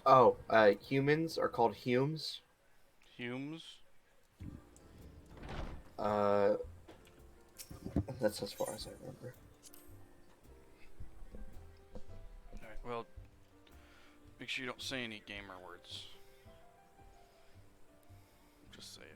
Oh, humans are called humes. Humes? Uh, that's as far as I remember. Alright, well, make sure you don't say any gamer words. Just saying.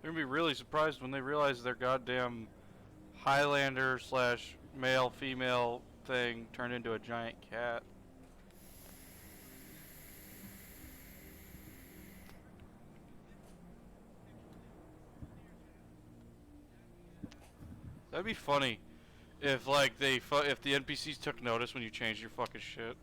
They're gonna be really surprised when they realize their goddamn Highlander slash male female thing turned into a giant cat. That'd be funny if like if the NPCs took notice when you changed your fucking shit.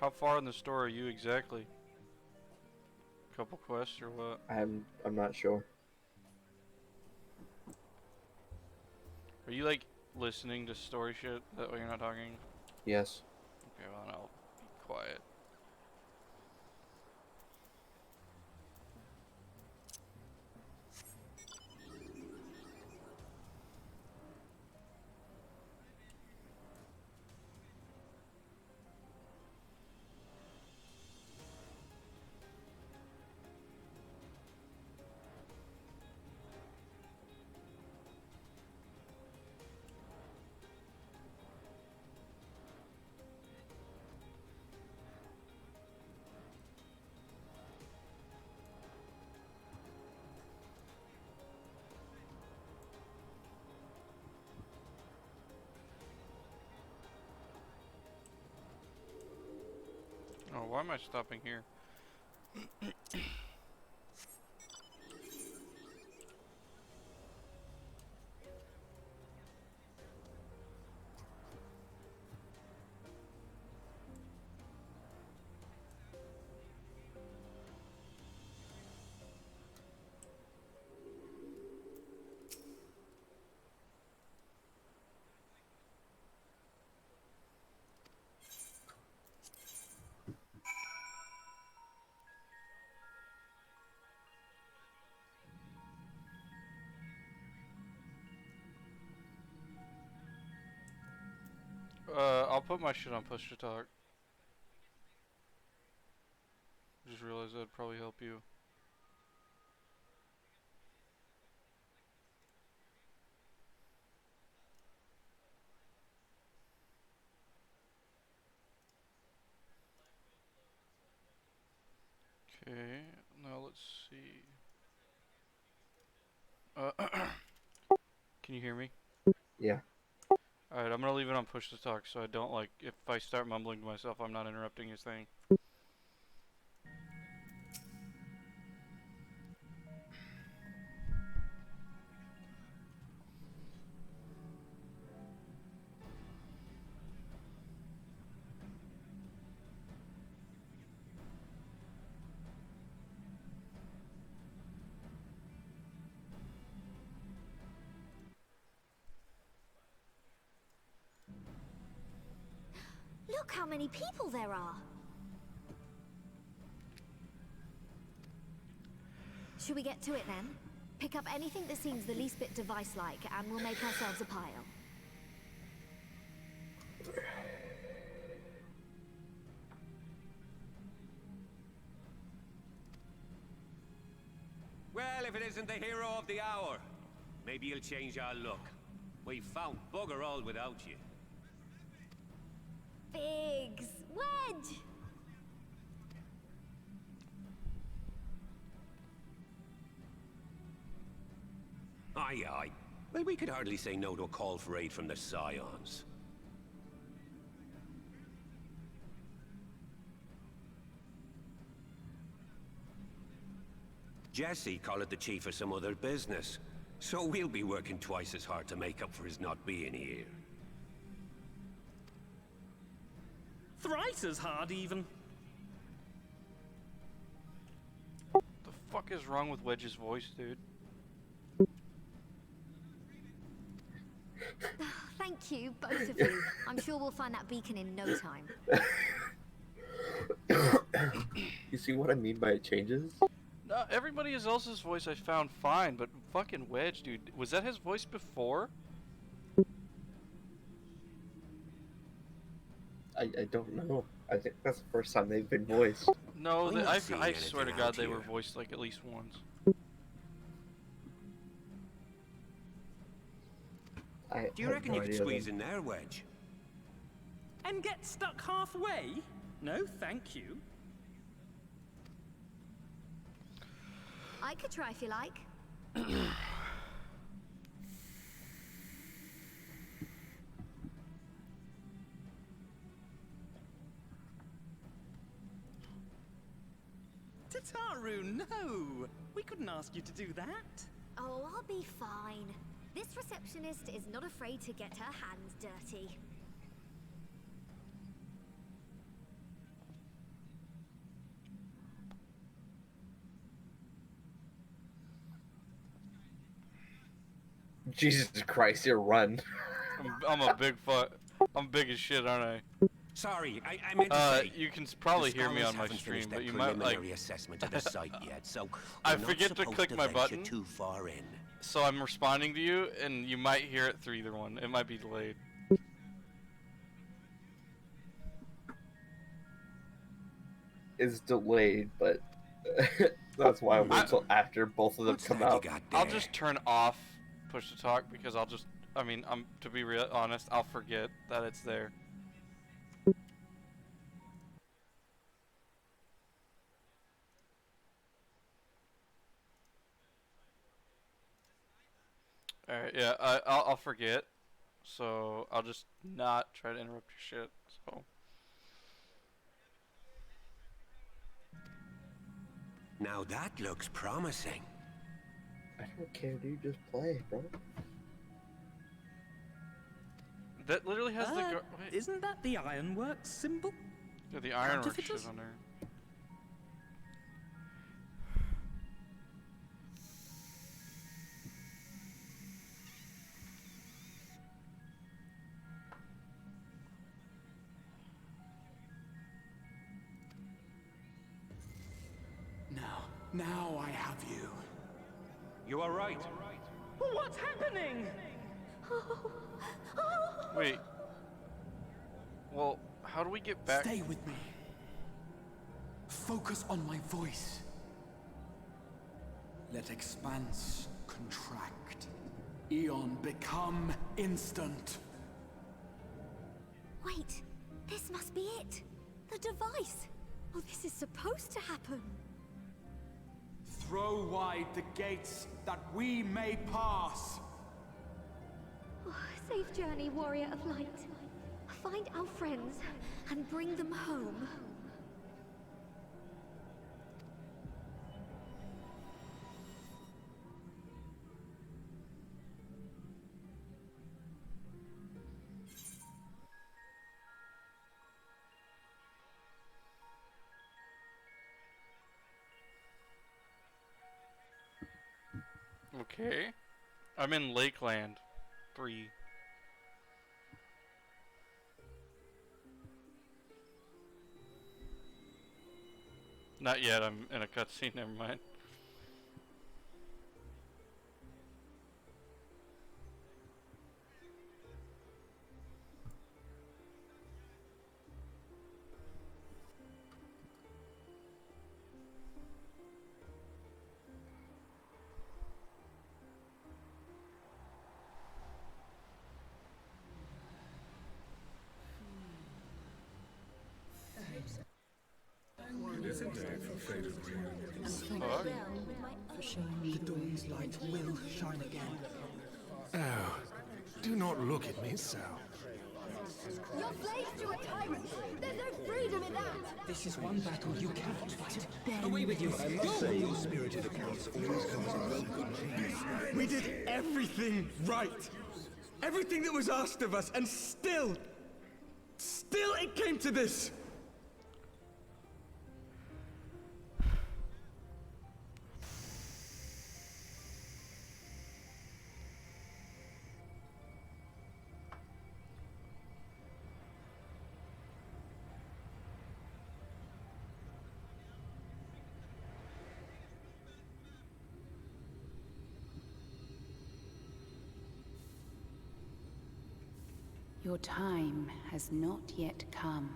How far in the story are you exactly? Couple quests or what? I'm not sure. Are you like listening to story shit? That way you're not talking? Yes. Okay, well then I'll be quiet. Oh, why am I stopping here? I'll put my shit on push to talk. Just realized that'd probably help you. Okay, now let's see. Can you hear me? Yeah. Alright, I'm gonna leave it on push to talk so I don't, like, if I start mumbling to myself, I'm not interrupting his thing. Look how many people there are. Should we get to it then? Pick up anything that seems the least bit device-like, and we'll make ourselves a pile. Well, if it isn't the hero of the hour, maybe you'll change our look. We've found bugger all without you. Biggs! Wedge! Aye, aye. Well, we could hardly say no to a call for aid from the Scions. Jesse called the chief for some other business, so we'll be working twice as hard to make up for his not being here. Thrice as hard, even. The fuck is wrong with Wedge's voice, dude? Thank you, both of you. I'm sure we'll find that beacon in no time. You see what I mean by it changes? No, everybody else's voice I found fine, but fucking Wedge, dude. Was that his voice before? I don't know. I think that's the first time they've been voiced. No, I'm not I seeing swear to anything God out they were here. voiced like at least once. Do you reckon you could squeeze in there, Wedge? And get stuck halfway? No, thank you. I could try if you like. Tataru, no! We couldn't ask you to do that. Oh, I'll be fine. This receptionist is not afraid to get her hands dirty. Jesus Christ, you run. I'm a big I'm big as shit, aren't I? Sorry, I meant to say... You can probably the hear me scholars on my haven't stream, finished but their you might like. preliminary assessment of the site yet, so I we're not forget to supposed click my venture button. too far in. So I'm responding to you, and you might hear it through either one. It might be delayed. It's delayed, but that's why I wait till after both of them What's come that you out. got I'll there? just turn off push to talk because I mean, to be real honest, I'll forget that it's there. Alright, yeah, I'll forget. So I'll just not try to interrupt your shit. So Now that looks promising. I don't care, dude. Just play, bro. that literally has the wait, Isn't that the ironworks symbol? yeah, the ironwork counterfeiters? shit on there. Now I have you. You are right. What's happening? Wait, Well, how do we get back? Stay with me. Focus on my voice. Let expanse contract. Eon become instant. Wait, this must be it. The device. Oh, this is supposed to happen. Throw wide the gates that we may pass. Oh, safe journey, warrior of light. Find our friends and bring them home. Okay. I'm in Lakeland 3. Not yet, I'm in a cutscene, never mind. Fuck. The dawn's light will shine again. Oh, do not look at me so. You're slaves to a tyrant. There's no freedom in that. This is one battle you cannot fight. Away with you. I must say your spirited accounts always comes in well good cheese. We did everything right. Everything that was asked of us, and still it came to this. Your time has not yet come.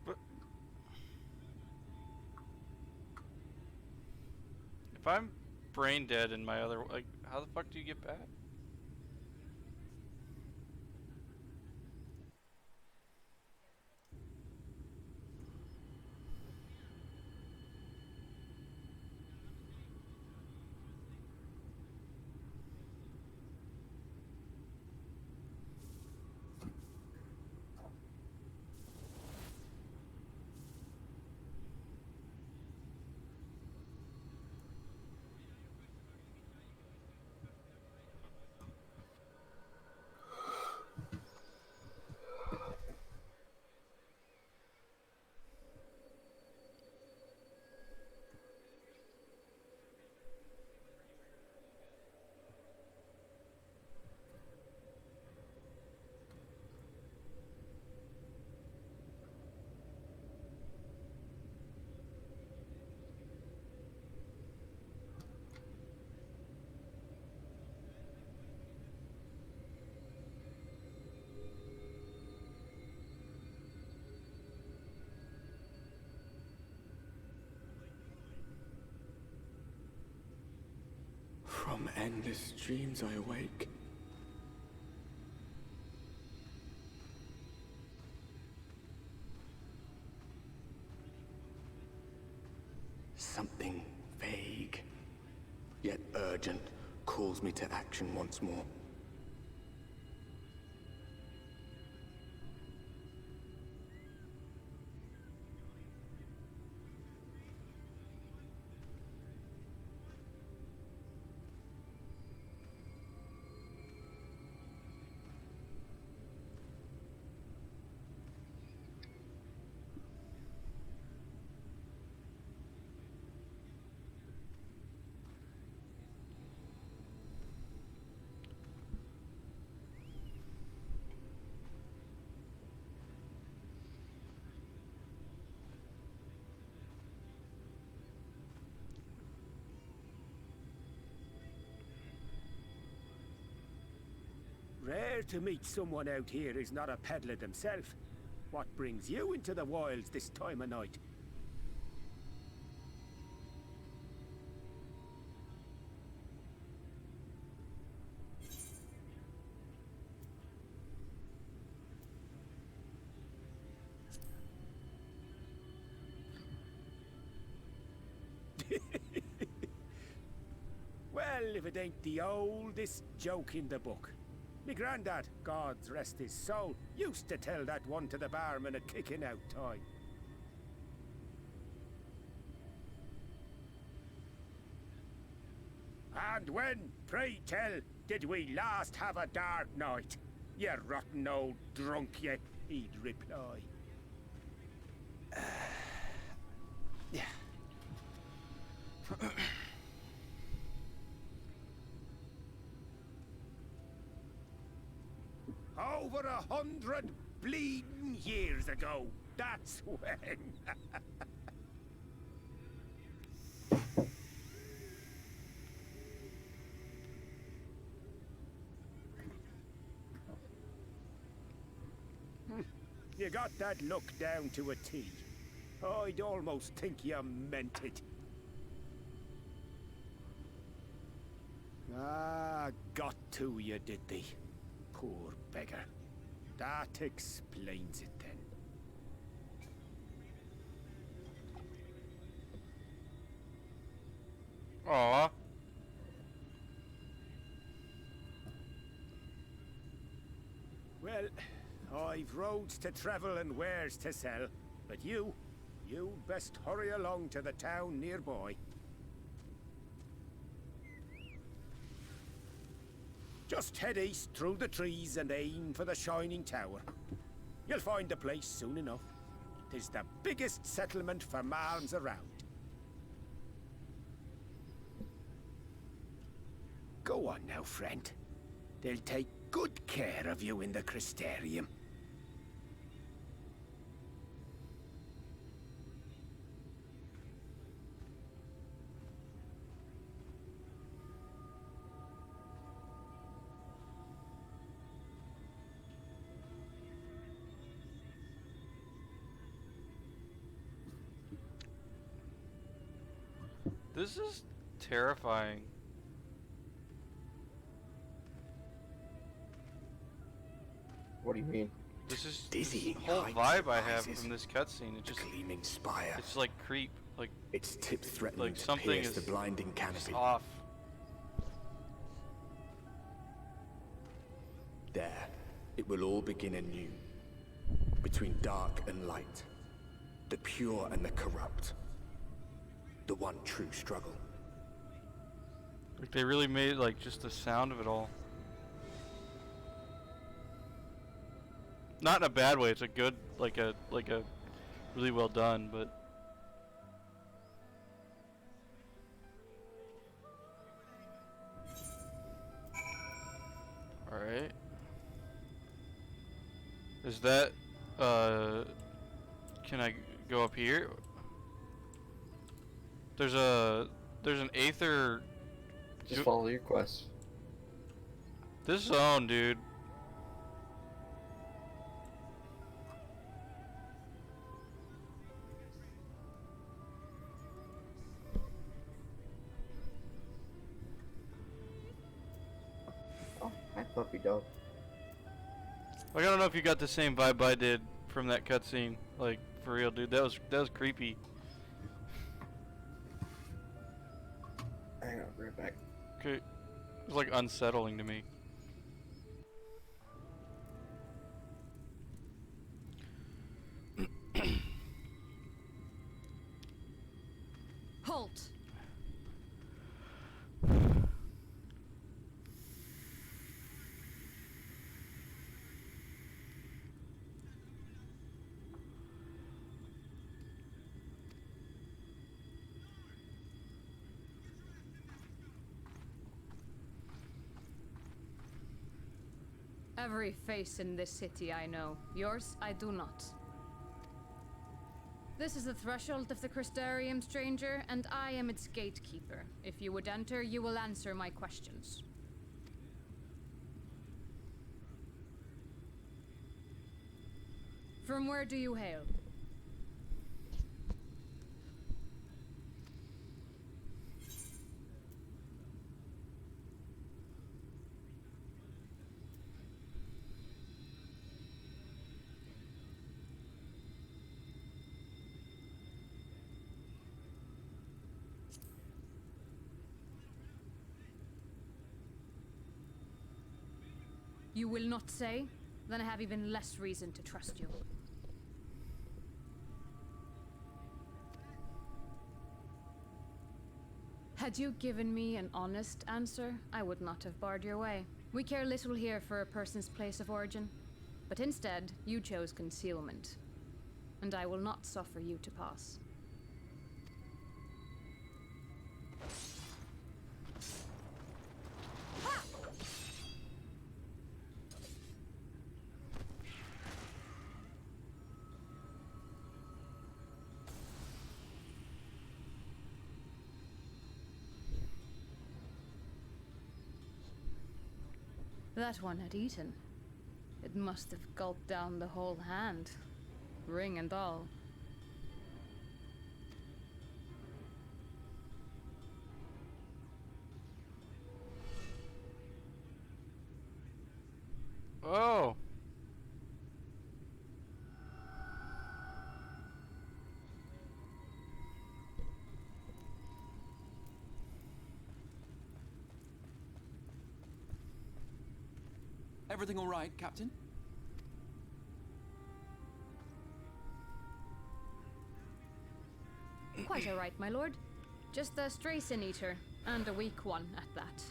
But if I'm brain dead in my other, like, how the fuck do you get back? From endless dreams I awake. Something vague, yet urgent, calls me to action once more. rare to meet someone out here who's not a peddler themselves. What brings you into the wilds this time of night? Well, if it ain't the oldest joke in the book. Me granddad, God's rest his soul, used to tell that one to the barman at kicking out time. And when, pray tell, did we last have a dark night? You rotten old drunk, you, he'd reply. Yeah. Over 100 bleeding years ago, that's when. You got that look down to a T. I'd almost think you meant it. Ah, got to you, did they? Poor beggar. That explains it then. Aww. Well, I've roads to travel and wares to sell, but you best hurry along to the town nearby. Just head east through the trees and aim for the Shining Tower. You'll find the place soon enough. 'Tis the biggest settlement for marns around. Go on now, friend. They'll take good care of you in the Crystarium. This is terrifying. What do you mean? This is Dizzying this whole heights vibe I have rises. from this cutscene. It just Gleaming spire. it's like creep, like Its tip threatening like to something pierce is the blinding just canopy. off. There, it will all begin anew. Between dark and light. The pure and the corrupt. The one true struggle. Like they really made like just the sound of it all. Not in a bad way. It's a good like a really well done, but all right. Is that can I go up here? There's an Aether. Just follow your quest. This zone, dude. Oh, hi puppy dog. Like, I don't know if you got the same vibe I did from that cutscene. Like, for real, dude. That was creepy. Hang on, right back. Okay. It was like unsettling to me. Halt! Every face in this city I know. Yours, I do not. This is the threshold of the Crystarium, stranger, and I am its gatekeeper. If you would enter, you will answer my questions. From where do you hail? You will not say? Then I have even less reason to trust you. Had you given me an honest answer, I would not have barred your way. We care little here for a person's place of origin. But instead, you chose concealment. And I will not suffer you to pass. That one had eaten. It must have gulped down the whole hand, ring and all. Oh! Everything all right, Captain? Quite all right, my lord. Just a stray sin eater, and a weak one at that.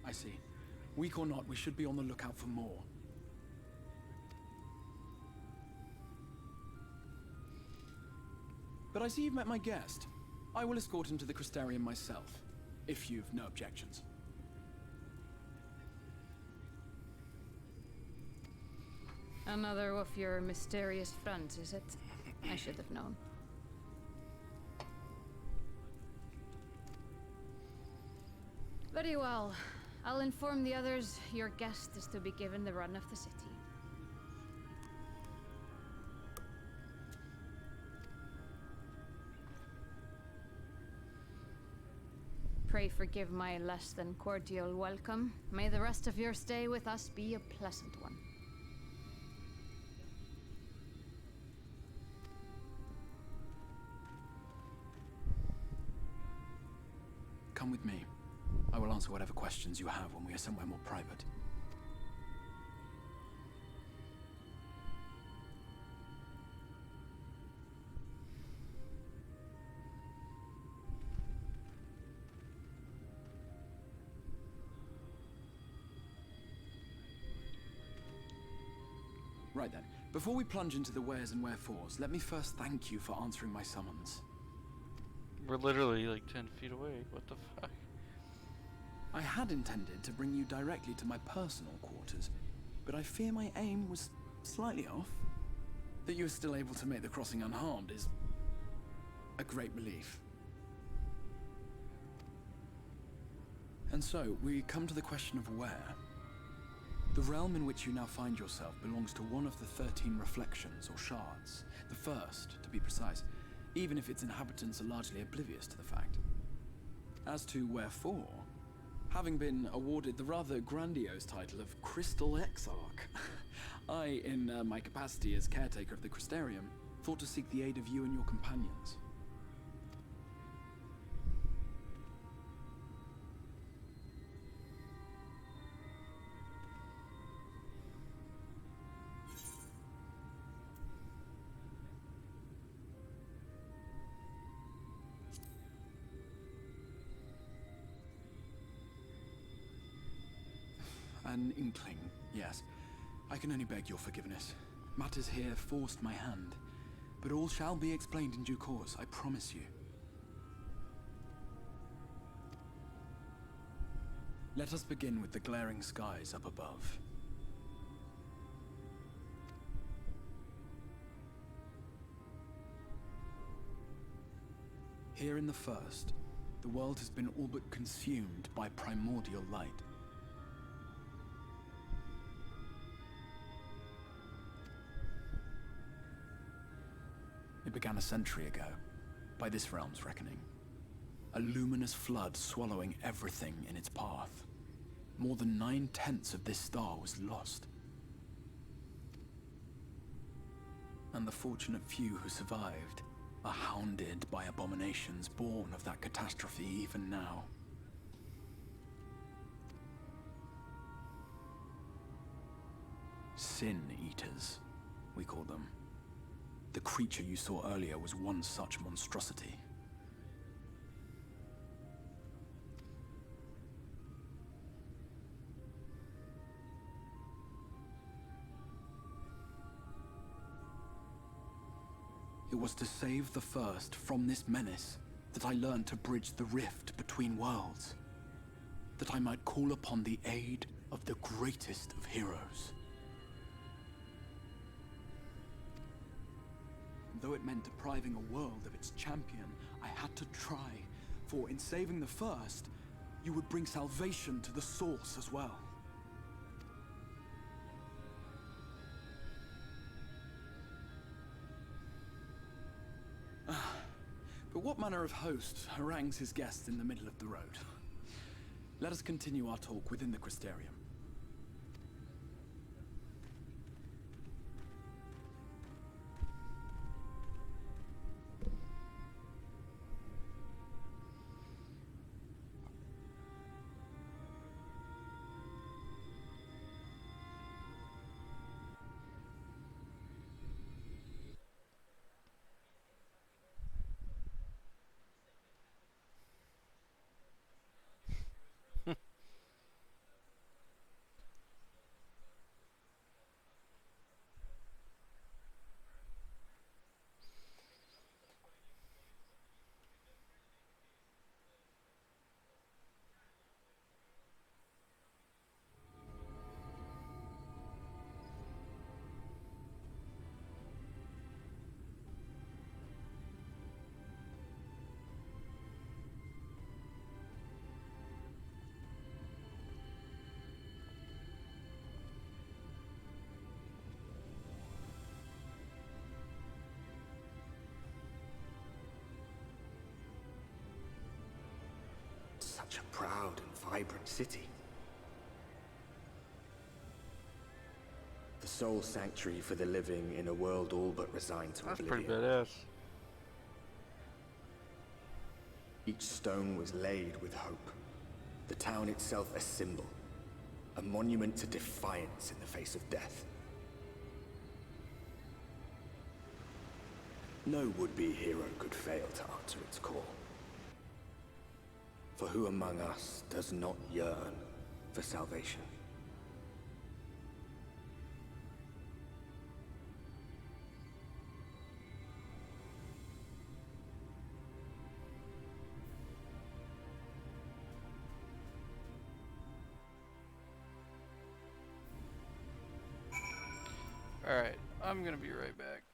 I see. Weak or not, we should be on the lookout for more. But I see you've met my guest. I will escort him to the Crystarium myself, if you've no objections. Another of your mysterious friends, is it? I should have known. Very well. I'll inform the others your guest is to be given the run of the city. Pray forgive my less than cordial welcome. May the rest of your stay with us be a pleasant one. Come with me. I will answer whatever questions you have when we are somewhere more private. Right then, before we plunge into the wheres and wherefores, let me first thank you for answering my summons. We're literally like 10 feet away. What the fuck? I had intended to bring you directly to my personal quarters, but I fear my aim was slightly off. That you are still able to make the crossing unharmed is a great relief. And so, we come to the question of where. The realm in which you now find yourself belongs to one of the 13 reflections, or shards. The first, to be precise, even if its inhabitants are largely oblivious to the fact. As to wherefore, having been awarded the rather grandiose title of Crystal Exarch, I, in my capacity as caretaker of the Crystarium, thought to seek the aid of you and your companions. An inkling, yes. I can only beg your forgiveness. Matters here forced my hand, but all shall be explained in due course, I promise you. Let us begin with the glaring skies up above. Here in the first, the world has been all but consumed by primordial light. It began a century ago, by this realm's reckoning. A luminous flood swallowing everything in its path. More than 9/10 of this star was lost. And the fortunate few who survived are hounded by abominations born of that catastrophe even now. Sin Eaters, we call them. The creature you saw earlier was one such monstrosity. It was to save the First from this menace that I learned to bridge the rift between worlds. That I might call upon the aid of the greatest of heroes. Though it meant depriving a world of its champion, I had to try, for in saving the First, you would bring salvation to the Source as well. But what manner of host harangues his guests in the middle of the road? Let us continue our talk within the Crystarium. Such a proud and vibrant city. The sole sanctuary for the living in a world all but resigned to That's oblivion. pretty badass. Each stone was laid with hope. The town itself a symbol, a monument to defiance in the face of death. No would-be hero could fail to answer its call. For who among us does not yearn for salvation? Alright, I'm gonna be right back.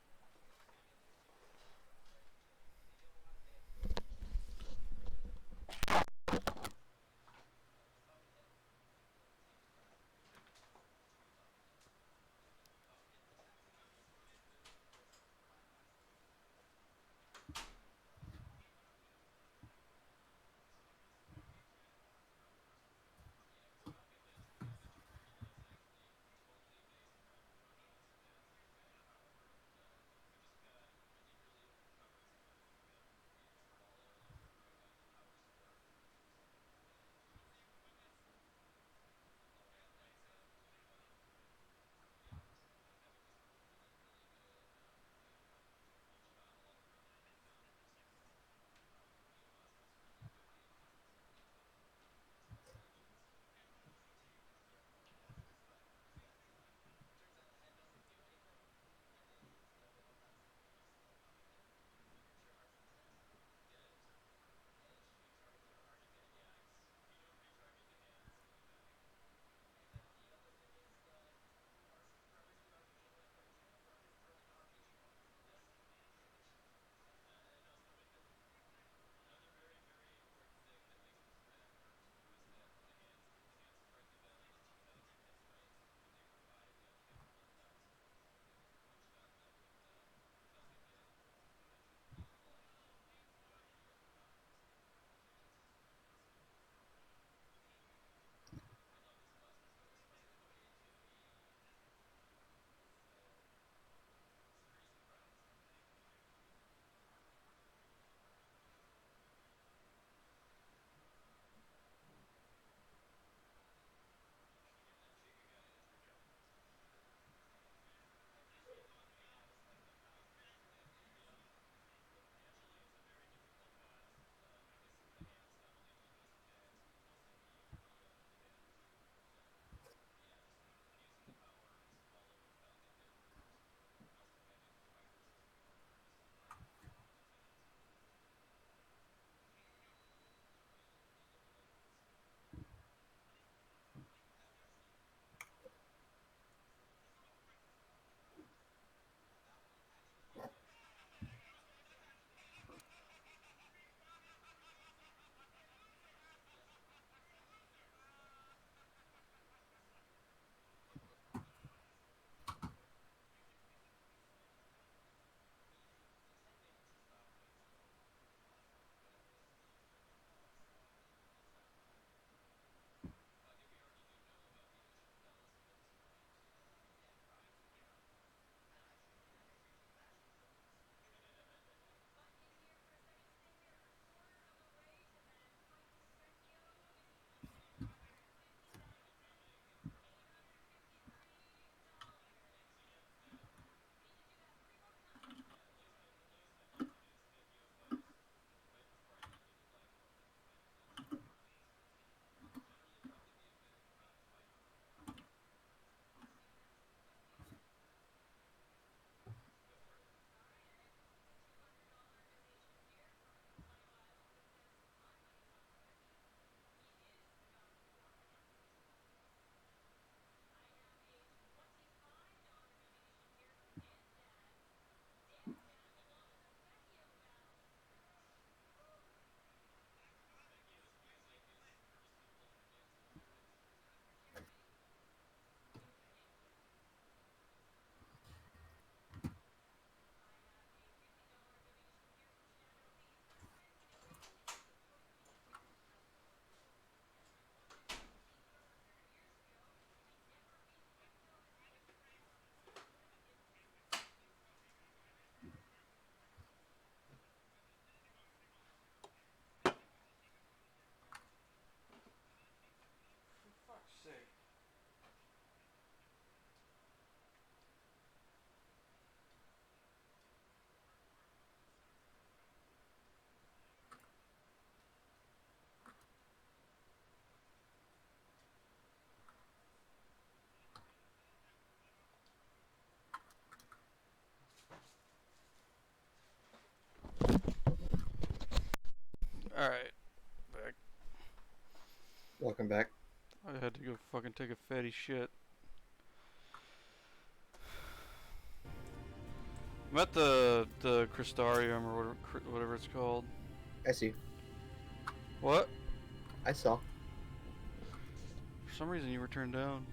Alright. Back. Welcome back. I had to go fucking take a fatty shit. I'm at the Crystarium or whatever it's called. I see. What? I saw. For some reason you were turned down.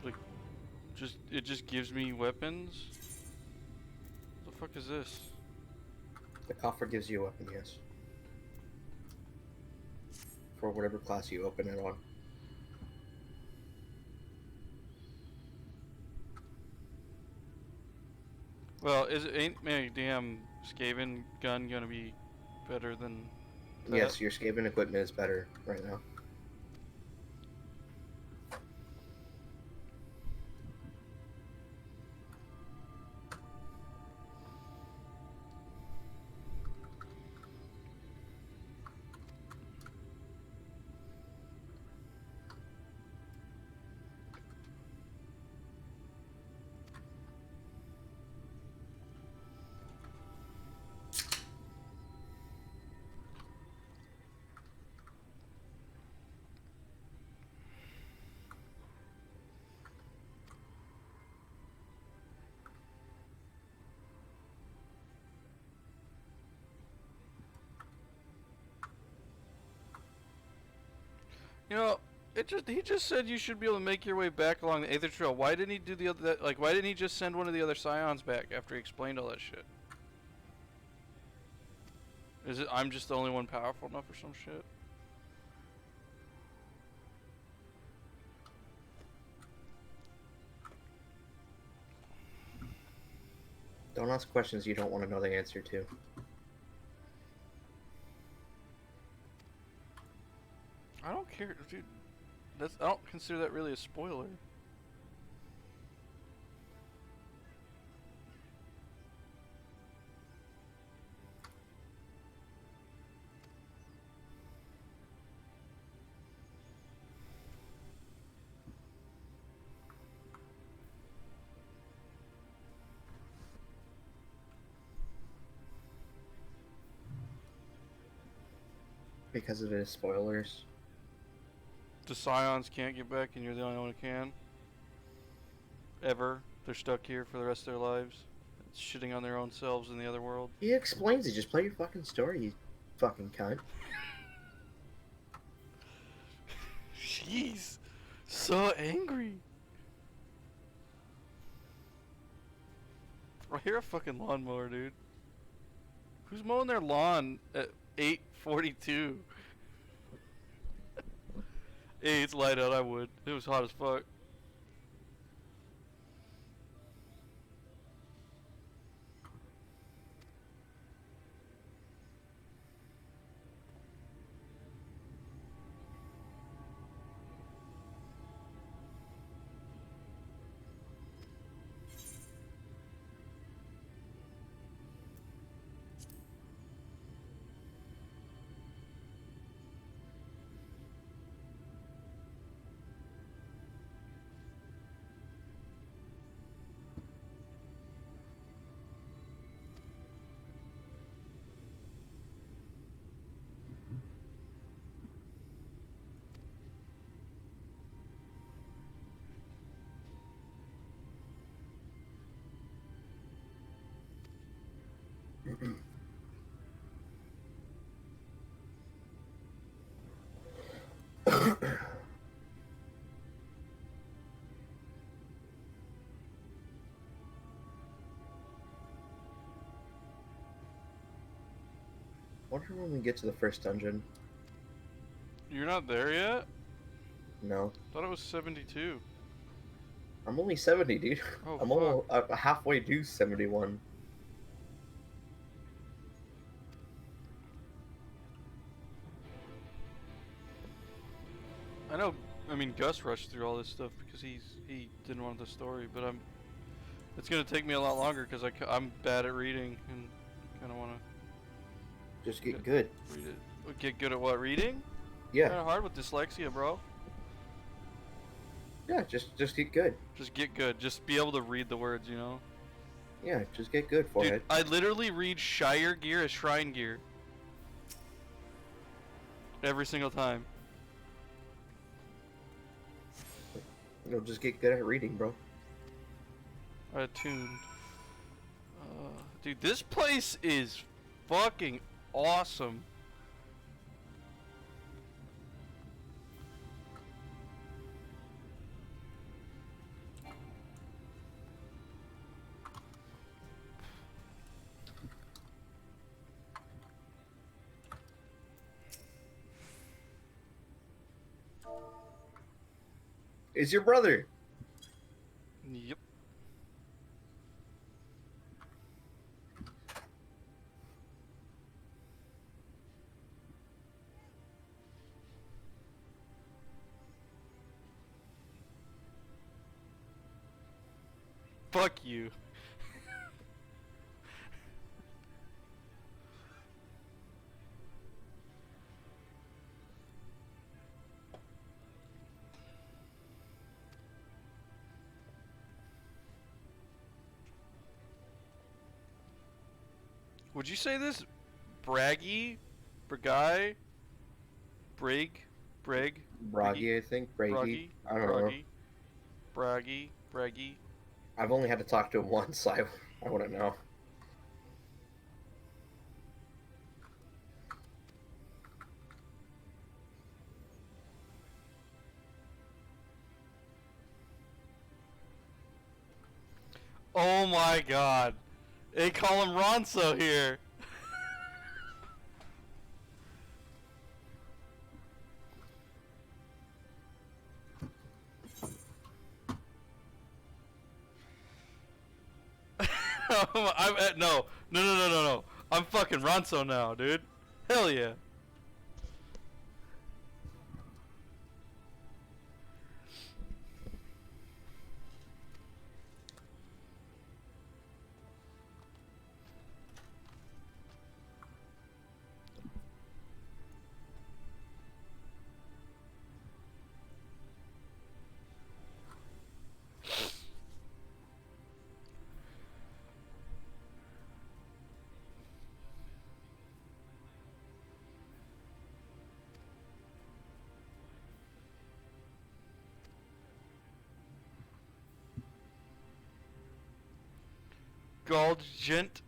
Like, it just gives me weapons? What the fuck is this? The coffer gives you a weapon, yes. For whatever class you open it on. Well, ain't my damn Skaven gun gonna be better than that? Yes, your Skaven equipment is better right now. You know, he just said you should be able to make your way back along the Aether Trail. Why didn't he do the other why didn't he just send one of the other Scions back after he explained all that shit? Is it I'm just the only one powerful enough or some shit? Don't ask questions you don't want to know the answer to. I don't care, dude. I don't consider that really a spoiler. Because it is spoilers. The Scions can't get back and you're the only one who can? Ever. They're stuck here for the rest of their lives. Shitting on their own selves in the other world. He explains it. Just play your fucking story, you fucking cunt. Jeez. So angry. I hear a fucking lawnmower, dude. Who's mowing their lawn at 8:42? Hey, it's light out, I would. It was hot as fuck. Wonder when we get to the first dungeon. You're not there yet? No. Thought it was 72. I'm only 70, dude. Oh, I'm fuck. almost halfway to 71. I mean, Gus rushed through all this stuff because he didn't want the story, but it's gonna take me a lot longer because I'm bad at reading and kind of want to Just get good. read it. Get good at what, reading? Yeah. Kind of hard with dyslexia, bro. Yeah, just get good. Just get good. Just be able to read the words, you know? Yeah, just get good for Dude, it. I literally read Shire gear as Shrine gear. Every single time. You'll just get good at reading, bro. Attuned. Dude, this place is fucking awesome. It's your brother. Yep. Fuck you. Would you say this? Braggy? Braggy? Braggy, I think. Braggy. I don't know. Braggy. I've only had to talk to him once, so I wouldn't know. Oh my god. They call him Ronso here. No. I'm fucking Ronso now, dude. Hell yeah. Galdgent.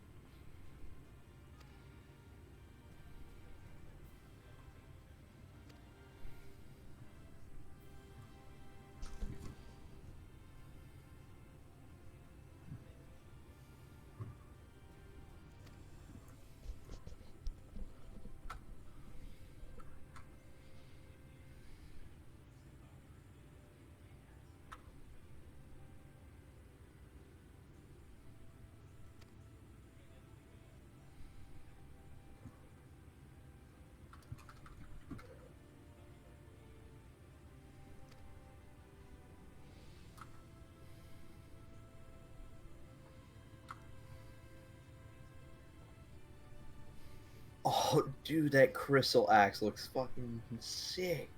Oh, dude, that crystal axe looks fucking sick.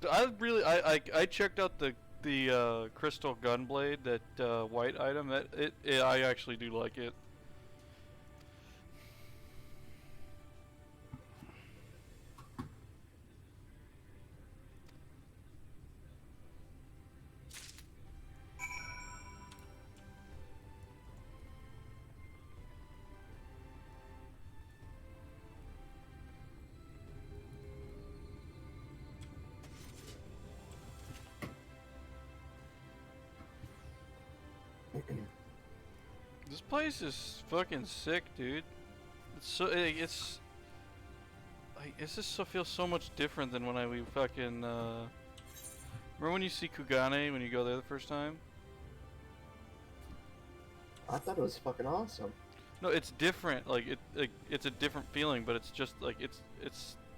I checked out the crystal gunblade, that white item. I actually do like it. This place is fucking sick, dude. It's just feels so much different than when we fucking remember when you see Kugane when you go there the first time? I thought it was fucking awesome. No, it's different. It's a different feeling, but it's just like it's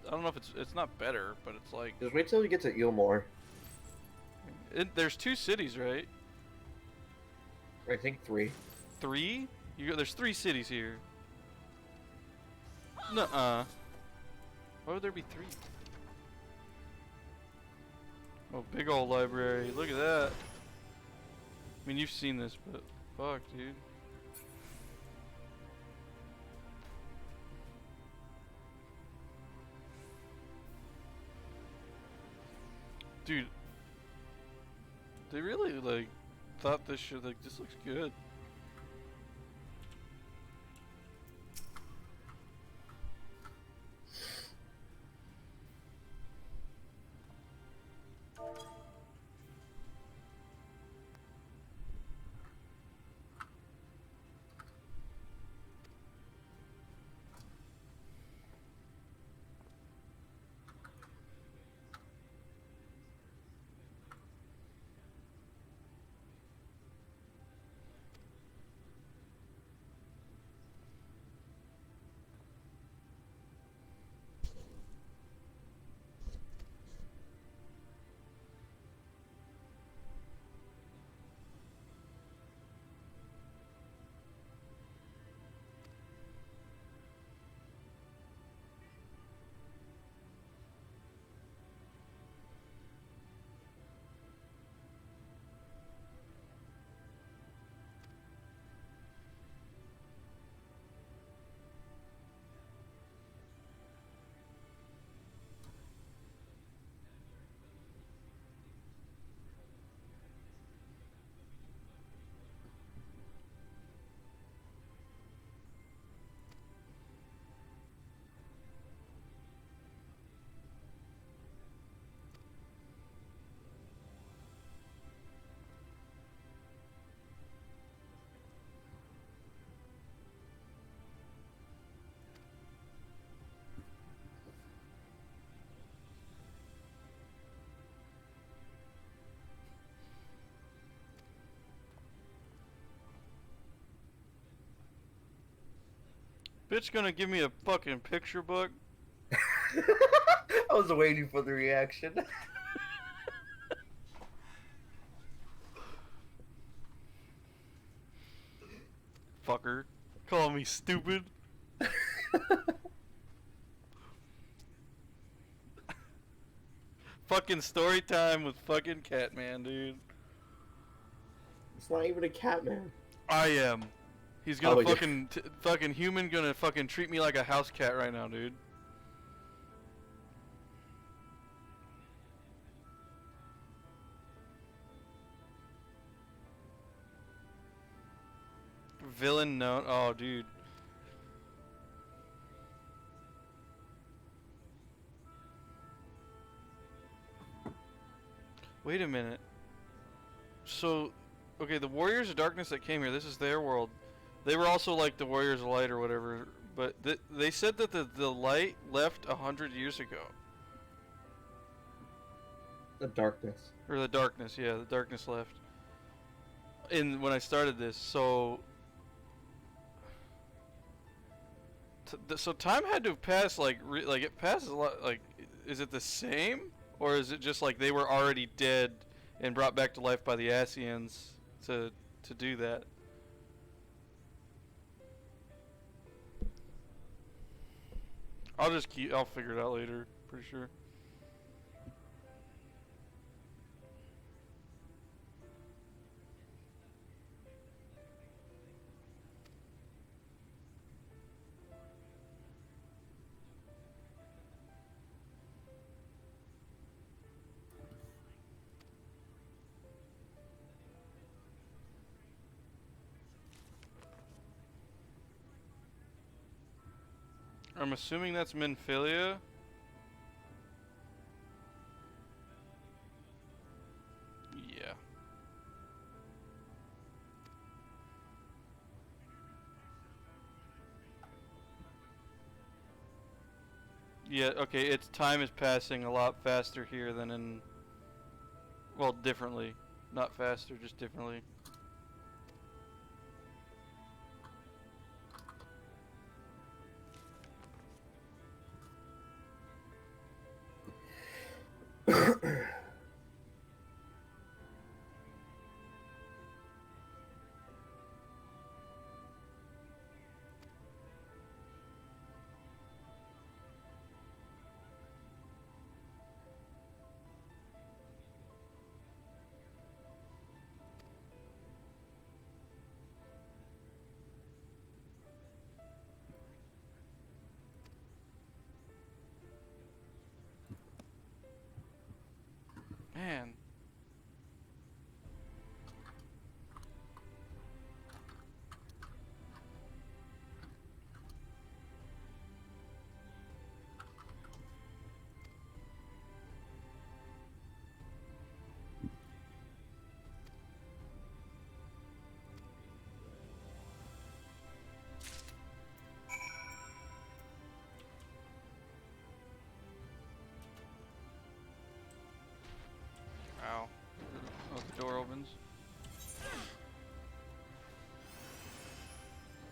I don't know if it's not better, but it's like Just wait till you get to Eelmore. There's 2 cities, right? I think 3. 3? There's 3 cities here. Nuh-uh. Why would there be 3? Oh, big old library. Look at that. I mean, you've seen this, but fuck, dude. Dude, they really like thought this shit like this looks good. Bitch gonna give me a fucking picture book? I was waiting for the reaction. Fucker. Call me stupid. Fucking story time with fucking Catman, dude. It's not even a cat, man. I am. He's gonna fucking human gonna fucking treat me like a house cat right now, dude. Villain known. Oh, dude. Wait a minute. So, okay, the Warriors of Darkness that came here, this is their world. They were also like the Warriors of Light or whatever, but they said that the light left 100 years ago. The darkness. Or the darkness, yeah, the darkness left. When I started this, so... So time had to have passed, like it passes a lot, like, is it the same? Or is it just like they were already dead and brought back to life by the Asians to do that? I'll figure it out later, pretty sure. I'm assuming that's Minfilia. Yeah. Yeah, okay, time is passing a lot faster here than in... Well, differently. Not faster, just differently. door opens.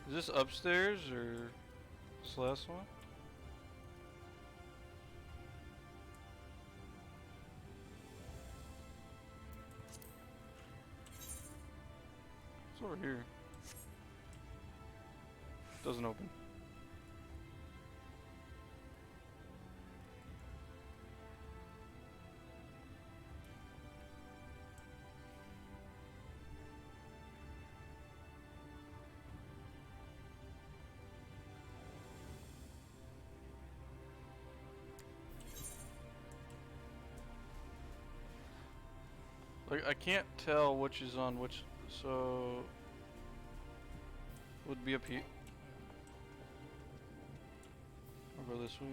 Is this upstairs or this last one? What's over here? Doesn't open. Like, I can't tell which is on which, so would be up here. I'll go this way.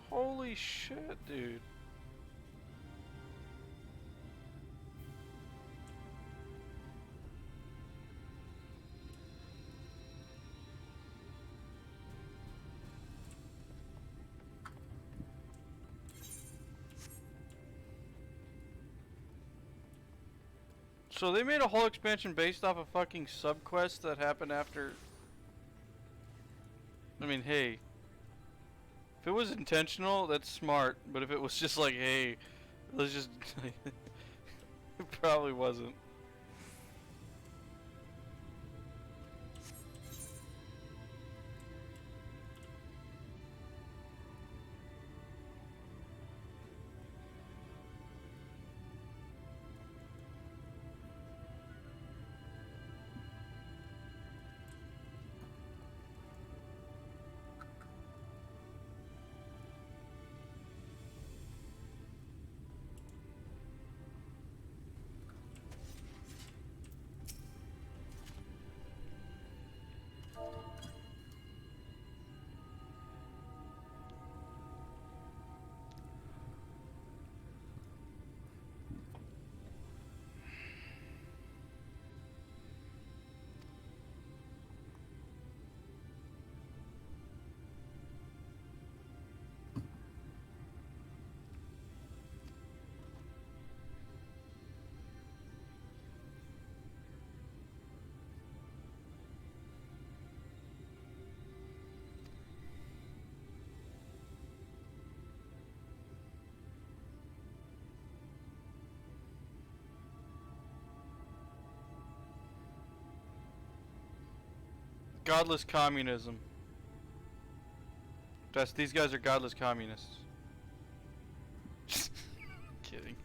Holy shit, dude. So they made a whole expansion based off a fucking subquest that happened after. I mean, hey. If it was intentional, that's smart. But if it was just like, hey, let's just. It probably wasn't. Godless communism. These guys are godless communists. Kidding.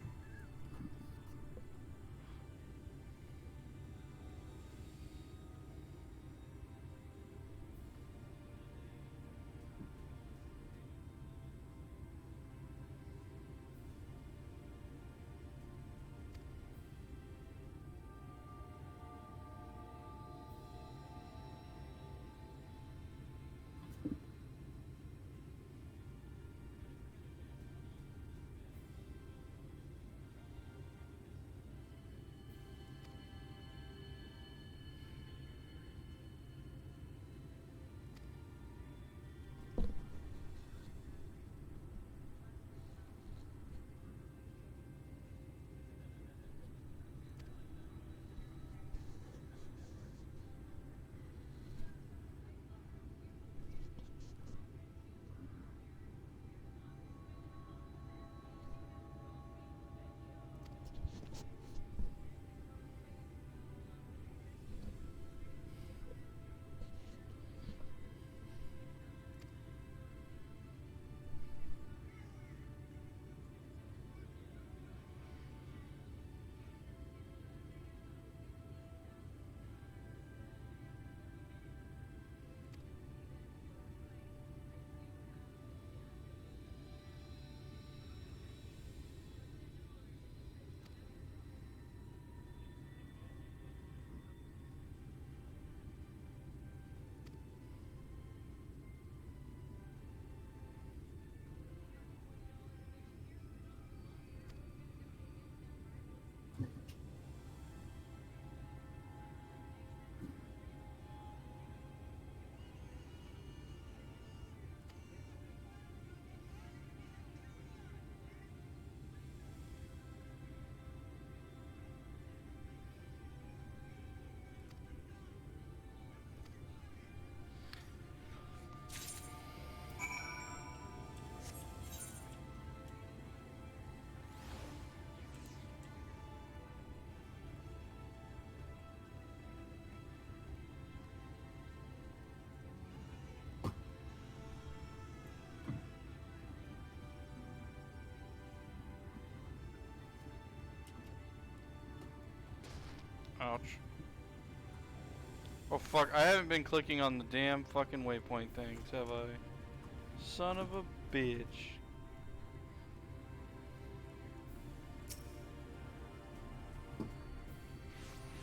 Ouch. Oh fuck, I haven't been clicking on the damn fucking waypoint things, have I? Son of a bitch.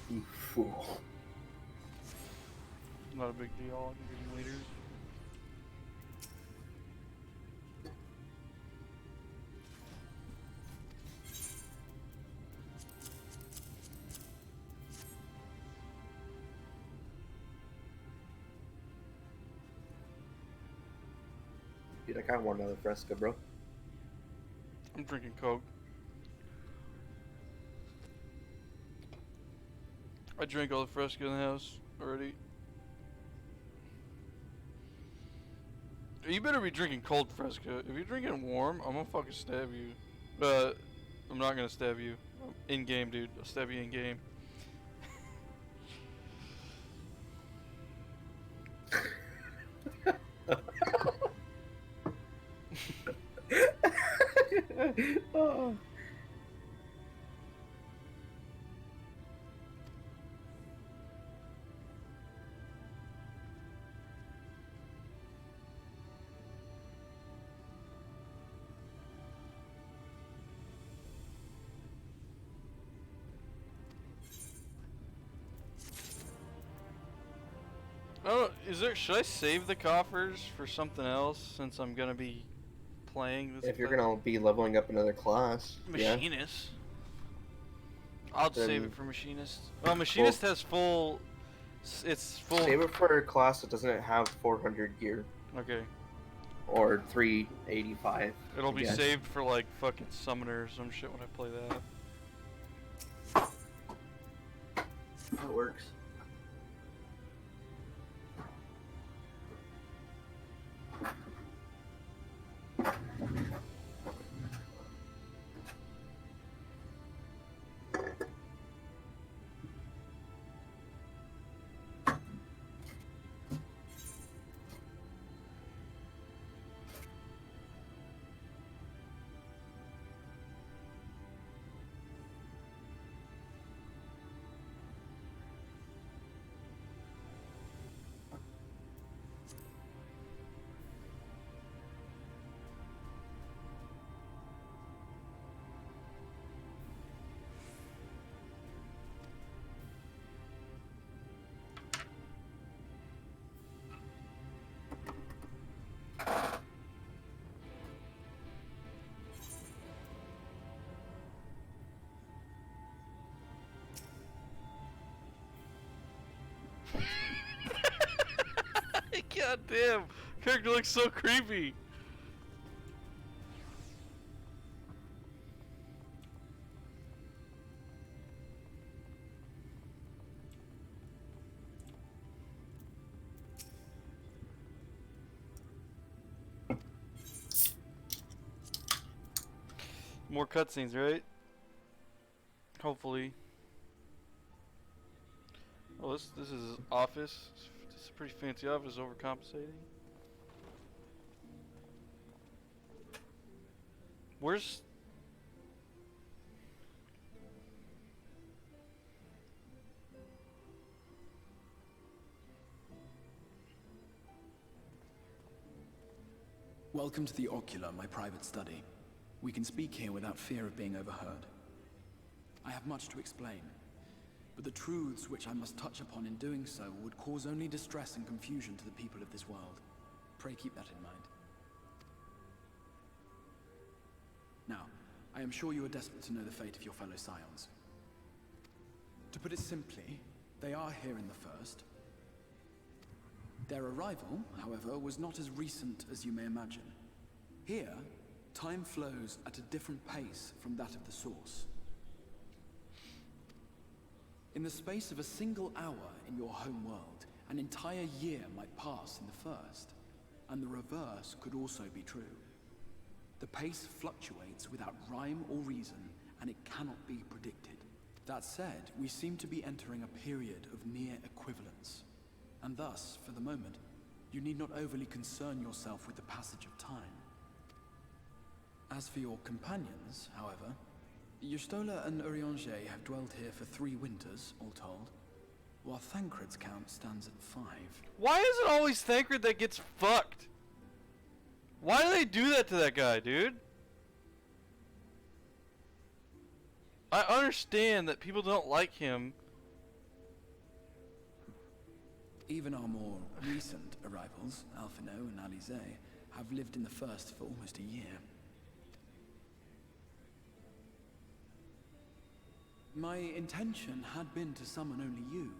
You fool. Not a big deal, I can give you later. Dude, I kinda want another Fresca, bro. I'm drinking Coke. I drank all the Fresca in the house already. You better be drinking cold Fresca. If you're drinking warm, I'm gonna fucking stab you. I'm not gonna stab you. In game, dude. I'll stab you in game. Oh. Oh, should I save the coffers for something else since I'm gonna be playing this? If you're gonna be leveling up another class, Machinist. Yeah. I'll save it for Machinist. Well, Machinist has full. It's full. Save it for a class that doesn't have 400 gear. Okay. Or 385. It'll be saved for like fucking Summoner or some shit when I play that. That works. God damn, character looks so creepy. More cutscenes, right? Hopefully. Oh, this is his office. It's a pretty fancy office, overcompensating. Where's... Welcome to the Ocular, my private study. We can speak here without fear of being overheard. I have much to explain, but the truths which I must touch upon in doing so would cause only distress and confusion to the people of this world. Pray keep that in mind. Now, I am sure you are desperate to know the fate of your fellow scions. To put it simply, they are here in the First. Their arrival, however, was not as recent as you may imagine. Here, time flows at a different pace from that of the Source. In the space of a single hour in your home world, an entire year might pass in the First, and the reverse could also be true. The pace fluctuates without rhyme or reason, and it cannot be predicted. That said, we seem to be entering a period of near equivalence, and thus, for the moment, you need not overly concern yourself with the passage of time. As for your companions, however, Yustola and Urianger have dwelled here for 3 winters, all told, while Thancred's count stands at 5. Why is it always Thancred that gets fucked? Why do they do that to that guy, dude? I understand that people don't like him. Even our more recent arrivals, Alphino and Alize, have lived in the First for almost a year. My intention had been to summon only you,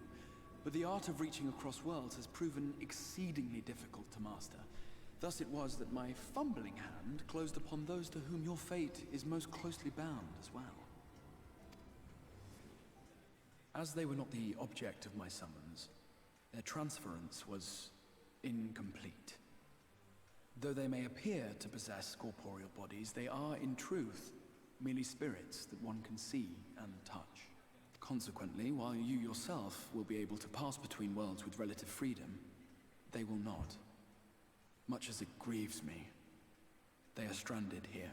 but the art of reaching across worlds has proven exceedingly difficult to master. Thus it was that my fumbling hand closed upon those to whom your fate is most closely bound as well. As they were not the object of my summons, their transference was incomplete. Though they may appear to possess corporeal bodies, they are in truth merely spirits that one can see and touch. Consequently, while you yourself will be able to pass between worlds with relative freedom, they will not. Much as it grieves me, they are stranded here,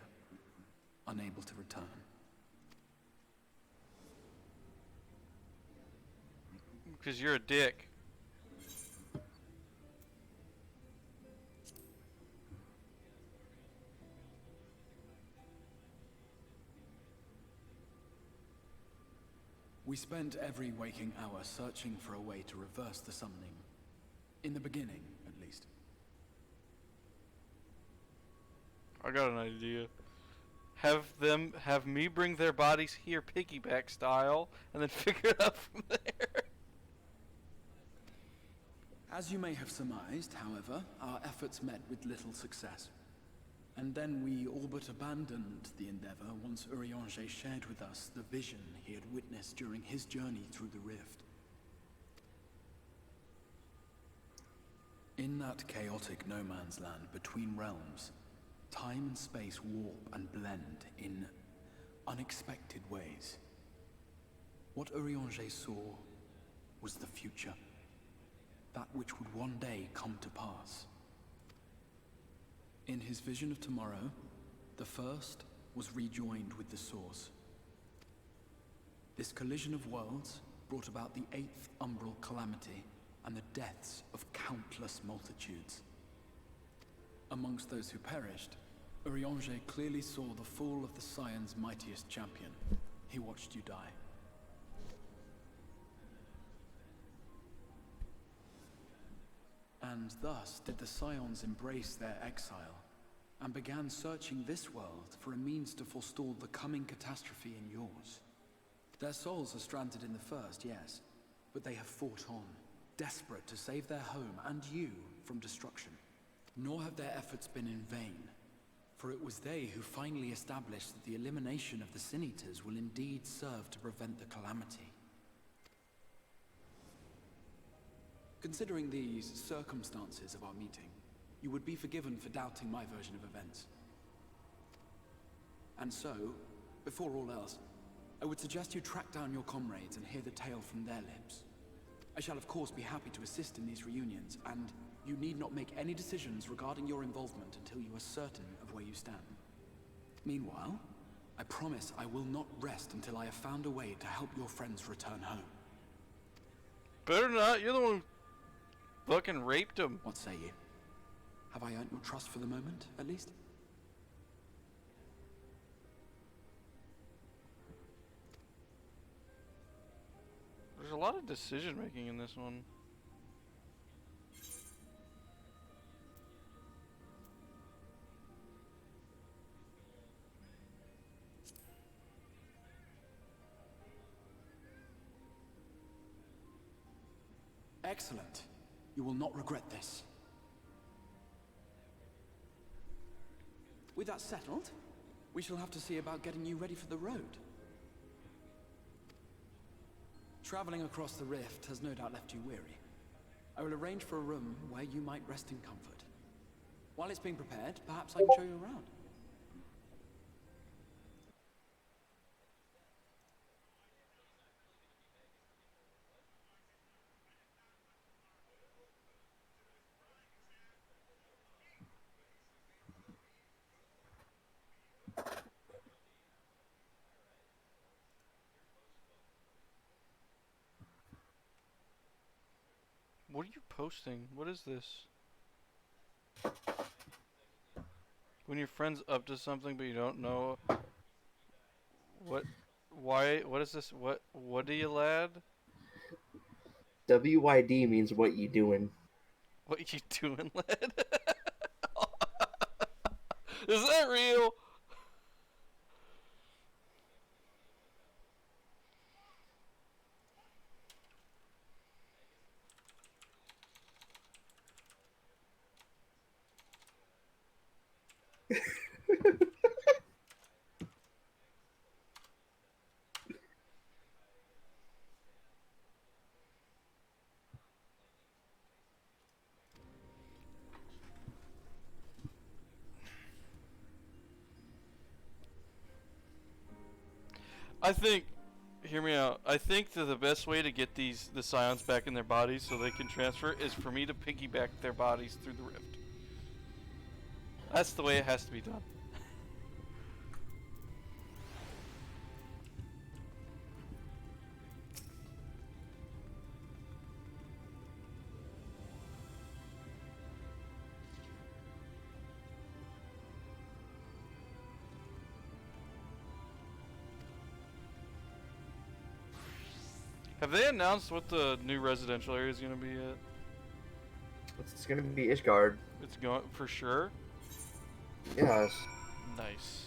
unable to return. Because you're a dick. We spent every waking hour searching for a way to reverse the summoning. In the beginning, at least. I got an idea. Have me bring their bodies here piggyback style, and then figure it out from there. As you may have surmised, however, our efforts met with little success. And then we all but abandoned the endeavor once Urianger shared with us the vision he had witnessed during his journey through the rift. In that chaotic no man's land between realms, time and space warp and blend in unexpected ways. What Urianger saw was the future, that which would one day come to pass. In his vision of tomorrow, the First was rejoined with the Source. This collision of worlds brought about the 8th umbral calamity and the deaths of countless multitudes. Amongst those who perished, Urianger clearly saw the fall of the Scion's mightiest champion. He watched you die. And thus did the Scions embrace their exile, and began searching this world for a means to forestall the coming catastrophe in yours. Their souls are stranded in the First, yes, but they have fought on, desperate to save their home and you from destruction. Nor have their efforts been in vain, for it was they who finally established that the elimination of the Sin Eaters will indeed serve to prevent the calamity. Considering these circumstances of our meeting, you would be forgiven for doubting my version of events. And so, before all else, I would suggest you track down your comrades and hear the tale from their lips. I shall of course be happy to assist in these reunions, and you need not make any decisions regarding your involvement until you are certain of where you stand. Meanwhile, I promise I will not rest until I have found a way to help your friends return home. Better not, you're the one who fucking raped him. What say you? Have I earned your trust for the moment, at least? There's a lot of decision making in this one. Excellent. You will not regret this. With that settled, we shall have to see about getting you ready for the road. Traveling across the rift has no doubt left you weary. I will arrange for a room where you might rest in comfort. While it's being prepared, perhaps I can show you around. What are you posting? What is this? When your friend's up to something but you don't know what, why, what is this? What do you, lad? WYD means what you doing. What you doing, lad? Is that real? I think, hear me out. I think that the best way to get the scions back in their bodies so they can transfer is for me to piggyback their bodies through the rift. That's the way it has to be done. Have they announced what the new residential area is going to be yet? It's going to be Ishgard. It's going for sure? Yes. Nice.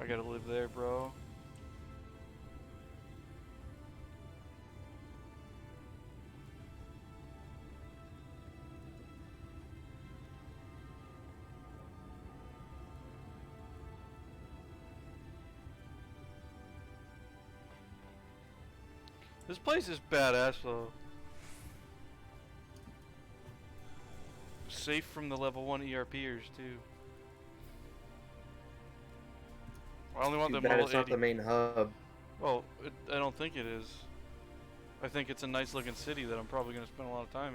I gotta live there, bro. This place is badass though. Safe from the level 1 ERPers too. I only want Too them bad level it's not 80. the main hub. Well, I don't think it is. I think it's a nice looking city that I'm probably going to spend a lot of time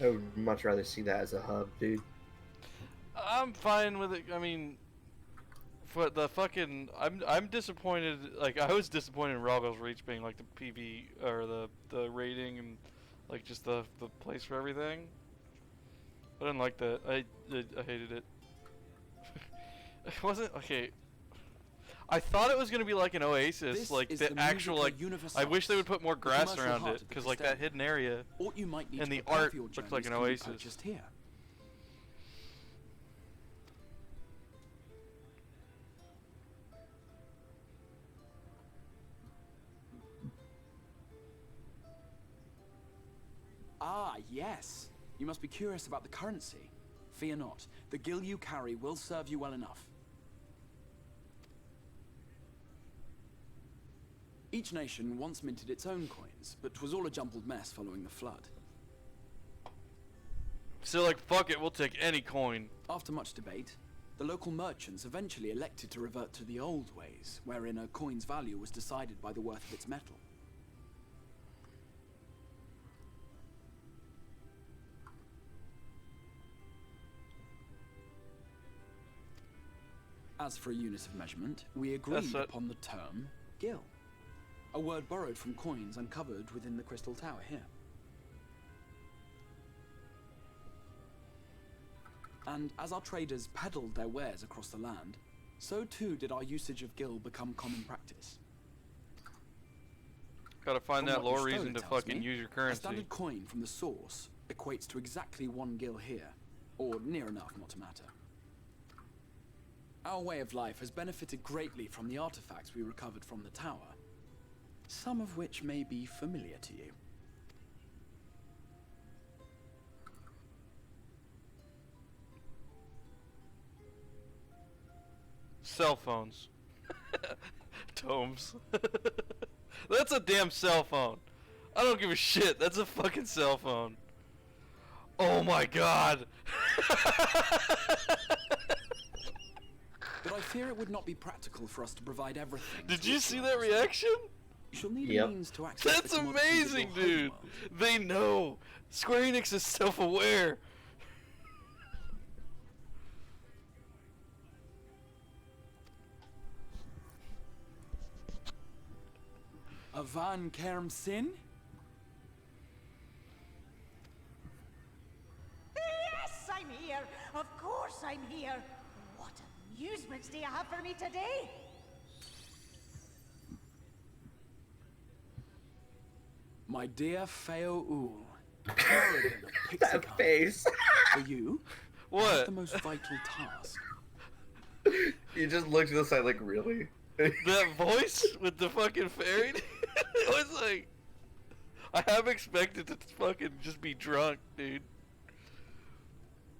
in. I would much rather see that as a hub, dude. I'm fine with it. I mean, for the fucking, I'm disappointed. Like I was disappointed in Roggel's Reach being like the PV or the rating and like just the place for everything. I didn't like that. I hated it. It wasn't okay. I thought it was gonna be like an oasis, This like is the actual like. Universalis, I wish they would put more grass commercial around heart it, of the because like that hidden area Or you might need and to the prepare art for your looks like an journeys can be oasis. purchased here. Ah, yes. You must be curious about the currency. Fear not. The gil you carry will serve you well enough. Each nation once minted its own coins, but 'twas all a jumbled mess following the flood. So like, fuck it, we'll take any coin. After much debate, the local merchants eventually elected to revert to the old ways, wherein a coin's value was decided by the worth of its metal. As for a unit of measurement, we agreed upon the term gil, a word borrowed from coins uncovered within the Crystal Tower here. And as our traders peddled their wares across the land, so too did our usage of gil become common practice. Gotta find From that what your lore reason story to tells fucking me, use your a currency. standard coin from the source equates to exactly 1 gil here, or near enough not to matter. Our way of life has benefited greatly from the artifacts we recovered from the tower, some of which may be familiar to you. Cell phones. Tomes. That's a damn cell phone. I don't give a shit. That's a fucking cell phone. Oh my god. But I fear it would not be practical for us to provide everything. Did you see that reaction? You shall need a means to access That's the commodities of amazing, your dude. homeworld. They know. Square Enix is self-aware. A Van Kerm Sin? Yes, I'm here. Of course I'm here. What amusements do you have for me today? My dear Feo Ool, Paladin of Pixie That Kind. face. For you, I have the most vital task. You just looked to the side like, really? That voice with the fucking fairy. It was like, I have expected to fucking just be drunk, dude.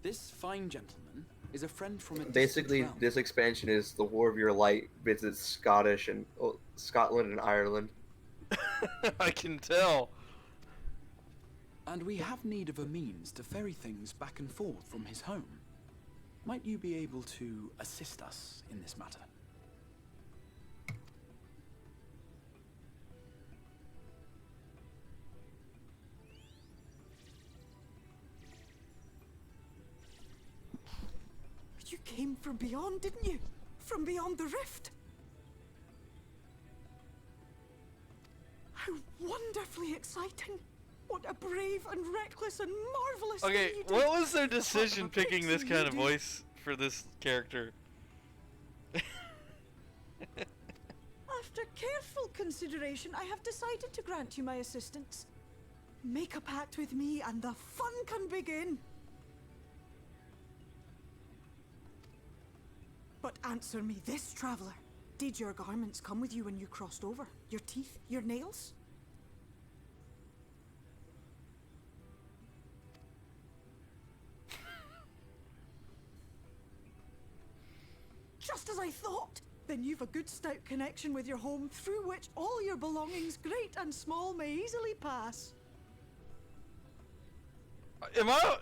This fine gentleman is a friend from a Basically, distant realm. this expansion is the War of Your Light visits Scotland and Ireland. I can tell. And we have need of a means to ferry things back and forth from his home. Might you be able to assist us in this matter? You came from beyond, didn't you? From beyond the rift. How wonderfully exciting. What a brave and reckless and marvelous Okay, thing you did. what was their decision picking this kind of voice for this character? After careful consideration, I have decided to grant you my assistance. Make a pact with me and the fun can begin. But answer me this, traveler. Did your garments come with you when you crossed over? Your teeth? Your nails? Just as I thought. Then you've a good stout connection with your home through which all your belongings, great and small, may easily pass. Am I...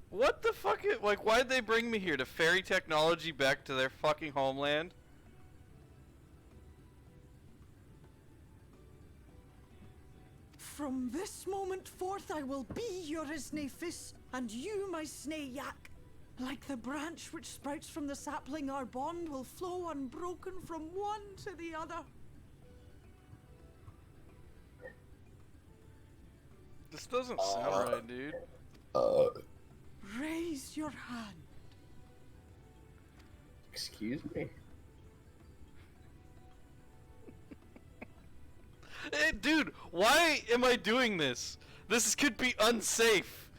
What the fuck? Like, why'd they bring me here? To ferry technology back to their fucking homeland? From this moment forth I will be your Isnefis, and you my Snayak. Like the branch which sprouts from the sapling, our bond will flow unbroken from one to the other. This doesn't sound right, dude. Raise your hand. Excuse me? Hey, dude, why am I doing this? This could be unsafe.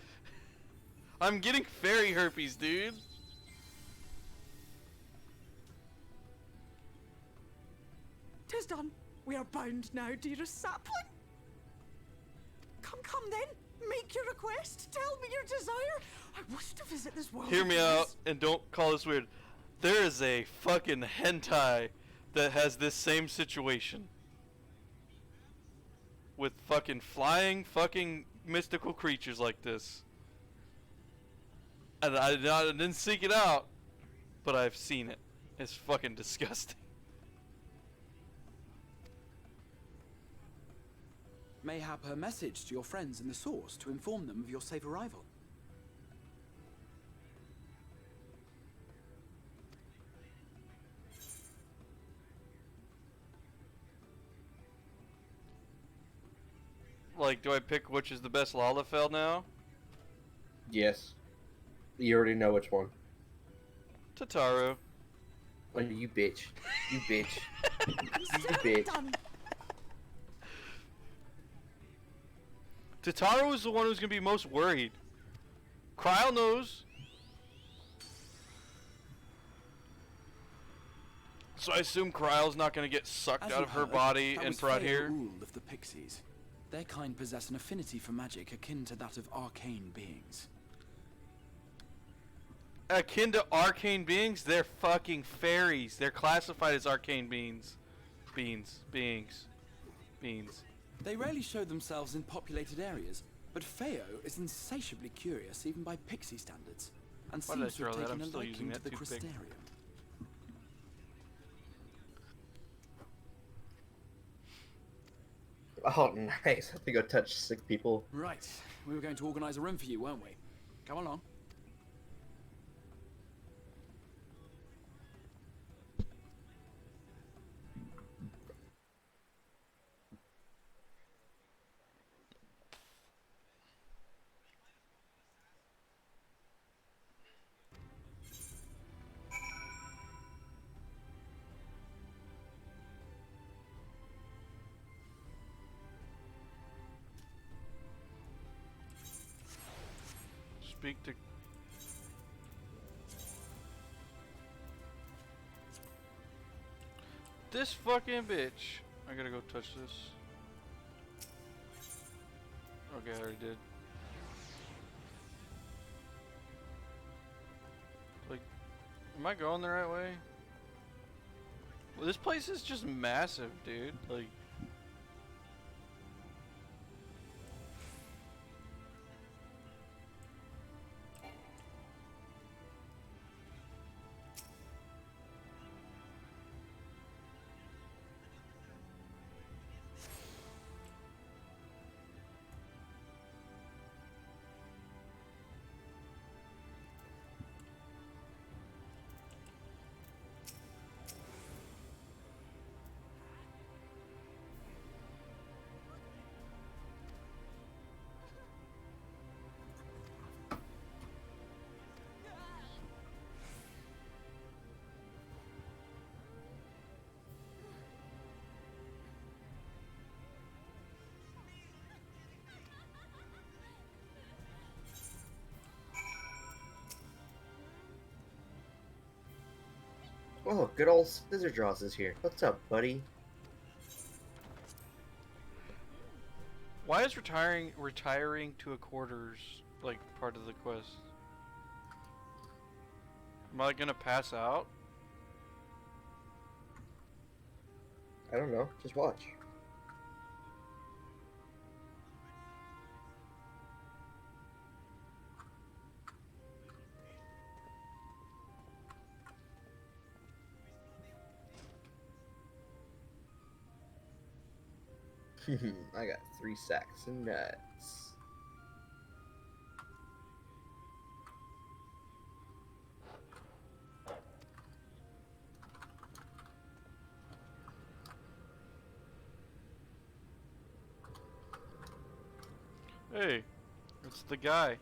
I'm getting fairy herpes, dude. Tis done. We are bound now, dearest sapling. Come then. Make your request. Tell me your desire. I wish to visit this world. Hear me out and don't call this weird. There is a fucking hentai that has this same situation. With fucking flying fucking mystical creatures like this. And I didn't seek it out, but I've seen it. It's fucking disgusting. Mayhap her message to your friends in the source to inform them of your safe arrival. Like, do I pick which is the best Lalafell now? Yes. You already know which one. Tataru. Oh, you bitch. You bitch. You bitch. Tataru is the one who's gonna be most worried. Kryle knows. So I assume Kryle's not gonna get sucked out of her body and brought here. Of the pixies. Their kind possess an affinity for magic akin to that of arcane beings. Akin to arcane beings? They're fucking fairies. They're classified as arcane beings. Beings. They rarely show themselves in populated areas, but Feo is insatiably curious even by pixie standards, and Why did I seems to have throw that? taken I'm a still liking using to that the toothpick. crystarium. Oh, nice. I have to go touch sick people. Right, we were going to organize a room for you, weren't we? Come along. speak to... This fucking bitch. I gotta go touch this. Okay, I already did. Like, am I going the right way? Well, this place is just massive, dude. Like... Oh, good old Scissor Jaws is here. What's up, buddy? Why is retiring to a quarters like part of the quest? Am I gonna pass out? I don't know. Just watch. I got 3 sacks of nuts. Hey, it's the guy.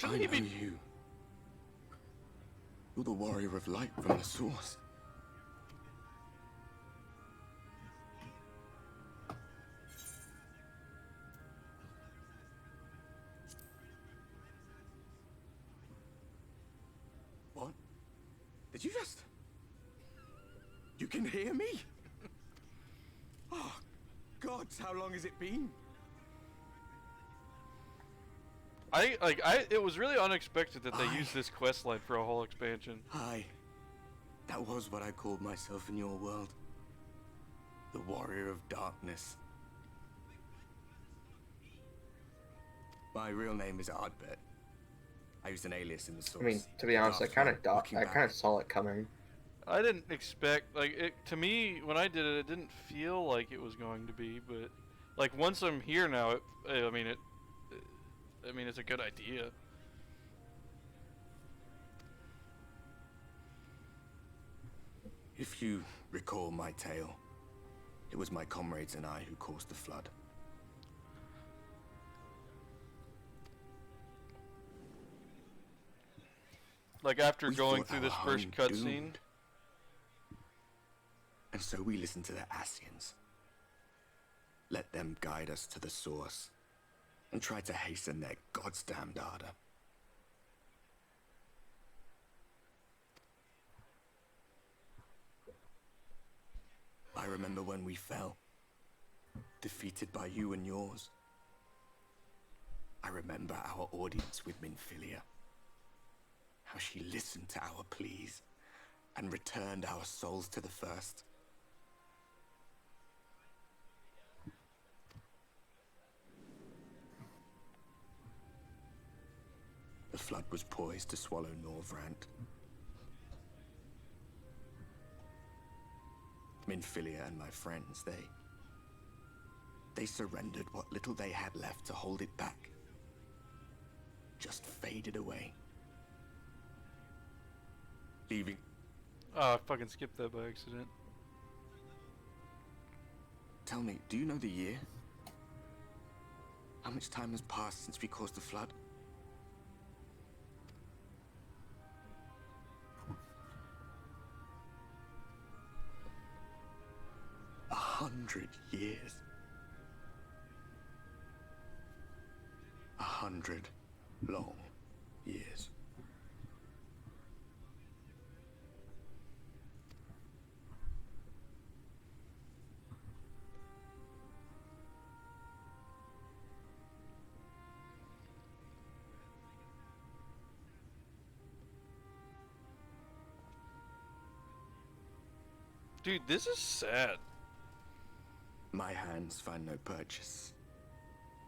I know you. You're the warrior of light from the source. What? Did you just... You can hear me? Oh, gods, how long has it been? It was really unexpected that they used this quest line for a whole expansion. That was what I called myself in your world. The warrior of darkness. My real name is Ardbert. I used an alias in the source. I mean, to be honest, I kind of saw it coming. I didn't expect, to me, when I did it, it didn't feel like it was going to be, but, like, once I'm here now, I mean, it's a good idea. If you recall my tale, it was my comrades and I who caused the flood. Like, after going through this first cutscene? And so we listened to the Ascians. Let them guide us to the source, and try to hasten their goddamned ardor. I remember when we fell, defeated by you and yours. I remember our audience with Minfilia, how she listened to our pleas and returned our souls to the first. The flood was poised to swallow Norvrant. Minfilia and my friends, they surrendered what little they had left to hold it back. Just faded away. Leaving... Oh, I fucking skipped that by accident. Tell me, do you know the year? How much time has passed since we caused the flood? 100 years. 100 long years. Dude, this is sad. My hands find no purchase.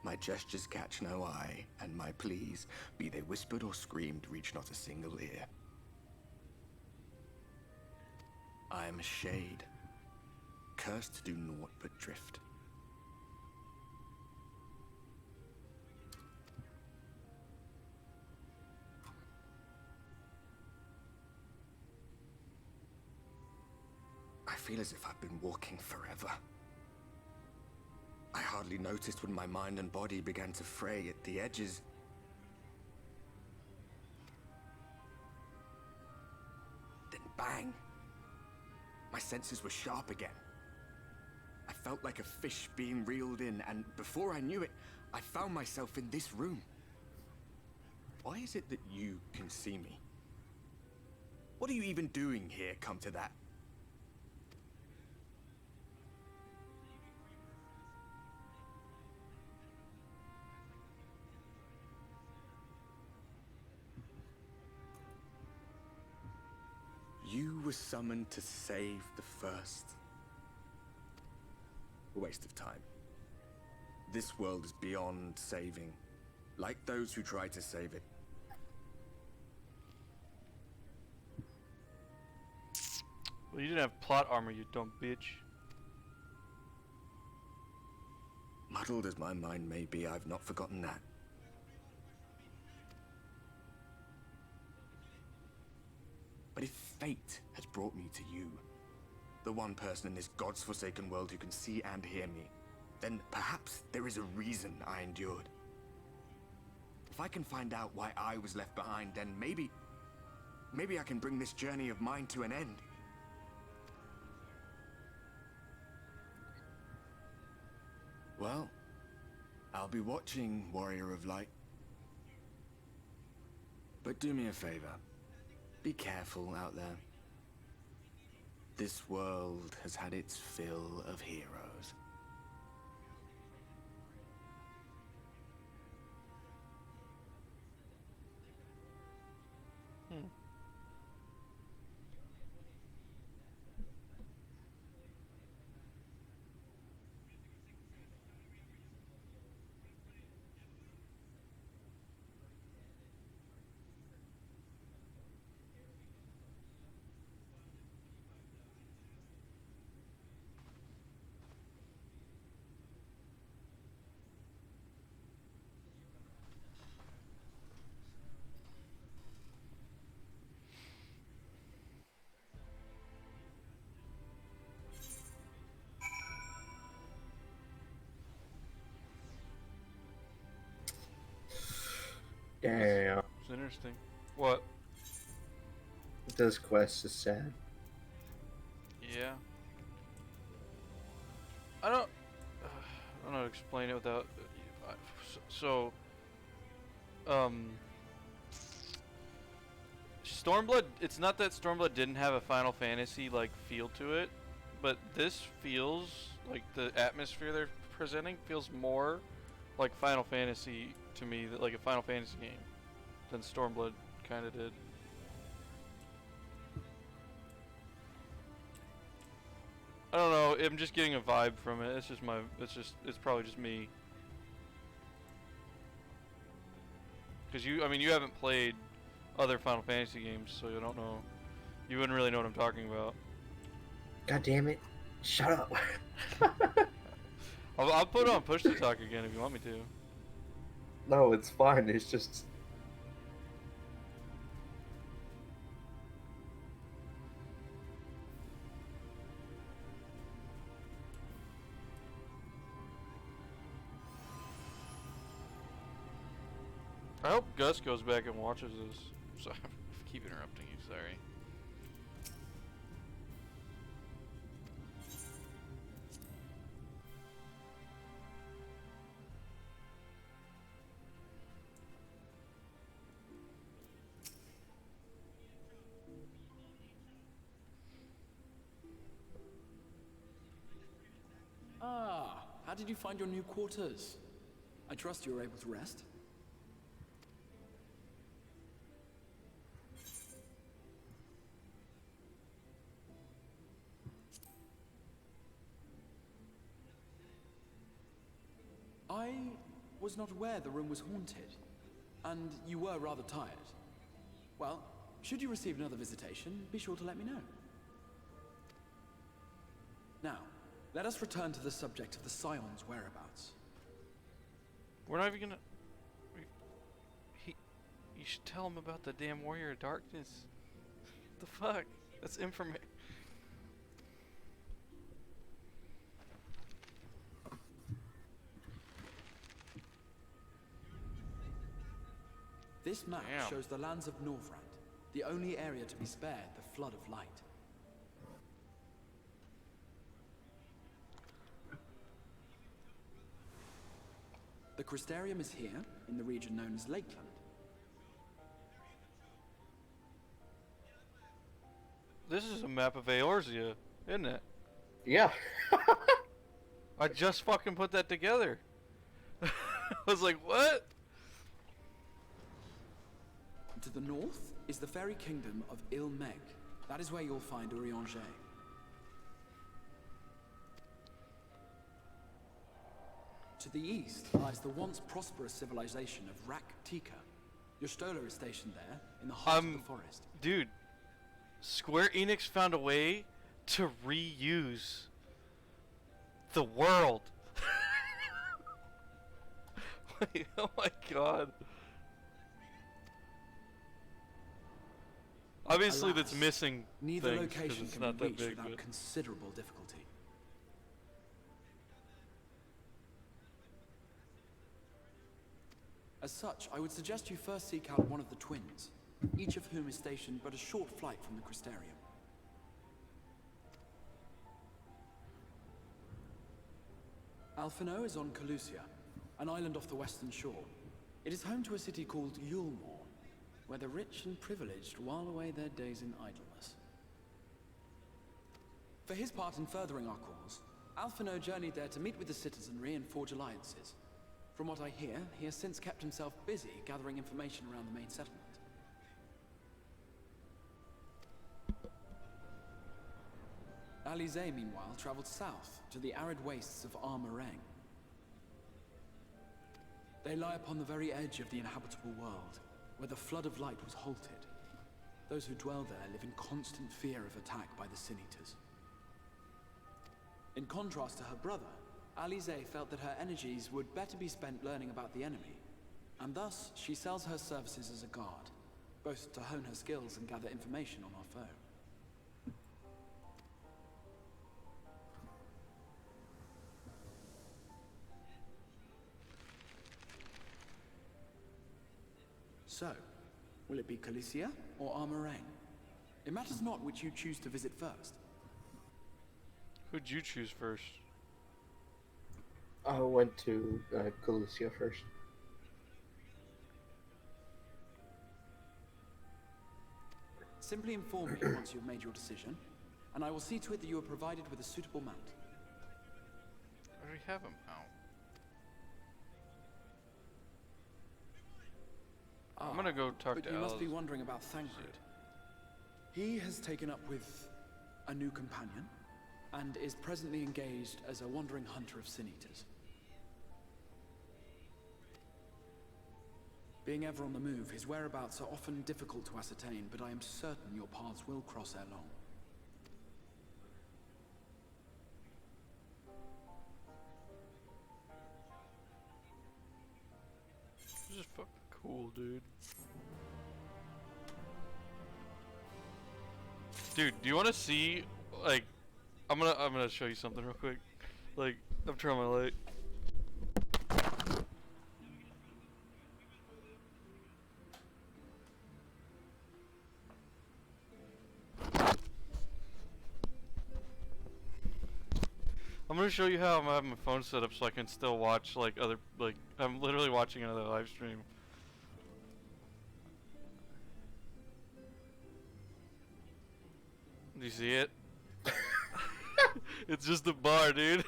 My gestures catch no eye, and my pleas, be they whispered or screamed, reach not a single ear. I am a shade, cursed to do naught but drift. I feel as if I've been walking forever. I hardly noticed when my mind and body began to fray at the edges. Then bang! My senses were sharp again. I felt like a fish being reeled in, and before I knew it, I found myself in this room. Why is it that you can see me? What are you even doing here, come to that? You were summoned to save the first. A waste of time. This world is beyond saving, like those who try to save it. Well, you didn't have plot armor, you dumb bitch. Muddled as my mind may be, I've not forgotten that. But if fate has brought me to you, the one person in this God's forsaken world who can see and hear me, then perhaps there is a reason I endured. If I can find out why I was left behind, then maybe I can bring this journey of mine to an end. Well, I'll be watching, Warrior of Light. But do me a favor. Be careful out there. This world has had its fill of heroes. Damn. It's interesting. What? This quest is sad. Yeah. I don't know how to explain it without. So, Stormblood. It's not that Stormblood didn't have a Final Fantasy like feel to it, but this feels like the atmosphere they're presenting feels more like Final Fantasy to me, like a Final Fantasy game, than Stormblood kind of did. I don't know. I'm just getting a vibe from it. It's just my. It's probably just me. Because you haven't played other Final Fantasy games, so you don't know. You wouldn't really know what I'm talking about. God damn it! Shut up. I'll put on push to talk again if you want me to. No, it's fine. It's just. I hope Gus goes back and watches this. So I keep interrupting you. Sorry. did you find your new quarters? I trust you were able to rest? I was not aware the room was haunted, and you were rather tired. Well, should you receive another visitation, be sure to let me know. Now, let us return to the subject of the Scion's whereabouts. We're not even gonna... You should tell him about the damn Warrior of Darkness. The fuck? That's information. This map shows the lands of Norvrand, the only area to be spared the flood of light. The Crystarium is here, in the region known as Lakeland. This is a map of Eorzea, isn't it? Yeah. I just fucking put that together. I was like, what? To the north is the fairy kingdom of Il-Meg. That is where you'll find Urianger. To the east lies the once prosperous civilization of Rak-Tika. Your Stola is stationed there, in the heart of the forest. Dude, Square Enix found a way to reuse the world. Wait, oh my god. Obviously, Alas, that's missing neither things, location it's can not be that reached big, without but considerable difficulty. As such, I would suggest you first seek out one of the twins, each of whom is stationed but a short flight from the Crystarium. Alphino is on Calusia, an island off the western shore. It is home to a city called Yulmore, where the rich and privileged while away their days in idleness. For his part in furthering our cause, Alphino journeyed there to meet with the citizenry and forge alliances. From what I hear, he has since kept himself busy gathering information around the main settlement. Alize, meanwhile, traveled south to the arid wastes of Armarang. They lie upon the very edge of the inhabitable world, where the flood of light was halted. Those who dwell there live in constant fear of attack by the Sin Eaters. In contrast to her brother, Alize felt that her energies would better be spent learning about the enemy, and thus she sells her services as a guard, both to hone her skills and gather information on our foe. So, will it be Calicia or Armarang? It matters not which you choose to visit first. who'd you choose first? I went to Calusia first. Simply inform me once you've made your decision, and I will see to it that you are provided with a suitable mount. I already have him out. I'm gonna go talk but to you must Alice. be wondering about Thancred. He has taken up with a new companion, and is presently engaged as a wandering hunter of Sin Eaters. Being ever on the move, his whereabouts are often difficult to ascertain, but I am certain your paths will cross ere long. This is fucking cool, dude. Dude, do you want to see, like, I'm gonna show you something real quick. Like, I'm turning my light. I'm gonna show you how I'm having my phone set up so I can still watch, like, I'm literally watching another live stream. Do you see it? It's just a bar, dude.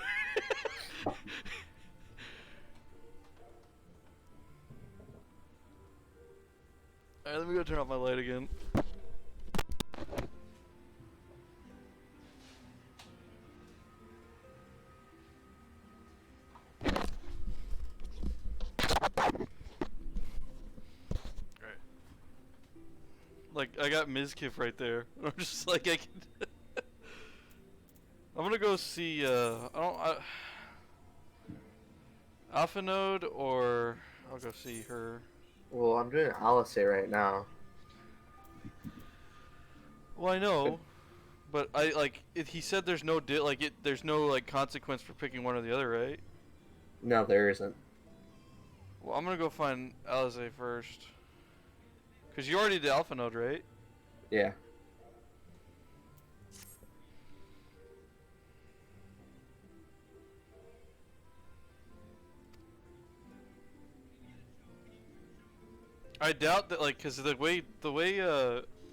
Alright, let me go turn off my light again. Like, I got Mizkif right there. I'm just like, I can... I'm gonna go see, Alpha Node, or I'll go see her. Well, I'm doing Alice right now. Well, I know, but I, like, he said there's no, there's no, like, consequence for picking one or the other, right? No, there isn't. Well, I'm gonna go find Alize first. Because you already did Alpha Node, right? Yeah. I doubt that, like, because the way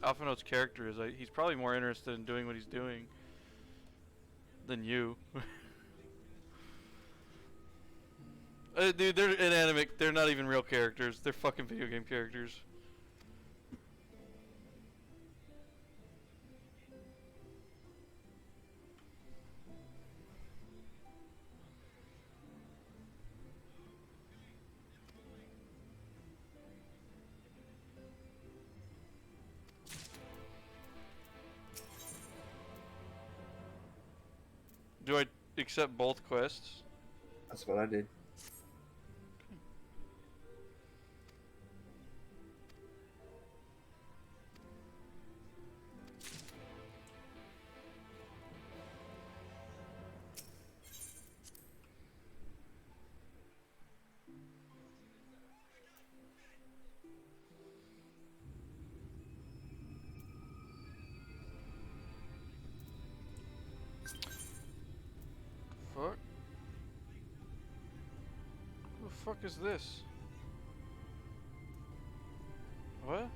Alpha Node's character is, he's probably more interested in doing what he's doing than you. Dude, they're inanimate. They're not even real characters. They're fucking video game characters. Do I accept both quests? That's what I did. Fuck? Who the fuck is this? What?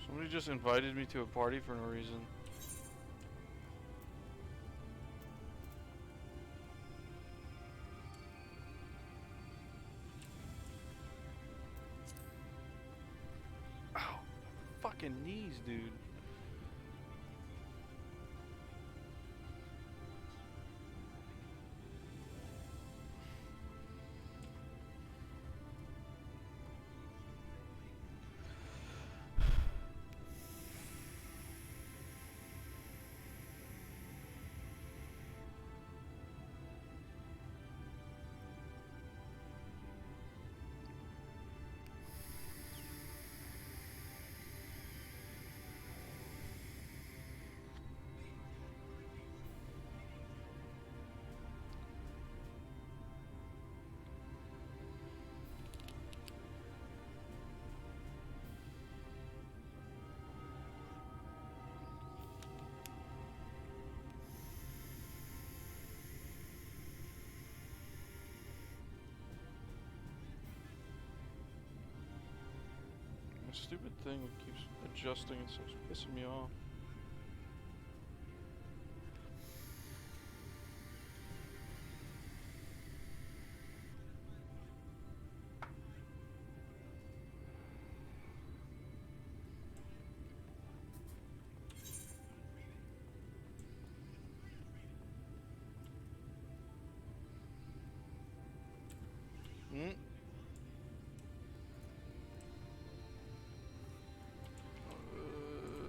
Somebody just invited me to a party for no reason. Ow. Fucking knees, dude. Stupid thing that keeps adjusting and stuff's pissing me off.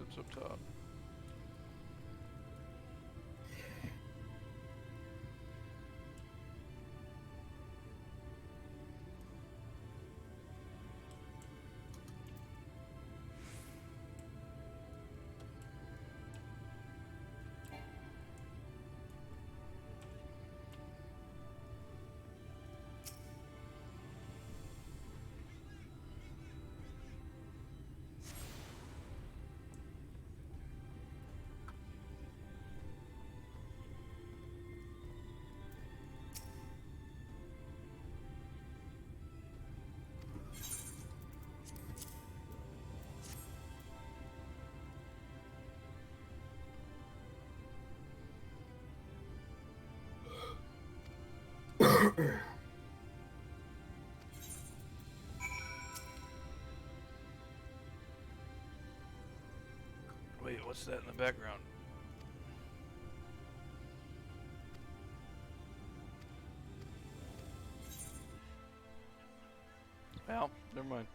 It's up top. Wait, what's that in the background? Well, never mind.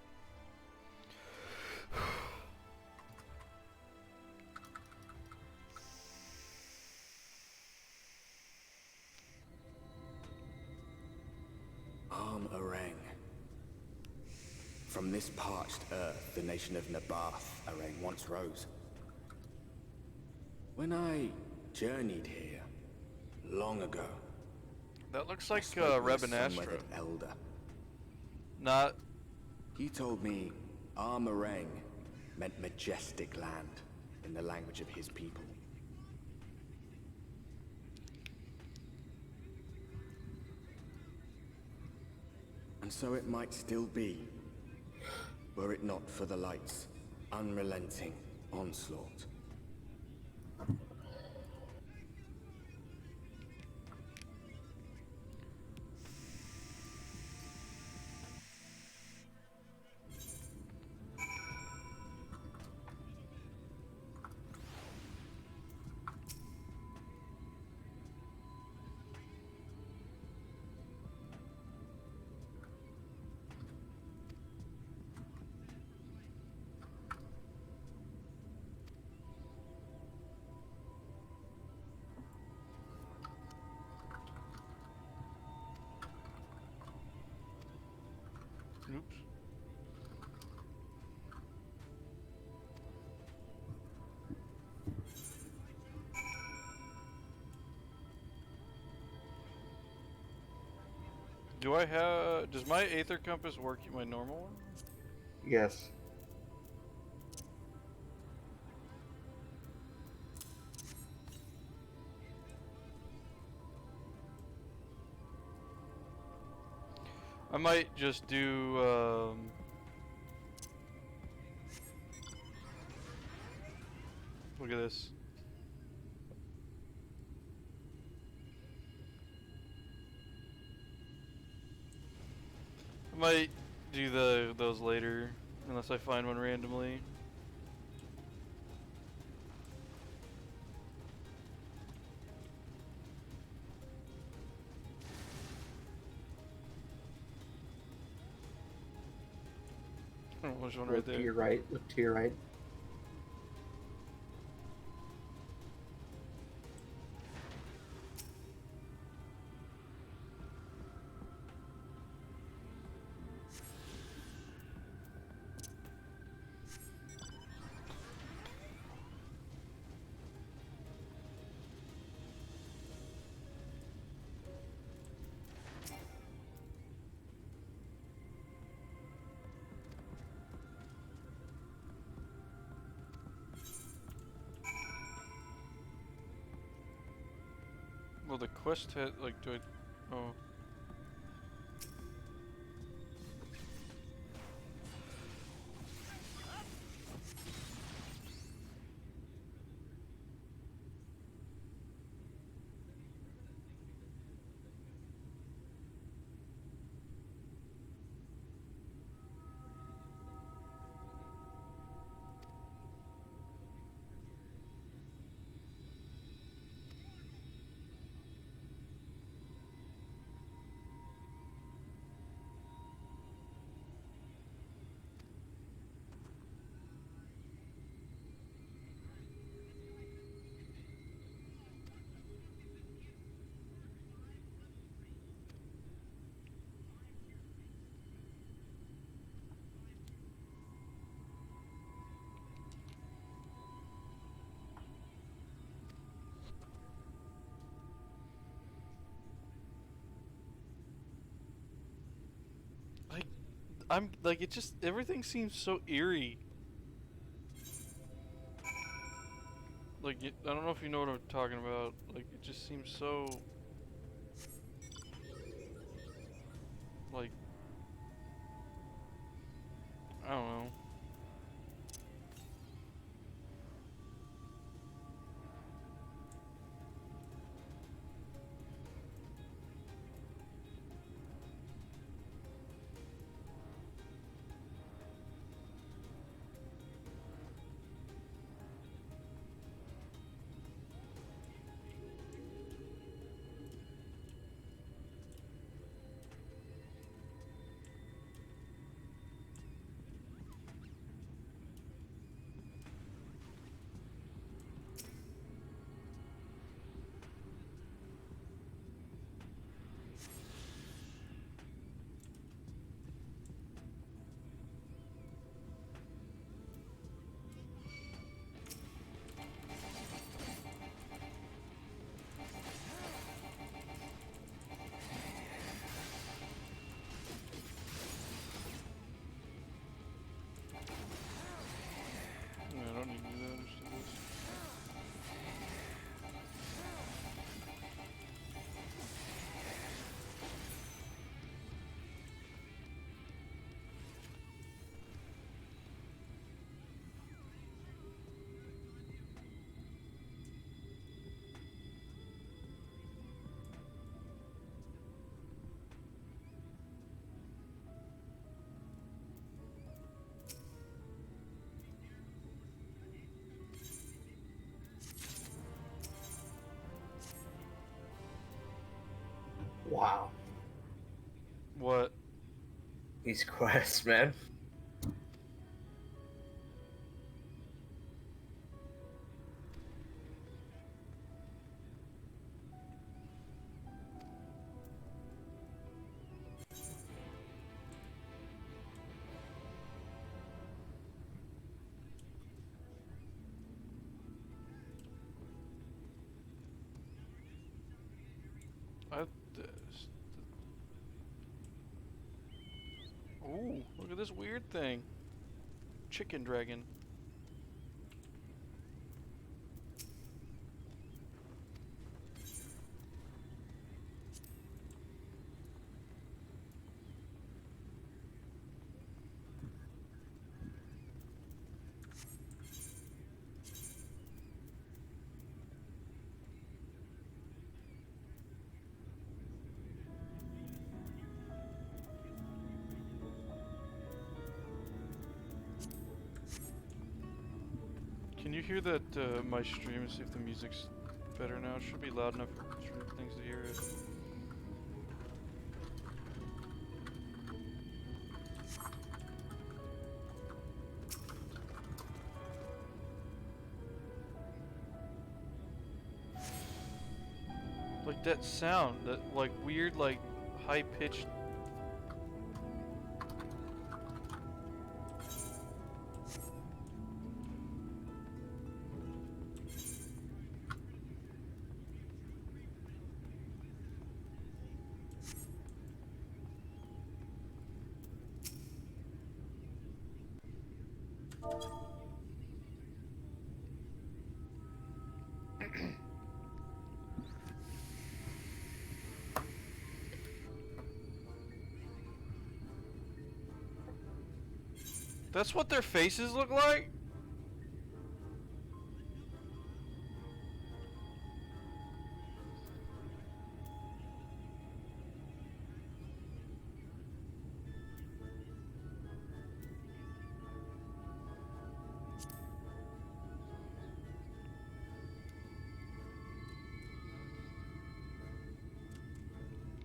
Arang. From this parched earth, the nation of Nabath, Arang, once rose. When I journeyed here, long ago. That looks like Rebanastra. Elder. Not. He told me Armarang meant majestic land in the language of his people. And so it might still be, were it not for the light's unrelenting onslaught. Oops. Do I have... Does my Aether Compass work in my normal one? Yes. I might just do, look at this. I might do those later, unless I find one randomly. There's one right Look there. to your right. Look to your right. Well, the quest had, like, do I... Oh. I'm like, it just, everything seems so eerie. Like, I don't know if you know what I'm talking about. Like, it just seems so... Like... I don't know. Wow. What? These quests, man. Ooh, look at this weird thing. Chicken dragon. Can you hear that, my stream, see if the music's better now? It should be loud enough for things to hear it. Like that sound, that like weird, like high-pitched. That's what their faces look like?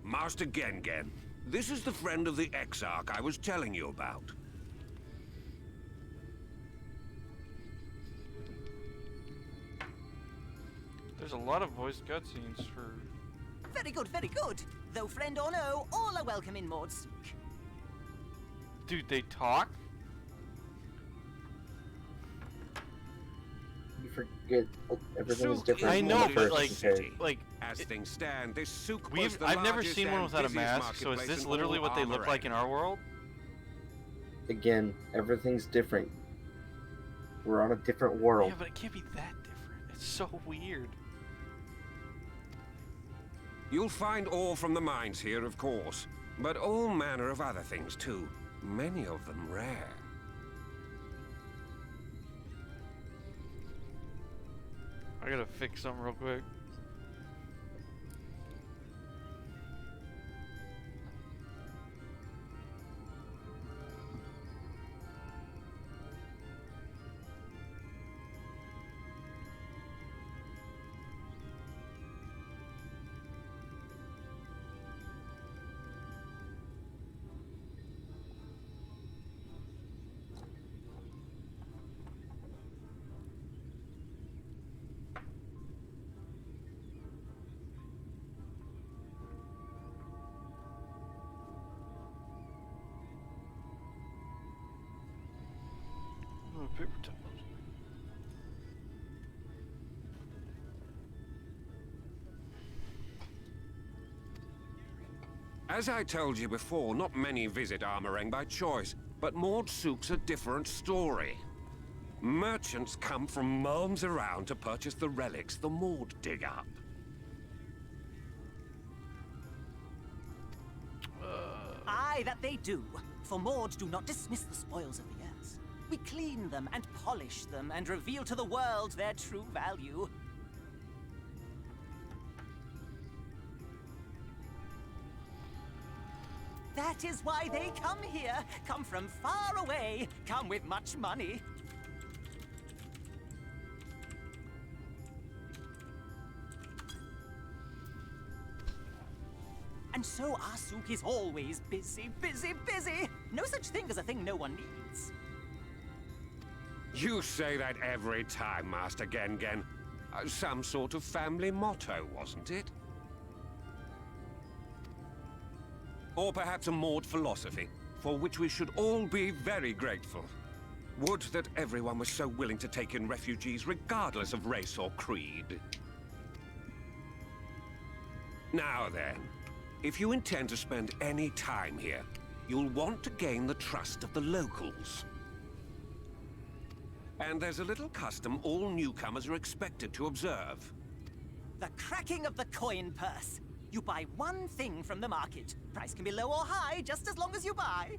Master Gengen, this is the friend of the Exarch I was telling you about. There's a lot of voiced cutscenes for... Very good, very good. Though friend or no, all are welcome in Maud's. Dude, they talk? You forget everything is different. I know, but like as things stand, this souk I've never seen one without a mask, so is this literally what they look like in our world? Again, everything's different. We're on a different world. Yeah, but it can't be that different. It's so weird. You'll find ore from the mines here, of course, but all manner of other things too. Many of them rare. I gotta fix something real quick. Oh, paper towels. As I told you before, not many visit Armoreng by choice, but Maud Souk's a different story. Merchants come from miles around to purchase the relics the Maud dig up. Aye, that they do. For Maud do not dismiss the spoils of the earth. We clean them and polish them and reveal to the world their true value. That is why they come here, come from far away, come with much money. And so our souk is always busy, busy, busy. No such thing as a thing no one needs. You say that every time, Master Gengen. Some sort of family motto, wasn't it? Or perhaps a Maud philosophy, for which we should all be very grateful. Would that everyone was so willing to take in refugees regardless of race or creed. Now then, if you intend to spend any time here, you'll want to gain the trust of the locals. And there's a little custom all newcomers are expected to observe. The cracking of the coin purse. You buy one thing from the market. Price can be low or high, just as long as you buy.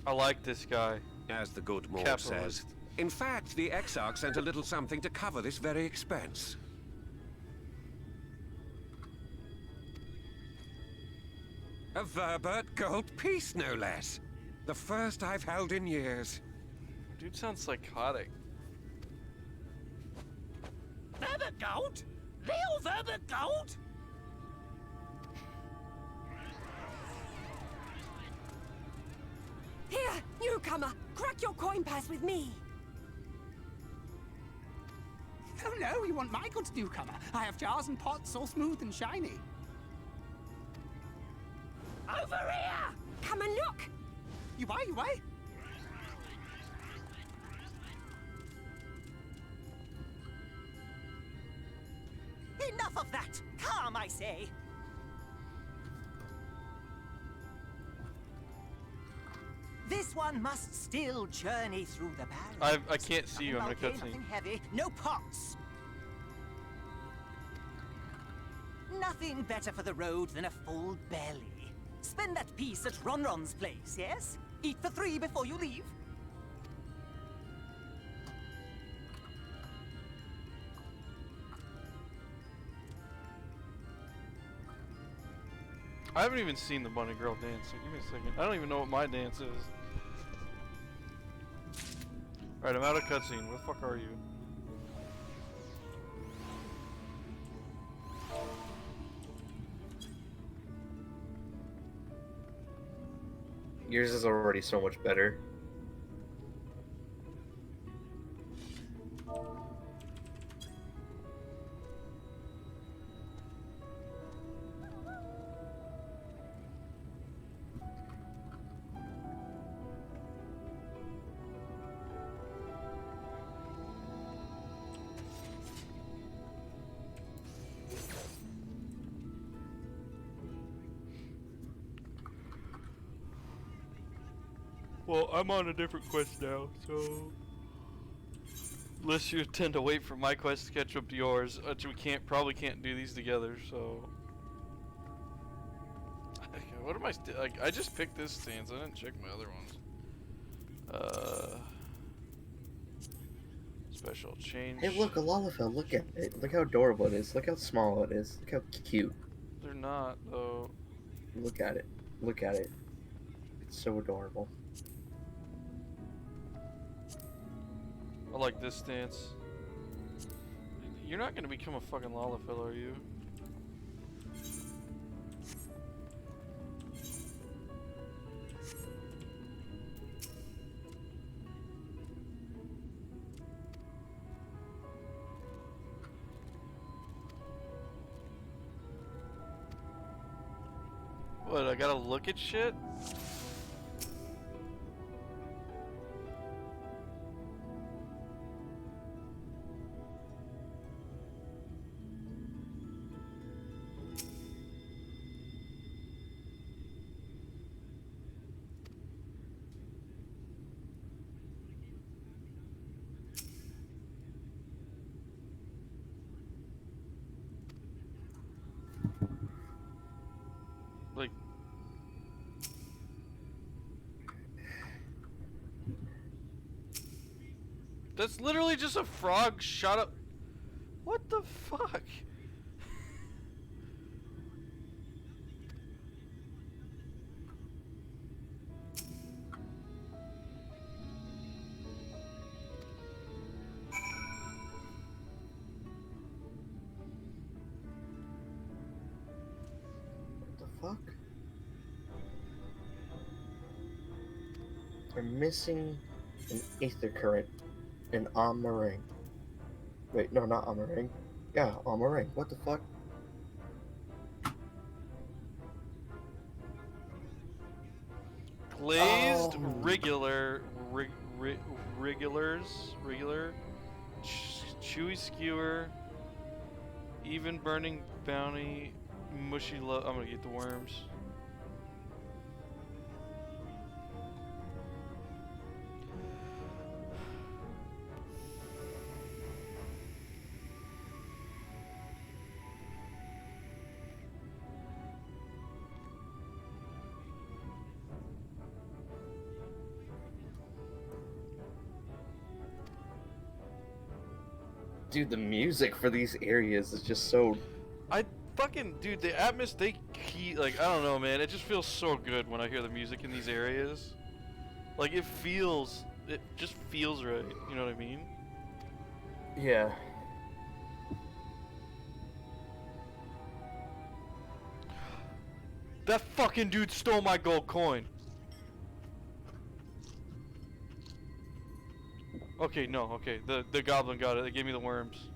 I like this guy. As the good Maud says. In fact, the Exarch sent a little something to cover this very expense. A Verbert gold piece, no less. The first I've held in years. Dude sounds psychotic. Verbert gold? Real Verbert gold? Here, newcomer, crack your coin purse with me. Oh no, you want my goods, newcomer? I have jars and pots all smooth and shiny. Over here! Come and look! You buy, you buy. Enough of that! Calm, I say! This one must still journey through the barriers. I can't see you. I'm in a cutscene. Nothing heavy, no pots. Nothing better for the road than a full belly. Spend that piece at Ronron's place, yes? Eat for 3 before you leave. I haven't even seen the bunny girl dancing. Give me a second. I don't even know what my dance is. Alright, I'm out of cutscene. Where the fuck are you? Yours is already so much better. Well, I'm on a different quest now, so... Unless you intend to wait for my quest to catch up to yours, which we probably can't do these together, so... What am I like, I just picked this stance, I didn't check my other ones. Special change. Hey look, a Lalafell, look at it. Look how adorable it is. Look how small it is. Look how cute. They're not, though. Look at it. Look at it. It's so adorable. I like this stance. You're not gonna become a fucking Lalafell, are you? What, I gotta look at shit? Like, that's literally just a frog shot up. What the fuck? fuck? I'm missing an Aether Current and Amarang. Wait, no, not Amarang. Yeah, Amarang. What the fuck? Glazed, Oh. regular, regular, chewy skewer, even burning bounty, mushy love. I'm gonna get the worms. Dude, the music for these areas is just so... Dude, the atmosphere, like, I don't know, man, it just feels so good when I hear the music in these areas. Like, it just feels right, you know what I mean? Yeah. That fucking dude stole my gold coin. Okay, no, okay, the goblin got it, they gave me the worms.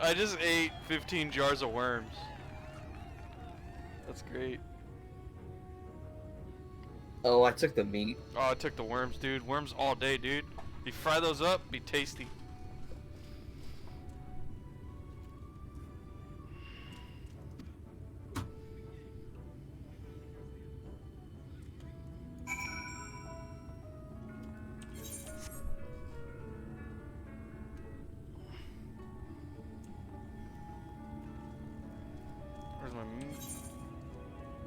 I just ate 15 jars of worms. That's great. Oh, I took the meat. Oh, I took the worms, dude. Worms all day, dude. You fry those up, be tasty. Where's my meat?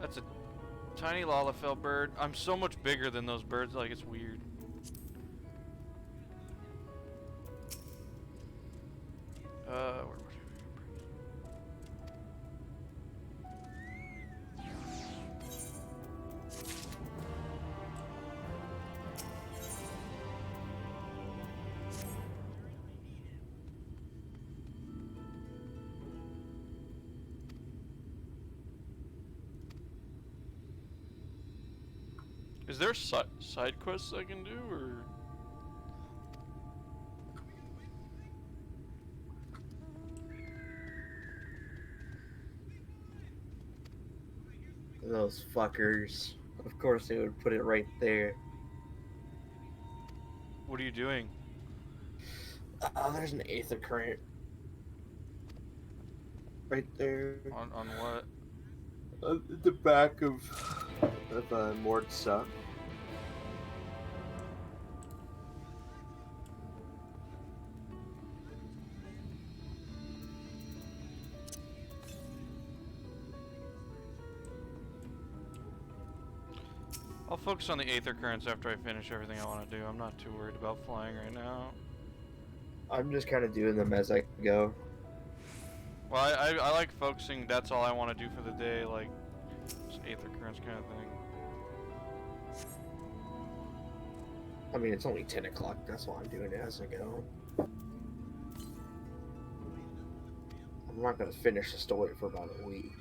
That's a tiny Lalafell bird. I'm so much bigger than those birds, like it's weird. Where was it? Is there side quests I can do, or? Those fuckers. Of course they would put it right there. What are you doing? Oh, there's an Aether Current. Right there. On what? The back of Mord's stuff. I'll focus on the Aether Currents after I finish everything I want to do. I'm not too worried about flying right now. I'm just kind of doing them as I go. Well, I like focusing, that's all I want to do for the day, like, just Aether Currents kind of thing. I mean, it's only 10 o'clock, that's why I'm doing it as I go. I'm not going to finish the story for about a week.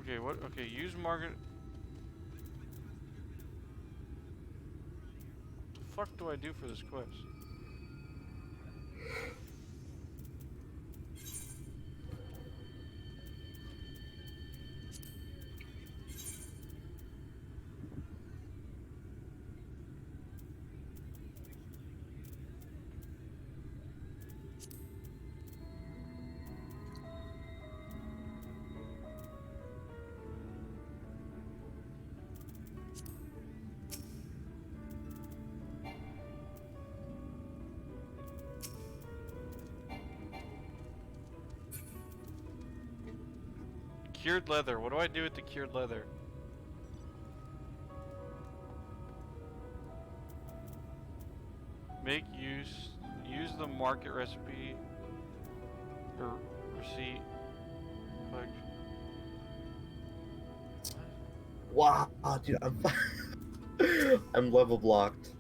Okay, what? Okay, use Margaret. What the fuck do I do for this quest? Cured leather. What do I do with the cured leather? Use the market recipe or receipt. Like, Wow, dude, I'm level blocked.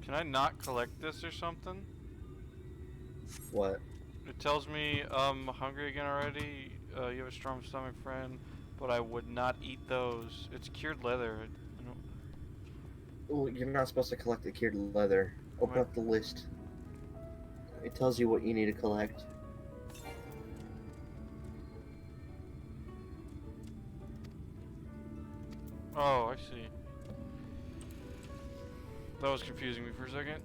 can I not collect this or something? What? It tells me I'm hungry again already. You have a strong stomach, friend, but I would not eat those. It's cured leather. I don't... Oh, you're not supposed to collect the cured leather. Open Wait. up the list. It tells you what you need to collect. Oh, I see. That was confusing me for a second.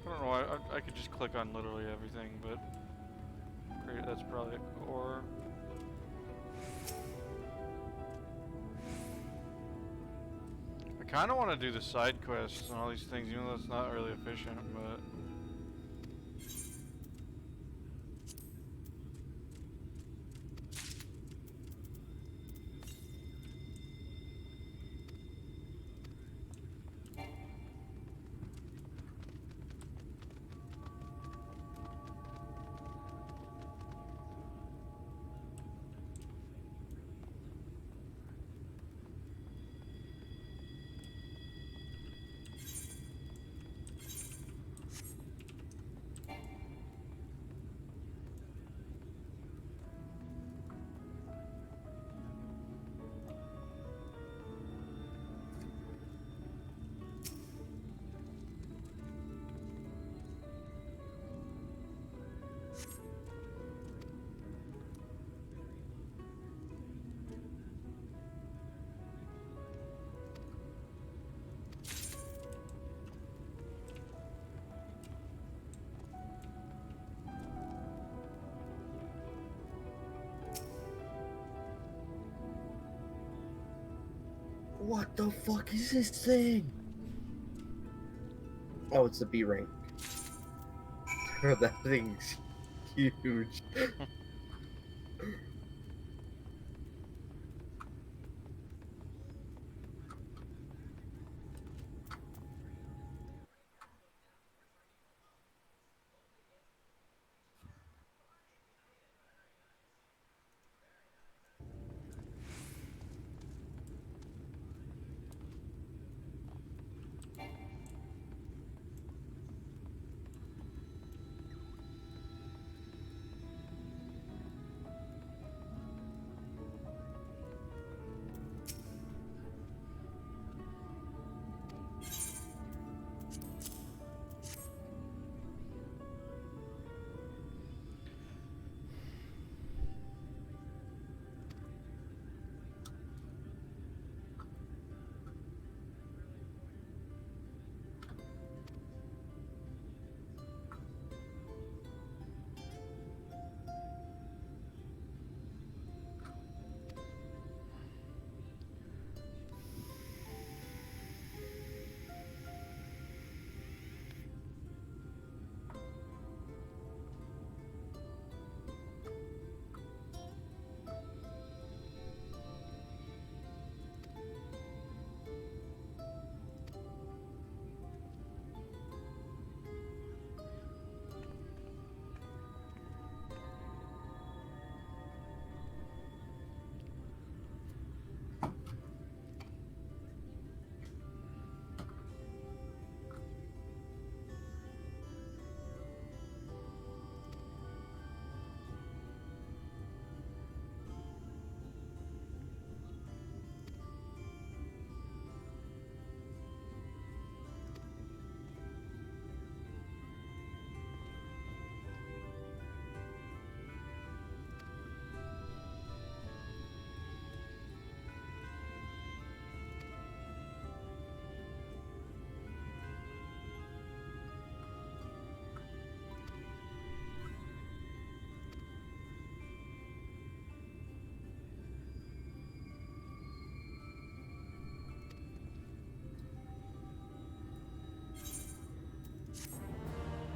I don't know. I could just click on literally everything, but great. That's probably or. I kind of want to do the side quests and all these things, even though it's not really efficient, but. What the fuck is this thing? Oh, it's the B rank. That thing's huge.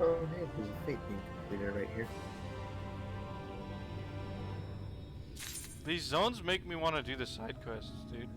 Oh, hey, there's a fate being completed right here. These zones make me want to do the side quests, dude.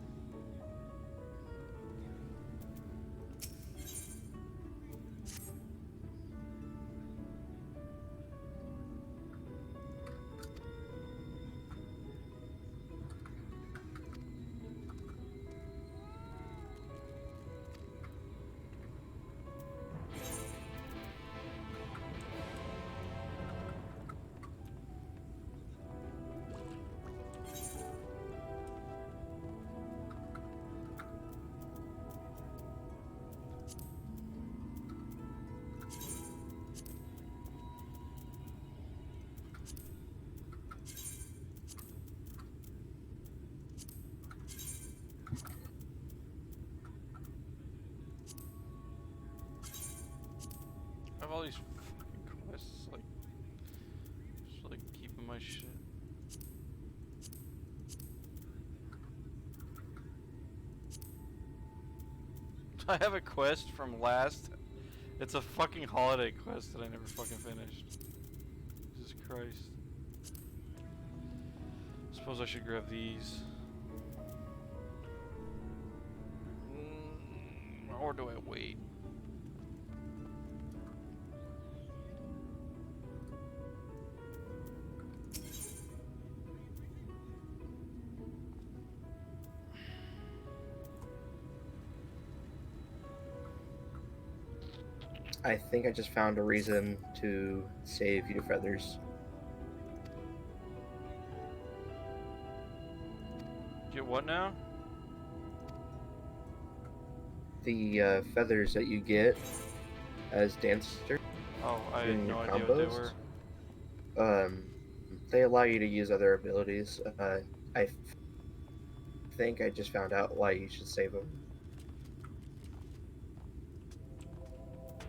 I have all these fucking quests, like, just like keeping my shit. I have a quest from last. It's a fucking holiday quest that I never fucking finished. Jesus Christ. Suppose I should grab these. Or do I wait? I think I just found a reason to save you feathers. Get what now? The feathers that you get as dancer. Oh, I had no idea what they were. They allow you to use other abilities. I think I just found out why you should save them.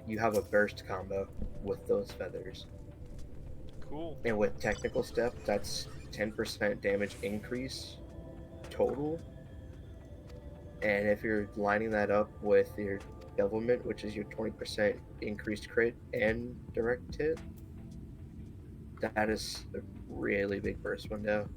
You have a burst combo with those feathers. Cool. And with technical step, that's 10% damage increase total. And if you're lining that up with your devilment, which is your 20% increased crit and direct hit, that is a really big burst window.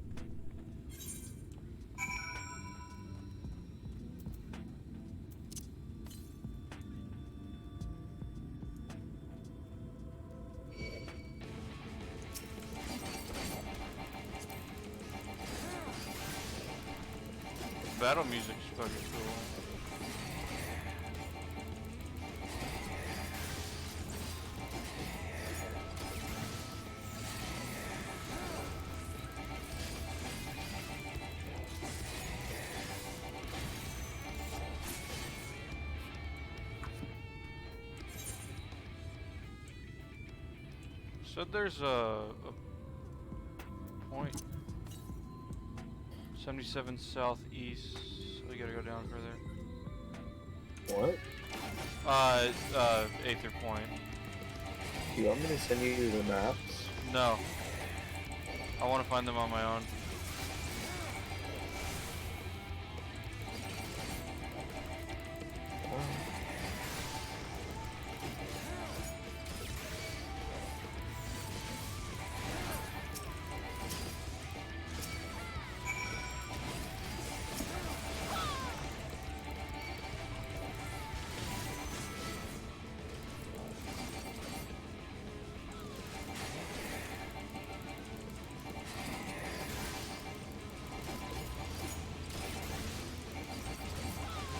Battle music's fucking cool. Said there's a point 77 southeast, so we gotta go down further. What? Aether Point. Do you want me to send you the maps? No. I want to find them on my own.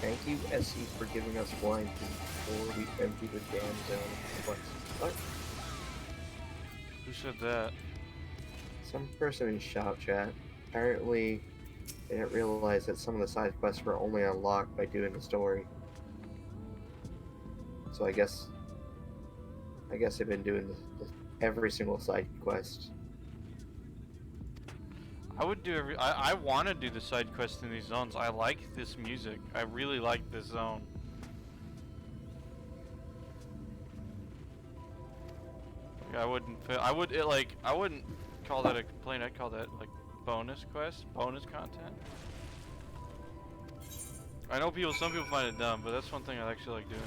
Thank you, SE, for giving us blind before we empty the damn zone. What? Who said that? Some person in shout chat. Apparently, they didn't realize that some of the side quests were only unlocked by doing the story. So I guess they've been doing every single side quest. I would do I want to do the side quests in these zones. I like this music. I really like this zone. Like, I wouldn't call that a complaint. I'd call that like bonus quest, bonus content. I know some people find it dumb, but that's one thing I actually like doing.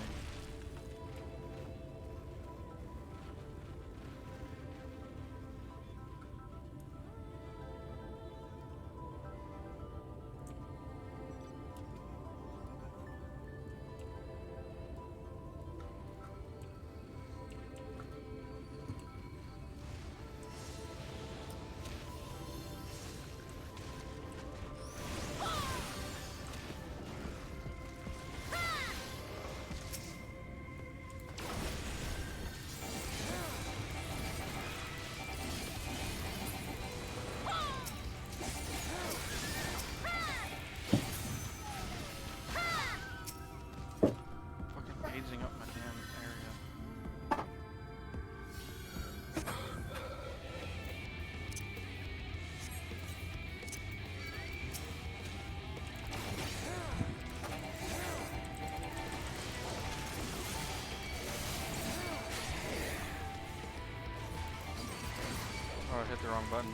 clicked the wrong button.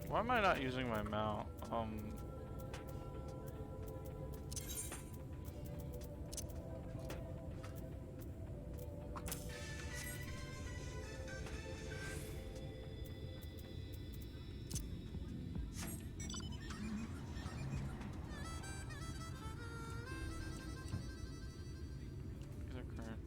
Why am I not using my mount? These are current.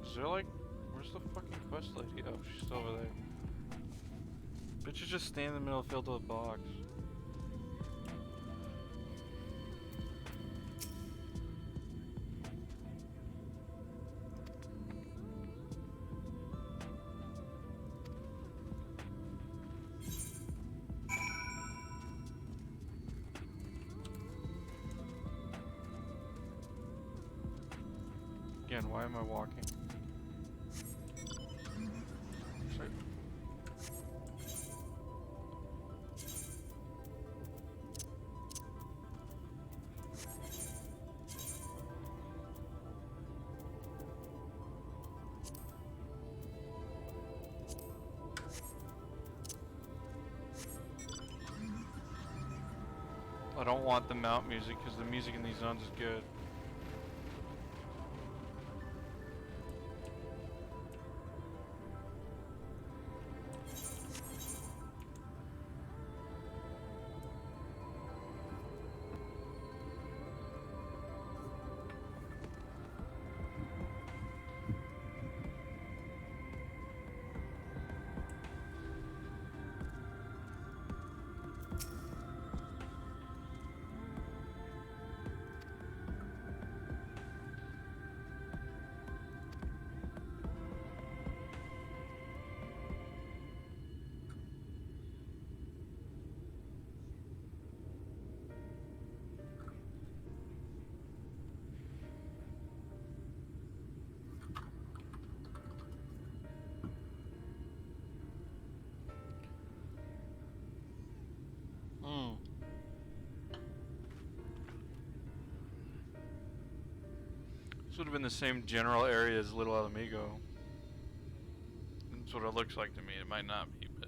Is there like, where's the fucking quest lady? Oh, she's still over there. Bitches just stand in the middle of the field with a box. Again, why am I walking? Sorry. I don't want the mount music because the music in these zones is good. This would have been the same general area as Little El Amigo. That's what it looks like to me. It might not be, but...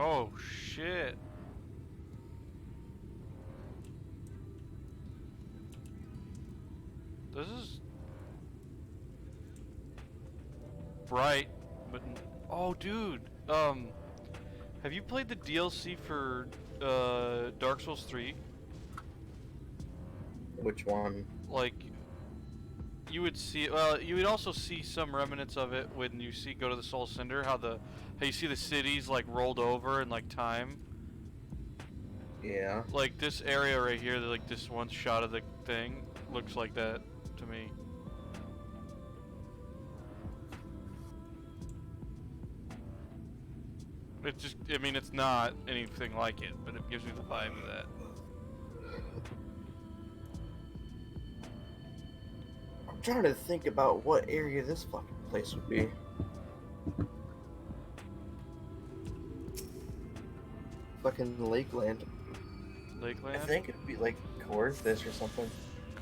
Oh shit. This is bright, but oh, dude. Have you played the DLC for Dark Souls 3? Which one? Like, you would see. Well, you would also see some remnants of it when you go to the Soul Cinder. How you see the cities like rolled over in like time. Yeah. Like this area right here, like this one shot of the thing, looks like that to me. It just, I mean, it's not anything like it, but it gives me the vibe of that. I'm trying to think about what area this fucking place would be. Fucking Lakeland. Lakeland? I think it'd be like Coarthus or something.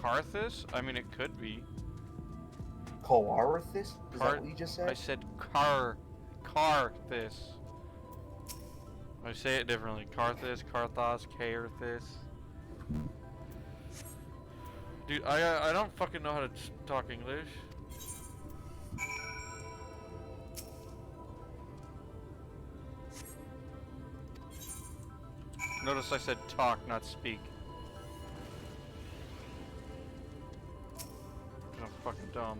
Karthus? I mean, it could be. Coarthus? Is that what you just said? I said Karthus. I say it differently. Karthus, Karthos, Kaerthus. Dude, I don't fucking know how to talk English. Notice I said talk, not speak. I'm fucking dumb.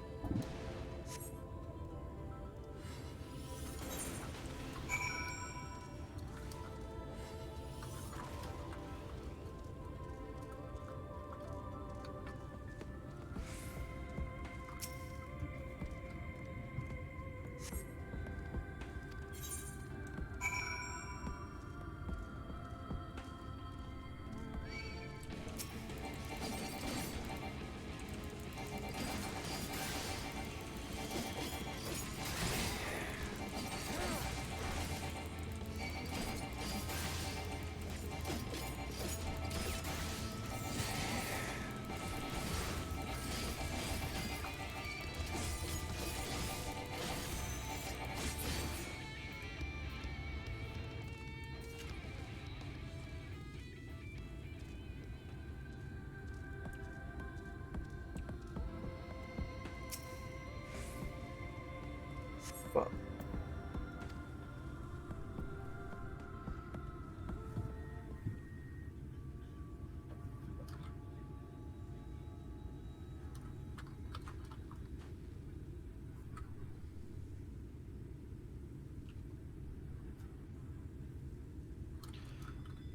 Fuck.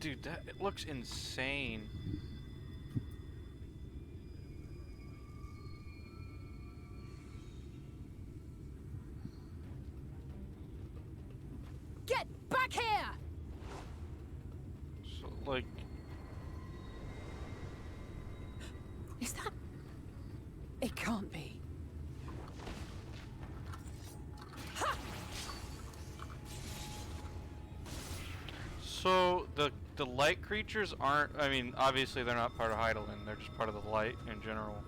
Dude, it looks insane. Get back here! So, like... Is that... It can't be. So, the light creatures aren't... I mean, obviously they're not part of Heidelin. They're just part of the light in general.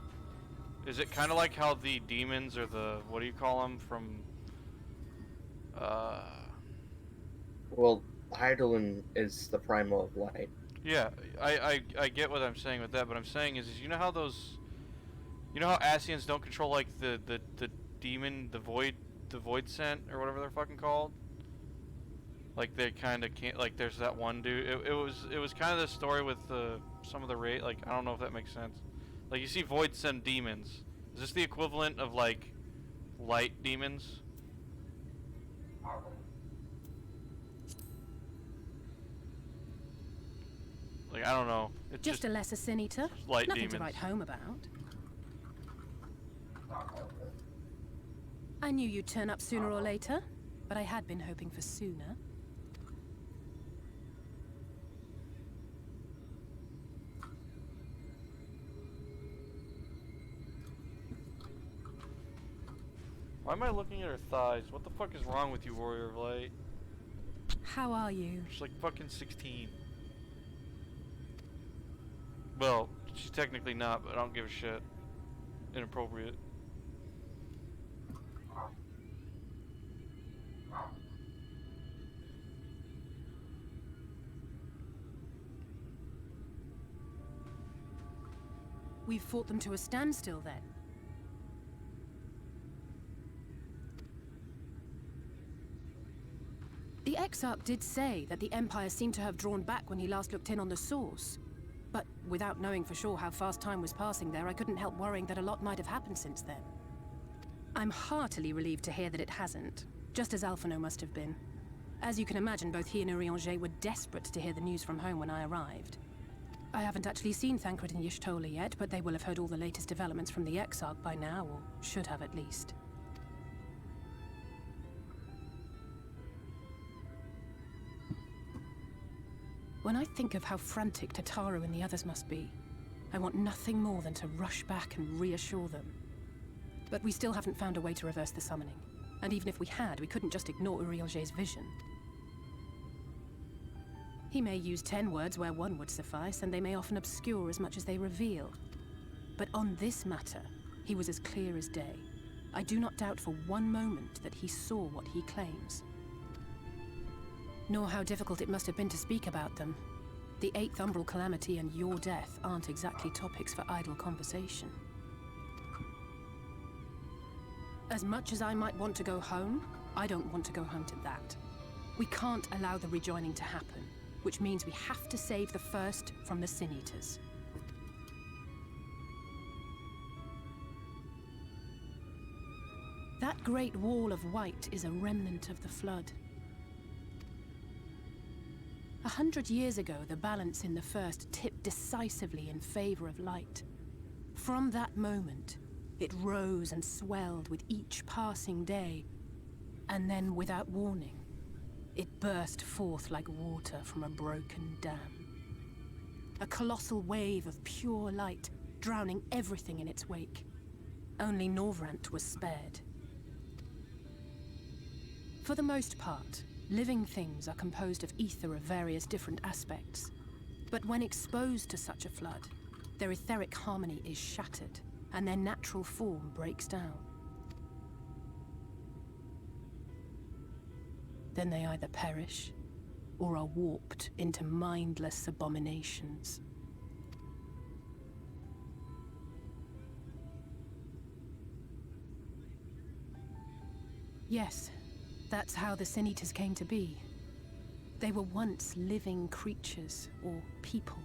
Is it kind of like how the demons or the... What do you call them? From... Well, Heidelin is the primal of light. Yeah, I get what I'm saying with that, but I'm saying is you know how those... You know how Ascians don't control, like, the demon, the void scent, or whatever they're fucking called? Like, they kind of can't, like, there's that one dude, it was kind of the story with some of the like, I don't know if that makes sense. Like, you see void scent demons. Is this the equivalent of, like, light demons? Like, I don't know. It's just a lesser sin eater. Light Nothing demons. to write home about. I knew you'd turn up sooner or later, but I had been hoping for sooner. Why am I looking at her thighs? What the fuck is wrong with you, Warrior of Light? How are you? She's like fucking 16. Well, she's technically not, but I don't give a shit. Inappropriate. We've fought them to a standstill then. The Exarch did say that the Empire seemed to have drawn back when he last looked in on the source. But without knowing for sure how fast time was passing there, I couldn't help worrying that a lot might have happened since then. I'm heartily relieved to hear that it hasn't, just as Alphino must have been. As you can imagine, both he and Urianger were desperate to hear the news from home when I arrived. I haven't actually seen Thancred and Y'shtola yet, but they will have heard all the latest developments from the Exarch by now, or should have at least. When I think of how frantic Tataru and the others must be, I want nothing more than to rush back and reassure them. But we still haven't found a way to reverse the summoning. And even if we had, we couldn't just ignore Urianger's vision. He may use 10 words where one would suffice, and they may often obscure as much as they reveal. But on this matter, he was as clear as day. I do not doubt for one moment that he saw what he claims. Nor how difficult it must have been to speak about them. The 8th Umbral Calamity and your death aren't exactly topics for idle conversation. As much as I might want to go home, I don't want to go home to that. We can't allow the rejoining to happen, which means we have to save the First from the Sin Eaters. That great wall of white is a remnant of the Flood. 100 years ago, the balance in the First tipped decisively in favor of light. From that moment, it rose and swelled with each passing day, and then, without warning, it burst forth like water from a broken dam. A colossal wave of pure light, drowning everything in its wake. Only Norvrant was spared. For the most part, living things are composed of ether of various different aspects. But when exposed to such a flood, their etheric harmony is shattered, and their natural form breaks down. Then they either perish, or are warped into mindless abominations. Yes, that's how the Sin Eaters came to be. They were once living creatures, or people,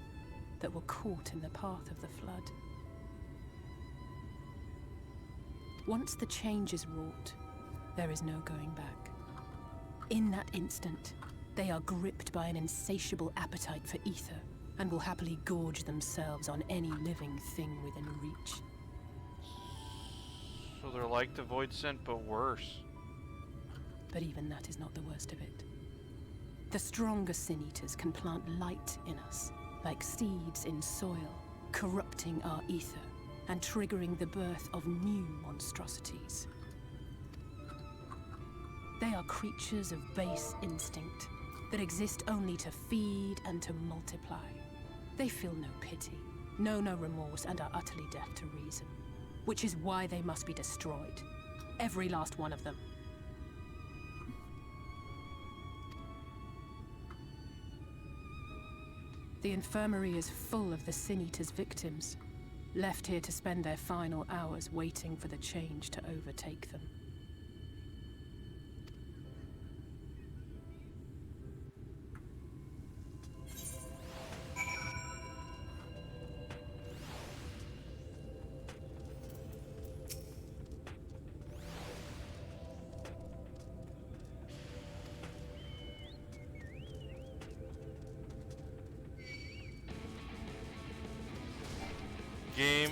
that were caught in the path of the Flood. Once the change is wrought, there is no going back. In that instant, they are gripped by an insatiable appetite for ether, and will happily gorge themselves on any living thing within reach. So they're like the Void Scent, but worse. But even that is not the worst of it. The stronger Sin Eaters can plant light in us, like seeds in soil, corrupting our ether, and triggering the birth of new monstrosities. They are creatures of base instinct that exist only to feed and to multiply. They feel no pity, know no remorse, and are utterly deaf to reason. Which is why they must be destroyed. Every last one of them. The infirmary is full of the Sin Eaters' victims, left here to spend their final hours waiting for the change to overtake them. Game,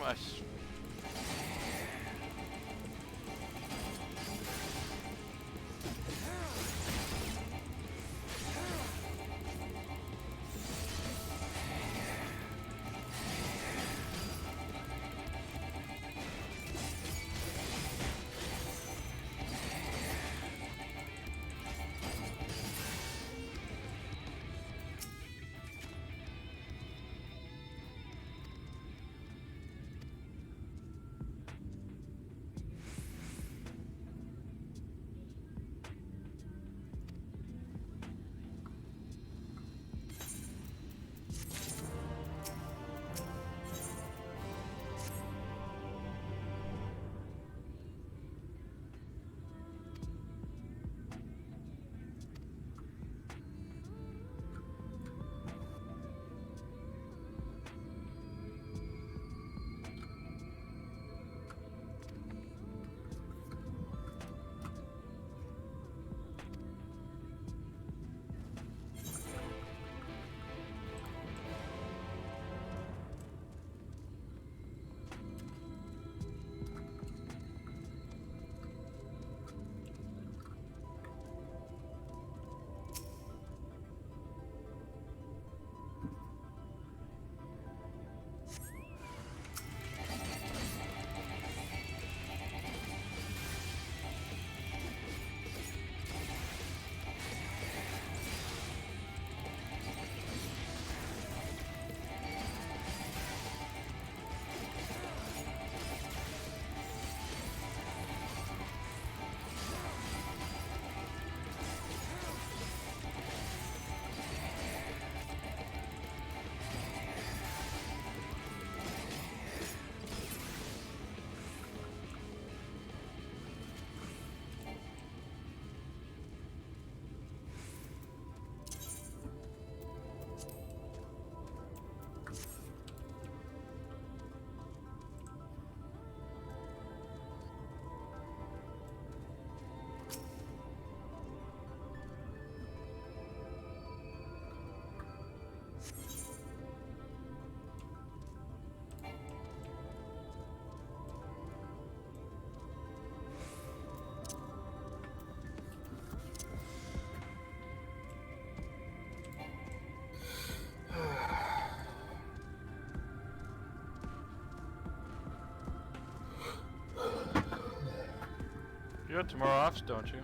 You got tomorrow off, don't you?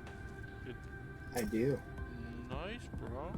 Good. I do. Nice, bro.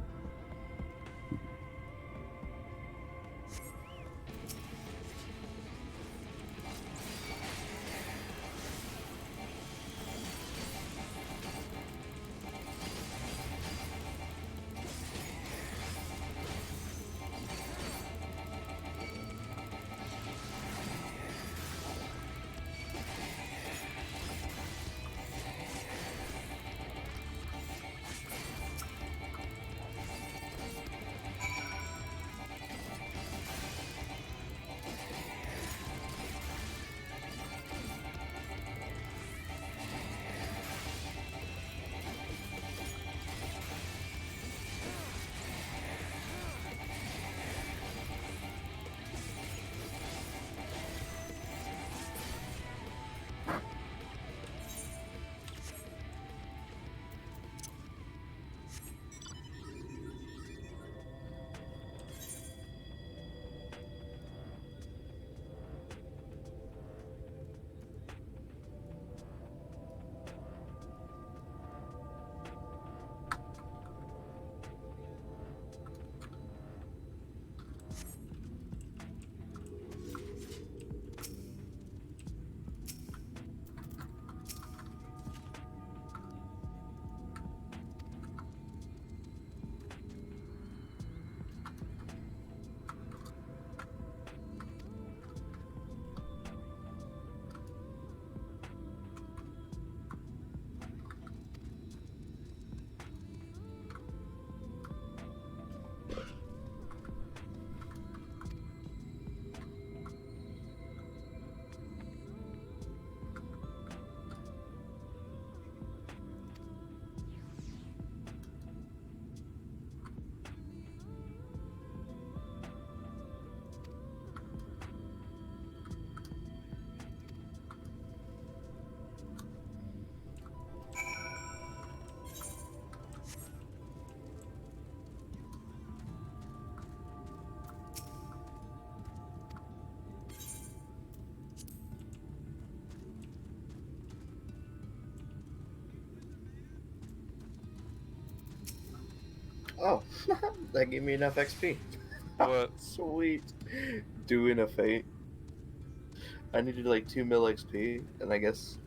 Oh, that gave me enough XP. What? Sweet. Doing a fate. I needed like 2 mil XP, and I guess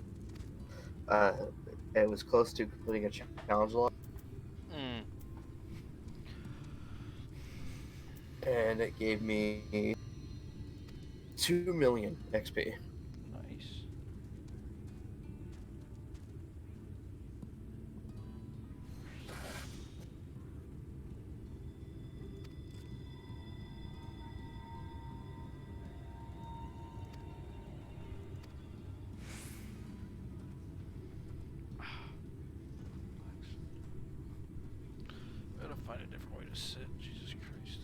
it was close to completing a challenge log, Mm. and it gave me 2 million XP. Nice. I gotta find a different way to sit. Jesus Christ.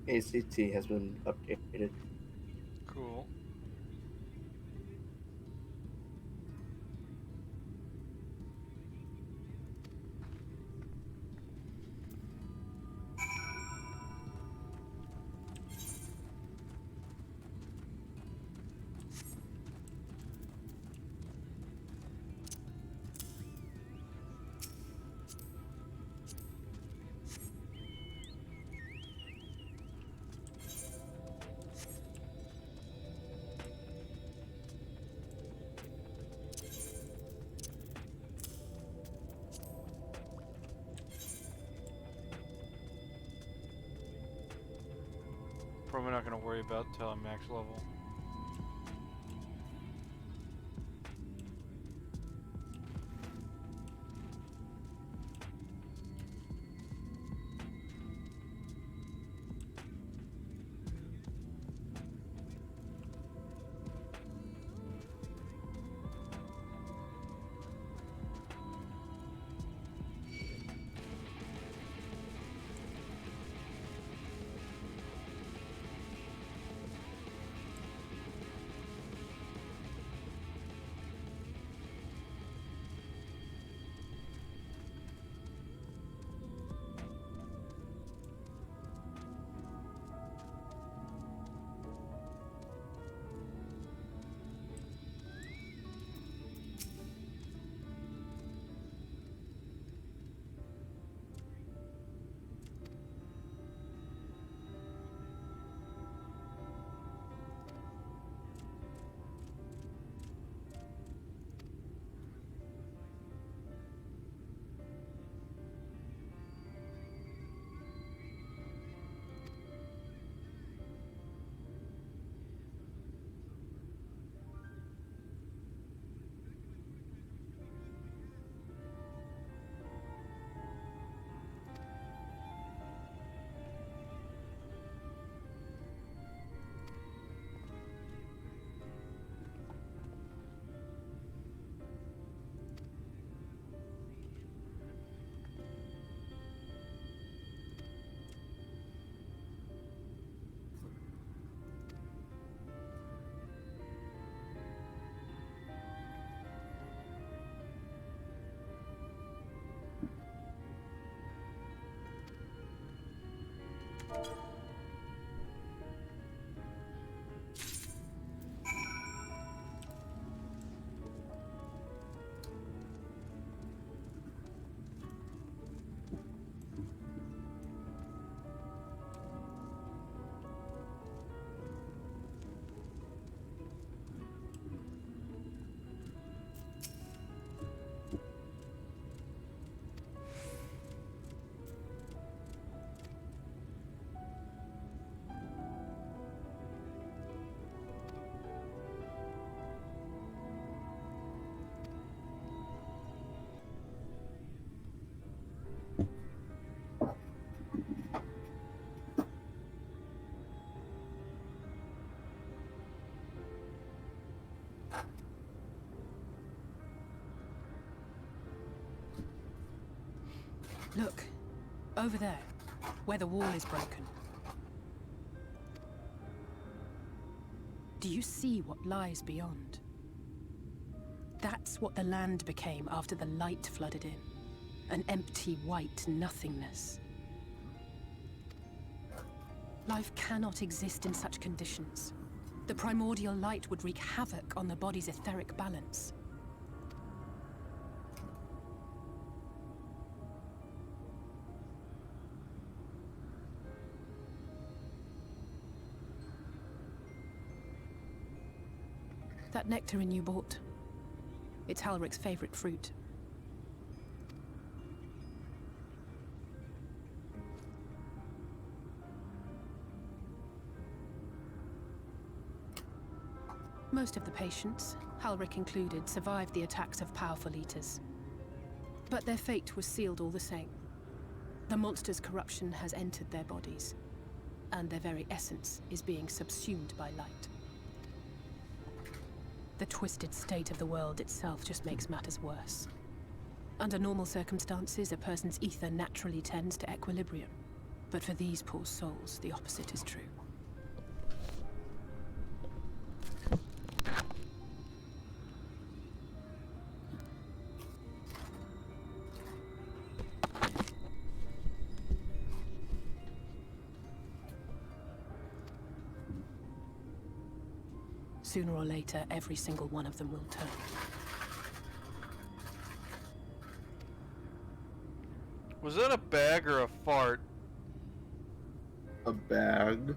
ACT has been updated. Cool. Probably not gonna worry about until I'm max level. Look, over there, where the wall is broken. Do you see what lies beyond? That's what the land became after the light flooded in. An empty white nothingness. Life cannot exist in such conditions. The primordial light would wreak havoc on the body's etheric balance. That nectarine you bought, it's Halric's favorite fruit. Most of the patients, Halric included, survived the attacks of powerful eaters. But their fate was sealed all the same. The monster's corruption has entered their bodies, and their very essence is being subsumed by light. The twisted state of the world itself just makes matters worse. Under normal circumstances, a person's ether naturally tends to equilibrium. But for these poor souls, the opposite is true. Sooner or later, every single one of them will turn. Was that a bag or a fart? A bag.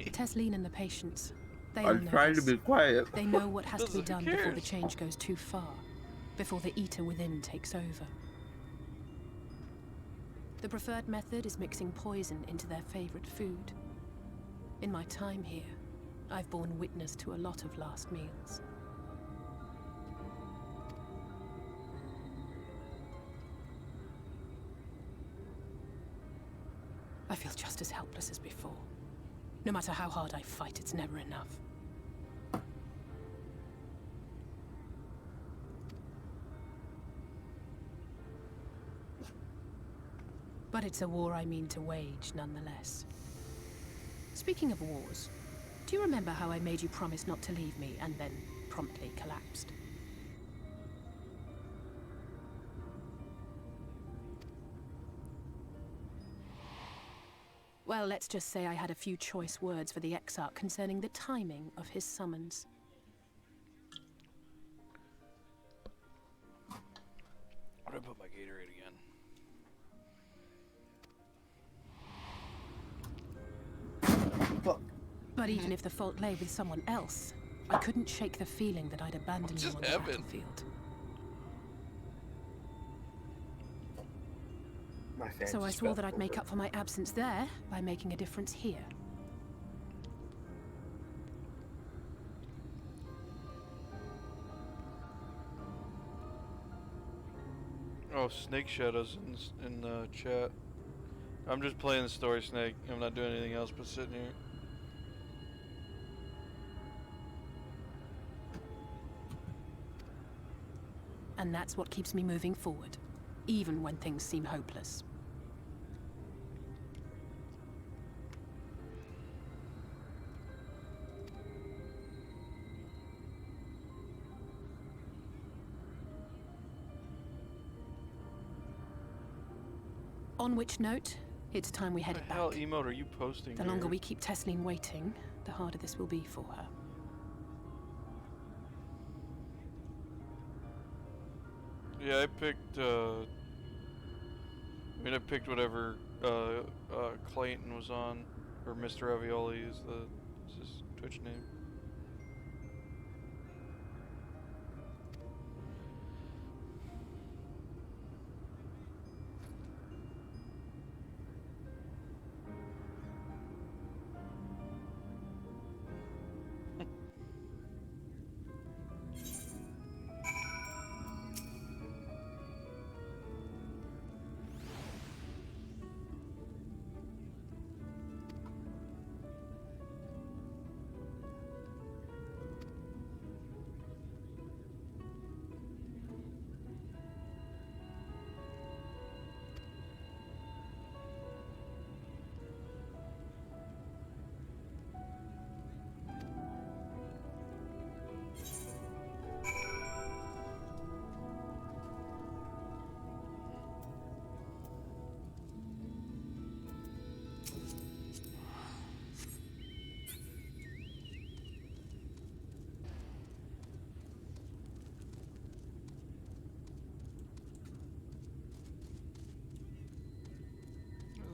Tesleen and the patients. They all I'm know trying to this. be quiet. They know what has to be Who done before the cares? change goes too far. Before the eater within takes over. The preferred method is mixing poison into their favorite food. In my time here, I've borne witness to a lot of last meals. I feel just as helpless as before. No matter how hard I fight, it's never enough. But it's a war I mean to wage, nonetheless. Speaking of wars, do you remember how I made you promise not to leave me and then promptly collapsed? Well, let's just say I had a few choice words for the Exarch concerning the timing of his summons. Where did I put my Gatorade again? But even if the fault lay with someone else, I couldn't shake the feeling that I'd abandoned you on the battlefield. So I swore that I'd make up for my absence there by making a difference here. Oh, Snake Shadows in the chat. I'm just playing the story, Snake. I'm not doing anything else but sitting here. And that's what keeps me moving forward, even when things seem hopeless. On which note, it's time we headed back. What the hell emote are you posting The longer here? we keep Tesleen waiting, the harder this will be for her. Yeah, I picked, I picked whatever, Clayton was on, or Mr. Ravioli is his Twitch name.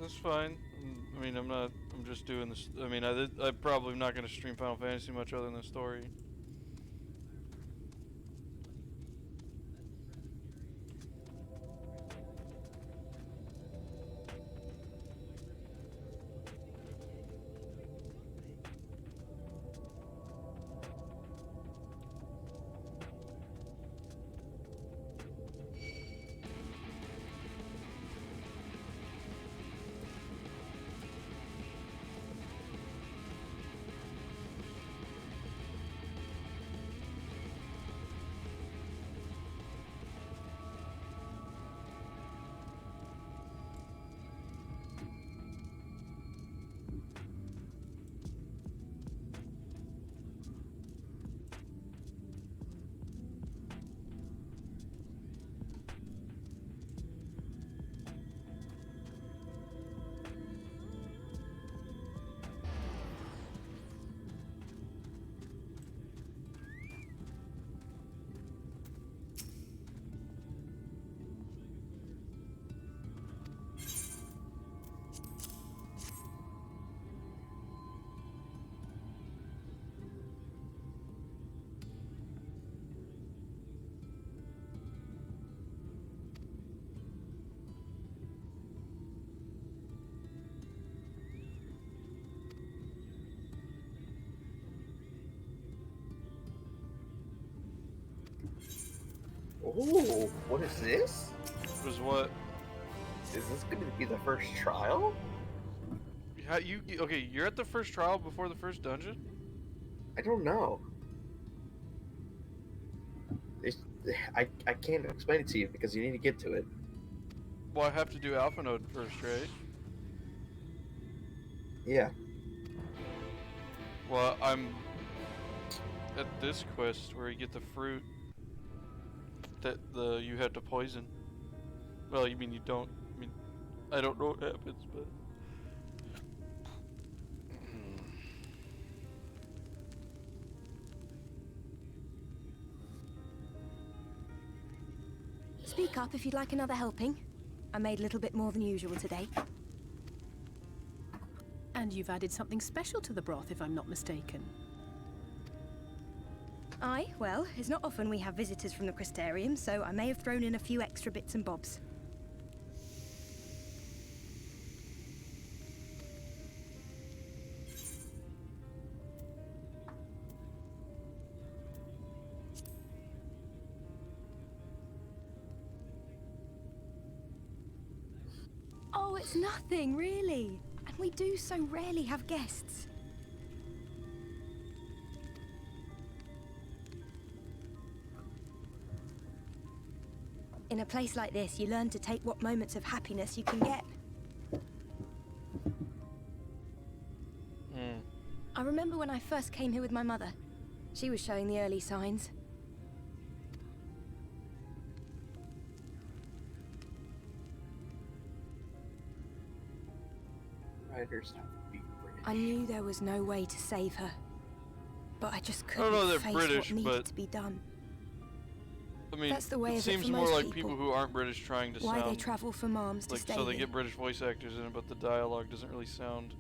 That's fine. I mean, I'm just doing this. I mean, I'm probably not going to stream Final Fantasy much other than the story. Ooh, what is this? Was what? Is this going to be the first trial? How okay? You're at the first trial before the first dungeon. I don't know. I can't explain it to you because you need to get to it. Well, I have to do Alpha Node first, right? Yeah. Well, I'm at this quest where you get the fruit that you had to poison. Well, you mean you don't? I mean, I don't know what happens, but. Speak up if you'd like another helping. I made a little bit more than usual today. And you've added something special to the broth, if I'm not mistaken. Aye, well, it's not often we have visitors from the Crystarium, so I may have thrown in a few extra bits and bobs. Oh, it's nothing, really. And we do so rarely have guests. In a place like this, you learn to take what moments of happiness you can get. I remember when I first came here with my mother. She was showing the early signs. Riders have to be British. I knew there was no way to save her, but I just I don't know couldn't they're face British, what needed but to be done. I mean, That's the way it of it seems for more most like people. people who aren't British trying to Why sound they travel for moms to like stay so they here. get British voice actors in it, but the dialogue doesn't really sound.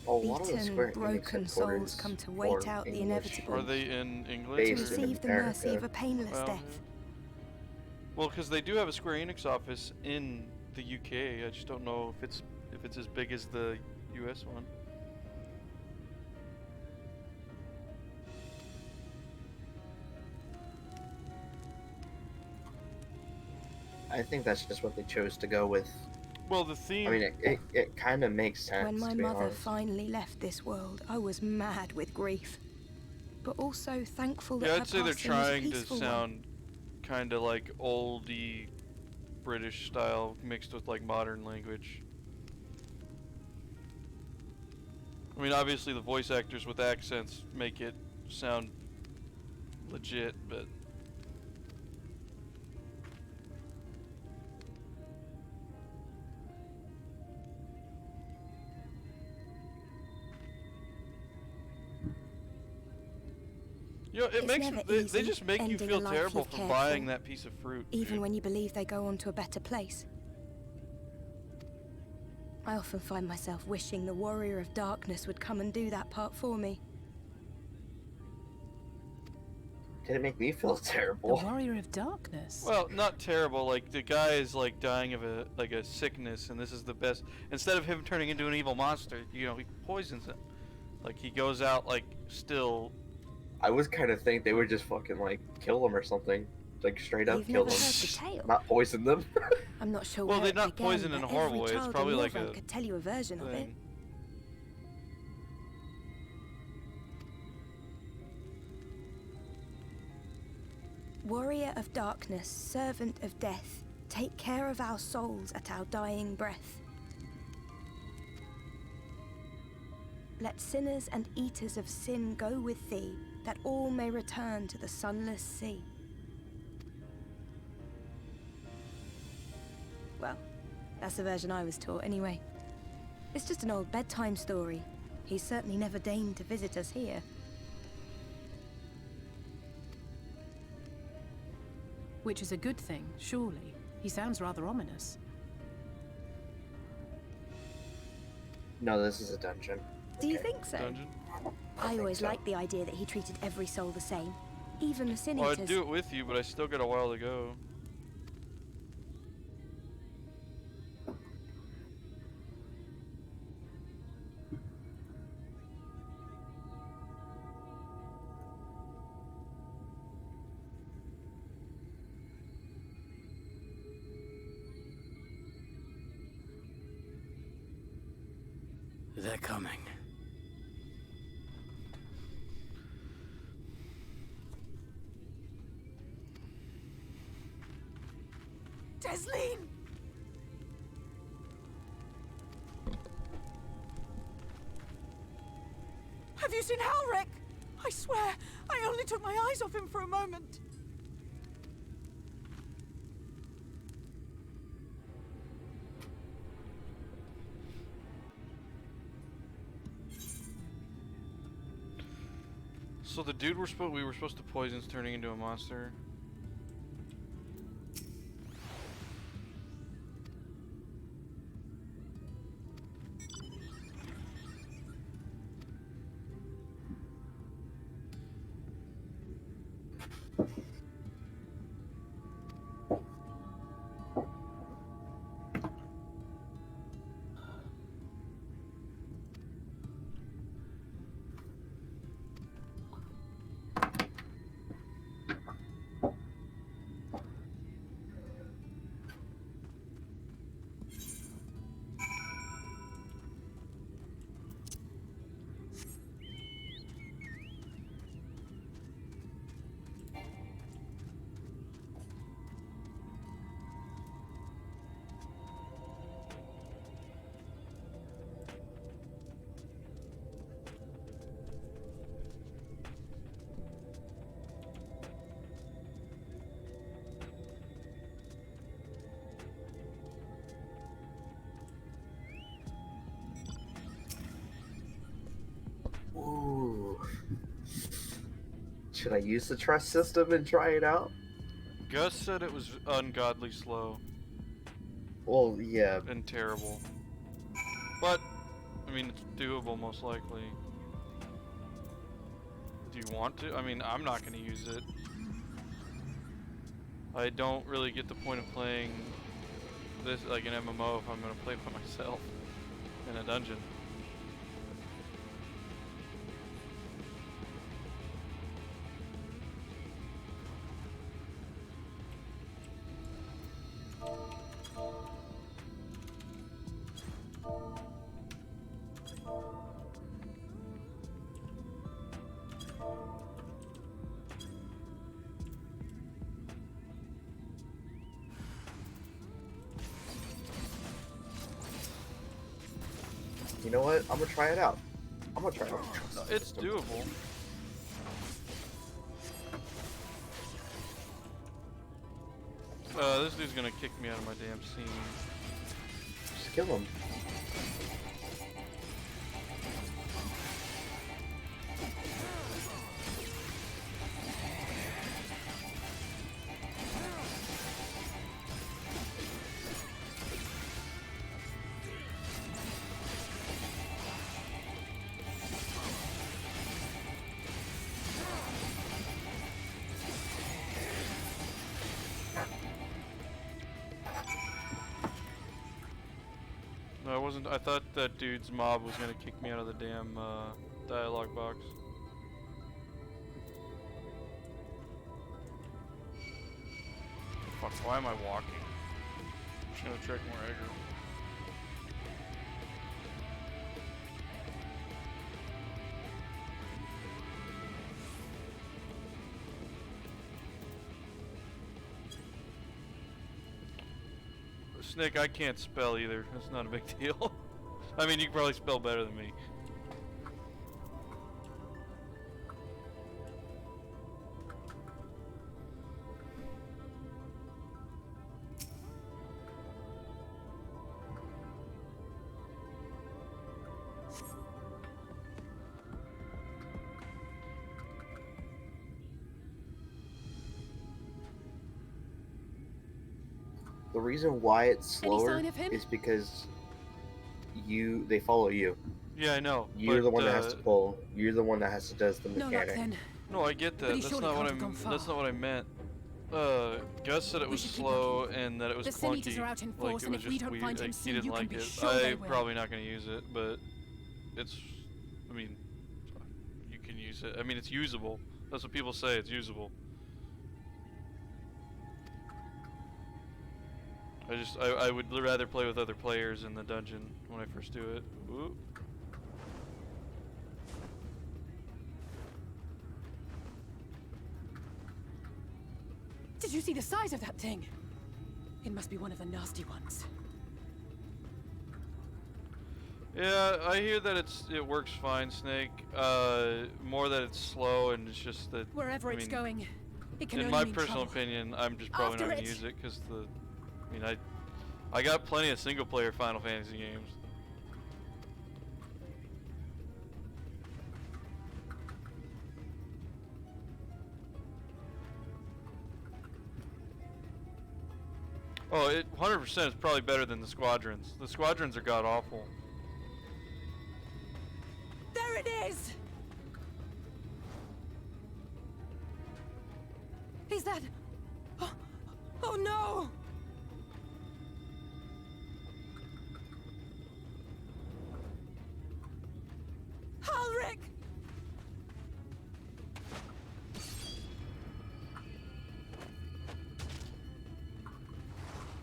A lot of the Beaten, Square Enix broken souls headquarters come to for wait out the English inevitable. Are they in English? To based in receive the mercy of America. a painless Well, death. Well, because they do have a Square Enix office in the UK. I just don't know if it's as big as the US one. I think that's just what they chose to go with. Well, the theme. I mean, it kind of makes sense. When my to be mother honest. finally left this world, I was mad with grief. But also thankful that Yeah, her I'd say they're passing was a trying to peaceful one. sound kind of like oldie British style mixed with like modern language. I mean, obviously the voice actors with accents make it sound legit, but you know, it It's makes never they easy just make you ending a feel life terrible you've for cared buying for, that piece of fruit. even dude. when you believe they go on to a better place. I often find myself wishing the Warrior of Darkness would come and do that part for me. Did it make me feel The terrible? Warrior of Darkness? Well, not terrible. Like the guy is like dying of a sickness, and this is the best. Instead of him turning into an evil monster, you know, he poisons him. Like he goes out like still. I was kind of think they would just fucking like kill them or something, like straight up You've kill never them, heard the tale? not poison them. I'm not sure Well, where they're it not began, poisoned in but a horrible every way. It's child probably in like Northrend a could tell you a version of it. thing. Warrior of Darkness, servant of death, take care of our souls at our dying breath. Let sinners and eaters of sin go with thee, that all may return to the sunless sea. Well, that's the version I was taught anyway. It's just an old bedtime story. He's certainly never deigned to visit us here. Which is a good thing, surely. He sounds rather ominous. No, this is a dungeon. Do you think so? Dungeon? I always so. liked the idea that he treated every soul the same, even the sin Well, eaters. I'd do it with you, but I still got a while to go. They're coming. Desleen! Have you seen Halric? I swear, I only took my eyes off him for a moment. So the dude we were supposed to poison's turning into a monster. Ooh. Should I use the trust system and try it out? Gus said it was ungodly slow. Well, yeah. And terrible. But, I mean, it's doable most likely. Do you want to? I mean, I'm not going to use it. I don't really get the point of playing this like an MMO if I'm going to play by myself in a dungeon. You know what? I'm gonna try it out. I'm gonna try it out. It's doable. This dude's gonna kick me out of my damn scene. Just kill him. No, I wasn't. I thought that dude's mob was gonna kick me out of the damn dialogue box. Fuck, why am I walking? I'm just gonna check more aggro. Snake, I can't spell either. That's not a big deal. I mean, you can probably spell better than me. The reason why it's slower sign of him? is because they follow you. Yeah, I know. You're the one that has to pull. You're the one that has to does the No luck mechanic. then. No, I get that. But he That's surely not what can't have I'm. gone far. That's not what I meant. Gus said it was should keep slow and that it was The clunky. Sin-Eaters are out in Like force, it and was if we just don't weird. find him Like, soon, he didn't you can like be it. sure they I'm will. probably not going to use it, but it's. I mean, you can use it. I mean, it's usable. That's what people say. It's usable. I would rather play with other players in the dungeon when I first do it. Ooh. the size of that thing. It must be one of the nasty ones. Yeah, I hear that it works fine, Snake. More that it's slow and it's just that Wherever it's going, it can in only my mean personal trouble. opinion, I'm just probably not After gonna it! use it because I got plenty of single player Final Fantasy games. Oh, it 100% is probably better than the Squadrons. The Squadrons are god awful. There it is! Is that... Oh no! Halric!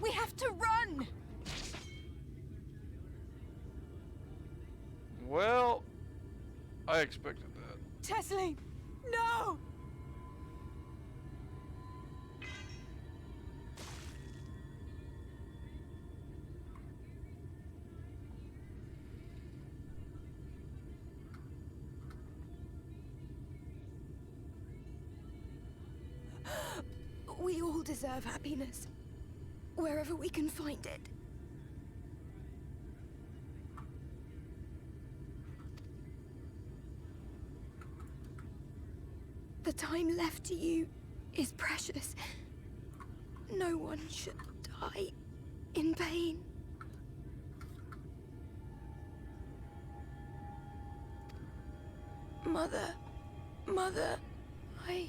We have to run! Well, I expected that. Tessie! No! We all deserve happiness, wherever we can find it. The time left to you is precious. No one should die in pain. Mother, I...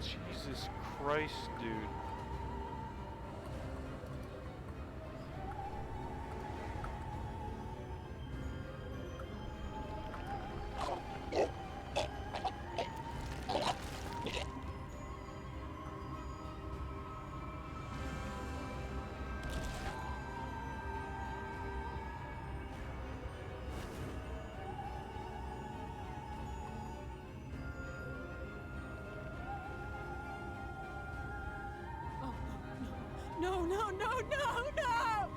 Jesus Christ, dude. No, no, no, no, no!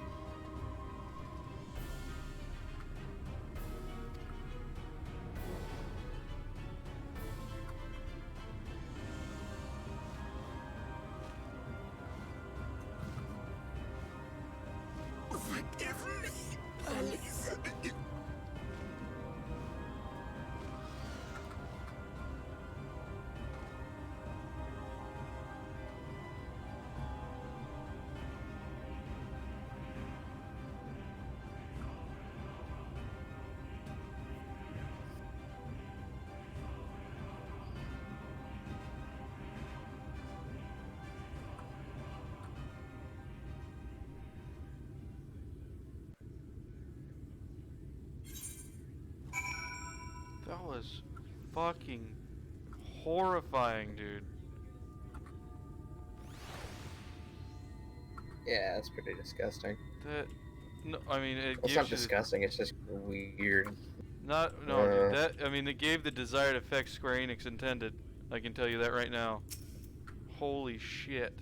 Forgive me, please. That was fucking horrifying, dude. Yeah, that's pretty disgusting. No, I mean, it Well, it's gives not you disgusting, it's just weird. No, dude, I mean, it gave the desired effect Square Enix intended. I can tell you that right now. Holy shit.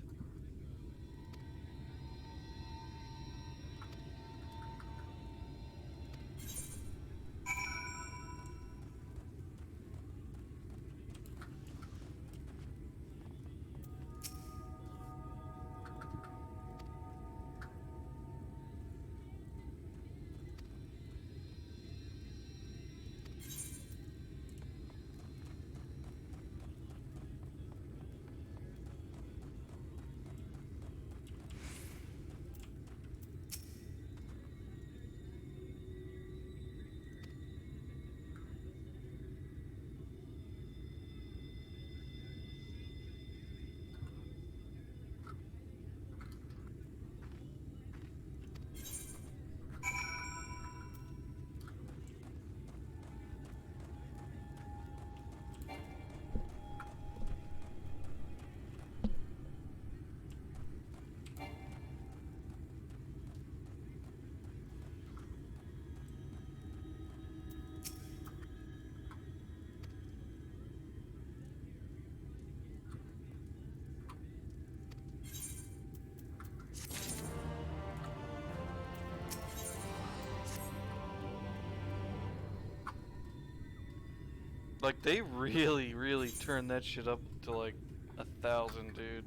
Like, they really turned that shit up to like 1,000, dude.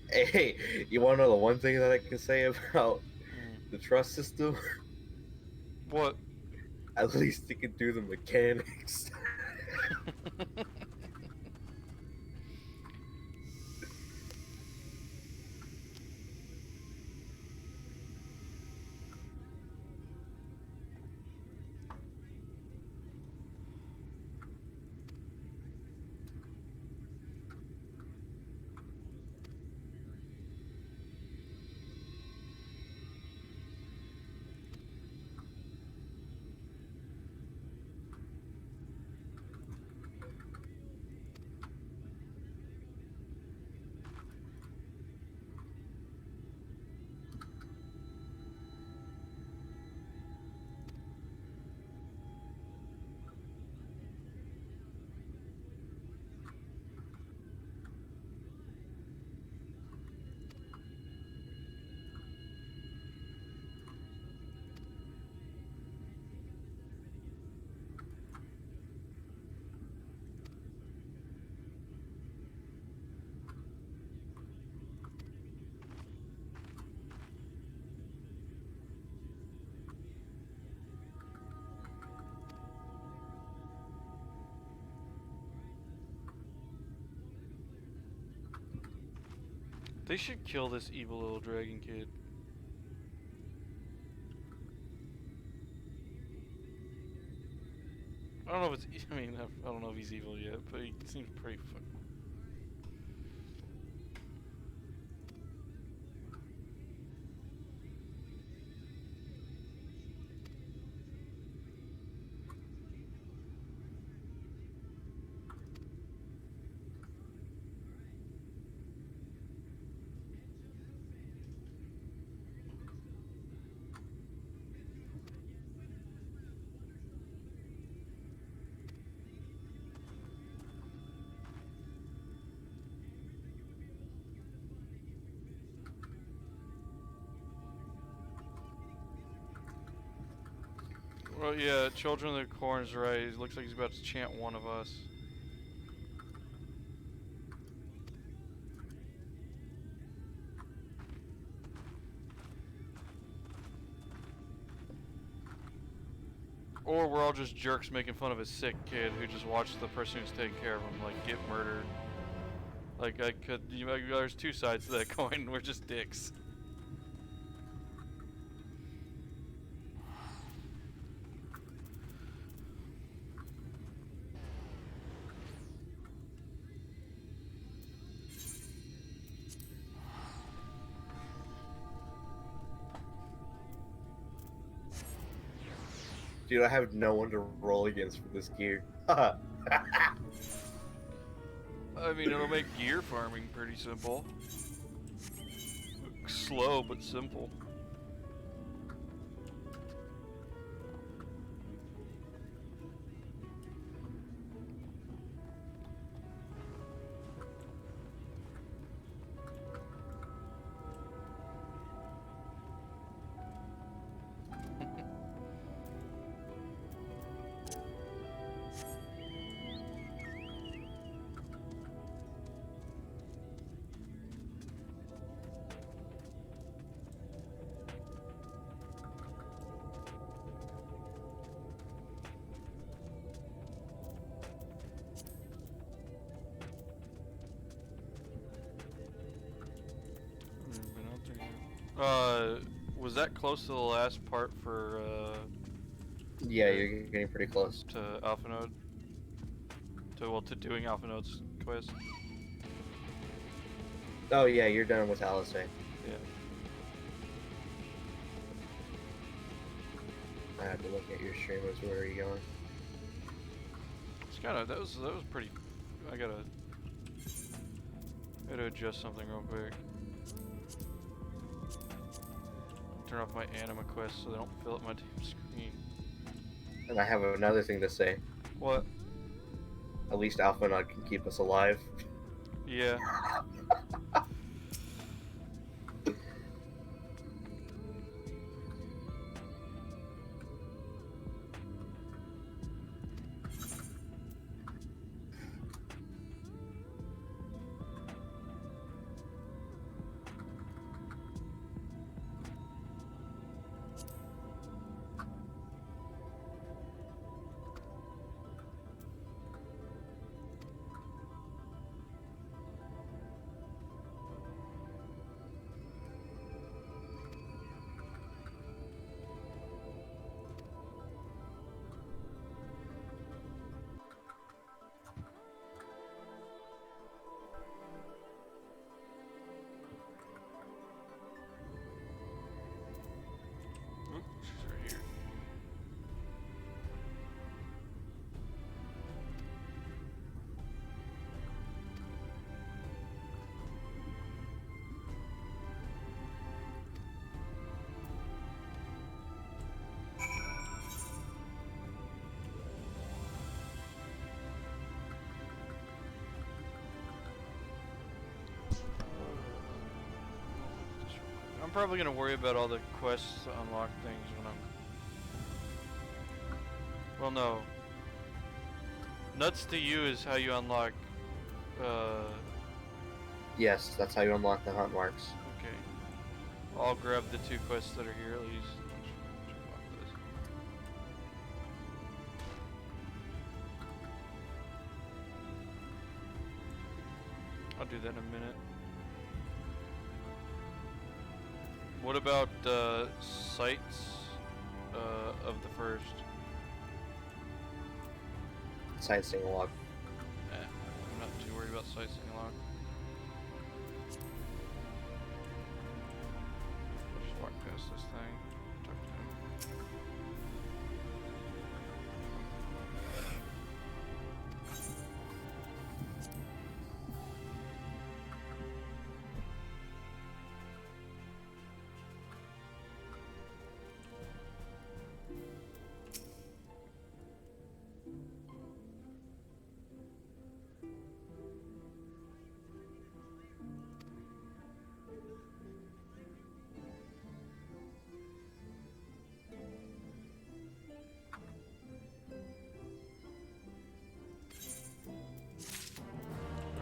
Hey, you want to know the one thing that I can say about the trust system? What? At least you can do the mechanics. They should kill this evil little dragon kid. I don't know if it's. I mean, I don't know if he's evil yet, but he seems pretty fucking. Well, yeah, Children of the Corn's right. It looks like he's about to chant one of us. Or we're all just jerks making fun of a sick kid who just watched the person who's taking care of him, like, get murdered. Like, there's two sides to that coin. We're just dicks. Dude, I have no one to roll against for this gear. I mean, it'll make gear farming pretty simple. Slow, but simple. Was that close to the last part for, Yeah, you're getting pretty close. To Alpha Node? To doing Alpha Node's quest? Oh yeah, you're done with Alisay. Yeah. I have to look at your streamers. Where are you going? It's kinda, that was pretty, I gotta adjust something real quick. Turn off my anima quests so they don't fill up my damn screen. And I have another thing to say. What? At least Alpha Nod can keep us alive. Yeah. I'm probably gonna worry about all the quests to unlock things when I'm... Well, no. Nuts to you is how you unlock, Yes, that's how you unlock the hunt marks. Okay. I'll grab the 2 quests that are here at least. I'll do that in a minute. What about sights of the first? Sightseeing log. I'm not too worried about sightseeing log. I'll just walk past this thing. Talk to him.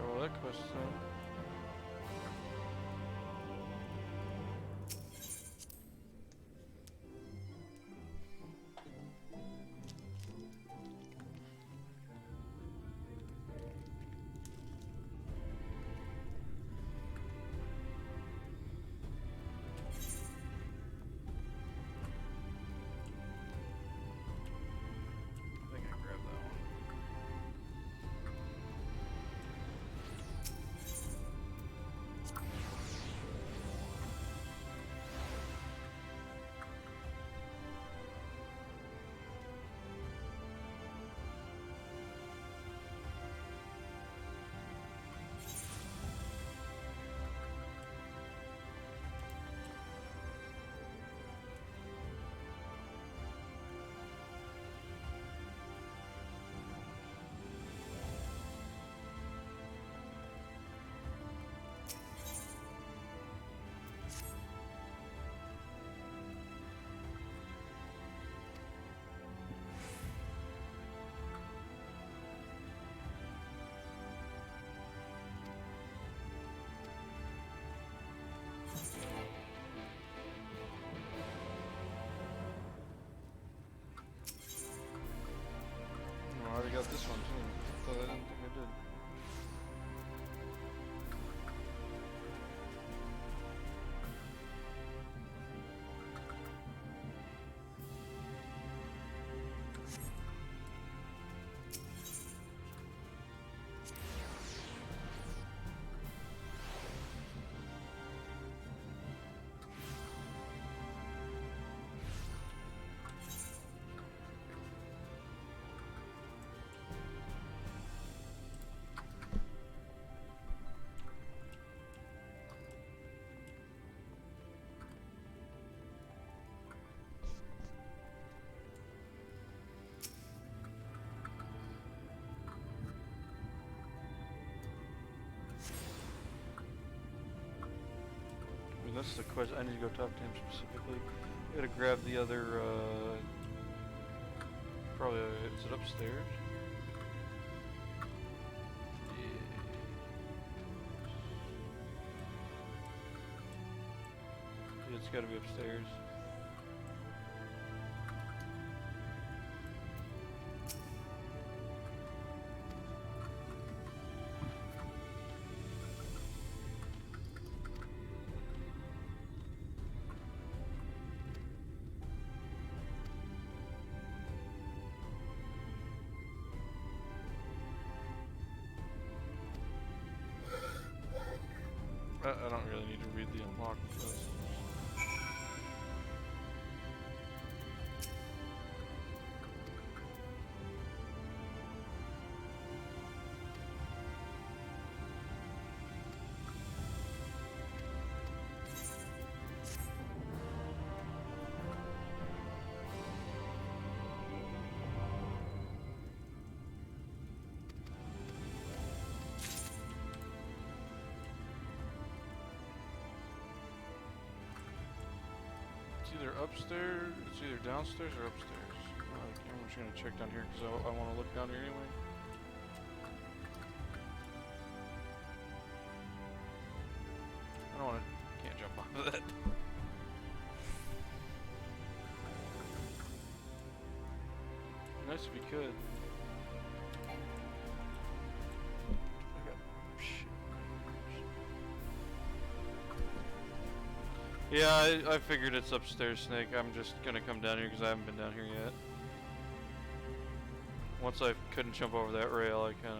Oh, that quest done. I think I grabbed that one. I already got this one too. Thought I didn't think I did. I mean, that's the question. I need to go talk to him specifically. I gotta grab the other, probably, is it upstairs? Yeah, it's gotta be upstairs. I don't really need to read the unlock for this. It's either upstairs, it's either downstairs or upstairs. I'm just gonna check down here because I want to look down here anyway. I don't want to. Can't jump off of that. Nice if you could. Yeah, I figured it's upstairs, Snake. I'm just gonna come down here because I haven't been down here yet. Once I couldn't jump over that rail, I kinda...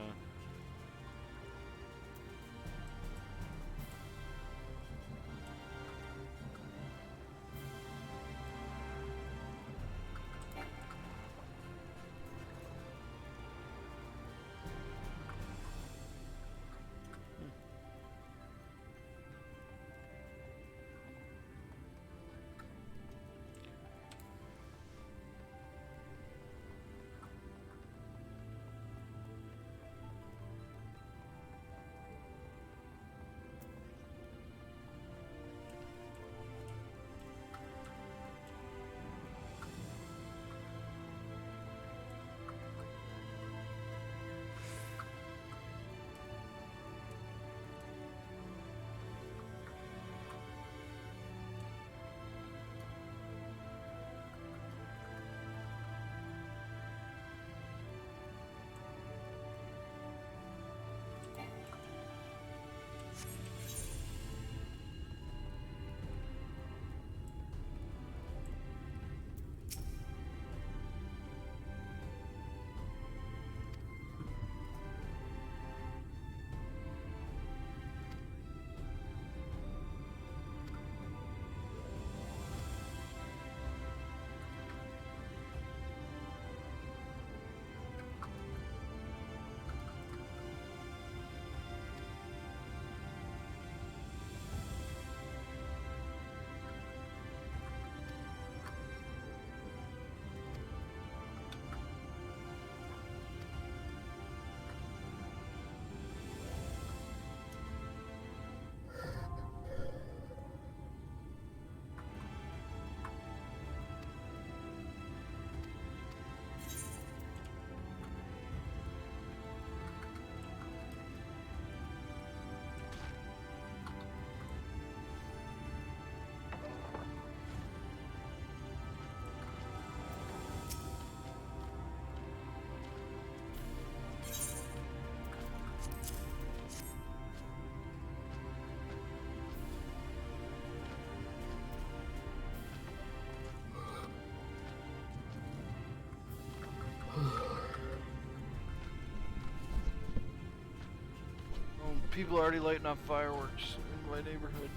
People are already lighting off fireworks in my neighborhood.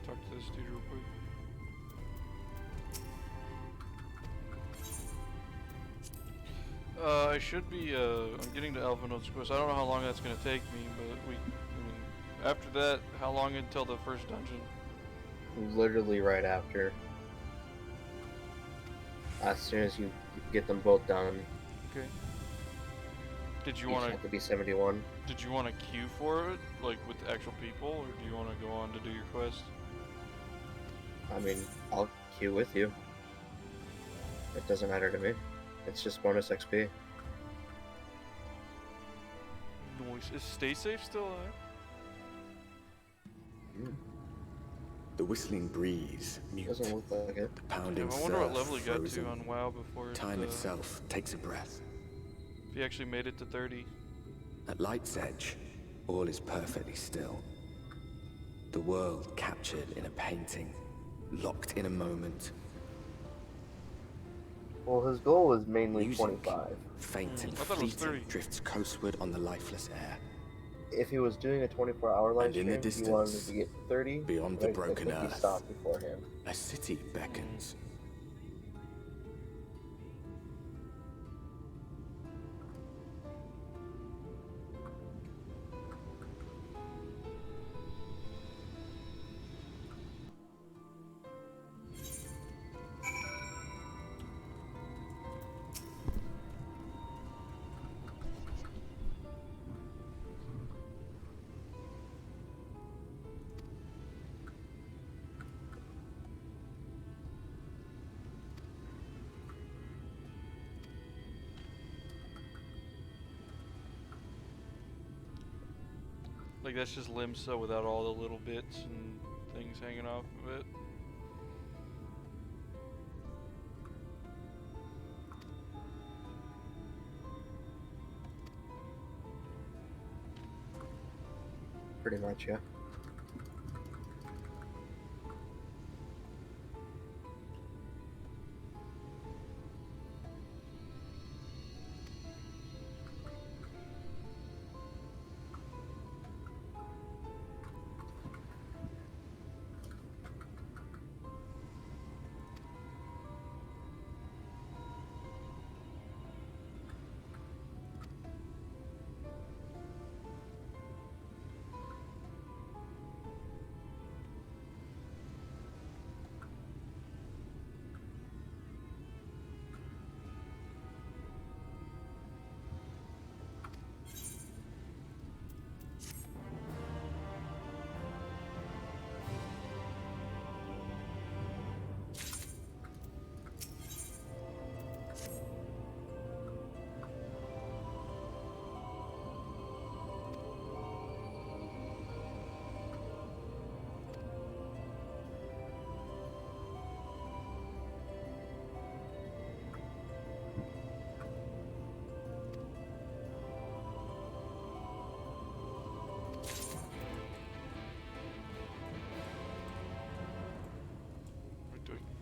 Talk to this dude real quick. I should be, I'm getting to Alpha Notes Quest. I don't know how long that's gonna take me, but I mean, after that, how long until the first dungeon? Literally right after. As soon as you get them both done. Okay. Did you Each want have to be 71. Did you want to queue for it, like with actual people, or do you want to go on to do your quest? I mean, I'll queue with you. It doesn't matter to me. It's just bonus XP. Noise. Is Stay Safe still there? The whistling breeze, mute. Doesn't look like it. The pounding I wonder what surf, level he got frozen. to on WoW before Time itself takes a breath. If he actually made it to 30. At light's edge, all is perfectly still. The world captured in a painting, locked in a moment. Well, his goal was mainly Music, 25. faint and I thought it was fleeting, 30. drifts coastward on the lifeless air. If he was doing a 24-hour live And in the stream, he wanted distance, to get 30. beyond but the broken I think earth, he stopped beforehand. a city beckons. Like that's just Limsa without all the little bits and things hanging off of it. Pretty much, yeah.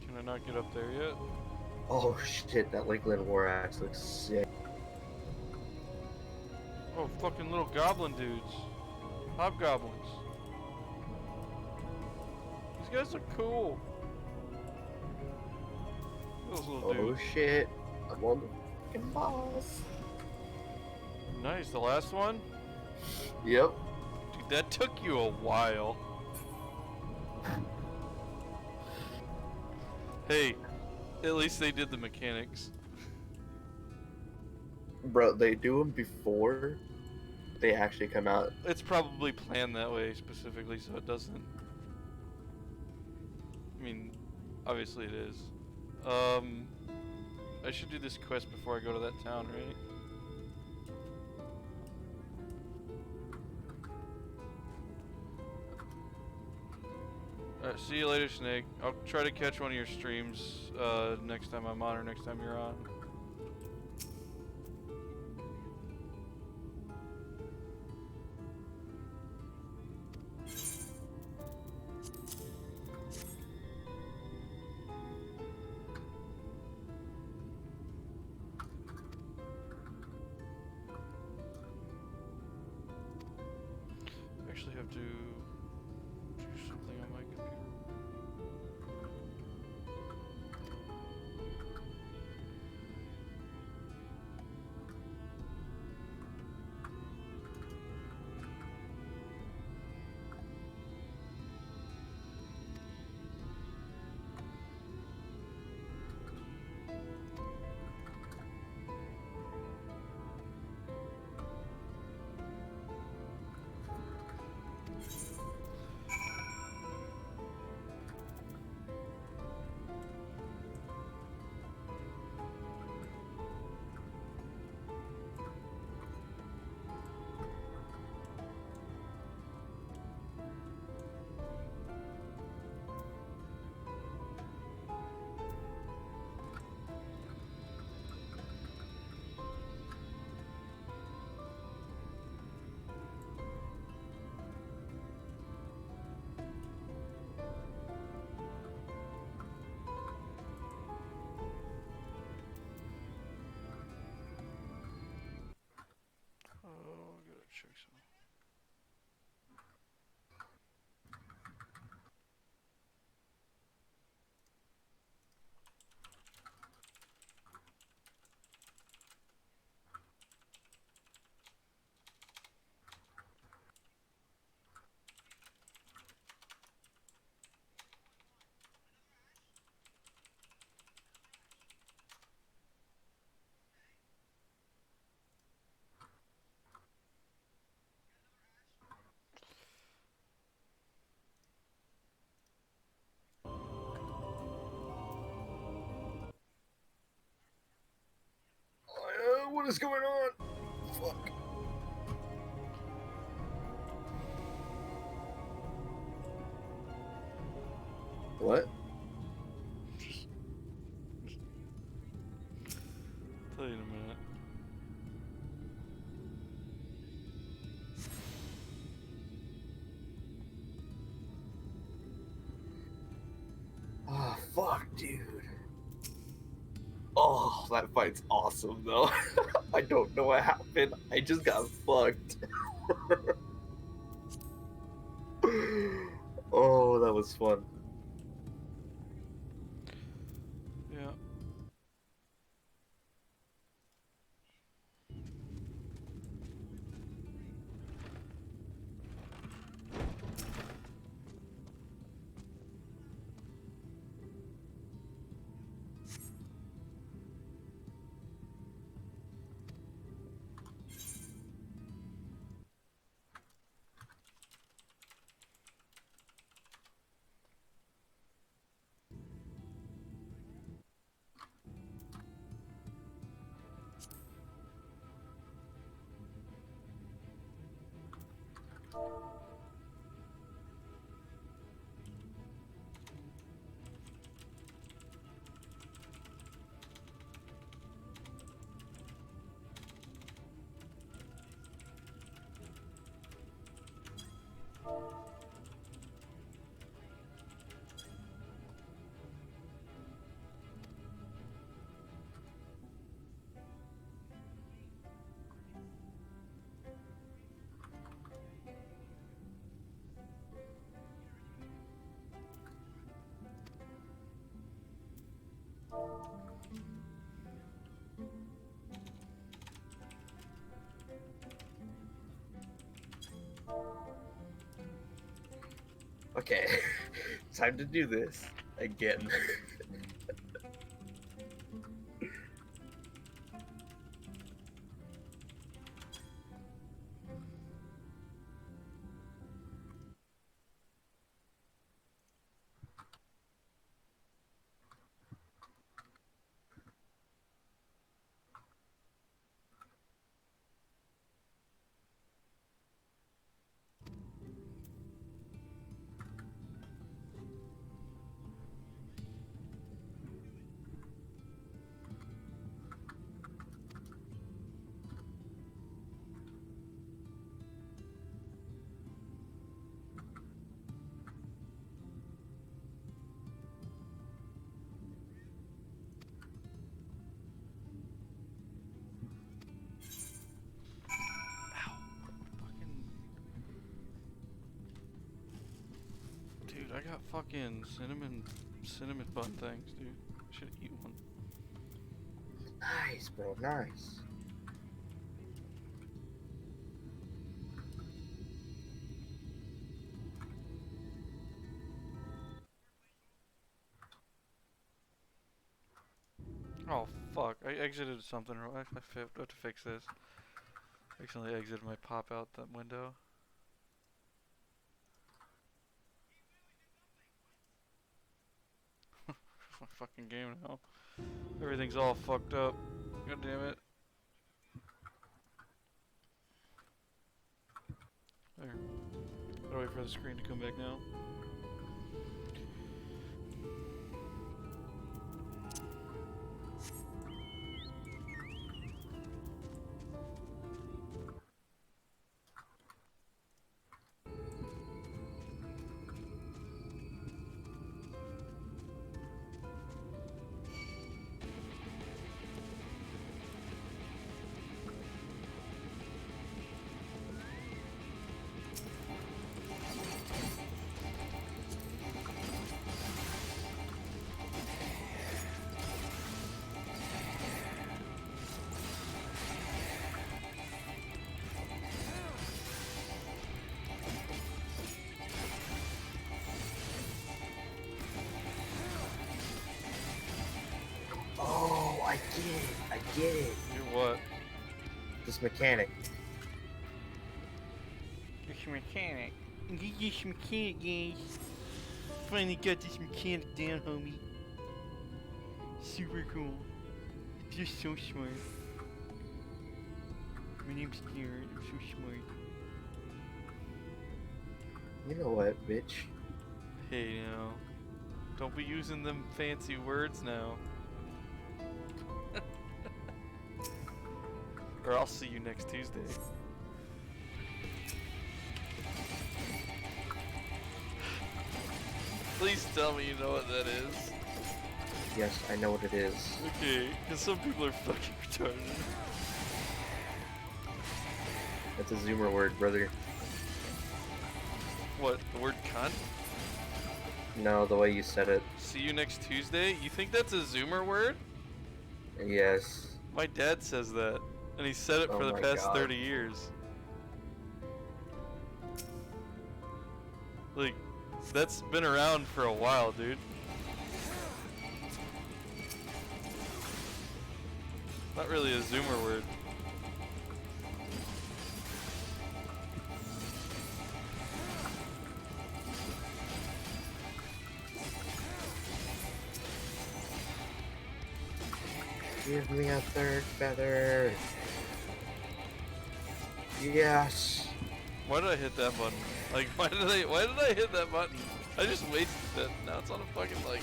Can I not get up there yet? Oh shit, that Lakeland War Axe looks sick. Oh, fucking little goblin dudes. Hobgoblins. These guys look cool. Those little dudes. Oh shit, I'm on the fucking boss. Nice, the last one? Yep. Dude, that took you a while. Hey, at least they did the mechanics. Bro, they do them before they actually come out. It's probably planned that way specifically so it doesn't... I mean, obviously it is. I should do this quest before I go to that town, right? Alright, see you later, Snake. I'll try to catch one of your streams next time I'm on or next time you're on. I actually have to do something on my computer. What is going on? Fuck. What? Tell you in a minute. Oh, fuck, dude. Oh, that fight's awesome, though. I don't know what happened. I just got fucked. Oh, that was fun. Yeah. Okay, time to do this again. Dude, I got fucking cinnamon bun things, dude. Should eat one. Nice, bro, nice. Oh fuck! I exited something. I have to fix this. Accidentally exited my pop out that window. My fucking game now. Everything's all fucked up. God damn it. There. Gotta wait for the screen to come back now. Oh, I get it. I get it. You what? This mechanic. This mechanic. This mechanic, guys. Finally got this mechanic down, homie. Super cool. Just so smart. My name's Karen. I'm so smart. You know what, bitch? Hey, now. Don't be using them fancy words now. Or I'll see you next Tuesday. Please tell me you know what that is. Yes, I know what it is. Okay, because some people are fucking retarded. That's a Zoomer word, brother. What, the word cunt? No, the way you said it. See you next Tuesday? You think that's a Zoomer word? Yes. My dad says that, and he said it Oh for the my past God. 30 years. Like, that's been around for a while, dude. Not really a Zoomer word. Give me a third feather. Yes. Why did I hit that button? Like, why did I hit that button? I just wasted it. Now it's on a fucking, like...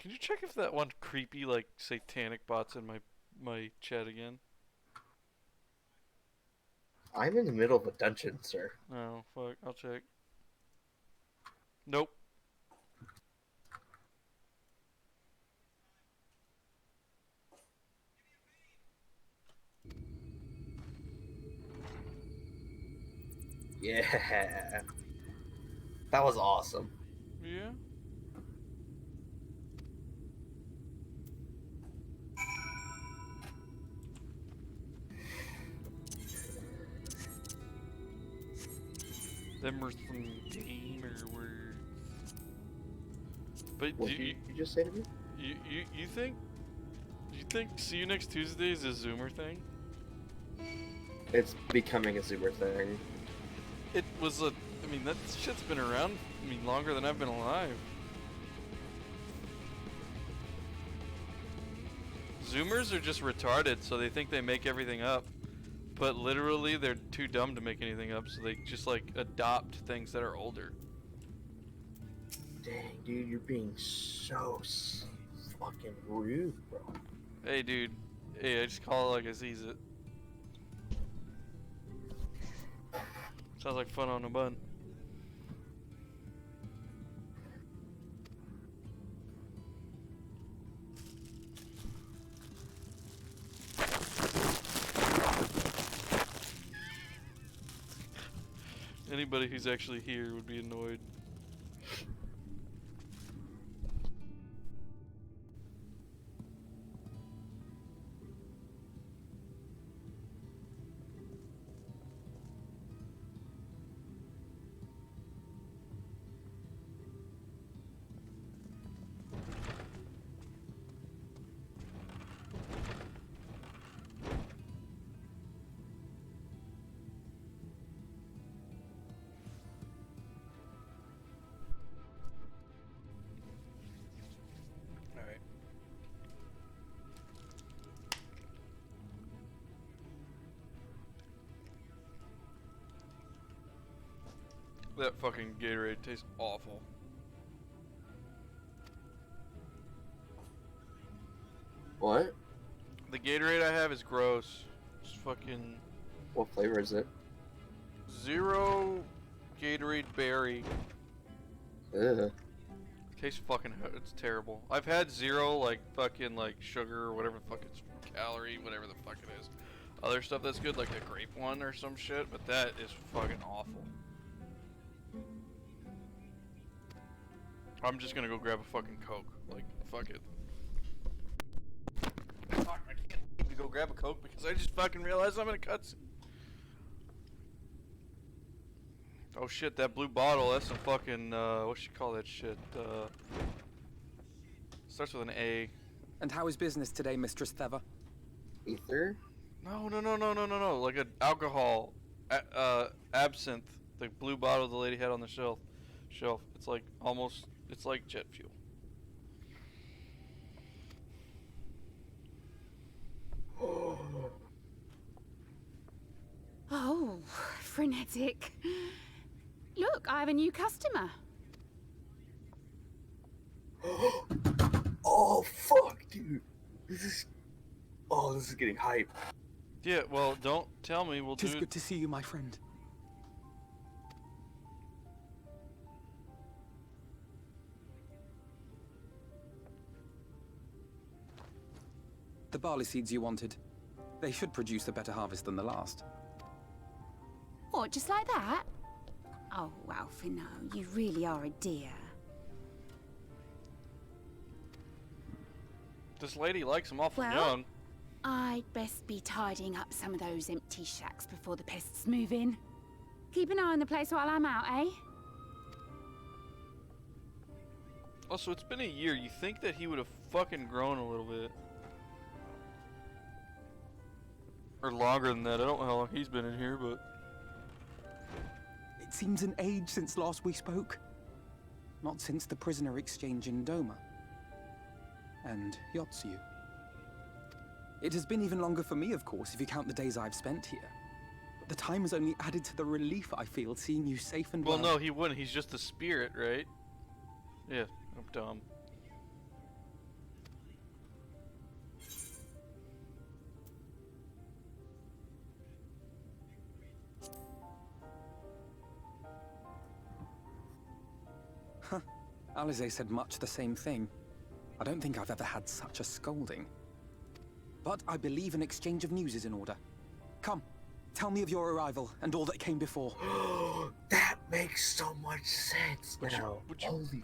Can you check if that one creepy, like, satanic bot's in my chat again? I'm in the middle of a dungeon, sir. Oh, fuck. I'll check. Nope. Yeah. That was awesome. Yeah? Them were some gamer words. But What do did you just say to me? you think see you next Tuesday is a Zoomer thing? It's becoming a Zoomer thing. It was a I mean that shit's been around longer than I've been alive. Zoomers are just retarded, so they think they make everything up. But literally, they're too dumb to make anything up, so they just like adopt things that are older. Dang, dude, you're being so fucking rude, bro. Hey, dude. Hey, I just call it like I sees it. Sounds like fun on a bun. Anybody who's actually here would be annoyed. Alright. That fucking Gatorade tastes awful. What? The Gatorade I have is gross. It's fucking... What flavor is it? Zero Gatorade berry. Ugh. Tastes fucking... It's terrible. I've had zero, like, fucking, like, sugar or whatever the fuck it's... Calorie, whatever the fuck it is. Other stuff that's good, like the grape one or some shit, but that is fucking awful. I'm just gonna go grab a fucking Coke. Like, fuck it. to go grab a Coke because I just fucking realized I'm in a cutscene. Oh shit, that blue bottle, that's some fucking, what should you call that shit? Starts with an A. And how is business today, Mistress Theva? Ether? No, like an alcohol, absinthe. The blue bottle the lady had on the shelf. It's like almost, it's like jet fuel. Oh, frenetic. Look, I have a new customer. Oh, fuck, dude. This is getting hype. Yeah, well, don't tell me. We'll do it. Tis good to see you, my friend. The barley seeds you wanted. They should produce a better harvest than the last. What, just like that? Oh, Alfie, no, you really are a dear. This lady likes them awful Well, young. I'd best be tidying up some of those empty shacks before the pests move in. Keep an eye on the place while I'm out, eh? Also, it's been a year. You think that he would have fucking grown a little bit. Or longer than that. I don't know how long he's been in here, but... It seems an age since last we spoke. Not since the prisoner exchange in Doma. And Yotsu. It has been even longer for me, of course, if you count the days I've spent here. But the time has only added to the relief I feel seeing you safe and well. Well, no, he wouldn't. He's just the spirit, right? Yeah, I'm dumb. Huh. Alize said much the same thing. I don't think I've ever had such a scolding. But I believe an exchange of news is in order. Come, tell me of your arrival and all that came before. That makes so much sense now.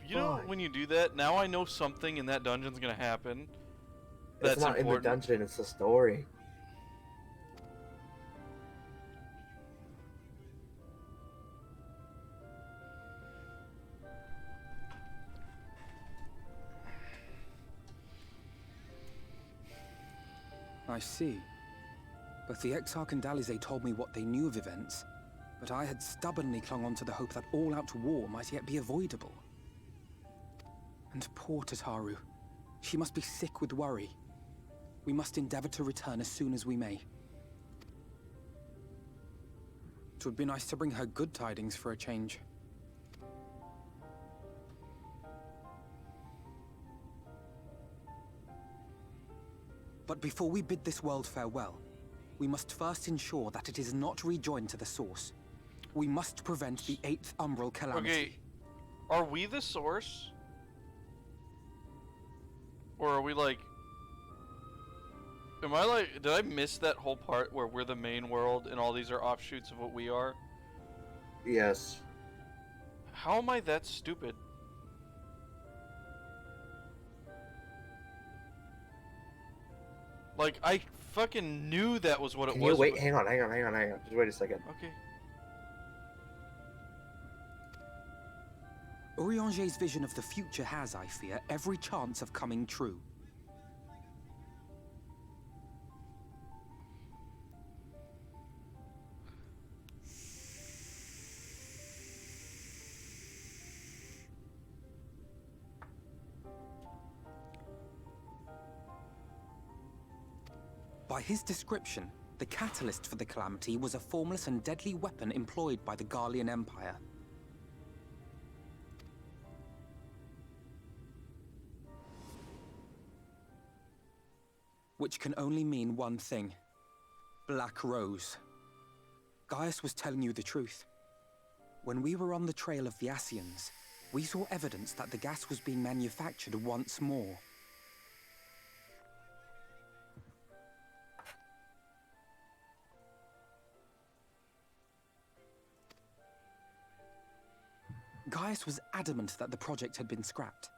You know, when you do that, now I know something in that dungeon's gonna happen. That's it's not important. in the dungeon, it's the story. I see. Both the Exarch and Alize told me what they knew of events, but I had stubbornly clung on to the hope that all-out war might yet be avoidable. And poor Tataru. She must be sick with worry. We must endeavor to return as soon as we may. It would be nice to bring her good tidings for a change. But before we bid this world farewell, we must first ensure that it is not rejoined to the source. We must prevent the 8th Umbral calamity. Okay, are we the source? Or are we like... Am I like... Did I miss that whole part where we're the main world and all these are offshoots of what we are? Yes. How am I that stupid? Like, I fucking knew that was what it was. Can you wait? Hang on. Just wait a second. Okay. Urianger's vision of the future has, I fear, every chance of coming true. By his description, the catalyst for the calamity was a formless and deadly weapon employed by the Garlean Empire. Which can only mean one thing. Black Rose. Gaius was telling you the truth. When we were on the trail of the Ascians, we saw evidence that the gas was being manufactured once more. Gaius was adamant that the project had been scrapped.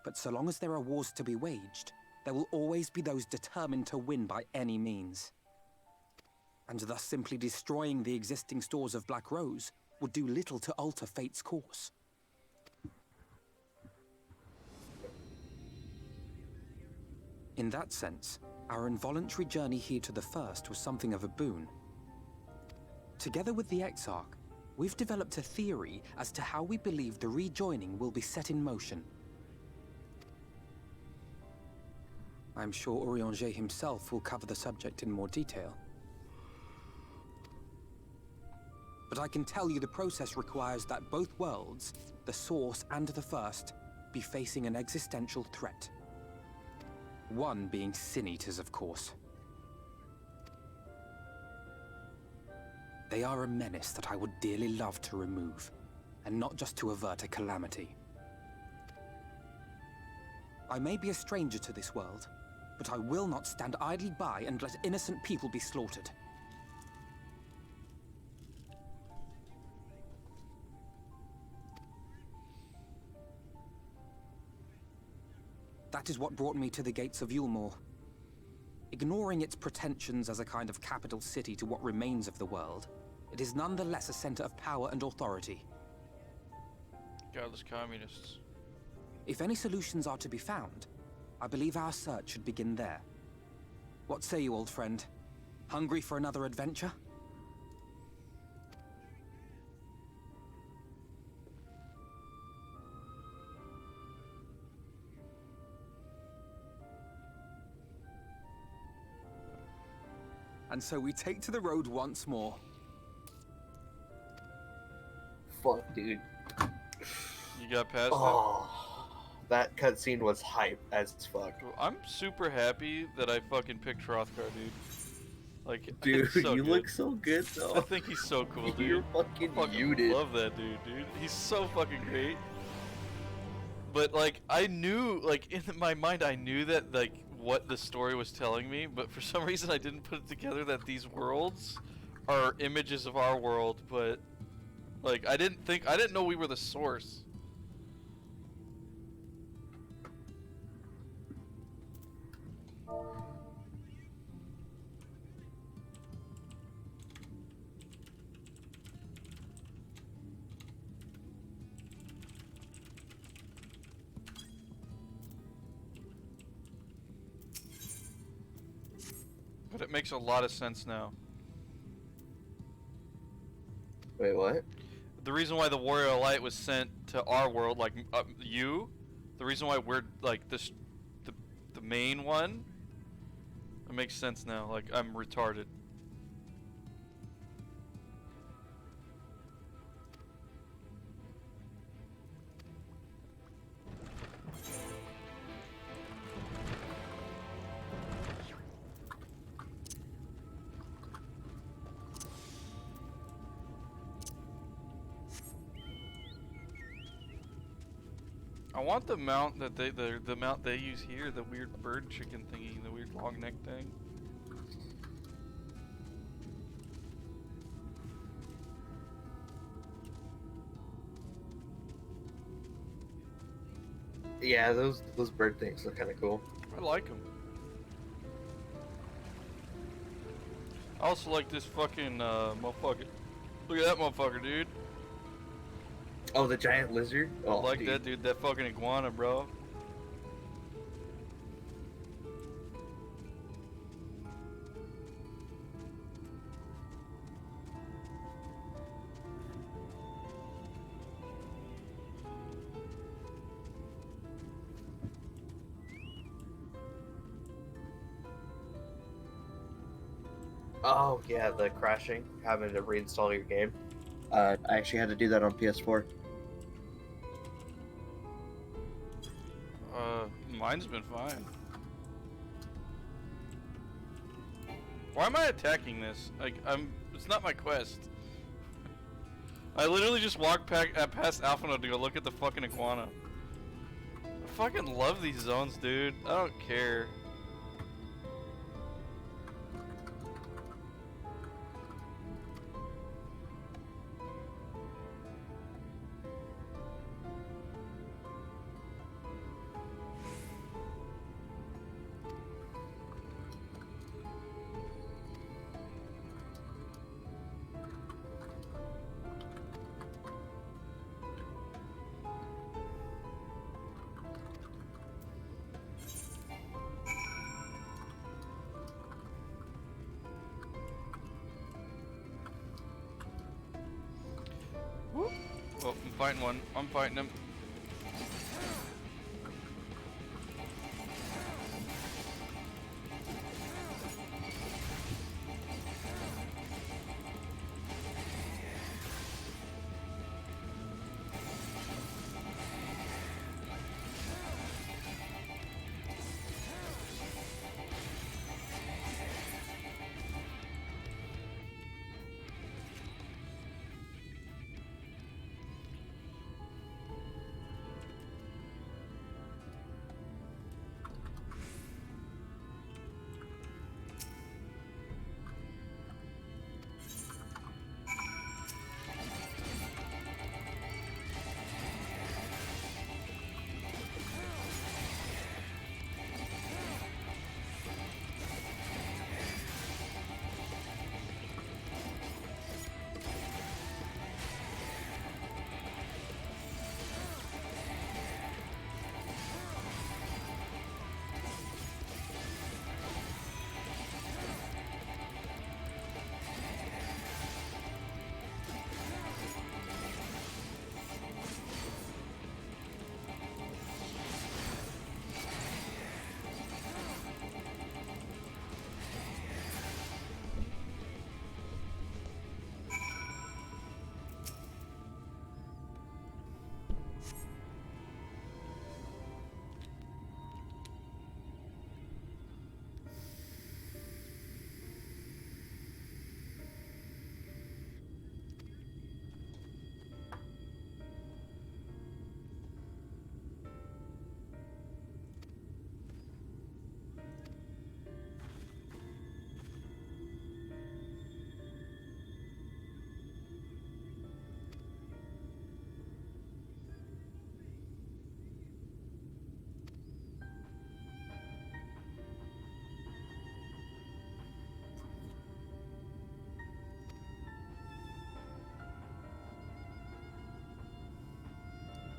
But so long as there are wars to be waged, there will always be those determined to win by any means. And thus simply destroying the existing stores of Black Rose would do little to alter fate's course. In that sense, our involuntary journey here to the First was something of a boon. Together with the Exarch, we've developed a theory as to how we believe the rejoining will be set in motion. I'm sure Urianger himself will cover the subject in more detail. But I can tell you the process requires that both worlds, the Source and the First, be facing an existential threat. One being Sin Eaters, of course. They are a menace that I would dearly love to remove, and not just to avert a calamity. I may be a stranger to this world, but I will not stand idly by and let innocent people be slaughtered. That is what brought me to the gates of Yulmore. Ignoring its pretensions as a kind of capital city to what remains of the world, it is nonetheless a center of power and authority. Godless communists. If any solutions are to be found, I believe our search should begin there. What say you, old friend? Hungry for another adventure? And so we take to the road once more. Fuck, dude. You got past that cutscene was hype as fuck. I'm super happy that I fucking picked Hrothgar, dude. Like, dude, so you good. look so good though. I think he's so cool, dude. You're fucking I love that dude. He's so fucking great. But like, I knew, like, in my mind, I knew that, like, what the story was telling me, but for some reason I didn't put it together that these worlds are images of our world, but like I didn't know we were the source. But it makes a lot of sense now. Wait, what? The reason why the Warrior of Light was sent to our world, like the reason why we're like the main one, it makes sense now. Like, I'm retarded. I want the mount that the mount they use here, the weird bird chicken thingy, the weird long neck thing. Yeah, those bird things look kind of cool. I like them. I also like this fucking motherfucker. Look at that motherfucker, dude. Oh, the giant lizard? Oh, I like that, dude. That fucking iguana, bro. Oh, yeah, the crashing, having to reinstall your game. I actually had to do that on PS4. Mine's been fine. Why am I attacking this? Like, it's not my quest. I literally just walked past Alphino to go look at the fucking iguana. I fucking love these zones, dude. I don't care. fighting one. I'm fighting him.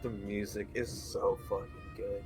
The music is so fucking good.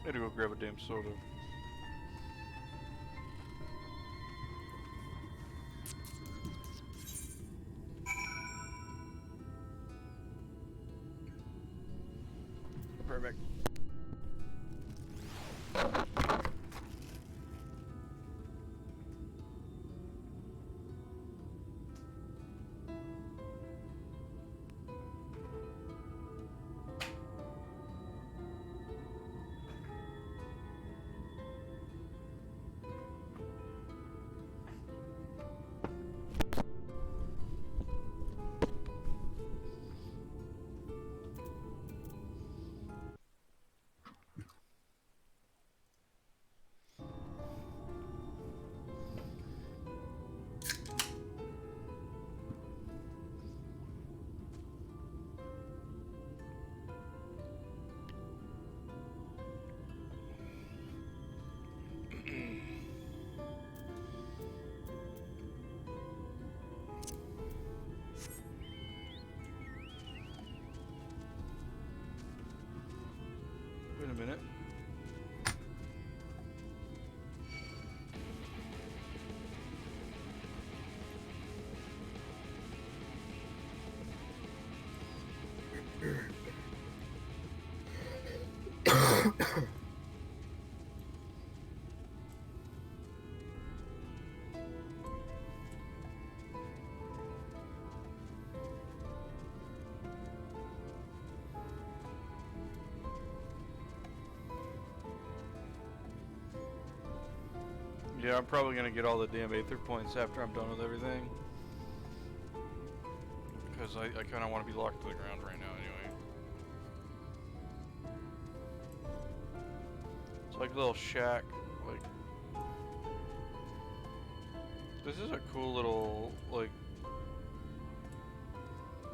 I gotta go grab a damn soda. Perfect. minute. Yeah, I'm probably gonna get all the damn Aether points after I'm done with everything. Because I kind of want to be locked to the ground right now anyway. It's like a little shack, like... This is a cool little, like...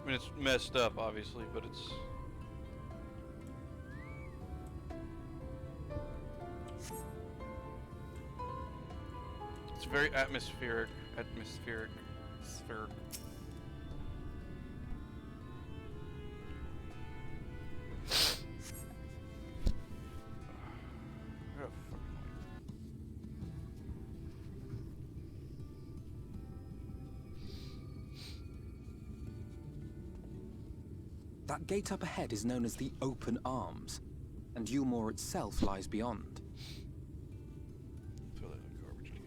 I mean, it's messed up, obviously, but it's... It's very atmospheric. Spheric. That gate up ahead is known as the Open Arms, and Yulmore itself lies beyond. Throw that in the garbage can.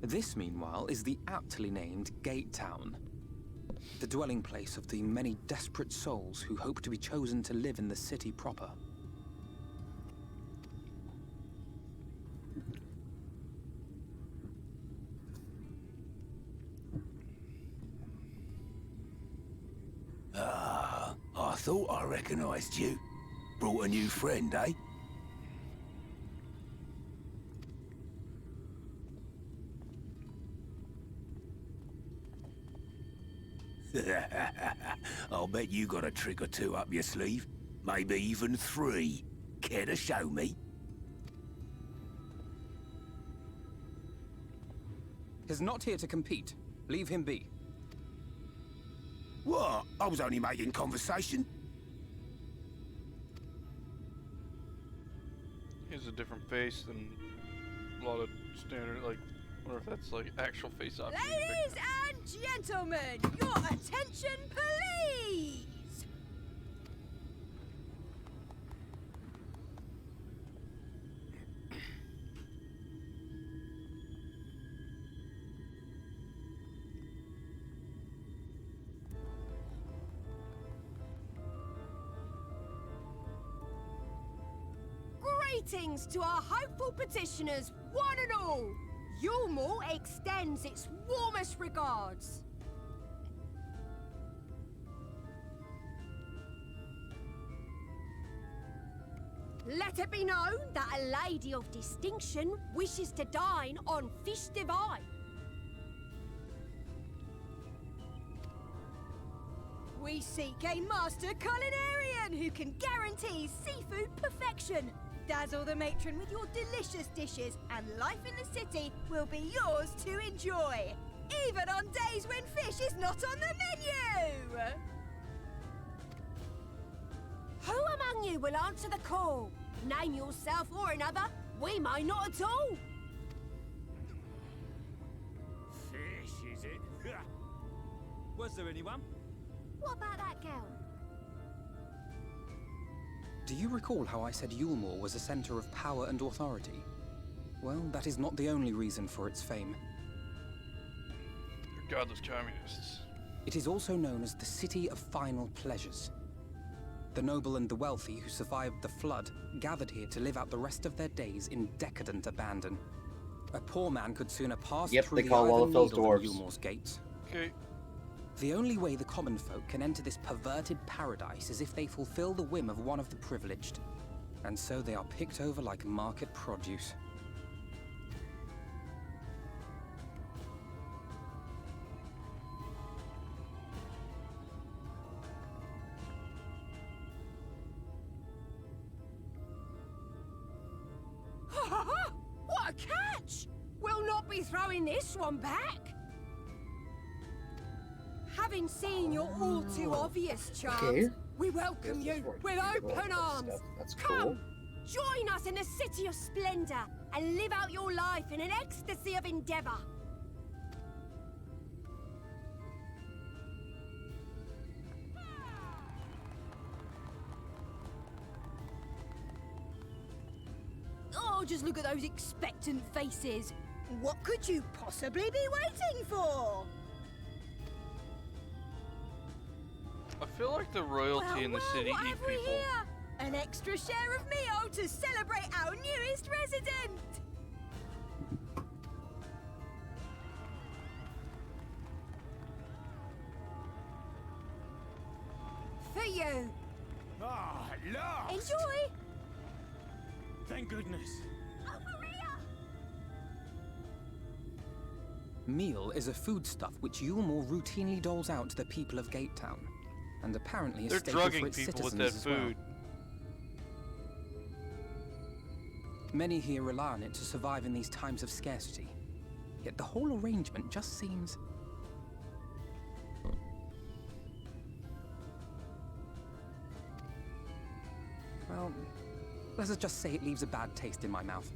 This, meanwhile, is the aptly named Gate Town, the dwelling place of the many desperate souls who hope to be chosen to live in the city proper. Ah, I thought I recognized you. Brought a new friend, eh? I'll bet you got a trick or two up your sleeve. Maybe even 3. Care to show me? He's not here to compete. Leave him be. What? I was only making conversation. He has a different face than a lot of standard, like, I wonder if that's like actual face options. Ladies and gentlemen, your attention please! Greetings to our hopeful petitioners, one and all! Yulmore extends its warmest regards. Let it be known that a lady of distinction wishes to dine on fish divine. We seek a master culinarian who can guarantee seafood perfection. Dazzle the matron with your delicious dishes, and life in the city will be yours to enjoy, even on days when fish is not on the menu! Who among you will answer the call? Name yourself or another, we may not at all. Fish, is it? Was there anyone? What about that girl? Do you recall how I said Yulmore was a center of power and authority? Well, that is not the only reason for its fame. They're godless communists. It is also known as the City of Final Pleasures. The noble and the wealthy who survived the flood gathered here to live out the rest of their days in decadent abandon. A poor man could sooner pass through they the call eye all of of the those needle than dwarves. Yulmore's gates. Okay. The only way the common folk can enter this perverted paradise is if they fulfill the whim of one of the privileged. And so they are picked over like market produce. What a catch! We'll not be throwing this one back. Having seen your all too obvious charms, Okay. we welcome you with open arms. That's Come, cool. join us in the city of splendor and live out your life in an ecstasy of endeavor. Oh, just look at those expectant faces. What could you possibly be waiting for? I feel like the royalty in the city what eat have we people. here? An extra share of meal to celebrate our newest resident. For you. Ah, at last! Enjoy. Thank goodness. Over here. Meal is a foodstuff which Yulmore routinely doles out to the people of Gatetown, and apparently a They're staple drugging for its people with citizens that as well. food. Many here rely on it to survive in these times of scarcity. Yet the whole arrangement just seems... Well, let's just say it leaves a bad taste in my mouth.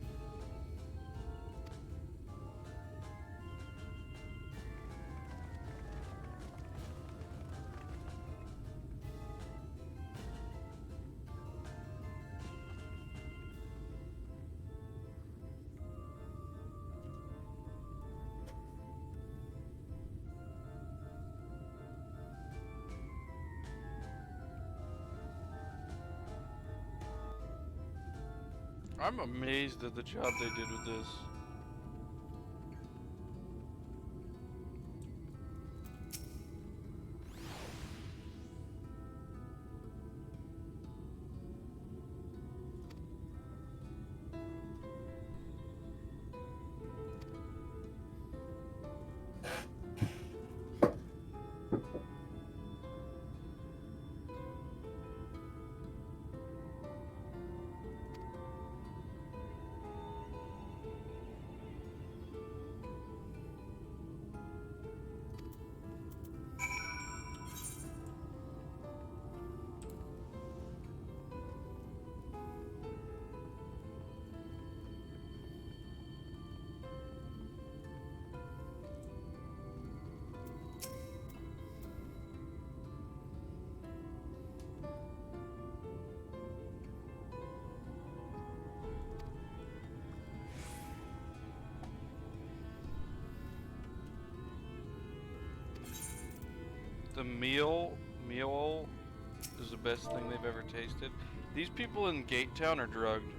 I'm amazed at the job they did with this. The meal is the best thing they've ever tasted. These people in Gatetown are drugged.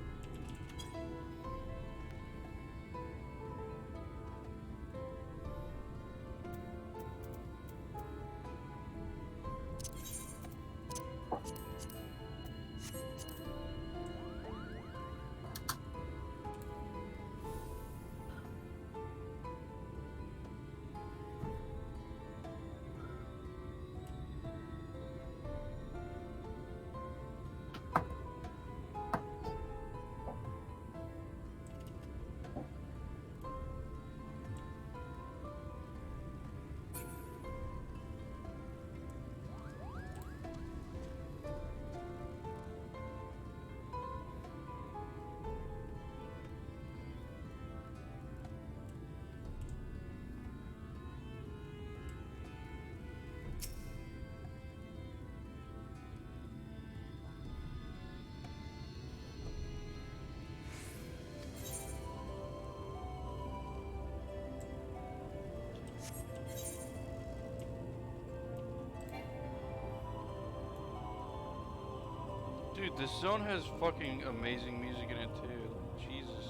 Dude, this zone has fucking amazing music in it too. Jesus.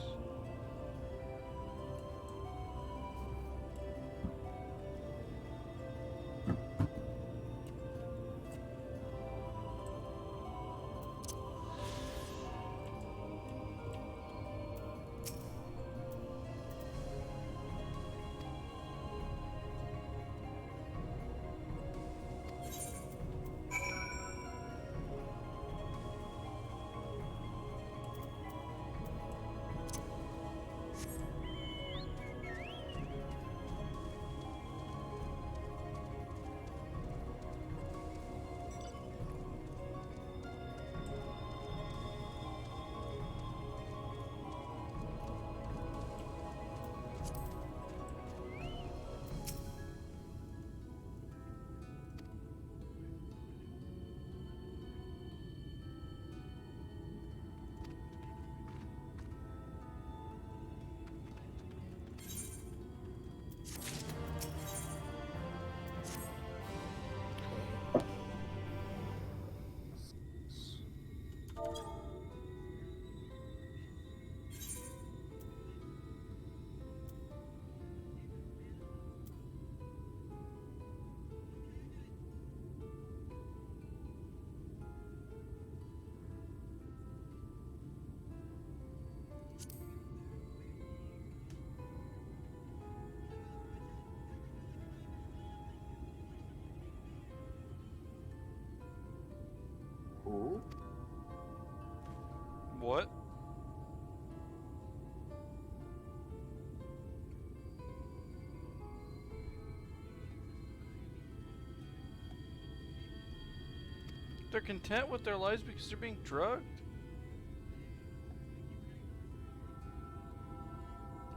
they're content with their lives because they're being drugged.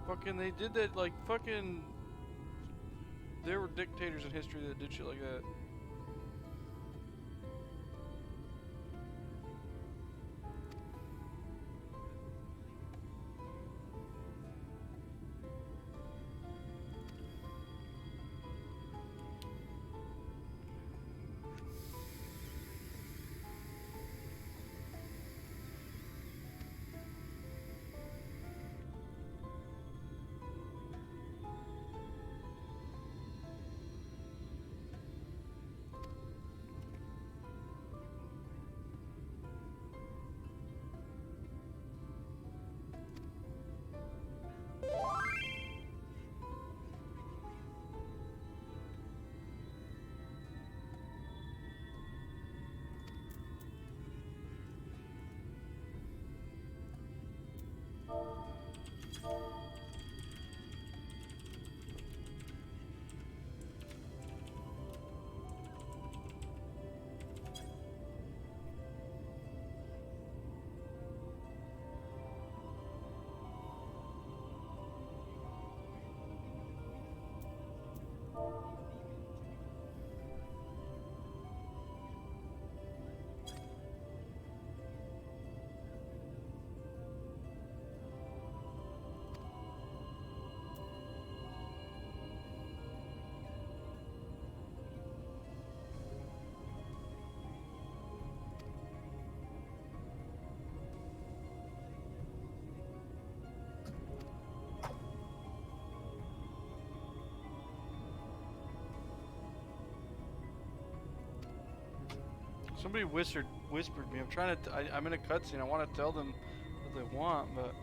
Fucking, they did that, like, fucking... There were dictators in history that did shit like that. Somebody whispered me. I'm trying to. I'm in a cutscene. I want to tell them what they want, but.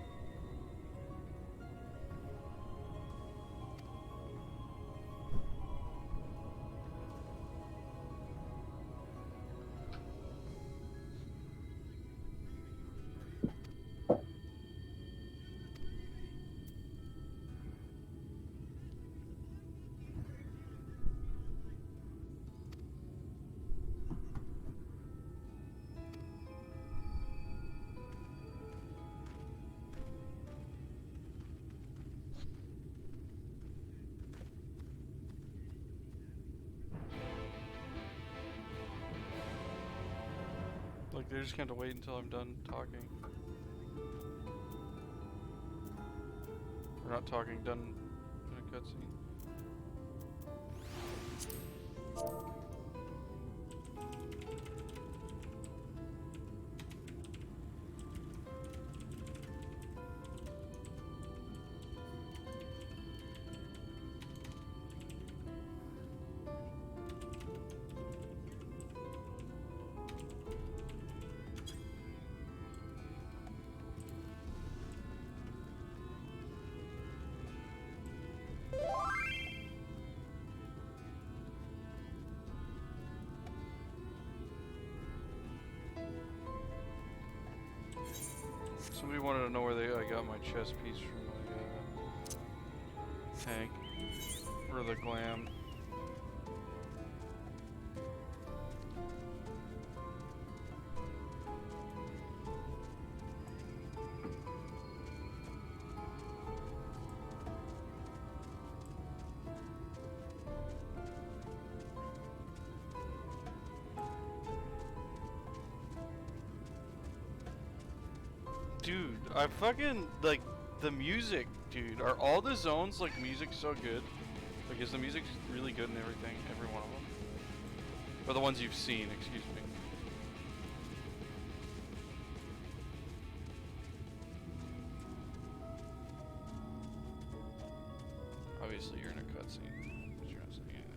Like, they're just gonna have to wait until I'm done talking. Or not talking, done in a cutscene. Somebody wanted to know where I got my chest piece from my tank. Or the glam. Dude, I fucking, like, the music, dude. Are all the zones, like, music so good? Like, is the music really good and everything? Every one of them? Or the ones you've seen, excuse me. Obviously, you're in a cutscene, but you're not saying anything.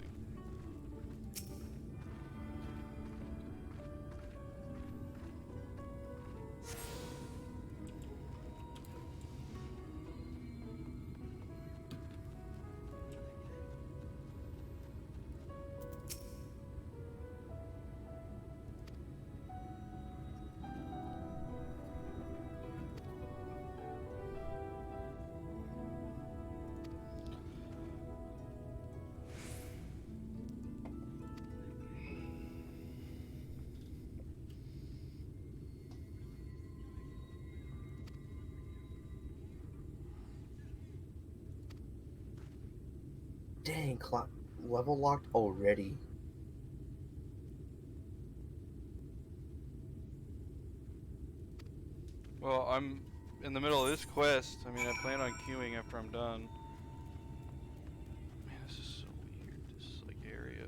Dang, level locked already. Well, I'm in the middle of this quest. I mean, I plan on queuing after I'm done. Man, this is so weird. This like area.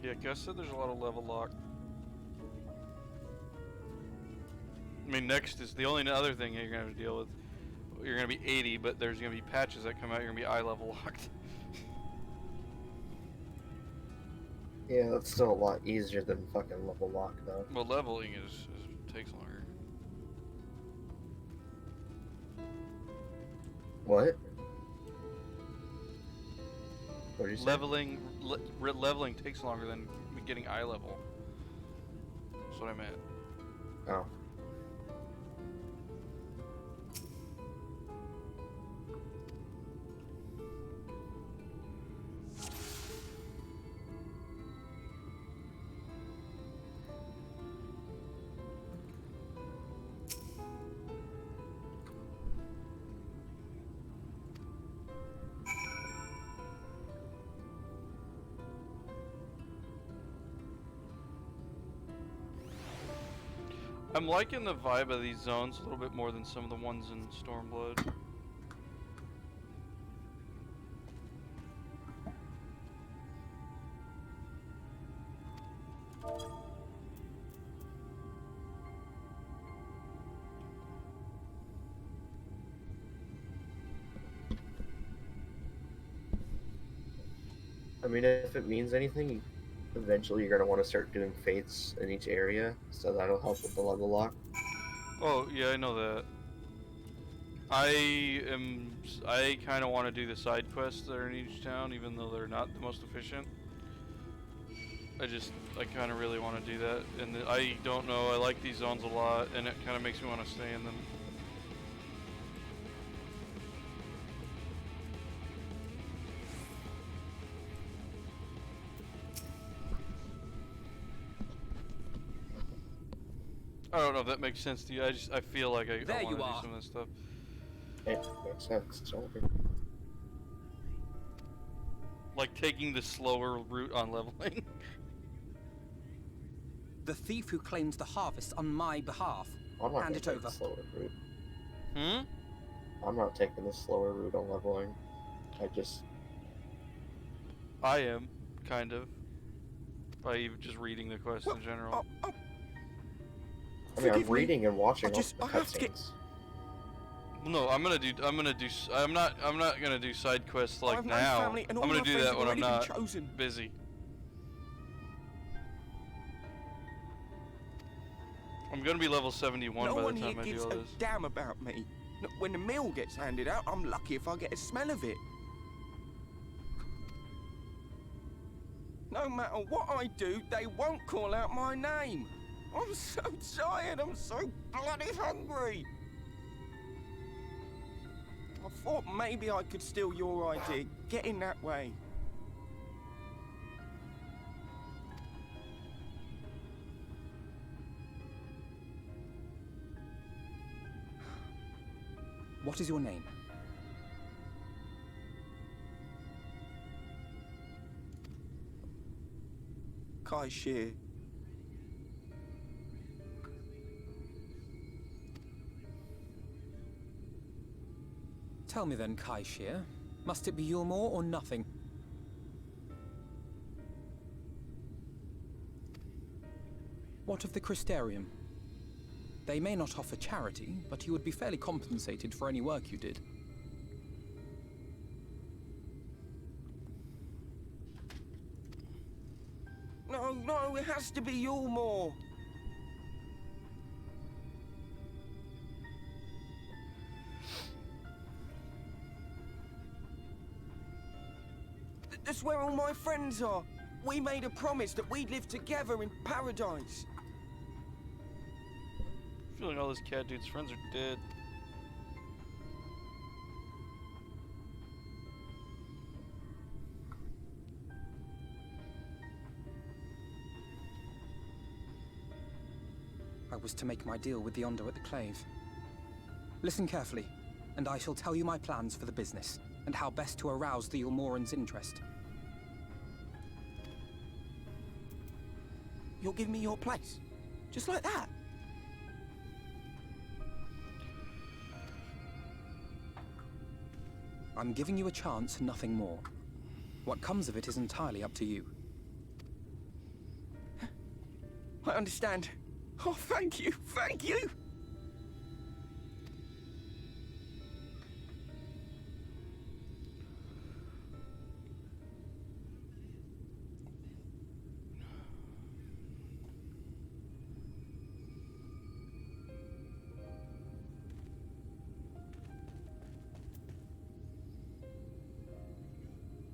Yeah, Gus said there's a lot of level lock. I mean, next is the only other thing you're gonna have to deal with. You're gonna be 80, but there's gonna be patches that come out. You're gonna be eye level locked. Yeah, that's still a lot easier than fucking level lock, though. Well, leveling takes longer. What? What did you say? Leveling takes longer than getting eye level. That's what I meant. Oh. I'm liking the vibe of these zones a little bit more than some of the ones in Stormblood. I mean, if it means anything, eventually you're gonna want to start doing fates in each area, so that'll help with the level lock. Oh, yeah, I know that. I kind of want to do the side quests that are in each town, even though they're not the most efficient. I kind of really want to do that, and I don't know, I like these zones a lot, and it kind of makes me want to stay in them. I don't know if that makes sense to you. I feel like I want to do some of this stuff. It makes sense. Like taking the slower route on leveling. The thief who claims the harvest on my behalf. Hand it over. The slower route. Hmm? I'm not taking the slower route on leveling. I am, kind of. By even just reading the quest in general. I mean, I'm reading and watching all the cutscenes. No, I'm not gonna do side quests like now. I'm gonna do that when I'm not busy. I'm gonna be level 71 by the time I do all this. No one here gives a damn about me. When the meal gets handed out, I'm lucky if I get a smell of it. No matter what I do, they won't call out my name. I'm so tired, I'm so bloody hungry. I thought maybe I could steal your idea. Get in that way. What is your name? Kai Shear. Tell me then, Kai Shear, must it be your more or nothing? What of the Crystarium? They may not offer charity, but you would be fairly compensated for any work you did. No, it has to be your more. That's where all my friends are. We made a promise that we'd live together in paradise. I feel like all this cat dude's friends are dead. I was to make my deal with the Ondo at the Clave. Listen carefully, and I shall tell you my plans for the business, and how best to arouse the Ulmoran's interest. You'll give me your place? Just like that? I'm giving you a chance, nothing more. What comes of it is entirely up to you. I understand. Oh, thank you, thank you!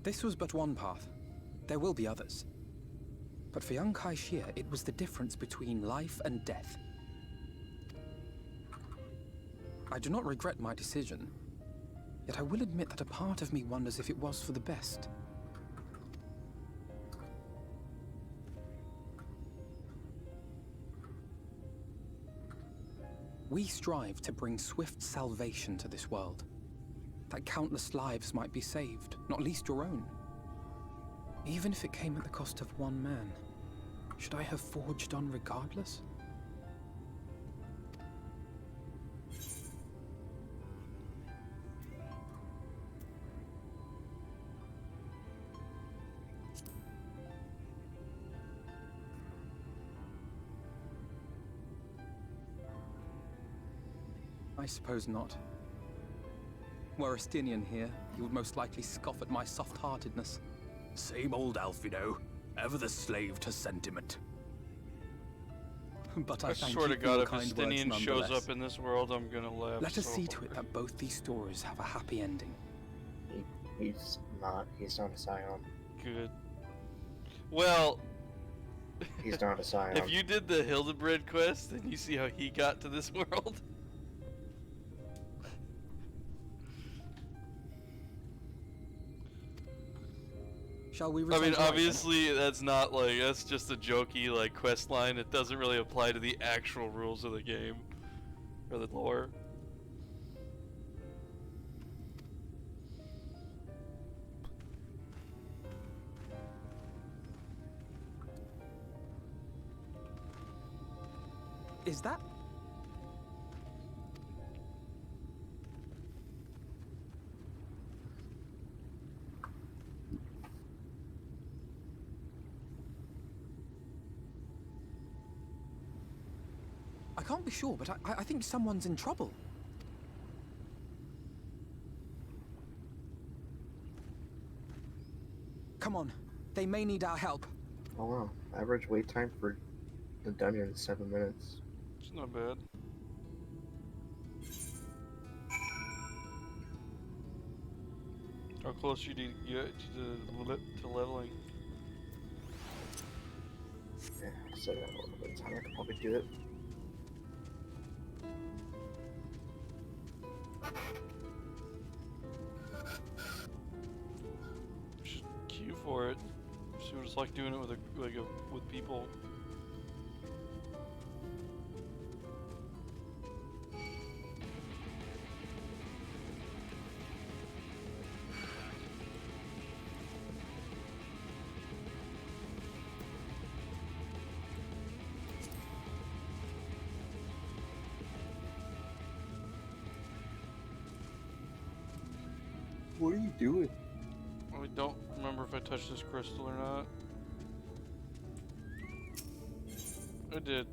This was but one path. There will be others. But for young Kai Shia, it was the difference between life and death. I do not regret my decision, yet I will admit that a part of me wonders if it was for the best. We strive to bring swift salvation to this world, that countless lives might be saved, not least your own. Even if it came at the cost of one man, should I have forged on regardless? I suppose not. Were Estinian here, he would most likely scoff at my soft-heartedness. Same old Alfino, ever the slave to sentiment. But I I thank swear you to for God, your if kind Estinian words shows nonetheless. up in this world, I'm gonna laugh. Let us so see to hard. it that both these stories have a happy ending. He's not a scion. Good. Well, He's not a scion. if you did the Hildebred quest, then you see how he got to this world. Shall we I return mean, to life, then? obviously, that's not like, that's just a jokey like quest line. It doesn't really apply to the actual rules of the game or the lore. Is that... I can't be sure, but I think someone's in trouble. Come on, they may need our help. Oh wow, average wait time for the dungeon is 7 minutes. It's not bad. How close you need to get to leveling? Yeah, so a little bit of time, I could probably do it. Just queue for it. See what it's like doing it with with people. What are you doing? I don't remember if I touched this crystal or not. I did.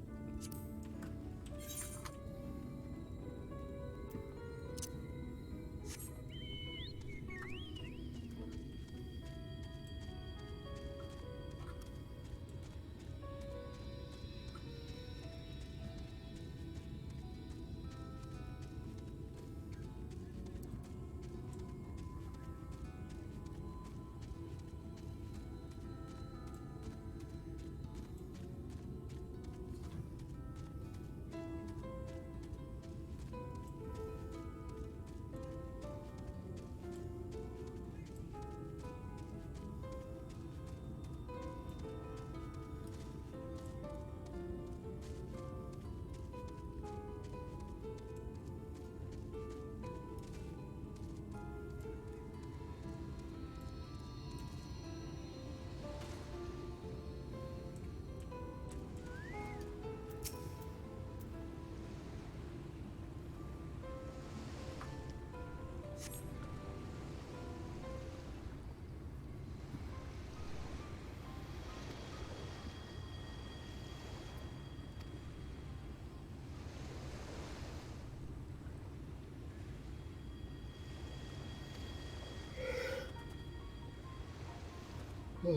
Do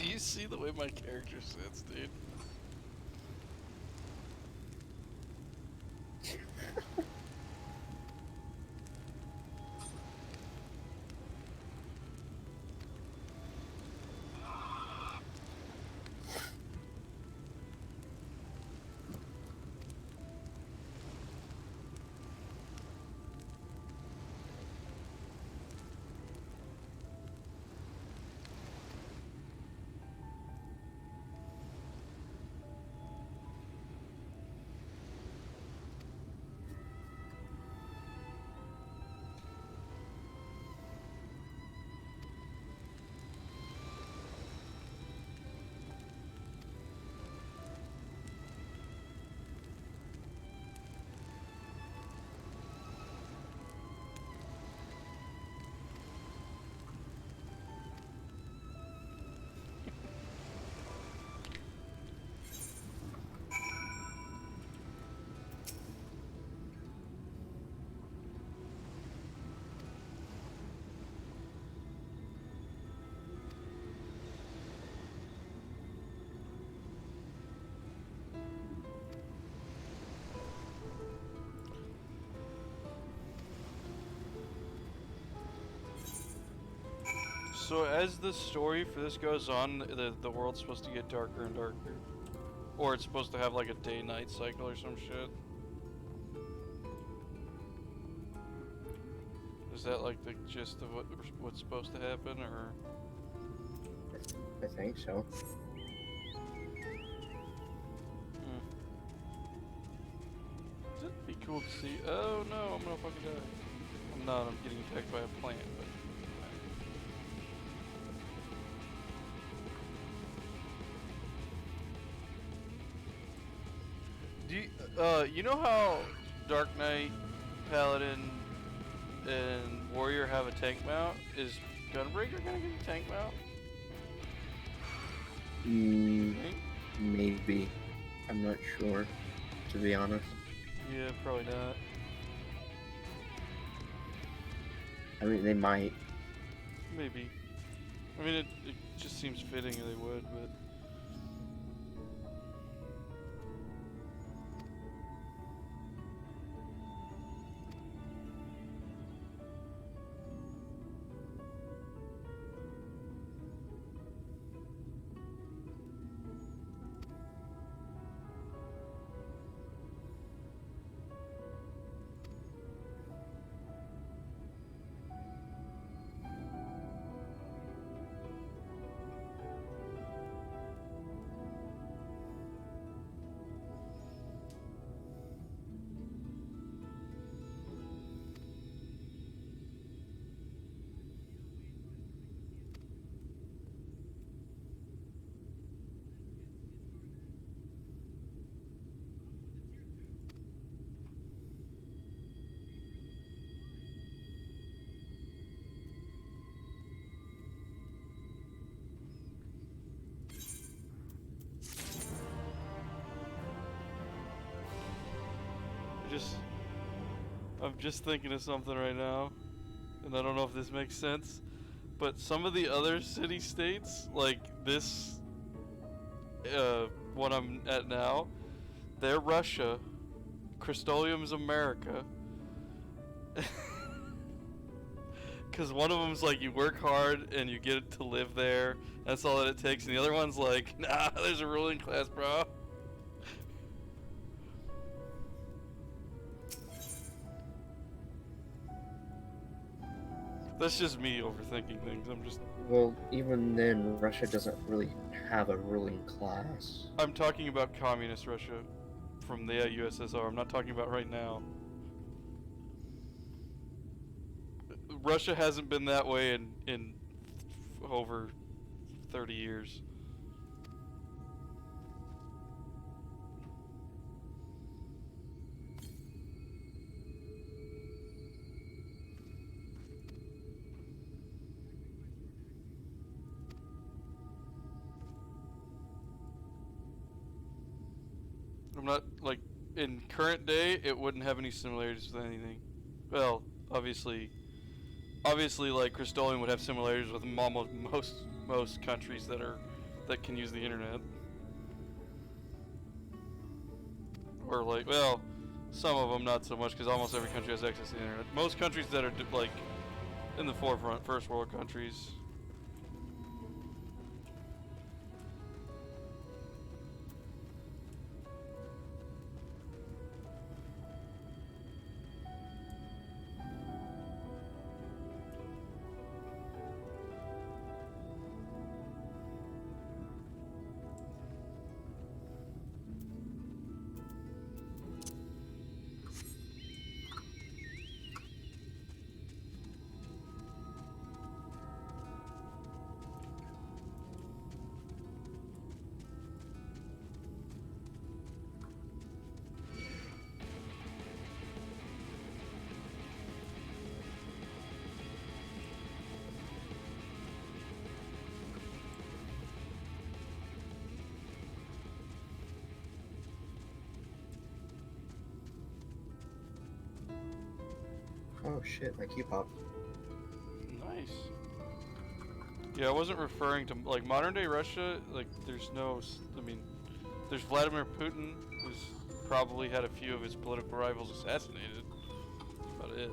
you see the way my character sits, dude? So as the story for this goes on, the world's supposed to get darker and darker. Or it's supposed to have like a day-night cycle or some shit. Is that like the gist of what's supposed to happen, or? I think so. It'd be cool to see. Oh no, I'm gonna fucking die. I'm not, I'm getting attacked by a plant, but. Do you know how Dark Knight, Paladin, and Warrior have a tank mount? Is Gunbreaker gonna get a tank mount? Maybe. I'm not sure, to be honest. Yeah, probably not. I mean, they might. Maybe. I mean, it just seems fitting they would, but... I'm just thinking of something right now, and I don't know if this makes sense, but some of the other city-states, like this one I'm at now, they're Russia, Crystolium's America, because one of them's like you work hard and you get to live there, that's all that it takes, and the other one's like, nah, there's a ruling class, bro. That's just me overthinking things. I'm just... Well, even then, Russia doesn't really have a ruling class. I'm talking about communist Russia from the USSR. I'm not talking about right now. Russia hasn't been that way in over 30 years. I'm not, like, in current day, it wouldn't have any similarities with anything. Well, obviously, like, Crystolian would have similarities with almost most countries that can use the internet. Or, like, well, some of them not so much, because almost every country has access to the internet. Most countries that are, like, in the forefront, first world countries. Oh shit, my key popped. Nice. Yeah, I wasn't referring to, like, modern day Russia. Like, there's no, I mean, there's Vladimir Putin, who's probably had a few of his political rivals assassinated. That's about it.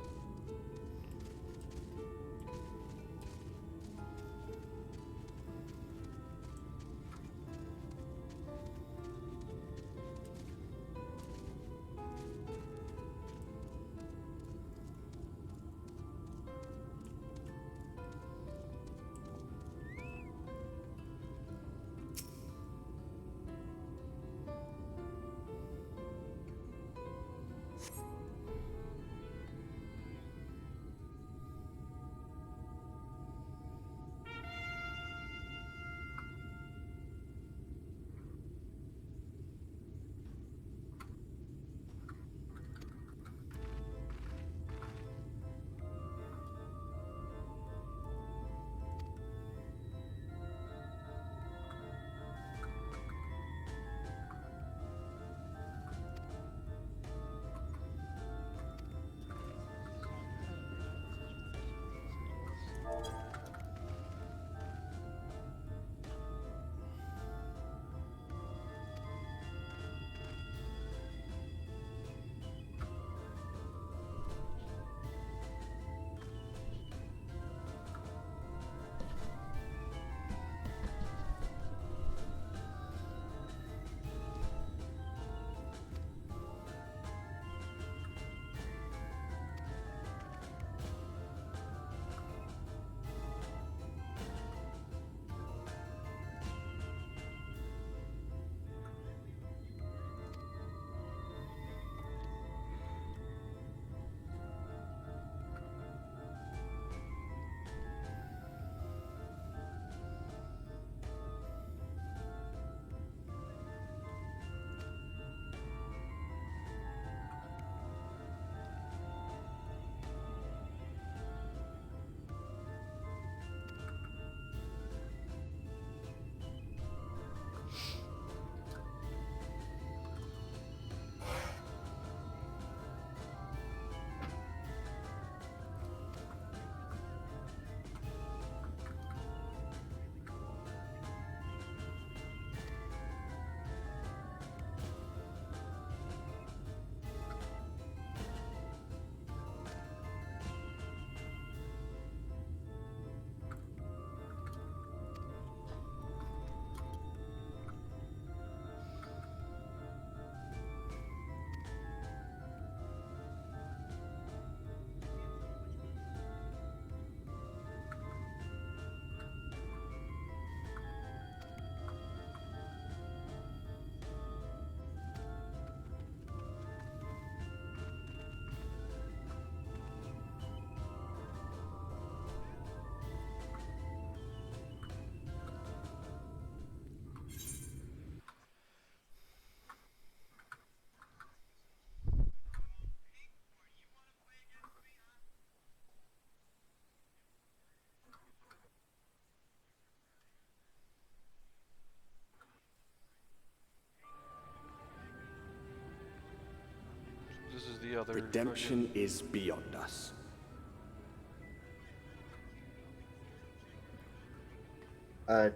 other. Redemption is beyond us.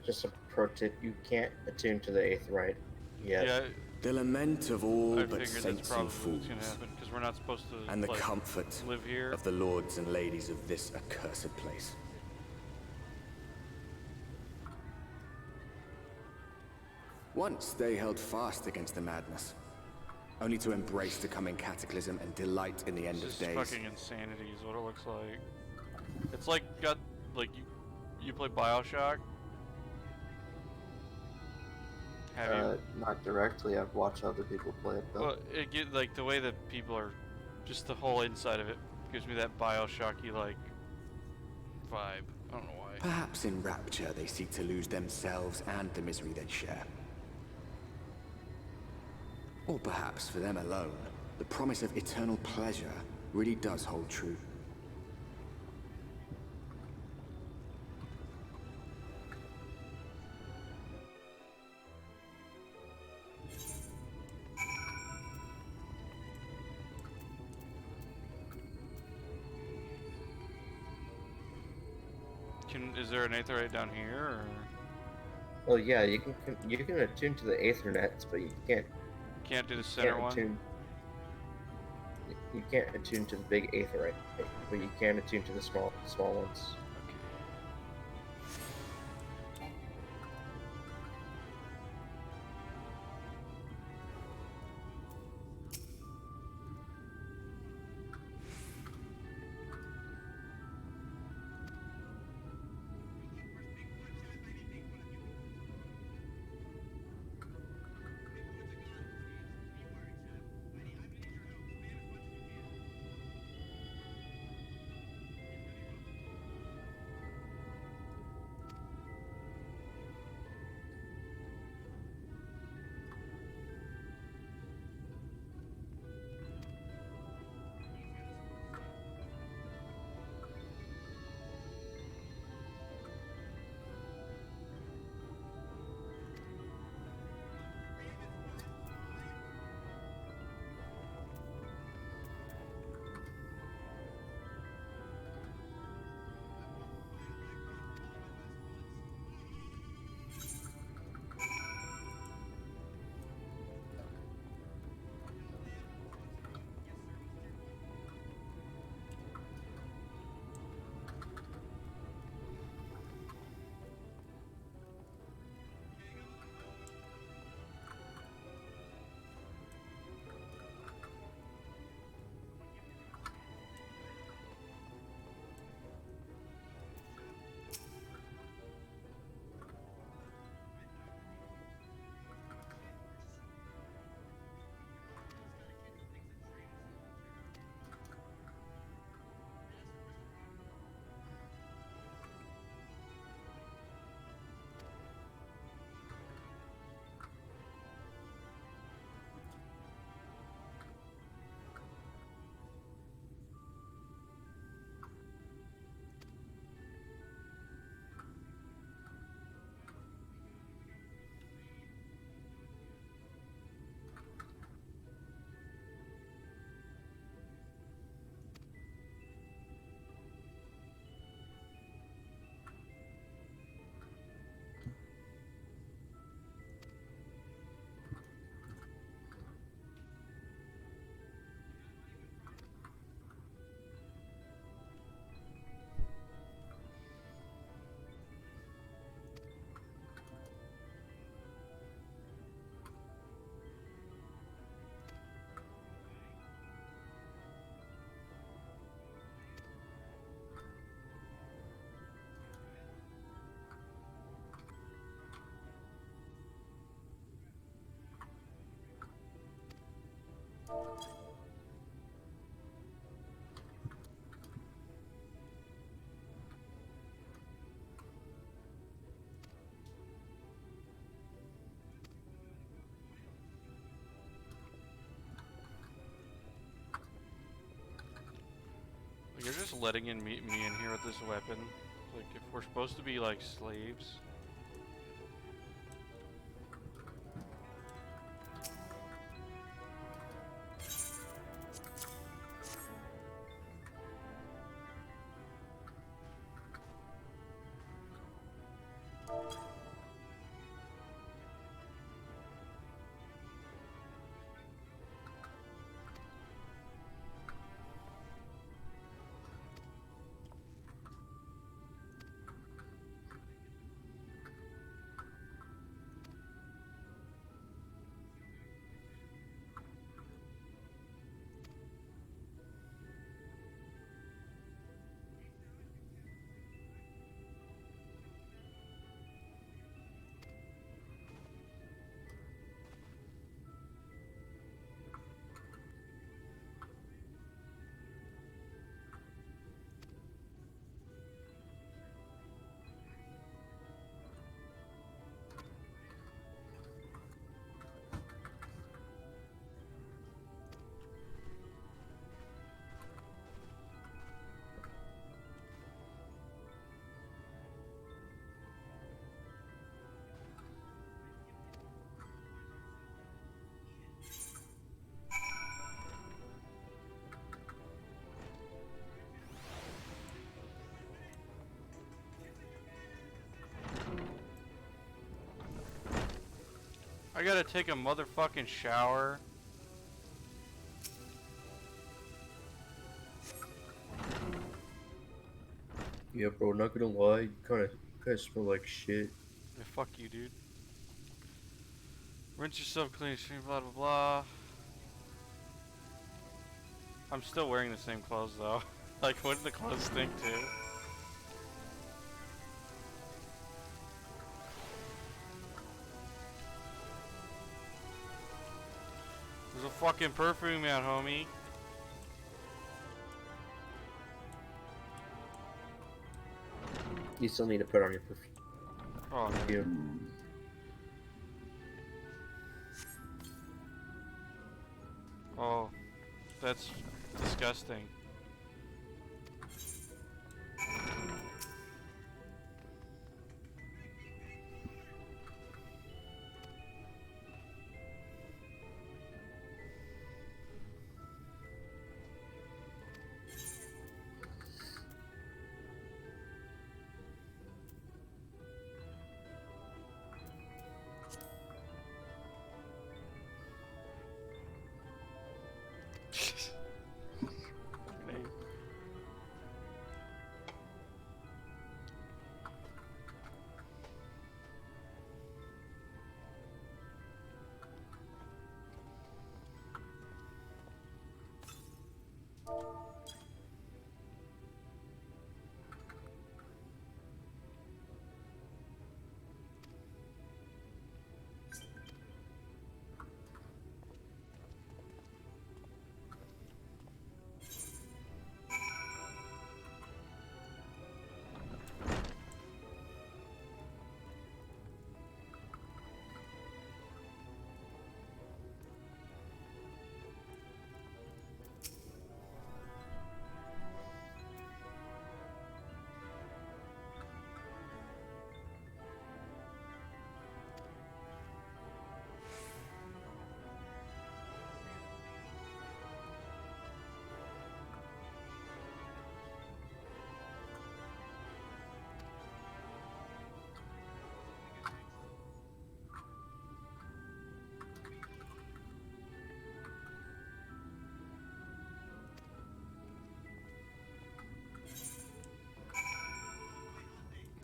Just a pro tip: you can't attune to the Aetheryte yet. Yeah. The lament of all I but figured that's saints probably and fools, what's gonna happen because we're not supposed to. and the like, comfort live here. of the lords and ladies of this accursed place. Once they held fast against the madness, only to embrace the coming cataclysm and delight in the end This of is days. fucking insanity is what it looks like. It's like got like you play BioShock. Have you? Not directly. I've watched other people play it though. Well, it get like the way that people are, just the whole inside of it gives me that BioShocky like vibe. I don't know why. Perhaps in rapture they seek to lose themselves and the misery they share. Or perhaps for them alone, the promise of eternal pleasure really does hold true. Is there an Aetheryte down here? Or? Well, yeah, you can attune to the Aethernets, but you can't. Can't do the center one. You can't attune to the big Aetherite, but you can attune to the small ones. You're just letting me in here with this weapon. Like, if we're supposed to be like slaves. I gotta take a motherfucking shower. Yeah, bro, not gonna lie, you kinda smell like shit. Yeah, fuck you, dude. Rinse yourself clean, blah blah blah. I'm still wearing the same clothes though. Like, what do the clothes stink too? There's a fucking perfume out, homie. You still need to put on your perfume. Oh, yeah. Oh, that's disgusting.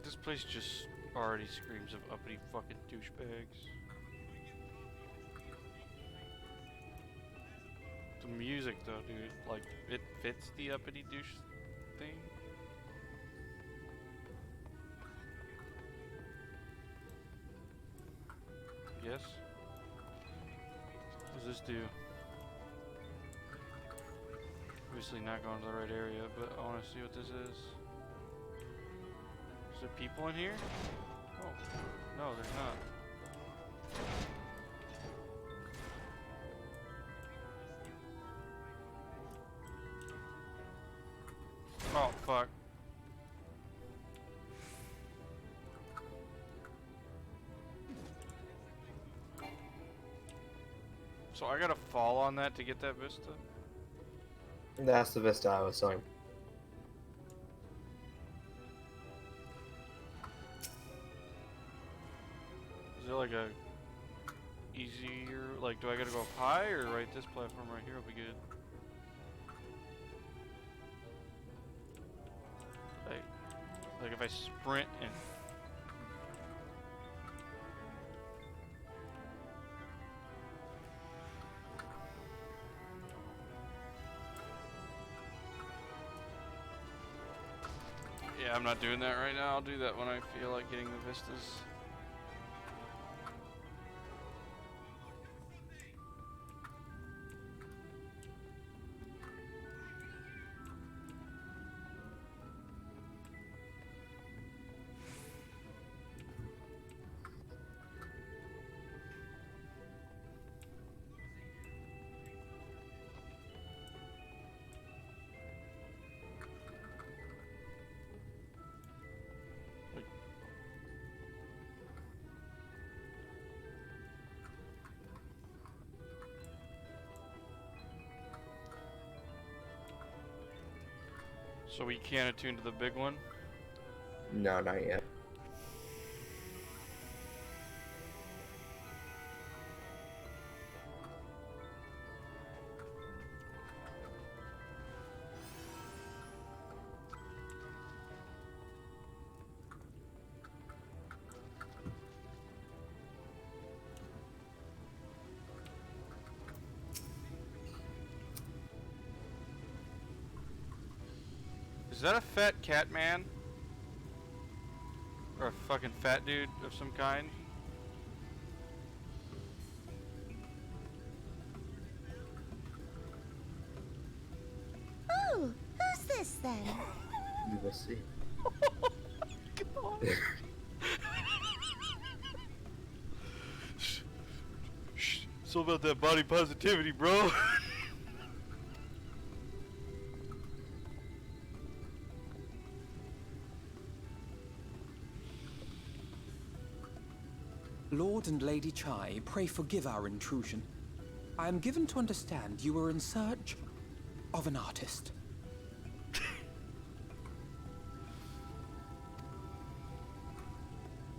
This place just already screams of uppity fucking douchebags. The music though, dude, like, it fits the uppity douche thing. Yes? What does this do? Obviously not going to the right area, but I want to see what this is. Is there people in here? Oh, no, there's not. Oh, fuck. So I gotta fall on that to get that vista? That's the vista I was saying. Is there like a easier, like, do I gotta go up high or right this platform right here will be good? Like if I sprint and... Yeah, I'm not doing that right now. I'll do that when I feel like getting the vistas. So we can't attune to the big one? No, not yet. Is that a fat cat man? Or a fucking fat dude of some kind? Oh, who's this then? We will see. It's all about that body positivity, bro. Lord and Lady Chai, pray forgive our intrusion. I am given to understand you were in search of an artist.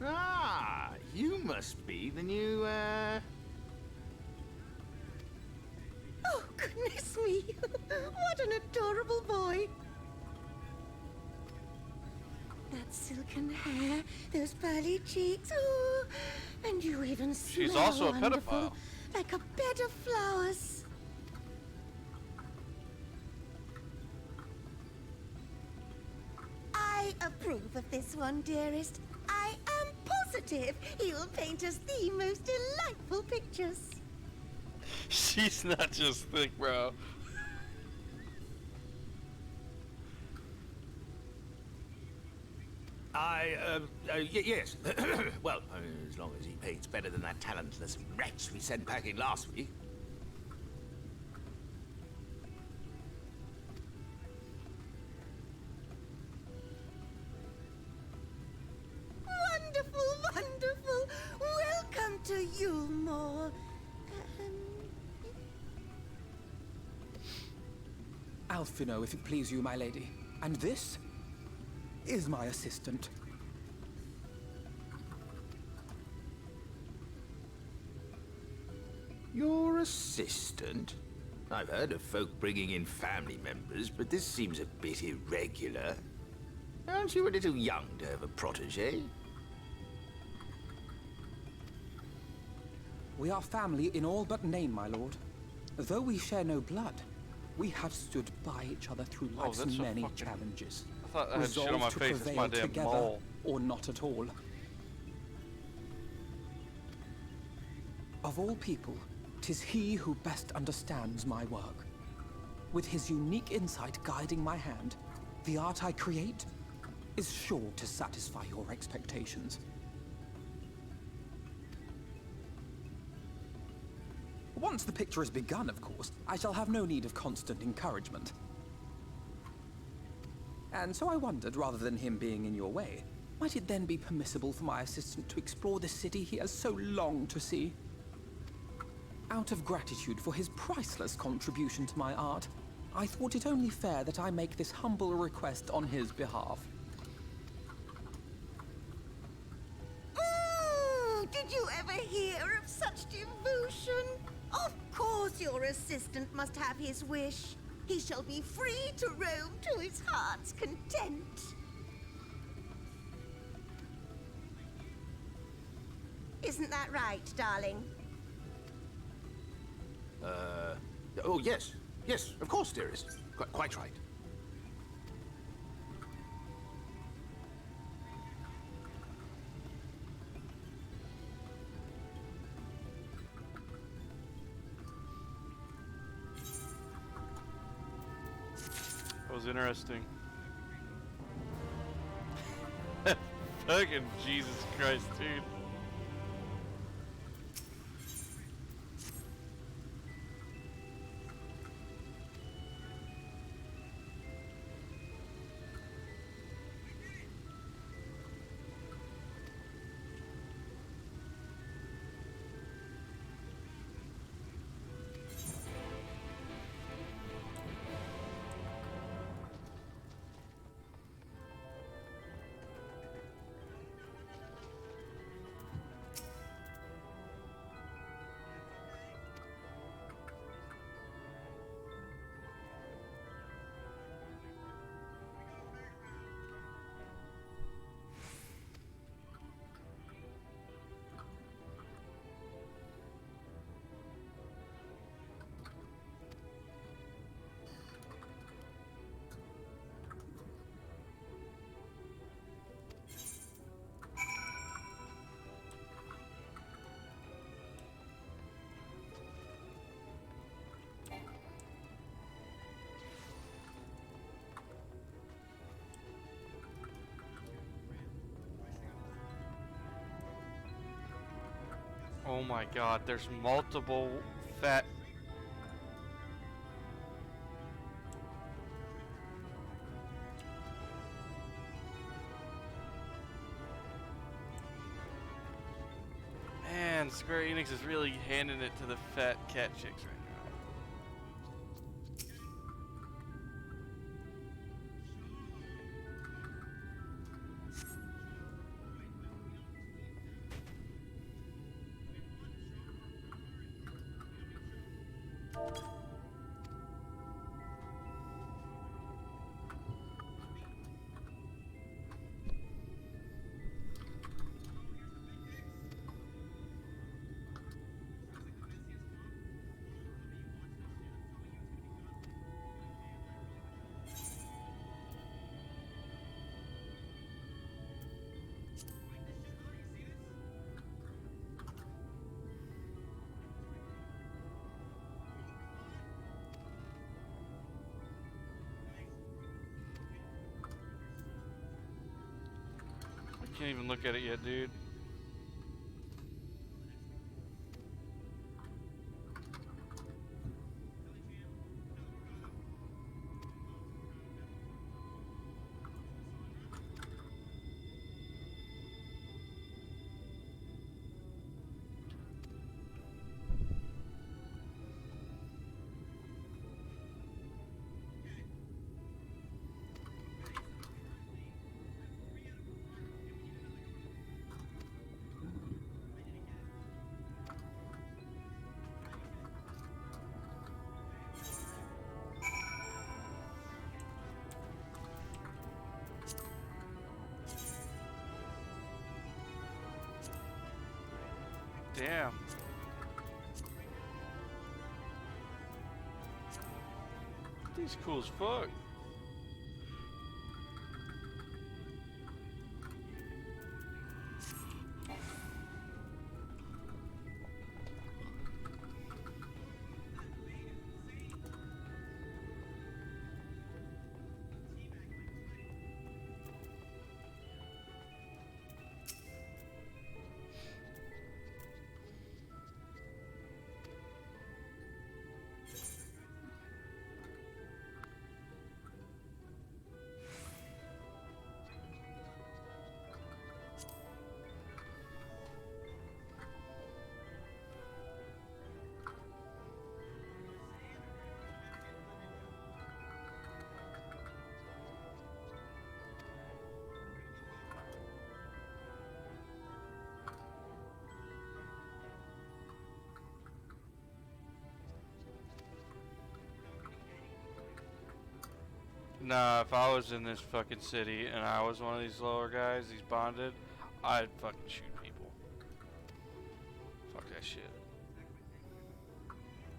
Ah, you must be the new, Oh, goodness me! What an adorable boy! That silken hair, those pearly cheeks, oh, and you even smell She's also a wonderful, pedophile. like a bed of flowers. I approve of this one, dearest. I am positive he will paint us the most delightful pictures. She's not just thick, bro. Yes. Well, as long as he paints better than that talentless wretch we sent packing last week. Wonderful, wonderful. Welcome to Yulmore. Alphino, if it please you, my lady. And this is my assistant. Your assistant? I've heard of folk bringing in family members, but this seems a bit irregular. Aren't you a little young to have a protege? We are family in all but name, my lord. Though we share no blood, we have stood by each other through life's that's so many fucking- challenges. I thought I had shit on my Resolved to face. It's prevail my damn together, mole. or not at all. Of all people, 'tis he who best understands my work. With his unique insight guiding my hand, the art I create is sure to satisfy your expectations. Once the picture is begun, of course, I shall have no need of constant encouragement. And so I wondered, rather than him being in your way, might it then be permissible for my assistant to explore the city he has so longed to see? Out of gratitude for his priceless contribution to my art, I thought it only fair that I make this humble request on his behalf. Did you ever hear of such devotion? Of course your assistant must have his wish. He shall be free to roam to his heart's content. Isn't that right, darling? Oh, yes. Yes, of course, dearest. Quite right. That was interesting. Fucking Jesus Christ, dude. Oh my god, there's multiple fat... Man, Square Enix is really handing it to the fat cat chicks right now. I can't even look at it yet, dude. Damn. These cool as fuck. Nah, if I was in this fucking city and I was one of these lower guys, these bonded, I'd fucking shoot people. Fuck that shit.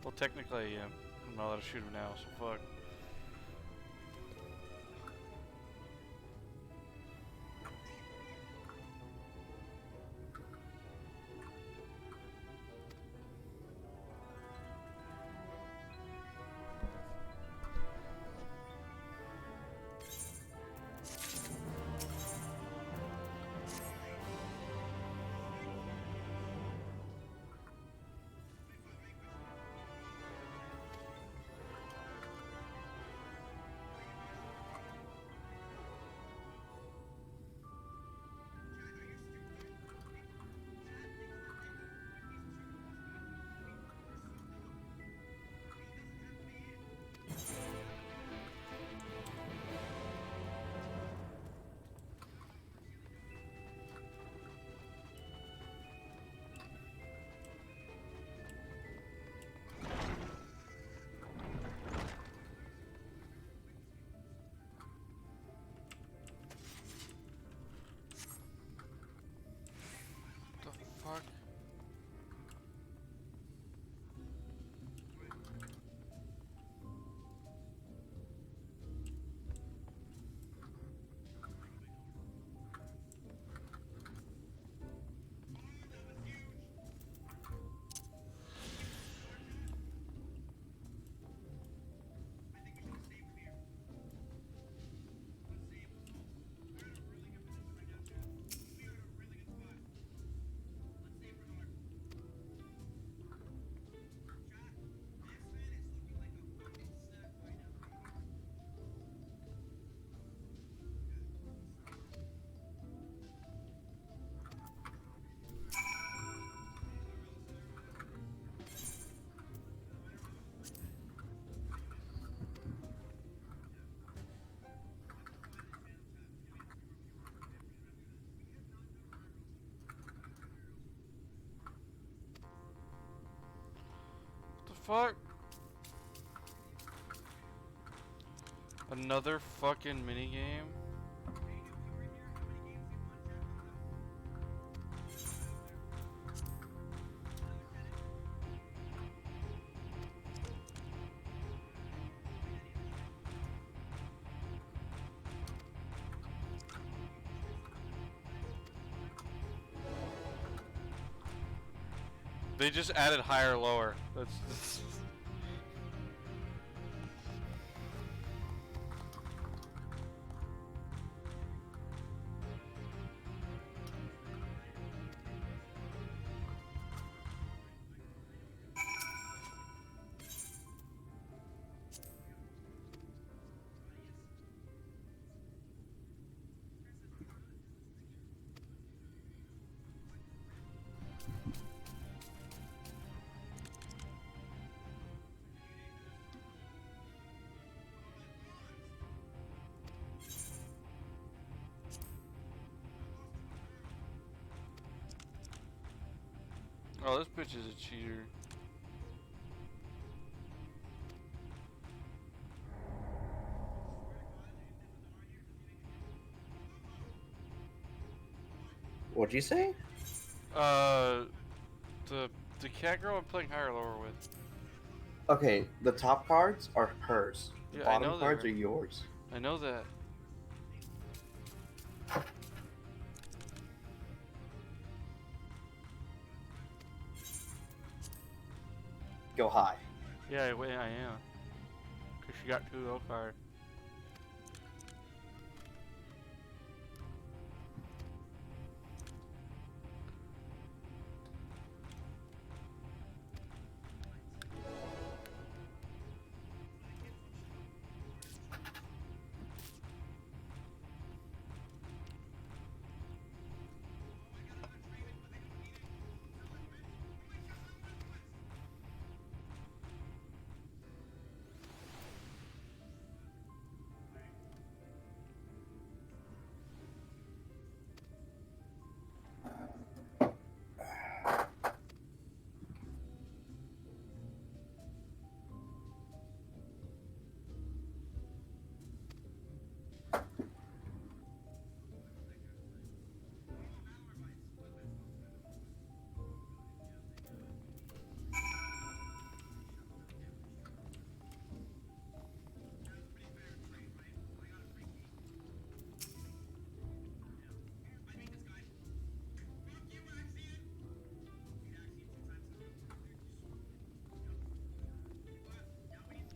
Well, technically, yeah. I'm not allowed to shoot him now, so fuck. fuck? Another fucking minigame? They just added higher lower. That's oh, this bitch is a cheater. What'd you say? The cat girl I'm playing higher lower with. Okay, the top cards are hers. The Yeah, I bottom know cards that. are yours. I know that. Go high. Yeah, I am. Cause she got 2 low cards.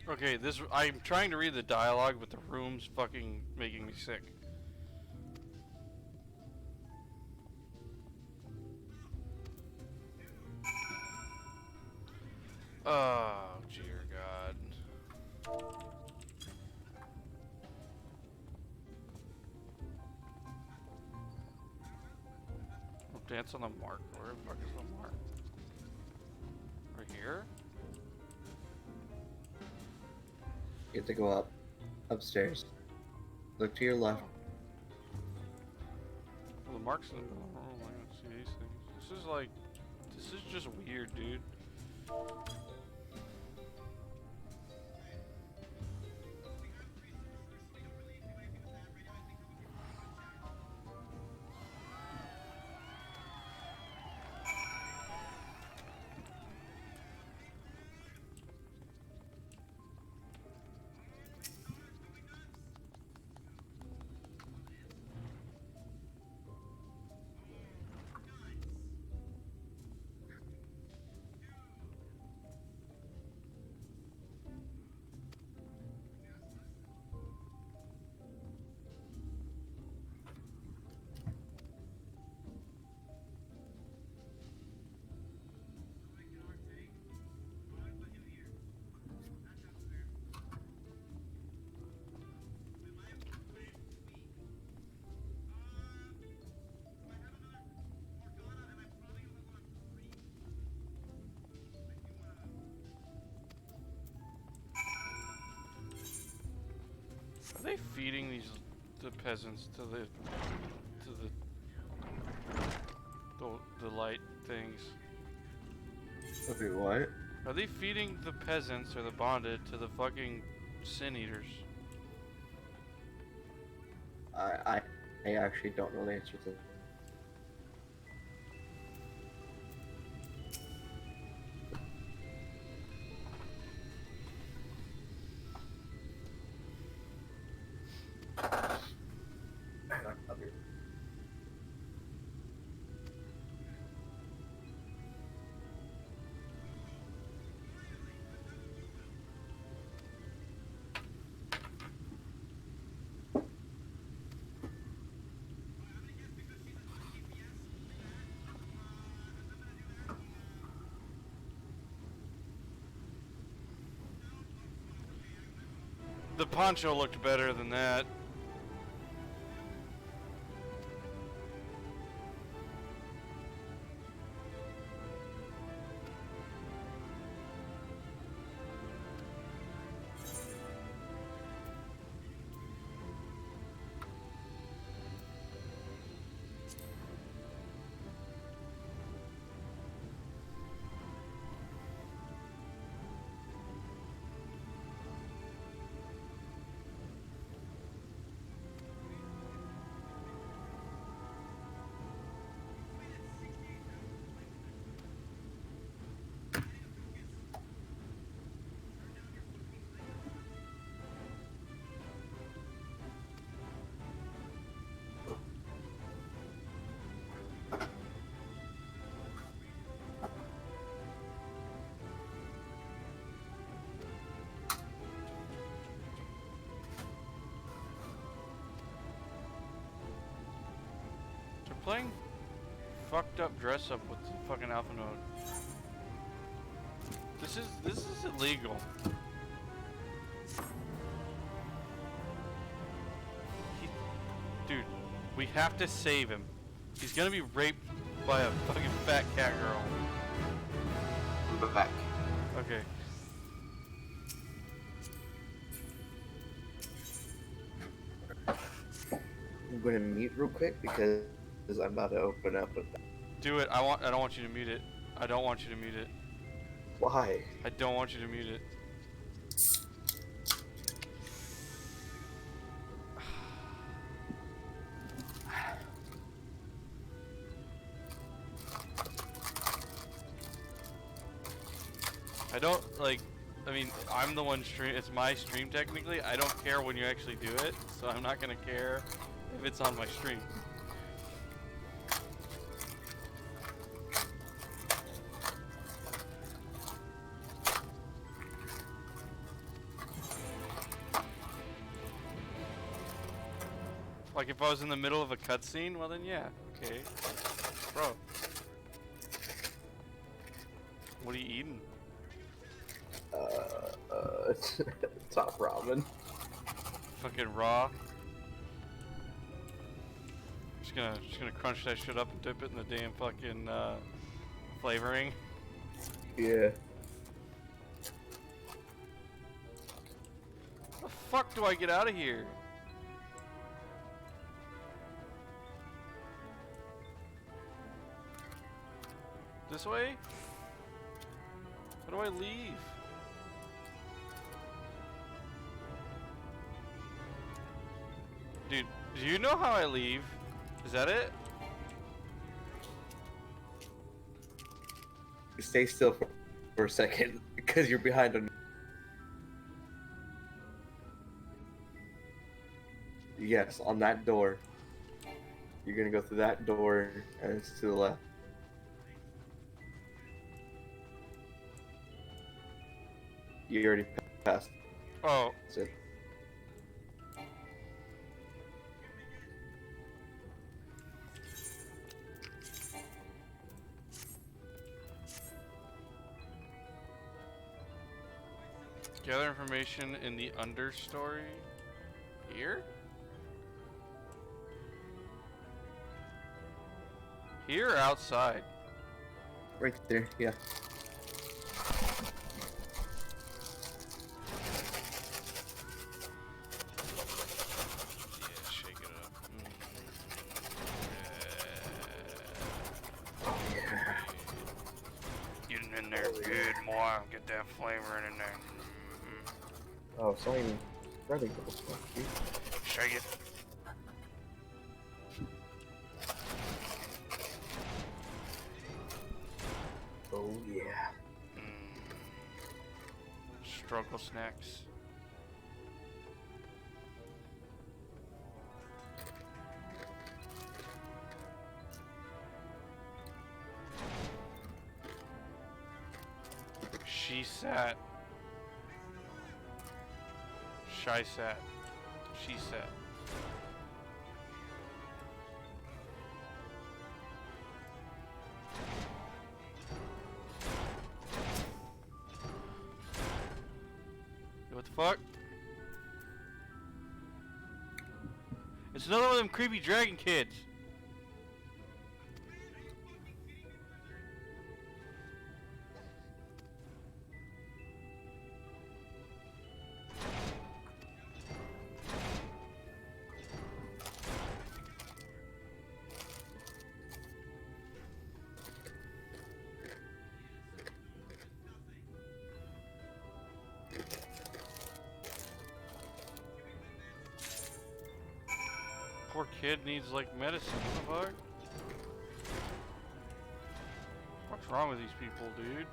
Okay, I'm trying to read the dialogue, but the room's fucking making me sick. Oh, dear God. Oh, dance on the mark. Where the fuck is the mark? Right here? You have to go up. Upstairs. Look to your left. Well, the mark's in the middle. Oh, I don't see these things. This is like... This is just weird, dude. Are they feeding the peasants to the light things? Okay, what? Are they feeding the peasants or the bonded to the fucking sin eaters? I actually don't know the answer to that. The poncho looked better than that. Playing fucked up dress up with the fucking alpha node. This is illegal. Dude, we have to save him. He's gonna be raped by a fucking fat cat girl. I'm back. Okay. I'm gonna mute real quick because I'm about to open up with that. Do it. I don't want you to mute it. I don't want you to mute it. Why? I don't want you to mute it. I don't like. I mean, I'm the one stream. It's my stream technically. I don't care when you actually do it, so I'm not gonna care if it's on my stream. Like if I was in the middle of a cutscene, well then yeah, okay. Bro. What are you eating? Top ramen. Fucking raw. Just gonna crunch that shit up and dip it in the damn fucking flavoring. Yeah. How the fuck do I get out of here? This way? How do I leave? Dude, do you know how I leave? Is that it? Stay still for a second because you're behind on. Yes, on that door. You're gonna go through that door and it's to the left. You already passed. Oh. That's it. Gather information in the understory. Here? Here or outside? Right there, yeah. Getting in there good, boy. Get that flavor in there. Oh, it's not even ready for this one, dude. Shake it. Oh, yeah. Struggle snacks. She sat. Shy sat. She sat. What the fuck? It's another one of them creepy dragon kids. Poor kid needs like medicine. What the fuck? What's wrong with these people, dude?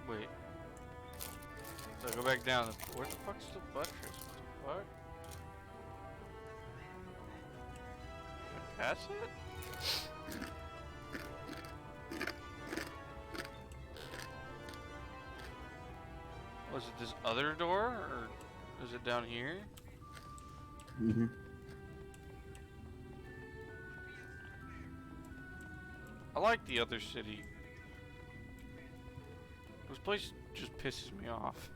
Wait. So go back down. Where the fuck's the buttress? What the fuck? Can I pass it? Was it this other door, or is it down here? Mm-hmm. I like the other city. This place just pisses me off.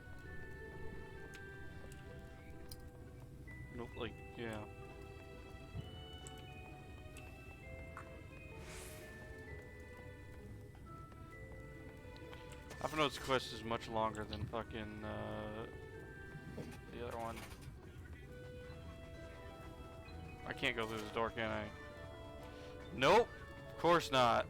Nope, like, yeah. I've noticed the quest is much longer than fucking, the other one. I can't go through this door, can I? Nope! Of course not.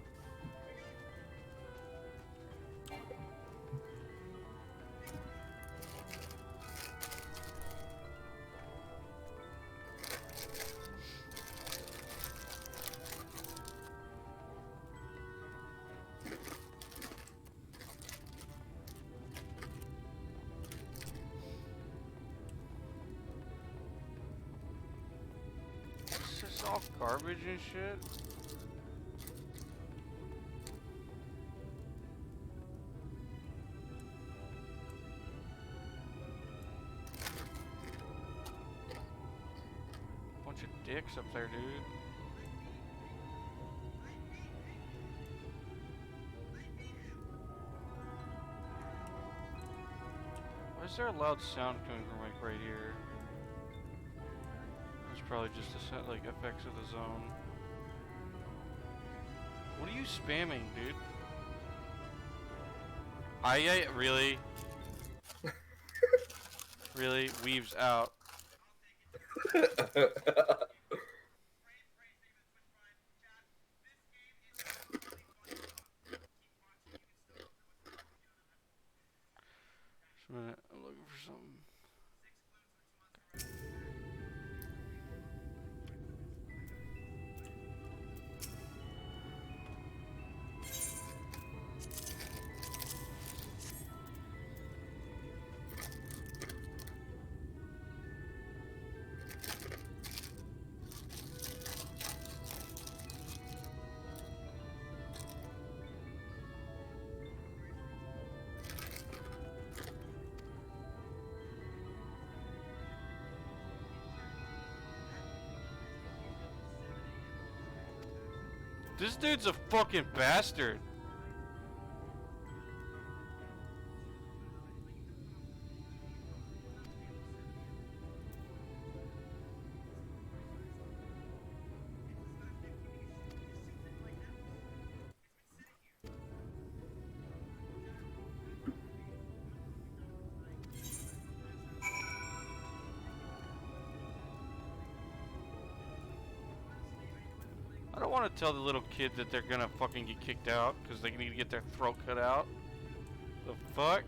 Is this all garbage and shit? Bunch of dicks up there, dude. Why is there a loud sound coming from like right here? It's probably just the set, like effects of the zone. What are you spamming, dude? I really? Really? Weaves out. Just a minute, I'm looking for something. This dude's a fucking bastard. I don't want to tell the little kid that they're gonna fucking get kicked out because they need to get their throat cut out. The fuck?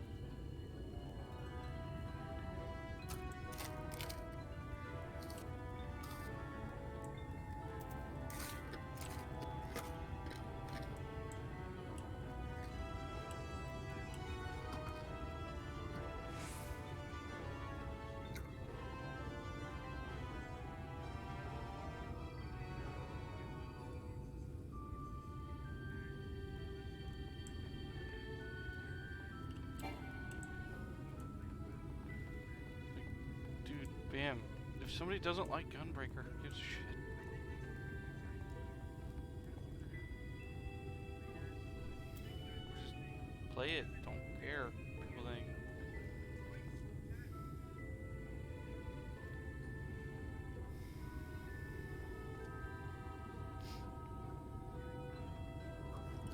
Bam. If somebody doesn't like Gunbreaker, who gives a shit? Just play it. Don't care. People think.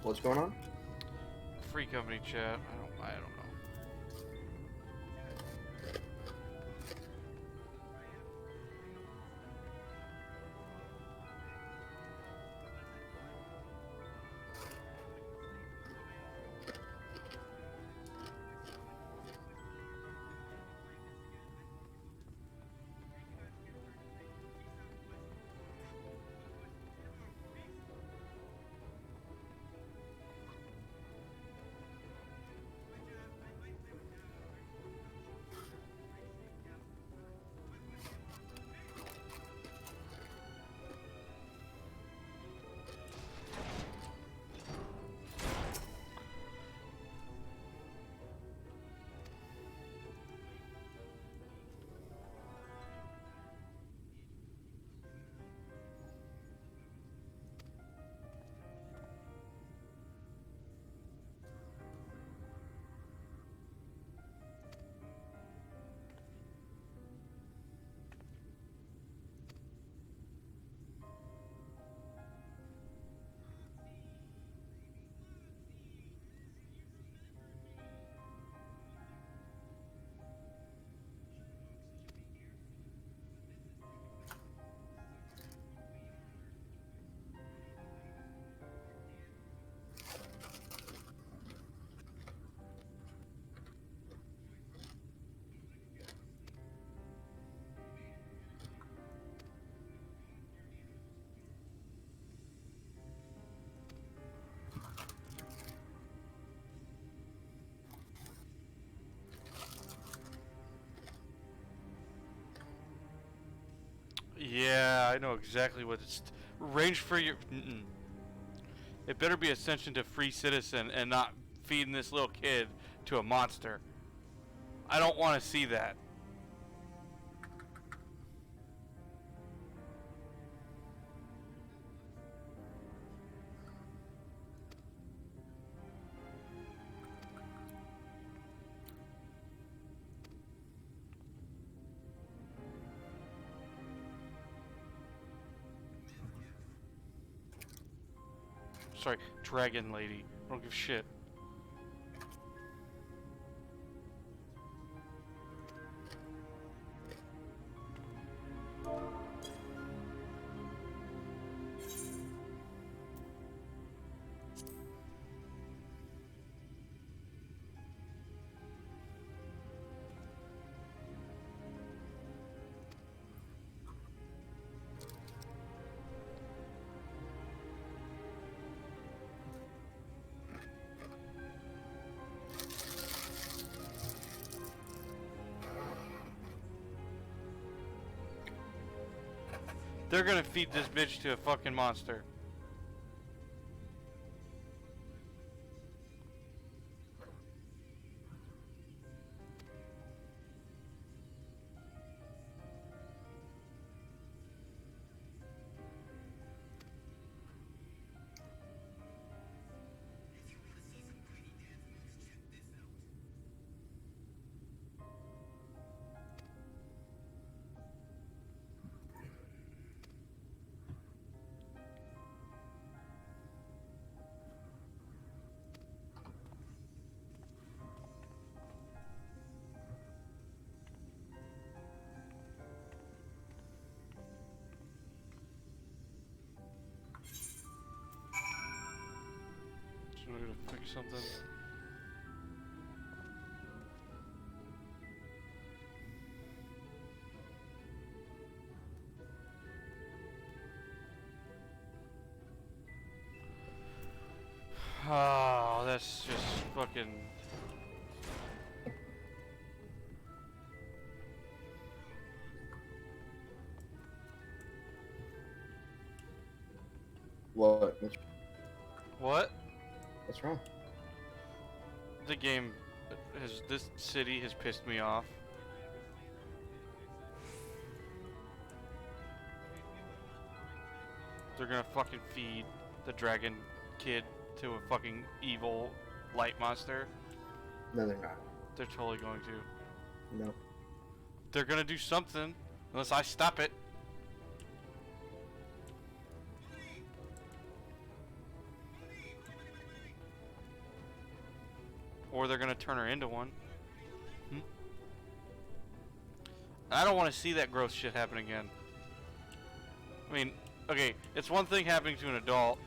What's going on? Free company chat. I don't know. Yeah, I know exactly what it's. Range for your. It better be Ascension to Free Citizen and not feeding this little kid to a monster. I don't want to see that. Sorry, Dragon Lady. I don't give a shit. They're gonna feed this bitch to a fucking monster. fix something. Oh, that's just fucking... What? What? What's wrong? The game has... This city has pissed me off. They're gonna fucking feed the dragon kid to a fucking evil light monster. No, they're not. They're totally going to. No. They're gonna do something unless I stop it. Or they're gonna turn her into one. I don't want to see that gross shit happen again. I mean, okay, it's one thing happening to an adult.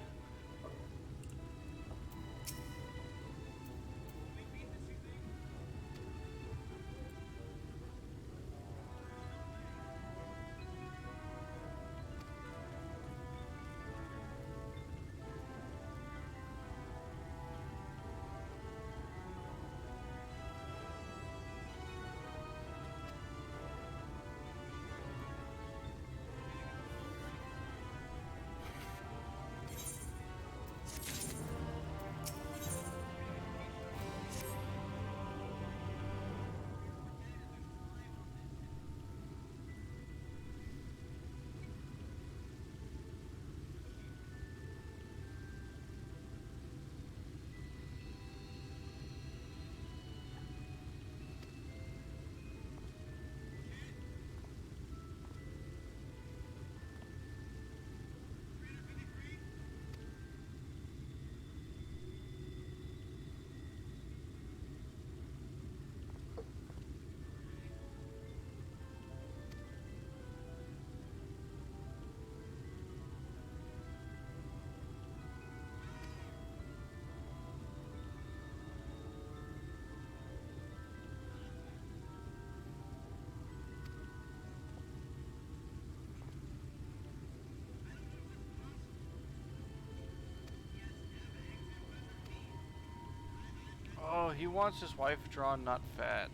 Oh, he wants his wife drawn, not fat.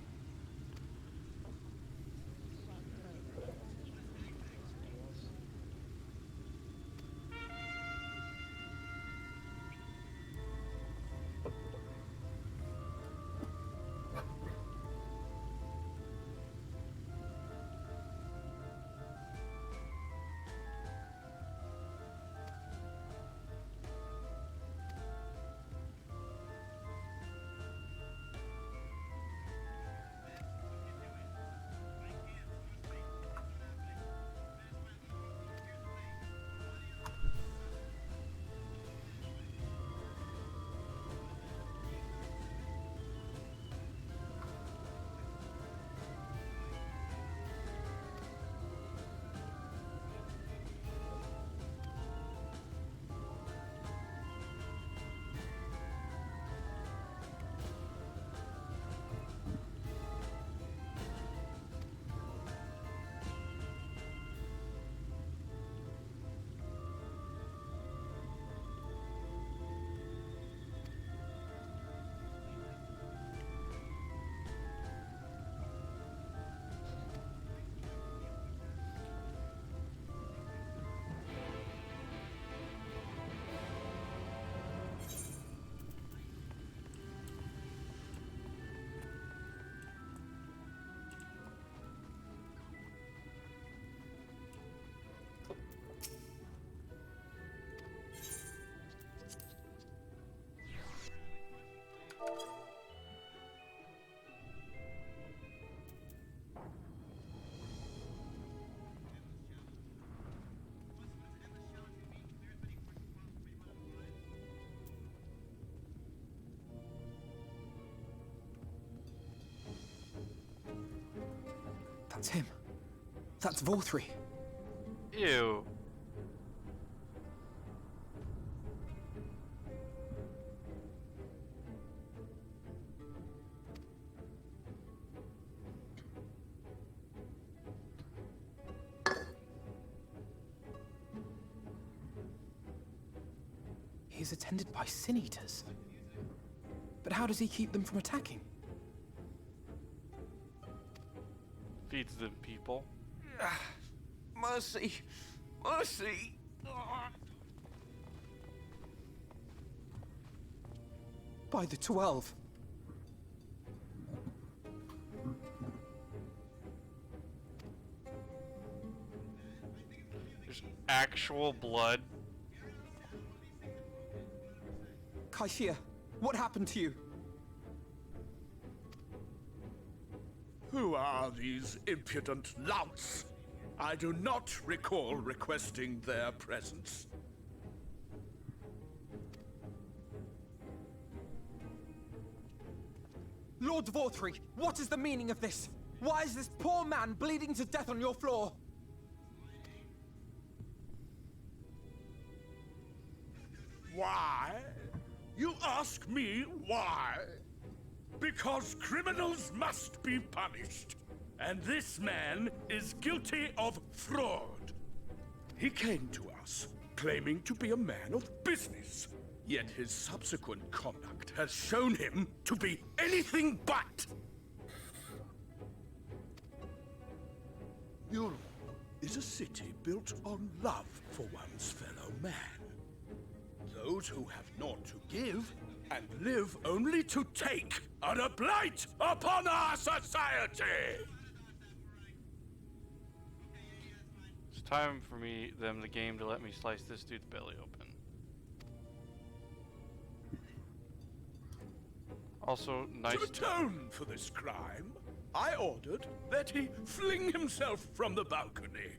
That's him. That's Vorthri. Ew. He is attended by sin eaters. But how does he keep them from attacking? Feeds them people. Mercy! Mercy! By the 12. There's actual blood. Kaishia, what happened to you? Who are these impudent louts? I do not recall requesting their presence. Lord Vortri, what is the meaning of this? Why is this poor man bleeding to death on your floor? Why? You ask me why? Because criminals must be punished. And this man is guilty of fraud. He came to us, claiming to be a man of business. Yet his subsequent conduct has shown him to be anything but. Yulm is a city built on love for one's fellow man. Those who have naught to give and live only to take are a blight upon our society! It's time for the game to let me slice this dude's belly open. Also, nice. To atone for this crime, I ordered that he fling himself from the balcony.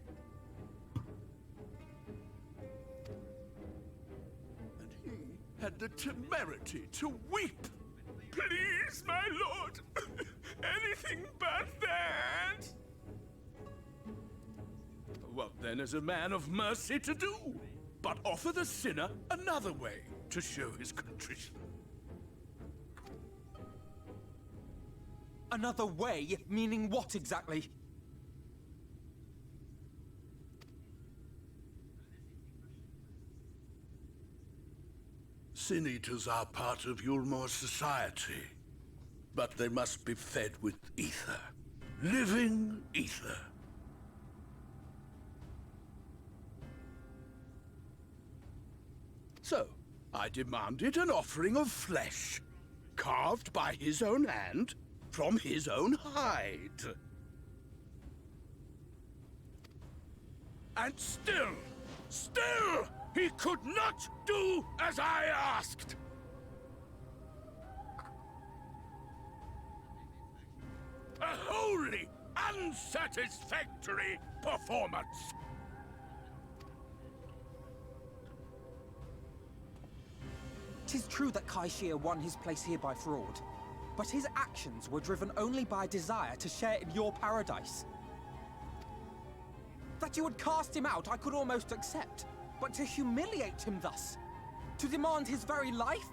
And he had the temerity to weep. Please, my lord, anything but that. What then is a man of mercy to do? But offer the sinner another way to show his contrition. Another way? Meaning what exactly? Sin eaters are part of Yulmor's society, but they must be fed with ether. Living ether. So, I demanded an offering of flesh, carved by his own hand, from his own hide. And still, he could not do as I asked. A wholly unsatisfactory performance. Tis true that Kaishia won his place here by fraud, but his actions were driven only by a desire to share in your paradise. That you would cast him out, I could almost accept, but to humiliate him thus, to demand his very life?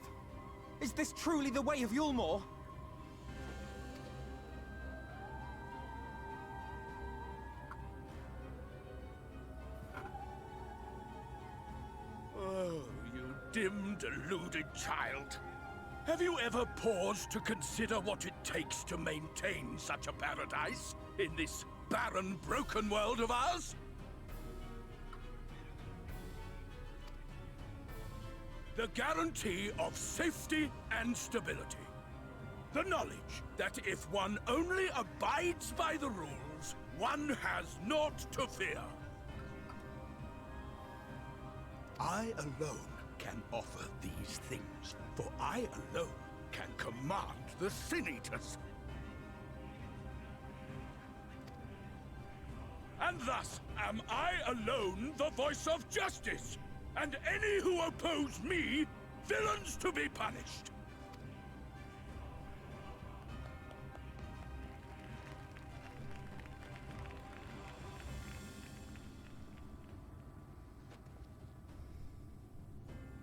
Is this truly the way of Yulmor? Oh, you dim, deluded child. Have you ever paused to consider what it takes to maintain such a paradise in this barren, broken world of ours? The guarantee of safety and stability. The knowledge that if one only abides by the rules, one has naught to fear. I alone can offer these things, for I alone can command the Sin Eaters. And thus am I alone the voice of justice, and any who oppose me, villains to be punished.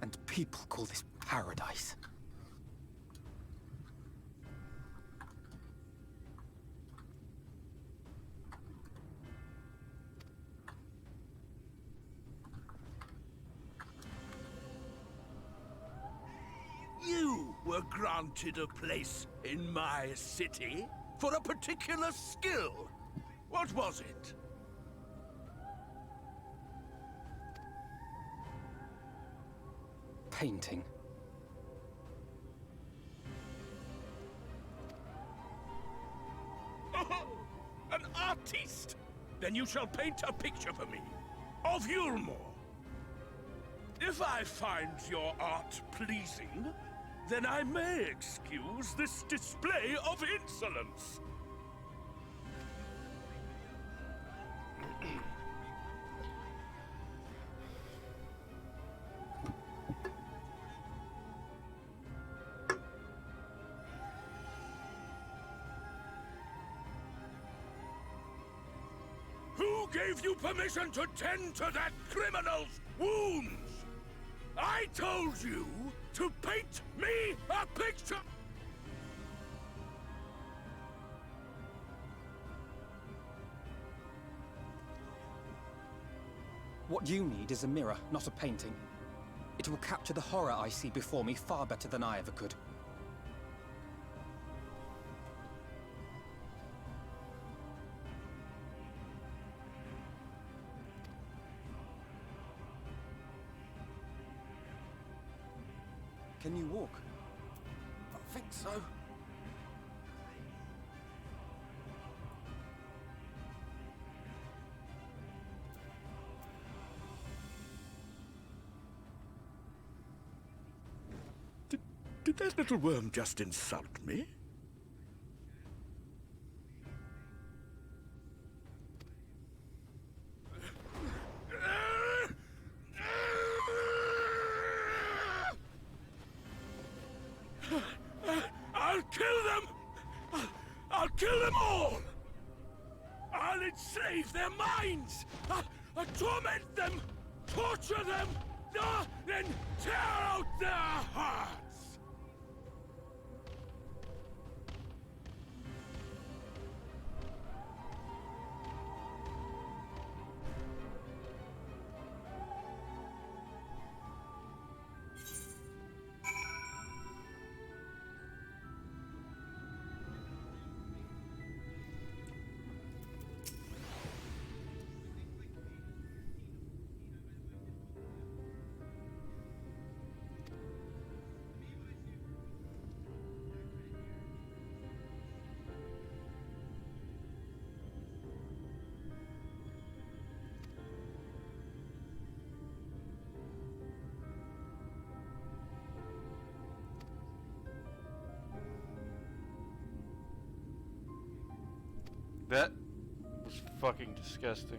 And people call this paradise. were granted a place in my city for a particular skill. What was it? Painting. Oh, an artiste! Then you shall paint a picture for me of Yulmore. If I find your art pleasing, then I may excuse this display of insolence. Who gave you permission to tend to that criminal's wounds? I told you to paint me a picture! What you need is a mirror, not a painting. It will capture the horror I see before me far better than I ever could. Can you walk? I think so. Did that little worm just insult me? I'll kill them! I'll kill them all! I'll enslave their minds! I'll torment them! Torture them! Then tear out their hearts! That was fucking disgusting.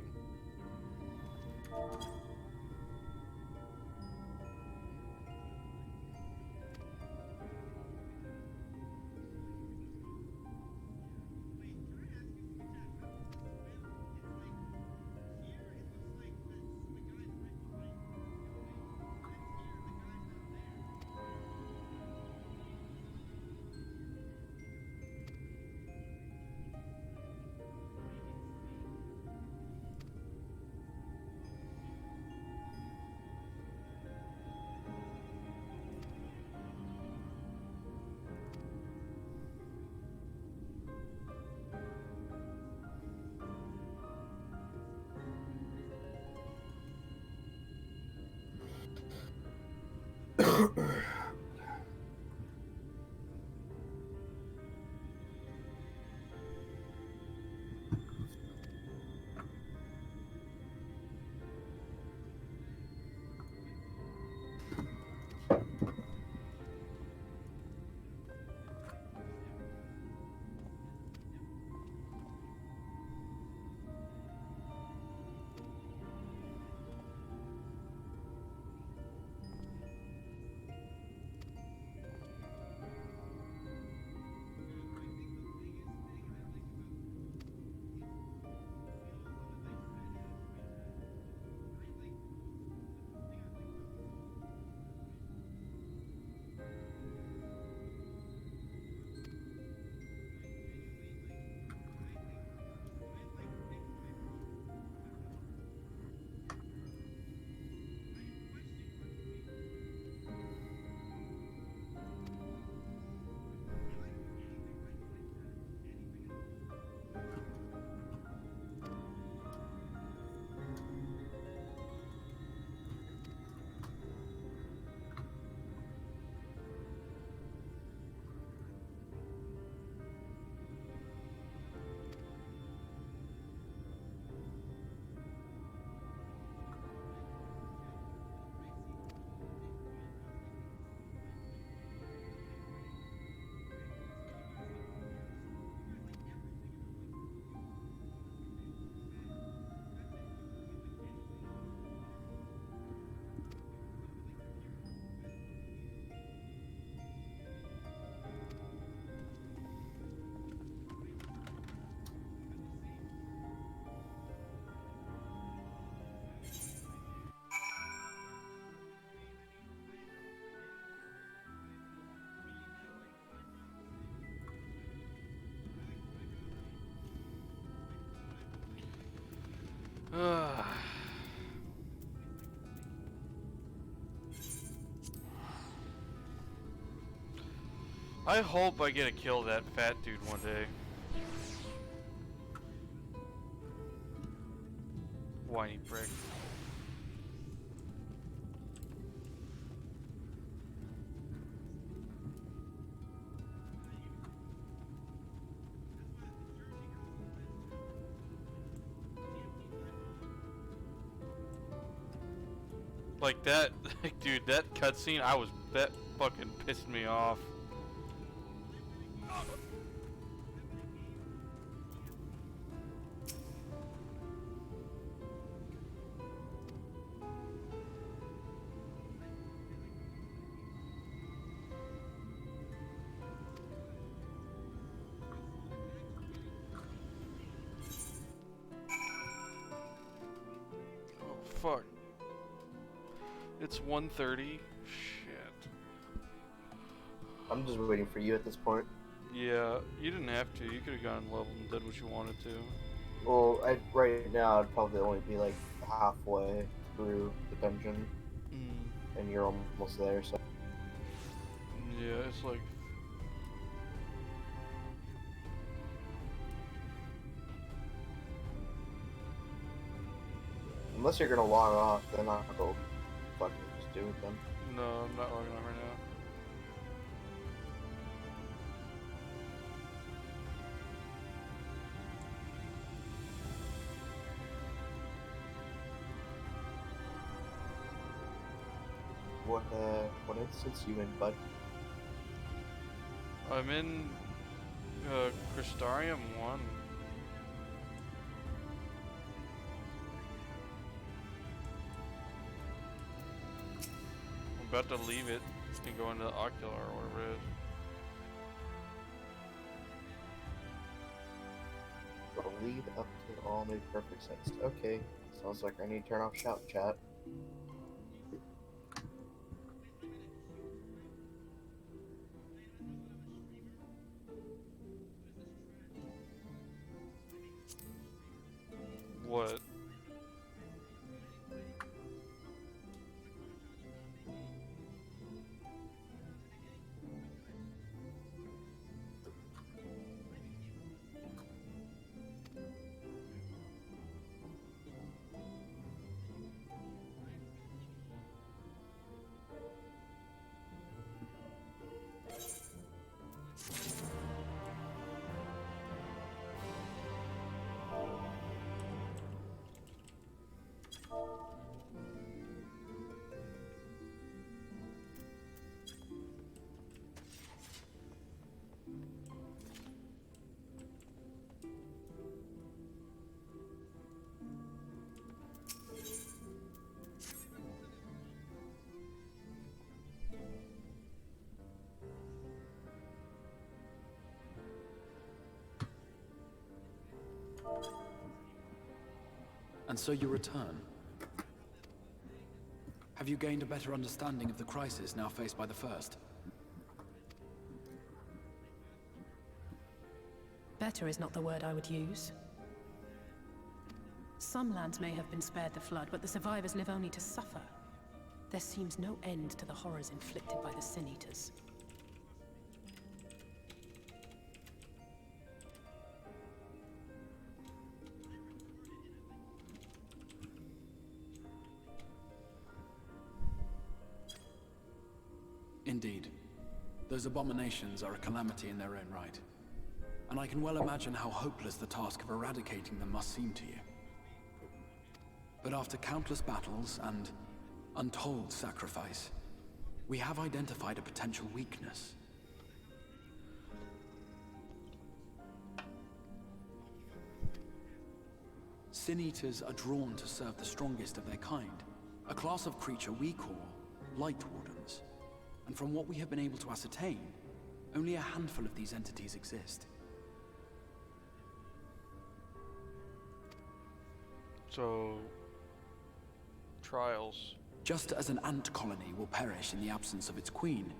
I hope I get to kill that fat dude one day. Whiny prick. Like that, dude, that cutscene, that fucking pissed me off. Oh, fuck. It's 1:30. Shit. I'm just waiting for you at this point. Yeah, you didn't have to. You could have gone level and did what you wanted to. Well, right now I'd probably only be like halfway through the dungeon, and you're almost there. So Yeah, it's like. unless you're gonna log off, then I'll go fucking just do it then. No, I'm not logging on right now. What instance you in, bud? I'm in Crystarium 1. I'm about to leave it and go into Ocular or whatever it is. The lead up to all made perfect sense. Okay, sounds like I need to turn off shout chat. What? And so you return. Have you gained a better understanding of the crisis now faced by the First? Better is not the word I would use. Some lands may have been spared the flood, but the survivors live only to suffer. There seems no end to the horrors inflicted by the Sin Eaters. Indeed. Those abominations are a calamity in their own right. And I can well imagine how hopeless the task of eradicating them must seem to you. But after countless battles and untold sacrifice, we have identified a potential weakness. Sin Eaters are drawn to serve the strongest of their kind, a class of creature we call Light Wardens. And from what we have been able to ascertain, only a handful of these entities exist. So, trials. Just as an ant colony will perish in the absence of its queen,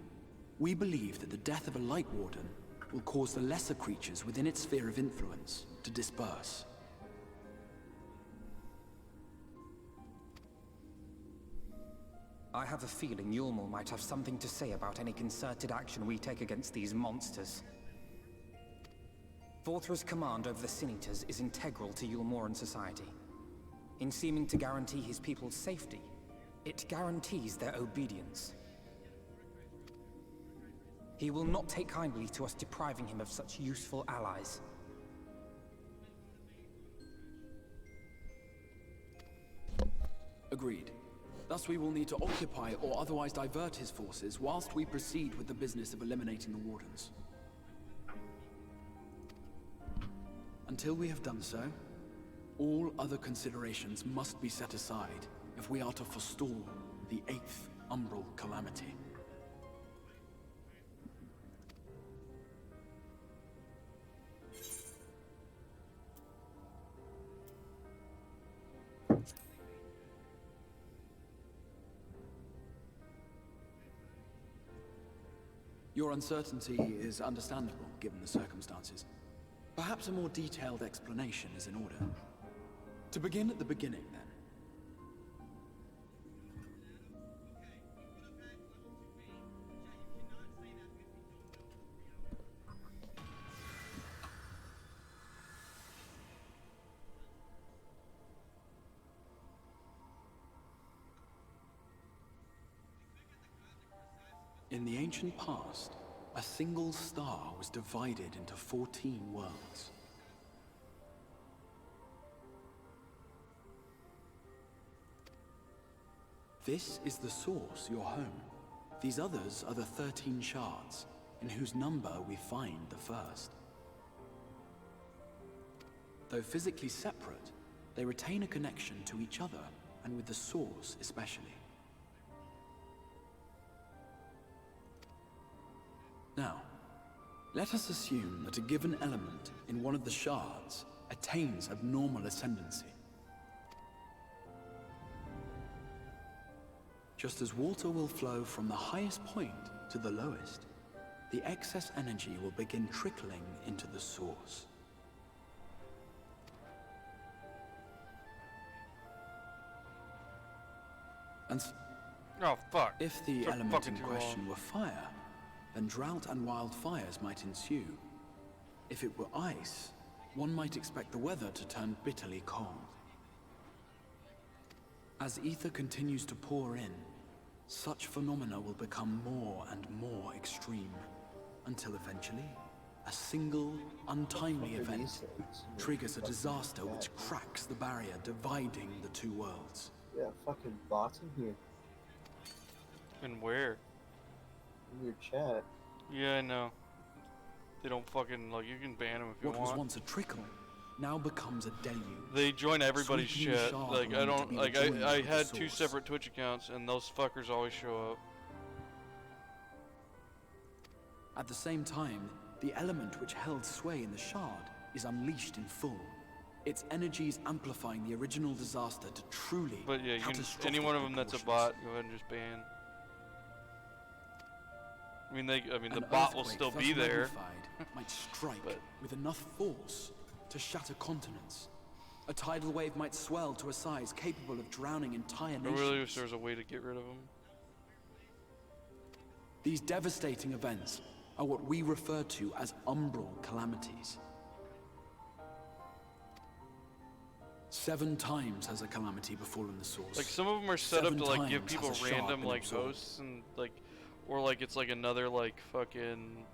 we believe that the death of a Light Warden will cause the lesser creatures within its sphere of influence to disperse. I have a feeling Yulmul might have something to say about any concerted action we take against these monsters. Vorthra's command over the Sin Eaters is integral to Yulmoran society. In seeming to guarantee his people's safety, it guarantees their obedience. He will not take kindly to us depriving him of such useful allies. Agreed. Thus we will need to occupy or otherwise divert his forces whilst we proceed with the business of eliminating the Wardens. Until we have done so, all other considerations must be set aside if we are to forestall the 8th Umbral Calamity. Your uncertainty is understandable, given the circumstances. Perhaps a more detailed explanation is in order. To begin at the beginning, then. In the ancient past, a single star was divided into 14 worlds. This is the source, your home. These others are the 13 shards, in whose number we find the first. Though physically separate, they retain a connection to each other, and with the source especially. Now, let us assume that a given element in one of the shards attains abnormal ascendancy. Just as water will flow from the highest point to the lowest, the excess energy will begin trickling into the source. And oh fuck! If the Took element fucking in too question long. were fire, then drought and wildfires might ensue. If it were ice, one might expect the weather to turn bitterly cold. As ether continues to pour in, such phenomena will become more and more extreme, until eventually, a single, untimely event triggers a disaster which cracks the barrier dividing the two worlds. Yeah, fucking bots in here. And where? In your chat. Yeah, I know. They don't fucking, like, you can ban them if you What want. was once a trickle now becomes a deluge. They join everybody's Sweeping the shit. shard Like, I along to don't, be the like, joiner I of the had two source. separate Twitch accounts, and those fuckers always show up. At the same time, the element which held sway in the shard is unleashed in full. Its energies amplifying the original disaster to truly But yeah, you can, catastrophic any one of them that's a proportions. bot, go ahead and just ban. I mean, the An bot will earthquake still thus be there. magnified might strike with enough force to shatter continents. A tidal wave might swell to a size capable of drowning entire I nations. really wish there was a way to get rid of them. These devastating events are what we refer to as umbral calamities. 7 times has a calamity befallen the source. Like, some of them are set up 7 to, like, give times people has a shard random, been like, absorbed. hosts and, like, or, like, it's, like, another, like, fucking...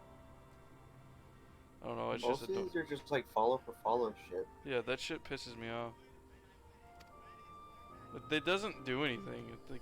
I don't know, it's Most just... of these are just like follow for follow shit. Yeah, that shit pisses me off. It doesn't do anything. It's like...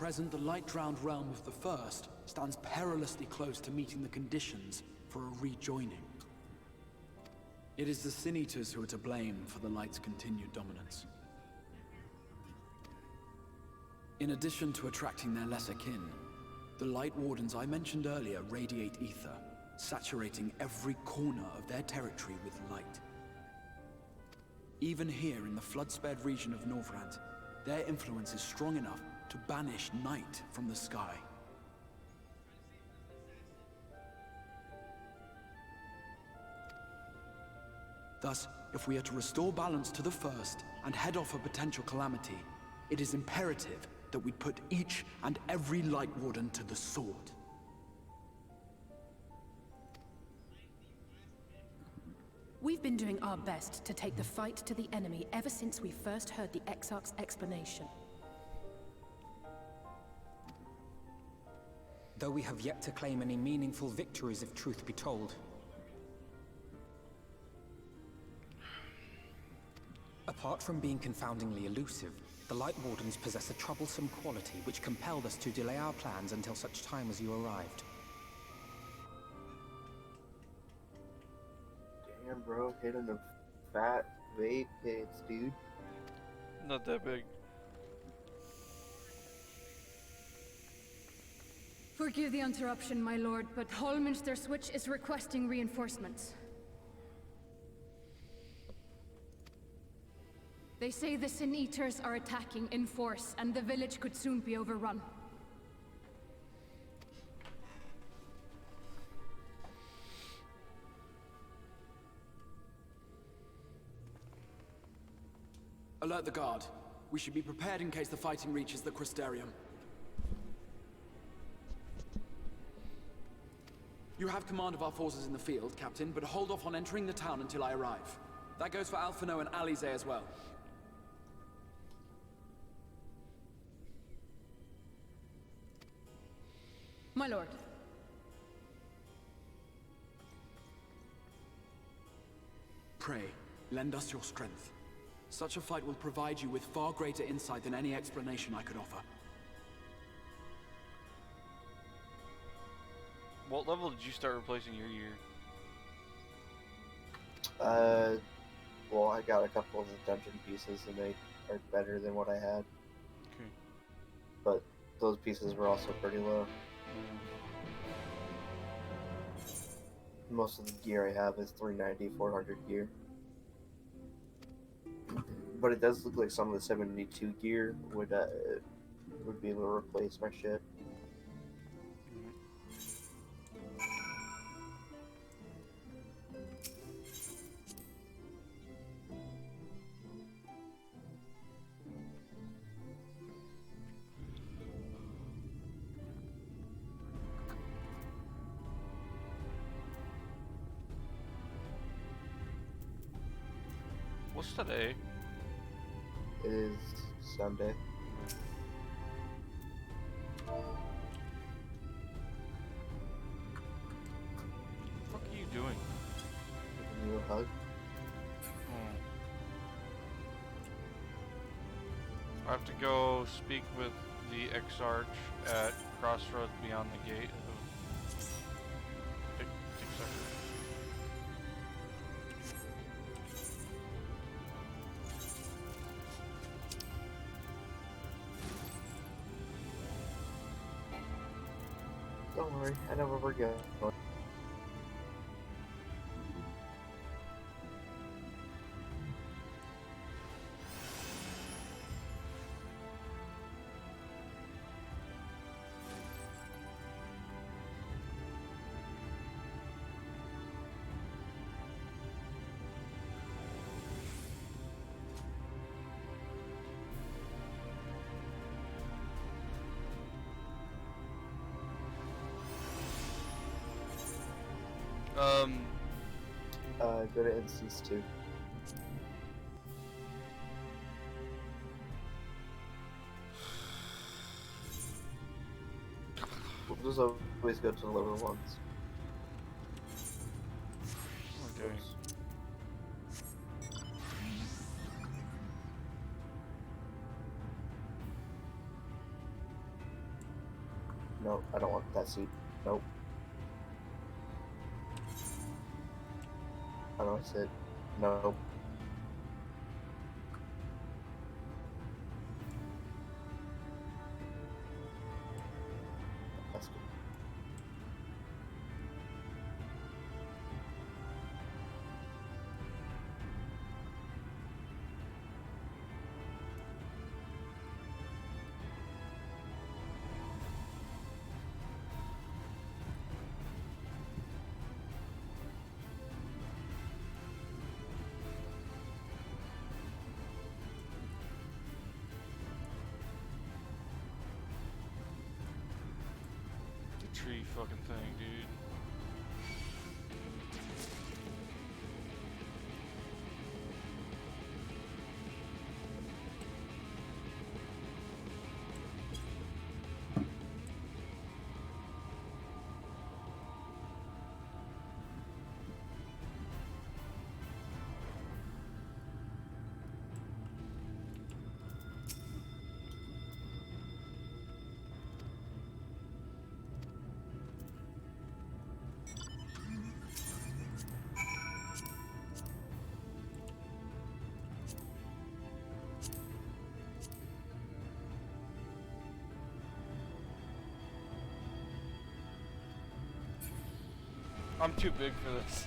present, the light-drowned realm of the First stands perilously close to meeting the conditions for a rejoining. It is the Sin Eaters who are to blame for the Light's continued dominance. In addition to attracting their lesser kin, the Light Wardens I mentioned earlier radiate ether, saturating every corner of their territory with light. Even here in the flood-spared region of Norvrant, their influence is strong enough to banish night from the sky. Thus, if we are to restore balance to the First and head off a potential calamity, it is imperative that we put each and every Light Warden to the sword. We've been doing our best to take the fight to the enemy ever since we first heard the Exarch's explanation. Though we have yet to claim any meaningful victories if truth be told. Apart from being confoundingly elusive, the Light Wardens possess a troublesome quality which compelled us to delay our plans until such time as you arrived. Damn, bro, hitting the fat vape hits, dude. Not that big. Forgive the interruption, my lord, but Hallminster Switch is requesting reinforcements. They say the Sin Eaters are attacking in force, and the village could soon be overrun. Alert the guard. We should be prepared in case the fighting reaches the Crystarium. You have command of our forces in the field, Captain, but hold off on entering the town until I arrive. That goes for Alphino and Alize as well. My lord. Pray, lend us your strength. Such a fight will provide you with far greater insight than any explanation I could offer. What level did you start replacing your gear? Well, I got a couple of the dungeon pieces, and they are better than what I had. Okay. But those pieces were also pretty low. Most of the gear I have is 390, 400 gear. But it does look like some of the 72 gear would be able to replace my shit. What's today? It is Sunday. What are you doing? Giving you a hug. I have to go speak with the Exarch at Crossroads beyond the gate of Exarch. Don't worry, I know where we're going. Go to instance 2. We'll just always go to the lower ones. Okay. No, I don't want that seat. Nope. How do I sit? Nope. That's good. Tree fucking thing, dude. I'm too big for this.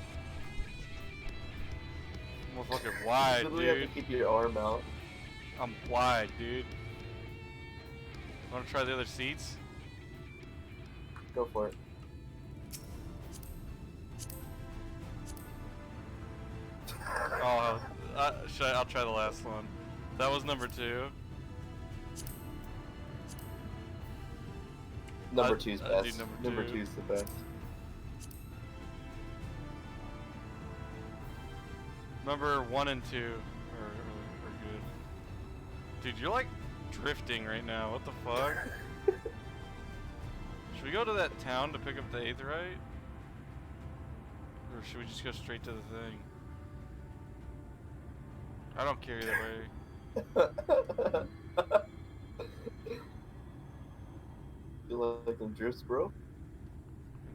I'm fucking wide, You literally dude. have to keep your arm out. I'm wide, dude. Wanna try the other seats? Go for it. Oh, I'll try the last one. That was number 2. Number 2's I'd do best. number Number two. 2's the best. Number 1 and 2 are good. Dude, you're like drifting right now. What the fuck? Should we go to that town to pick up the aetheryte? Or should we just go straight to the thing? I don't care either way. You like them drifts, bro?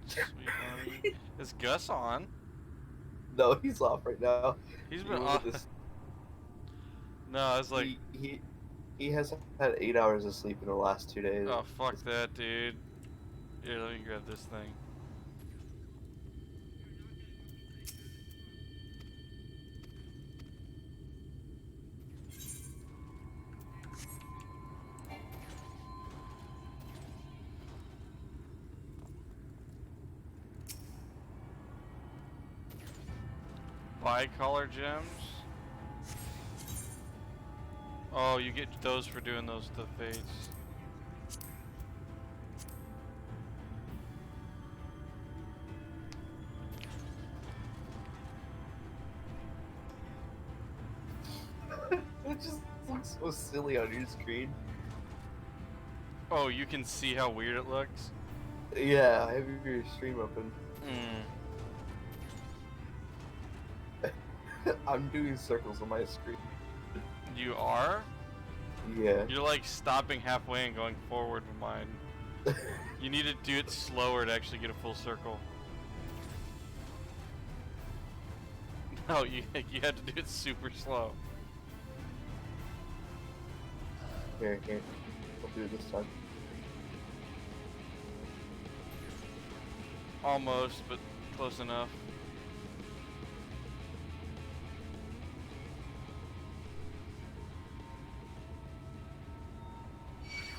Sweet honey. Is Gus on? No, he's off right now. He's You been look on. at this- No, it's like. He has had 8 hours of sleep in the last 2 days. Oh, fuck that, dude. Here, let me grab this thing. Bicolor gems? Oh, you get those for doing those the fates. It just looks so silly on your screen. Oh, you can see how weird it looks? Yeah, I have your stream open. I'm doing circles on my screen. You are? Yeah. You're like stopping halfway and going forward with mine. You need to do it slower to actually get a full circle. No, you have to do it super slow. Here, I'll do it this time. Almost, but close enough.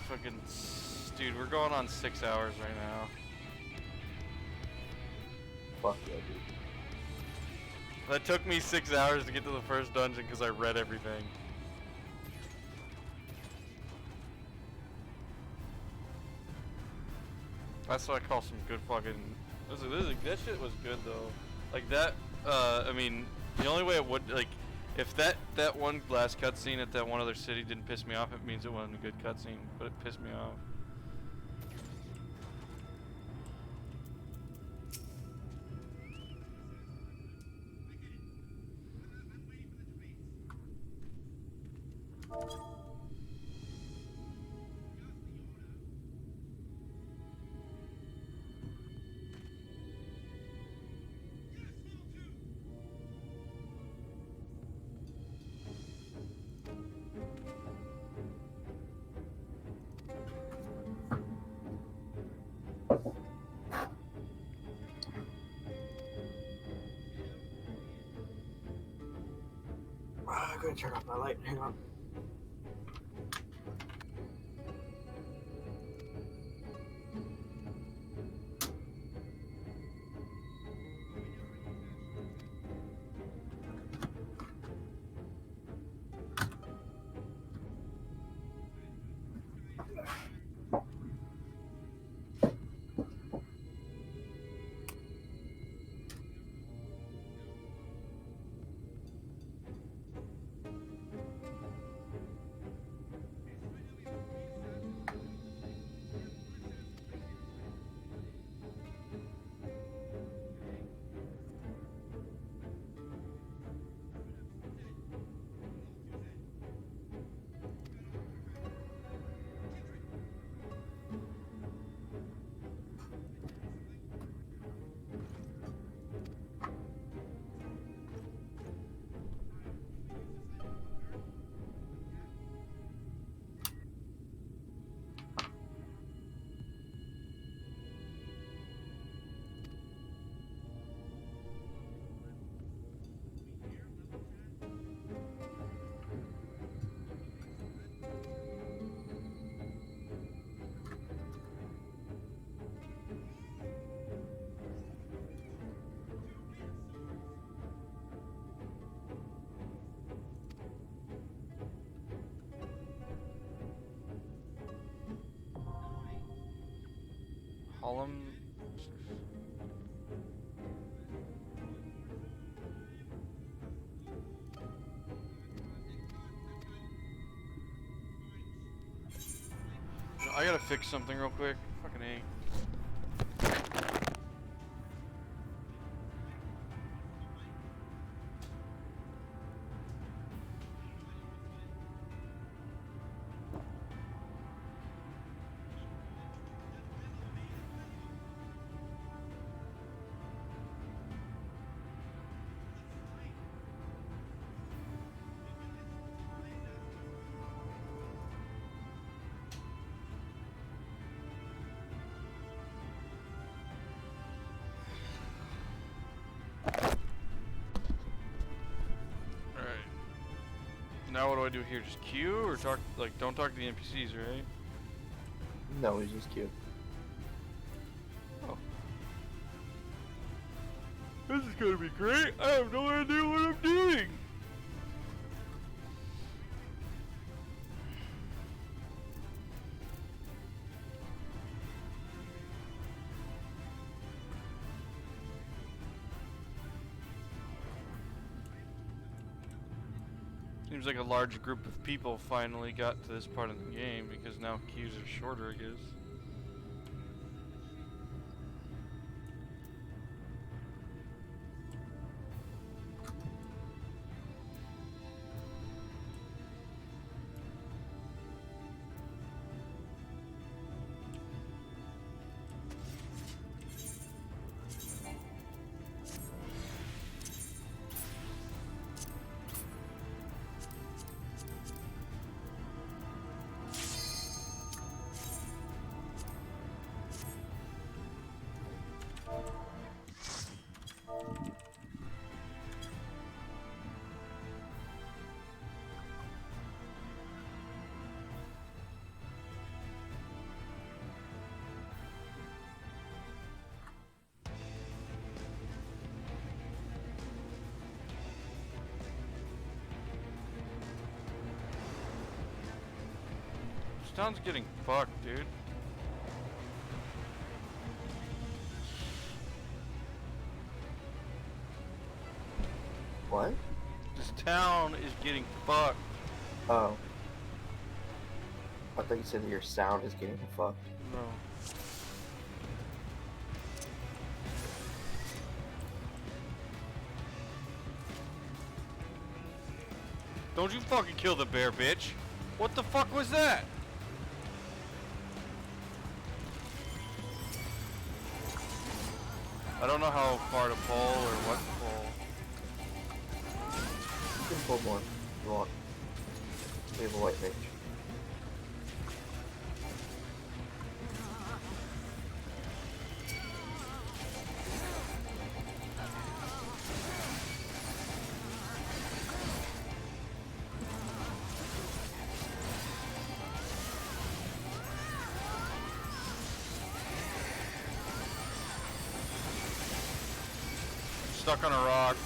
Fucking, dude, we're going on 6 hours right now. Fuck yeah, dude. That took me 6 hours to get to the first dungeon because I read everything. That's what I call some good fucking. That shit was good though. Like that. I mean, the only way it would like, if that one last cutscene at that one other city didn't piss me off, it means it wasn't a good cutscene. But it pissed me off. I'm gonna turn off my light. Hang on. Harlem. I gotta fix something real quick. Fucking A. Now what do I do here? Just queue or talk? Like, don't talk to the NPCs, right? No, we just queue. Oh. This is gonna be great. I have no idea what I'm doing. Seems like a large group of people finally got to this part of the game because now queues are shorter, I guess. This town's getting fucked, dude. What? This town is getting fucked. Oh. I thought you said that your sound is getting fucked. No. Don't you fucking kill the bear, bitch. What the fuck was that? I don't know how far to pull or what to pull. You can pull more if you want. We have a white mage. stuck on a rock.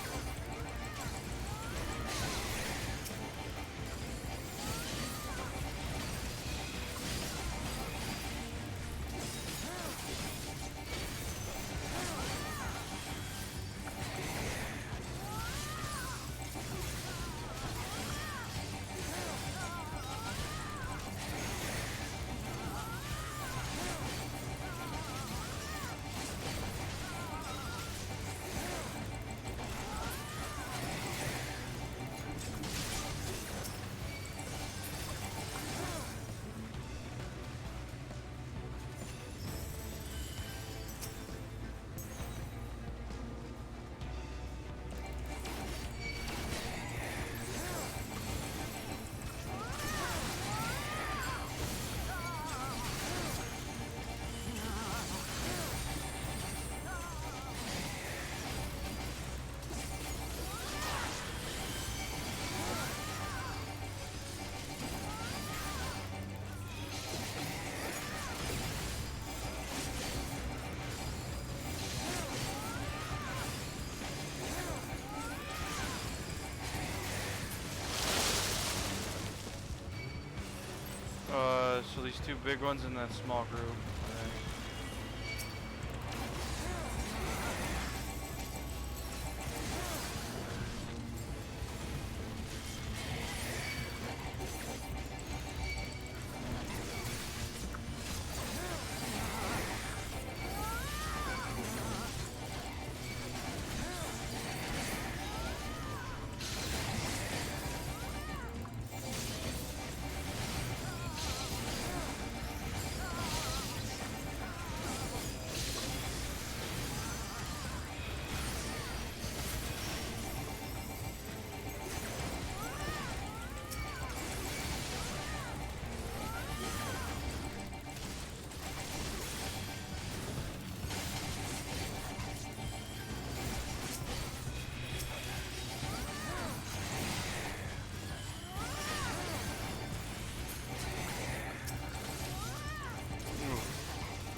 So these two big ones in that small group.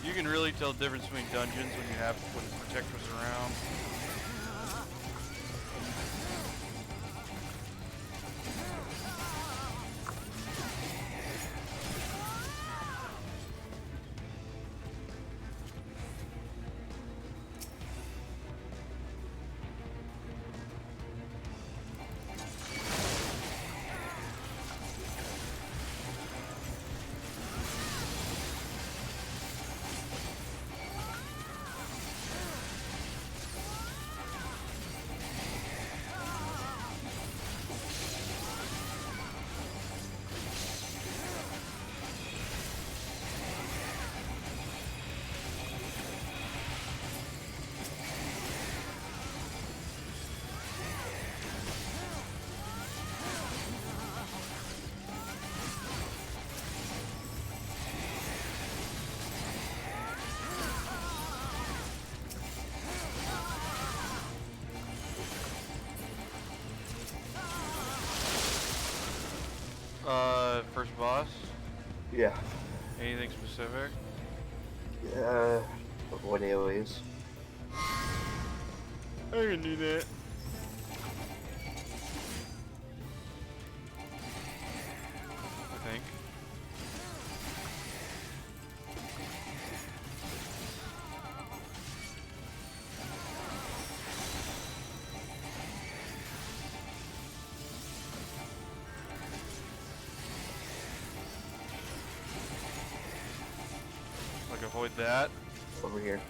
You can really tell the difference between dungeons when protectors around. First boss? Yeah. Anything specific? Avoid AoEs. I can do that. I think. Like avoid that. Over here.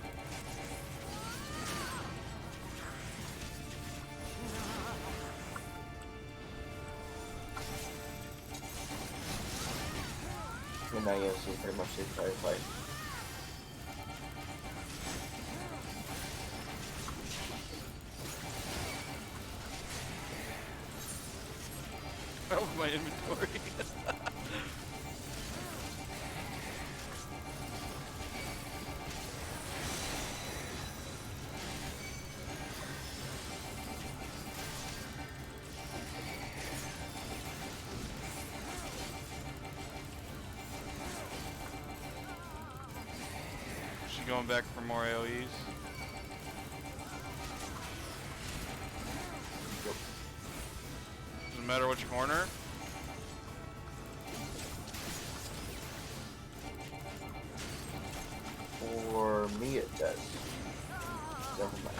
And now you see pretty much the entire fight. Oh, my inventory. She going back for more AoEs. Doesn't matter which corner. For me, it does. Never mind.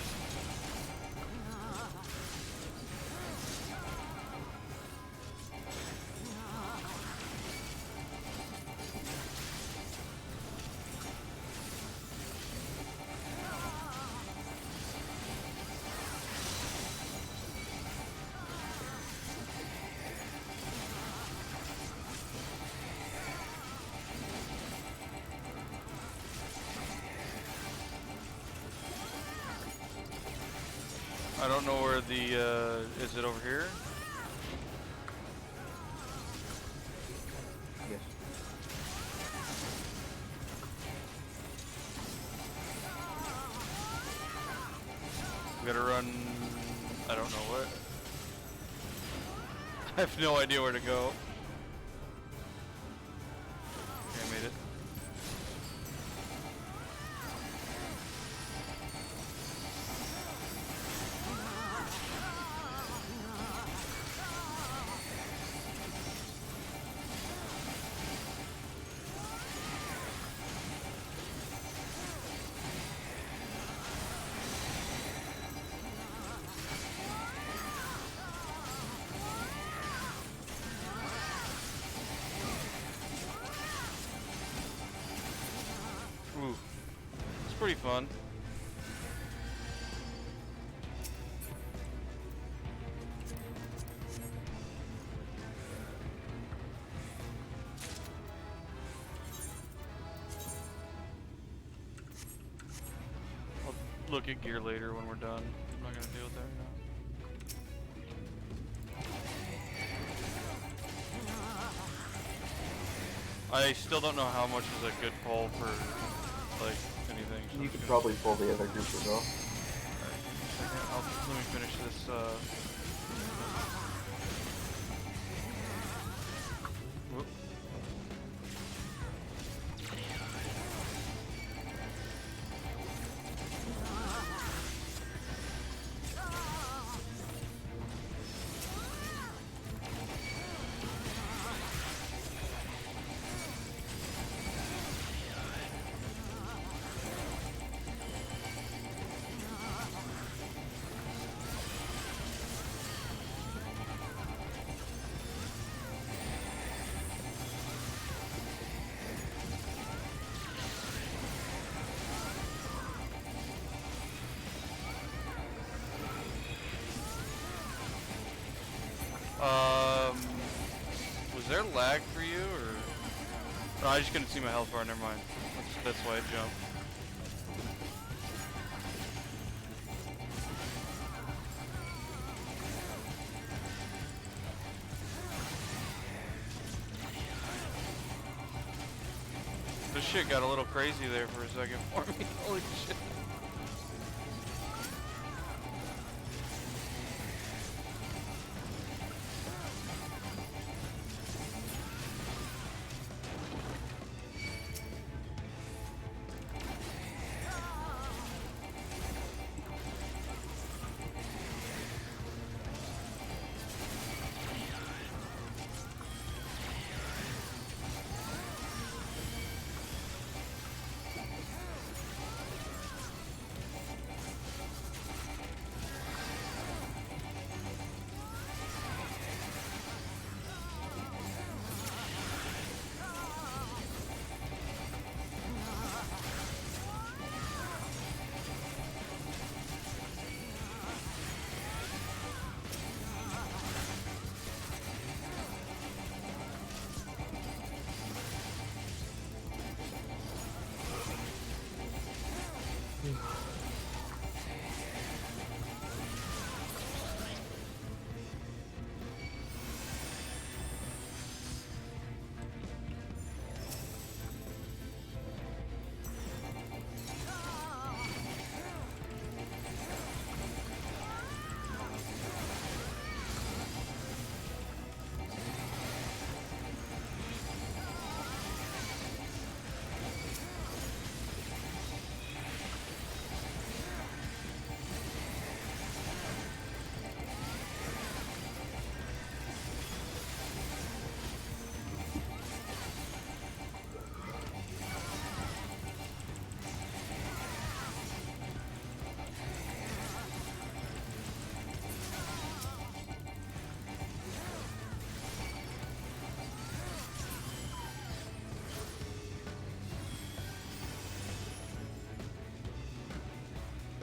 I don't know where the, is it over here? Yes. We gotta run, I don't know what. I have no idea where to go. Okay, I made it. Ooh, it's pretty fun. I'll look at gear later when we're done. I'm not gonna deal with that right now. I still don't know how much is a good pull for, like, anything. So You could probably pull the other group as well. Let me finish this, whoop. Was there lag for you, or? No, I just couldn't see my health bar, never mind. That's why I jumped. This shit got a little crazy there for a second for me, holy shit.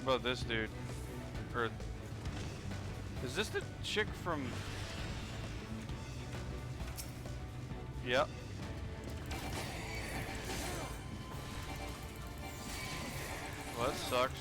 What about this dude? Or is this the chick from? Yep. Well, that sucks.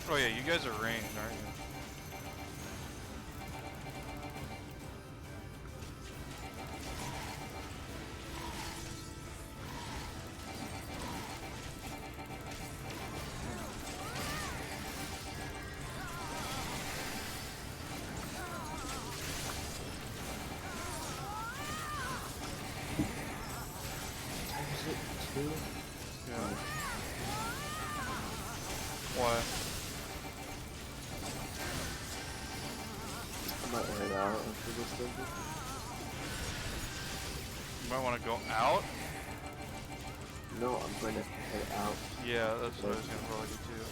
Oh yeah, you guys are ranged, aren't you? Is it 2? Yeah. Why? I might head out after this dungeon. You might want to go out? No, I'm going to head out. Yeah, that's what I was gonna probably do too.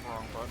Wrong button.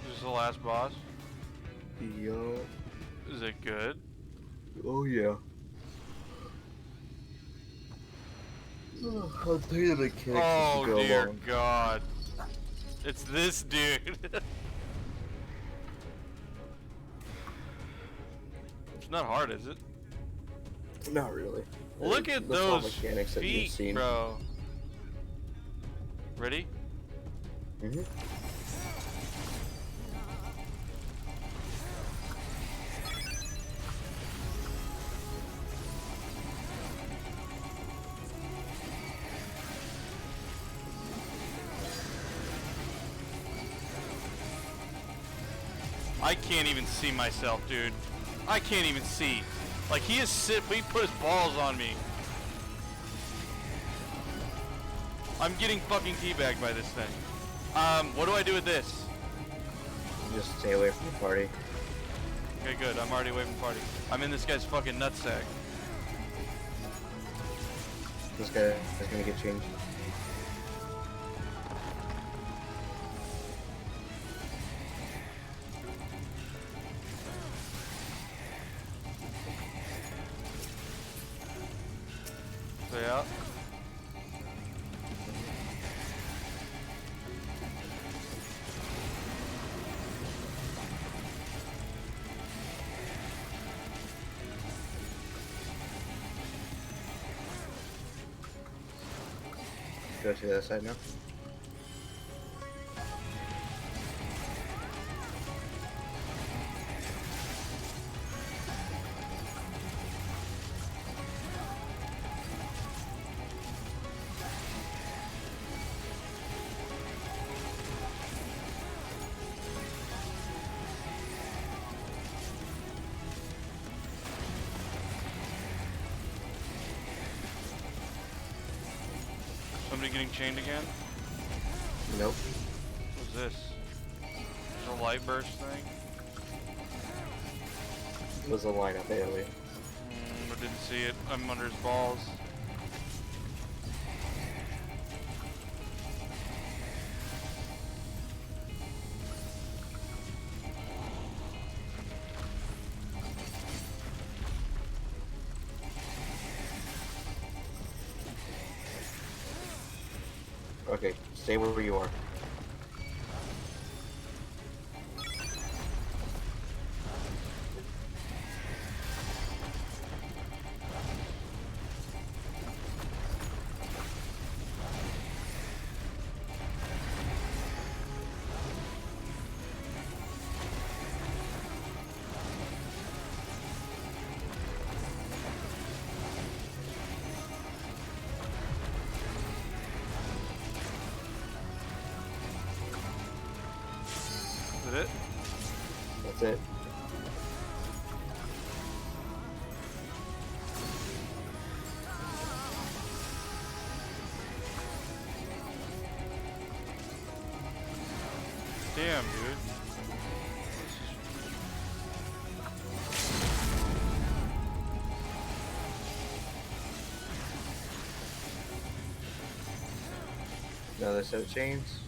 This is the last boss? Yo. Is it good? Oh yeah. I'll tell you the mechanics as Oh we go dear along. God. It's this dude. It's not hard, is it? Not really. Look at That's all those mechanics that you've feet, seen. bro. Ready? Mm-hmm. I can't even see myself, dude. I can't even see. Like, he put his balls on me. I'm getting fucking teabagged by this thing. What do I do with this? Just stay away from the party. Okay, good. I'm already away from the party. I'm in this guy's fucking nutsack. This guy is gonna get changed. Stay out. Go to the other side now. Somebody getting chained again? Nope. What's this? There's a light burst thing? It was a lineup AoE. I didn't see it. I'm under his balls. Okay, stay where you are. that it? That's it. Damn, dude. Another set of chains.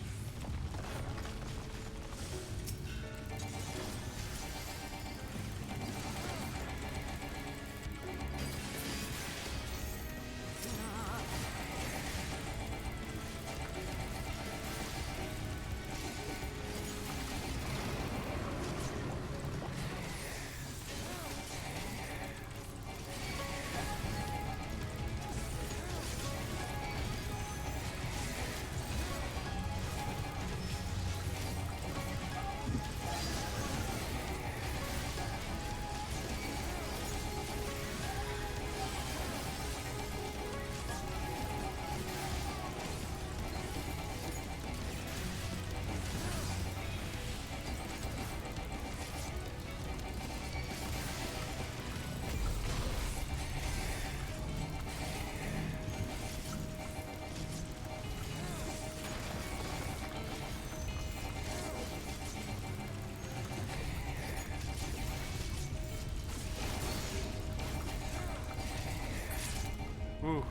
Ooh.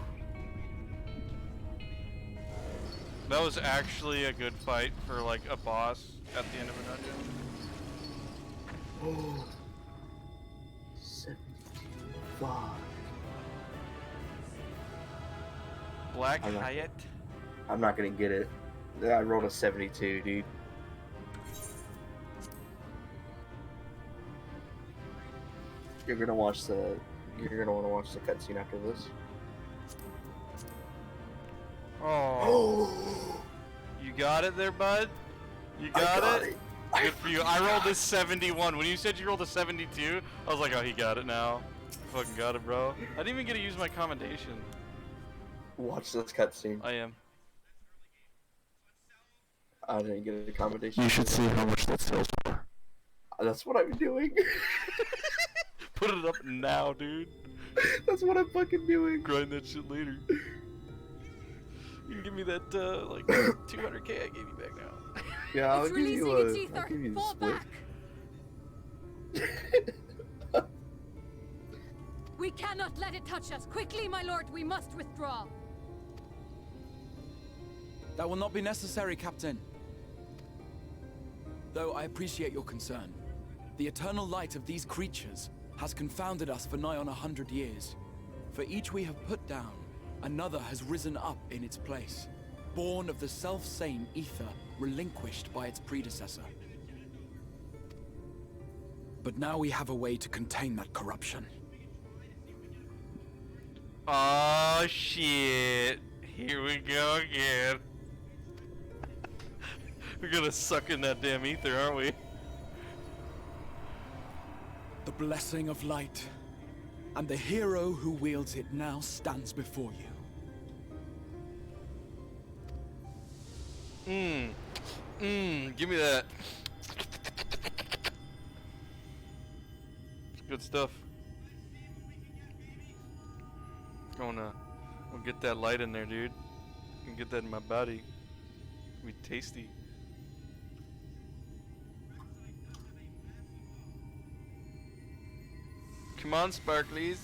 That was actually a good fight for like a boss at the end of a dungeon. Oh. 72. Fuck. Black I'm not- Hyatt? I'm not gonna get it. I rolled a 72, dude. You're gonna want to watch the cutscene after this. Oh. You got it there, bud? You got it? Good for you. I rolled a 71. When you said you rolled a 72, I was like, oh, he got it now. Fucking got it, bro. I didn't even get to use my commendation. Watch this cutscene. I am. I didn't get a commendation. You should see how much that sells for. That's what I'm doing. Put it up now, dude. That's what I'm fucking doing. Grind that shit later. You can give me that, like, 200k I gave you back now. Yeah, I'll It's give releasing you its a. ether. I'll give you a Fall split. back. We cannot let it touch us. Quickly, my lord, we must withdraw. That will not be necessary, Captain. Though I appreciate your concern. The eternal light of these creatures has confounded us for nigh on 100 years. For each we have put down, another has risen up in its place, born of the self-same ether relinquished by its predecessor. But now we have a way to contain that corruption. Oh shit. Here we go again. We're gonna suck in that damn ether, aren't we? The blessing of light, and the hero who wields it now stands before you. Give me that. It's good stuff. Gonna get that light in there, dude. I can get that in my body. It'll be tasty. Come on, sparklies.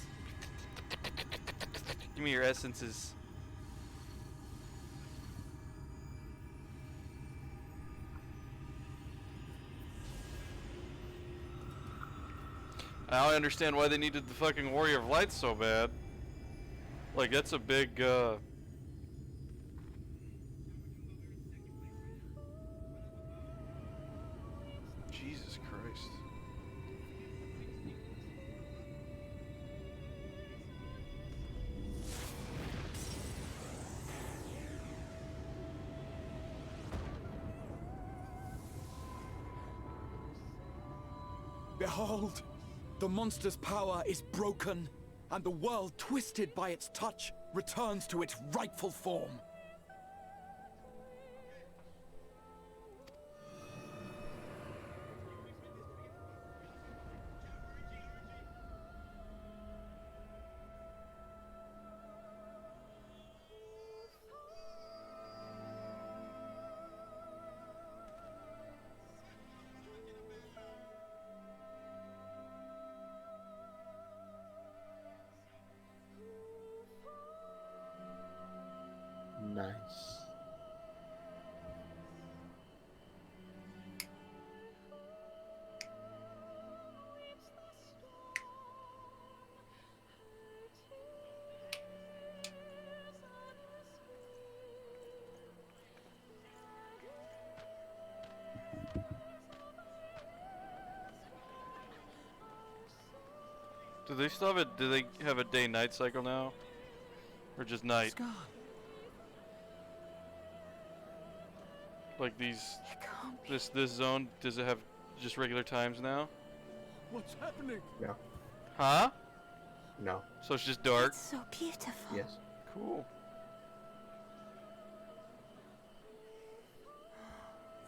Give me your essences. Now I understand why they needed the fucking Warrior of Light so bad. Like, that's a big, Jesus Christ. Behold! The monster's power is broken, and the world, twisted by its touch, returns to its rightful form. Nice. Do they still have a? Do they have a day-night cycle now, or just night? Like this zone, does it have just regular times now? What's happening? No. Huh? No. So it's just dark. So beautiful. Yes. Cool.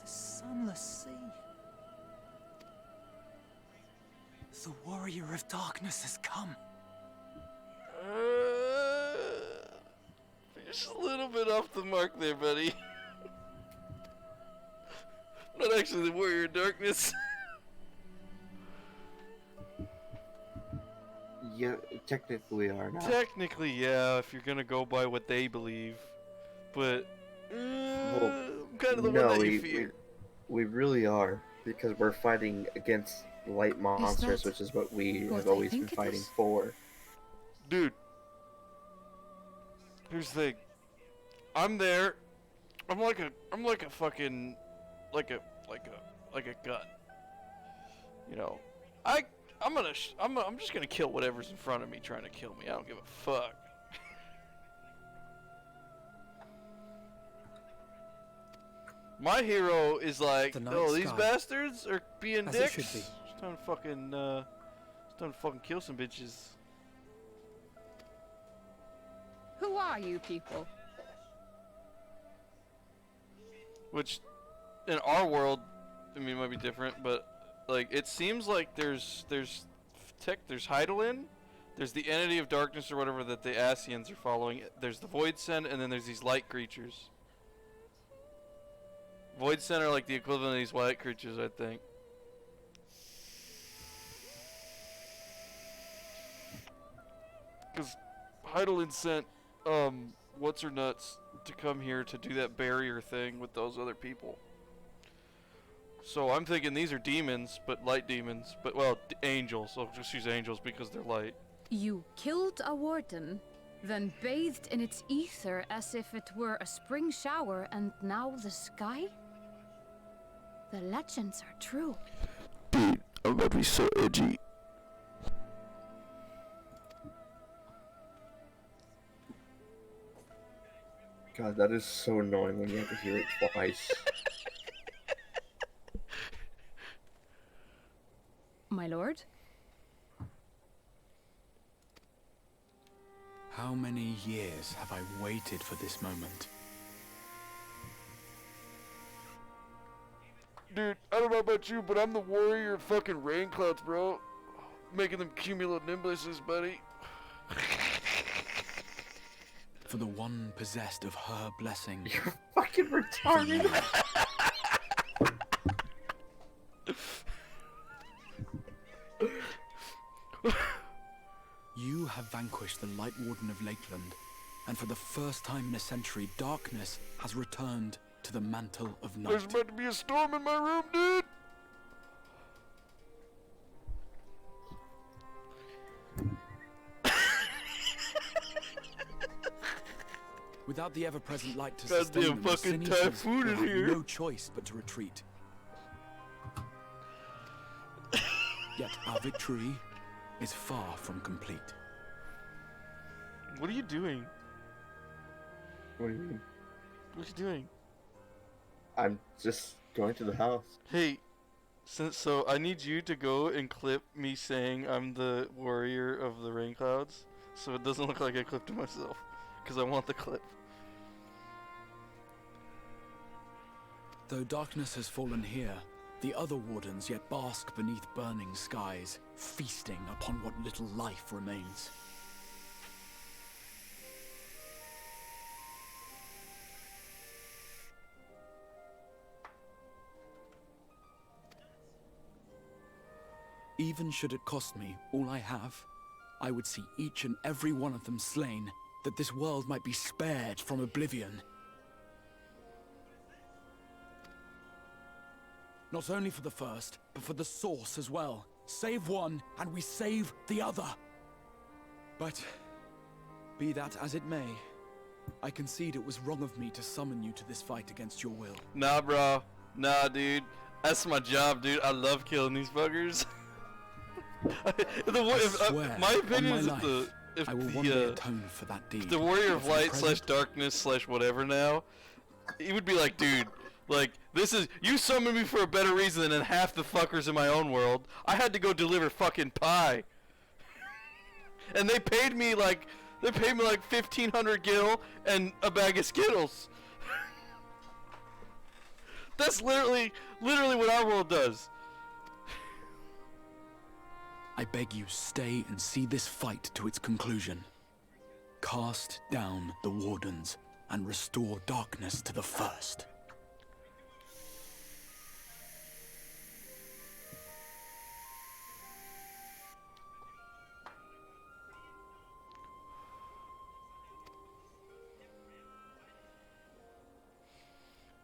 The sunless sea. The warrior of darkness has come. Just a little bit off the mark there, buddy. Not actually the warrior of darkness. Yeah, technically we are now. Technically, yeah, if you're gonna go by what they believe. But, Well, I'm kind of the no, one that you fear. we really are, because we're fighting against light monsters, that which is what we what have I always been think it fighting is? for. Dude. Here's the thing. I'm there. I'm like a fucking, like a gun. You know, I'm just gonna kill whatever's in front of me trying to kill me. I don't give a fuck. My hero is like, The night oh, these sky. bastards are being As it dicks. should be. It's time to fucking kill some bitches. Who are you people? Which, in our world, I mean, it might be different, but like it seems like there's Heidelin, there's the entity of darkness or whatever that the Asians are following. There's the Voidsent, and then there's these light creatures. Voidsent are like the equivalent of these light creatures, I think. Because Heidelin sent what's her nuts to come here to do that barrier thing with those other people. So I'm thinking these are demons, but light demons, but well, angels. I'll just use angels because they're light. You killed a warden, then bathed in its ether as if it were a spring shower, and now the sky? The legends are true. Dude, I'm about to be so edgy. God, that is so annoying when you have to hear it twice. My lord? How many years have I waited for this moment? Dude, I don't know about you, but I'm the warrior of fucking rain clouds, bro. Making them cumulonimbuses, buddy. For the one possessed of her blessing. You're fucking retarded. You have vanquished the Light Warden of Lakeland, and for the first time in a century, darkness has returned to the mantle of night. There's about to be a storm in my room, dude. Without the ever-present light to Goddamn sustain them, the fucking Sinisters typhoon will in have here. no choice but to retreat. Yet our victory is far from complete. What are you doing? What do you mean? What are you doing? I'm just going to the house. Hey, so I need you to go and clip me saying I'm the warrior of the rain clouds, so it doesn't look like I clipped it myself, because I want the clip. Though darkness has fallen here, the other wardens yet bask beneath burning skies, feasting upon what little life remains. Even should it cost me all I have, I would see each and every one of them slain that this world might be spared from oblivion. Not only for the first, but for the source as well. Save one, and we save the other. But, be that as it may, I concede it was wrong of me to summon you to this fight against your will. Nah, bro. Nah, dude. That's my job, dude. I love killing these buggers. My opinion is if I will one day atone for that deed. If the Warrior of Light / Darkness / whatever now, he would be like, dude, like, this is, you summoned me for a better reason than half the fuckers in my own world. I had to go deliver fucking pie. And they paid me like 1,500 gil and a bag of Skittles. That's literally what our world does. I beg you, stay and see this fight to its conclusion. Cast down the Wardens and restore darkness to the first.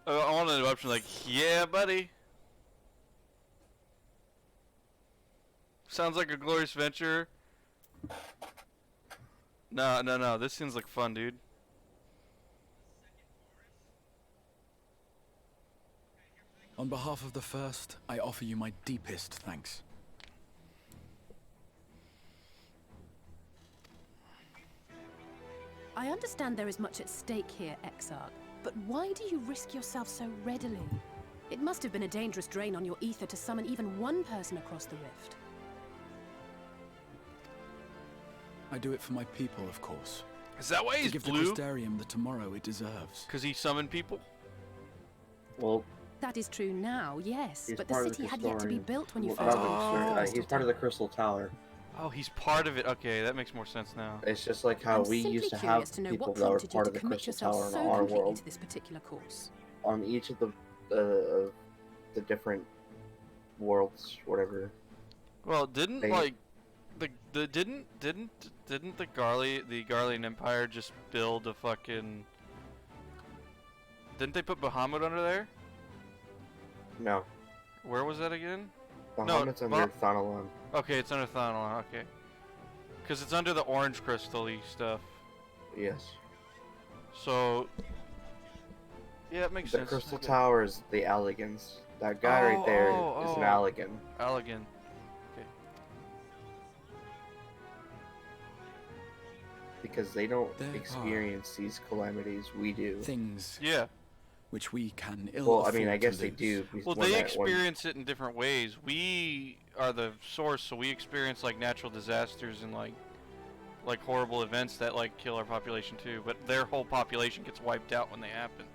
I want an option like, yeah, buddy. Sounds like a glorious venture. No. This seems like fun, dude. On behalf of the first, I offer you my deepest thanks. I understand there is much at stake here, Exarch, but why do you risk yourself so readily? It must have been a dangerous drain on your ether to summon even one person across the rift. I do it for my people, of course. Is that why he's give blue? the Crystarium the tomorrow it deserves. Because he summoned people? Well, that is true now, yes, he's but the part of city had yet to be Crystarium. built when you Well, first he's part of the Crystal Tower. Oh, he's part of it. Okay, that makes more sense now. It's just like how we used to have to know people what that were prompted you part to of the commit Crystal yourself Tower in so our completely world. to this particular course. On each of the different worlds, whatever. Well, didn't They- like didn't the Garlean Empire just build a fucking? Didn't they put Bahamut under there? No. Where was that again? Bahamut's under Thanalan. Okay, it's under Thanalan. Okay, because it's under the orange crystal-y stuff. Yes. So yeah, it makes The sense. Crystal Okay. Tower is the Alligans. That guy right there is an Alligan. Alligan. Okay. Because they don't There experience these calamities, we do. Things. Yeah. Which we can ill Well, I mean, afford I guess to they lose. do. Well, they experience it in different ways. We are the source, so we experience like natural disasters and like horrible events that like kill our population too. But their whole population gets wiped out when they happen.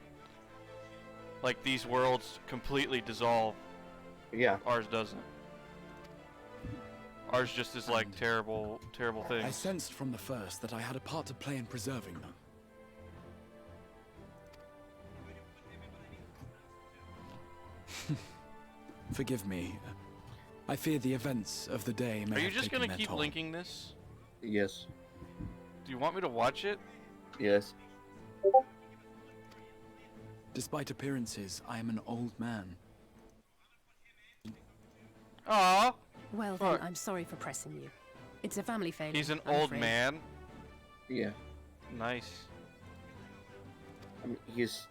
Like these worlds completely dissolve. Yeah. Ours doesn't. Ours just is like terrible I things. sensed from the first that I had a part to play in preserving them. Forgive me. I fear the events of the day may Are you have just taken gonna their keep toll. linking this? Yes. Do you want me to watch it? Yes. Despite appearances, I am an old man. Aww. Well then, I'm sorry for pressing you. It's a family failure. He's an I'm old afraid. man. Yeah. Nice. I mean, he's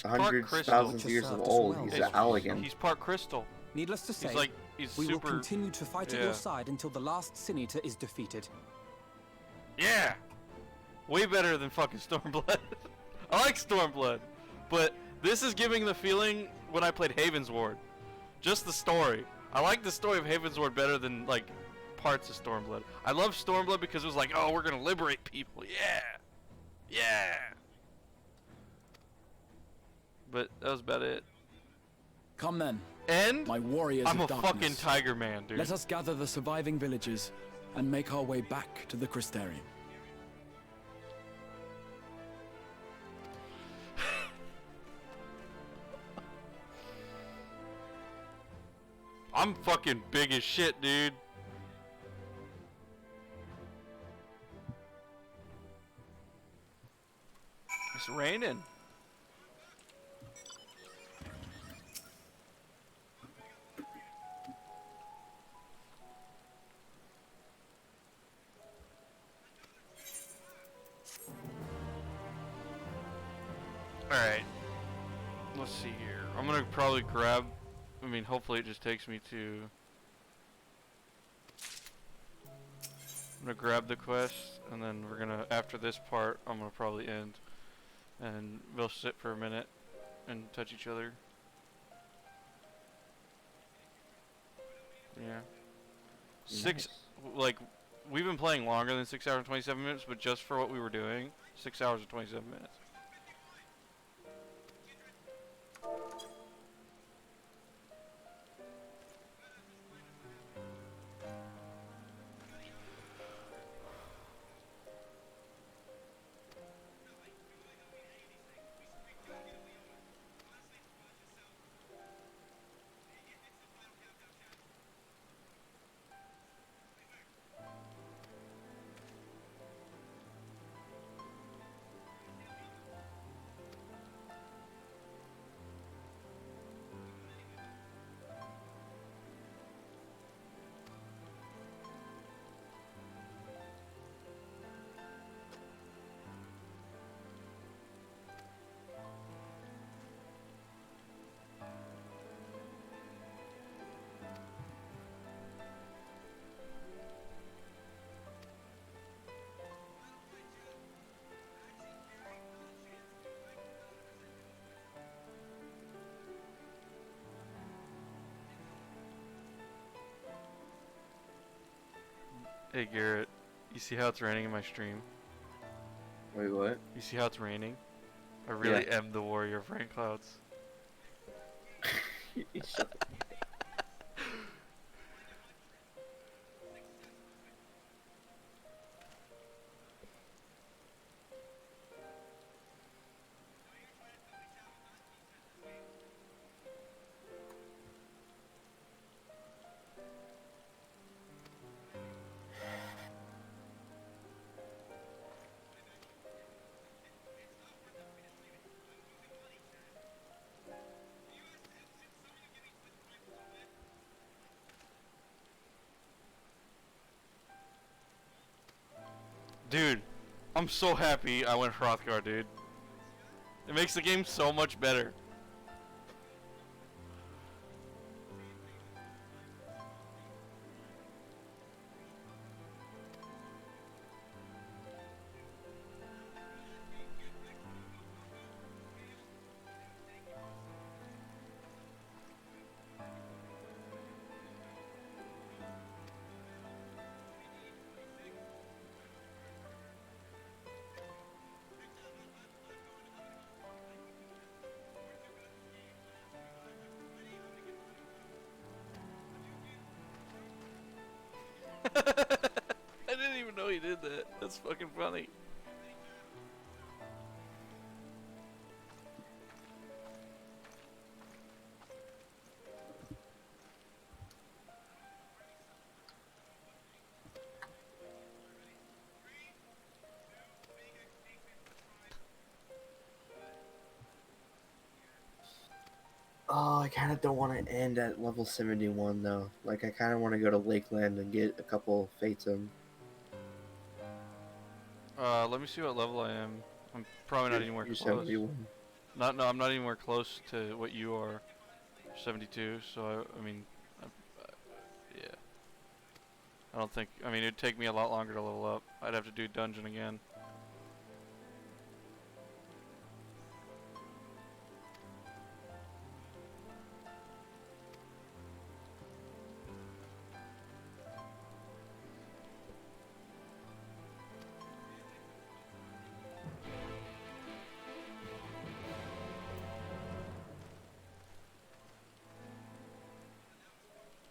part hundreds, crystal. thousands of years old. He's an Alligan. He's part crystal. Needless to say, he's we will super- continue to fight at yeah. your side until the last Sin Eater is defeated. Yeah! Way better than fucking Stormblood. I like Stormblood, but this is giving the feeling when I played Havensward. Just the story. I like the story of Havensward better than, like, parts of Stormblood. I love Stormblood because it was like, oh, we're gonna liberate people. Yeah! Yeah! But that was about it. Come then. And my warriors I'm of a darkness. fucking tiger man, dude. Let us gather the surviving villages and make our way back to the Crystarium. I'm fucking big as shit, dude. raining. Alright. Let's see here. I'm gonna probably grab... I mean, hopefully it just takes me to... I'm gonna grab the quest, and then we're gonna... After this part, I'm gonna probably end. And we'll sit for a minute and touch each other. Yeah. Nice. Like, we've been playing longer than 6 hours and 27 minutes, but just for what we were doing, 6 hours and 27 minutes. Hey Garrett, you see how it's raining in my stream? Wait, what? You see how it's raining? I really am the warrior of rain clouds. Dude, I'm so happy I went Hrothgar, dude. It makes the game so much better. I didn't even know he did that. That's fucking funny. Oh, I kind of don't want to end at level 71 though. Like, I kind of want to go to Lakeland and get a couple Fatum. Let me see what level I am. I'm probably not anywhere close. 71. No, I'm not anywhere close to what you are. 72. So I mean, yeah. I don't think. I mean, it'd take me a lot longer to level up. I'd have to do dungeon again.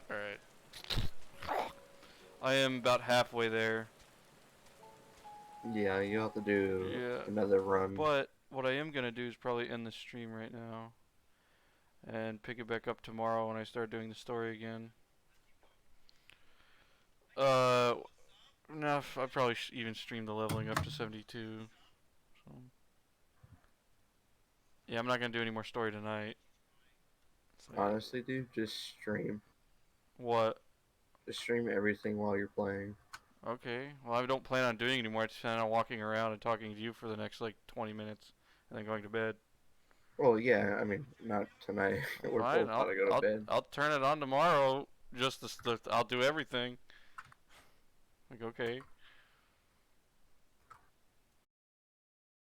Alright. I am about halfway there. Yeah, you have to do another run. But what I am gonna do is probably end the stream right now and pick it back up tomorrow when I start doing the story again. No, I probably even stream the leveling up to 72. So. Yeah, I'm not gonna do any more story tonight. Honestly, dude, just stream. What? Just stream everything while you're playing. Okay. Well, I don't plan on doing anymore. I just plan on walking around and talking to you for the next like 20 minutes, and then going to bed. Well, yeah, I mean, not tonight. We're Fine. both about to go to bed. I'll turn it on tomorrow. Just I'll do everything. Like, okay.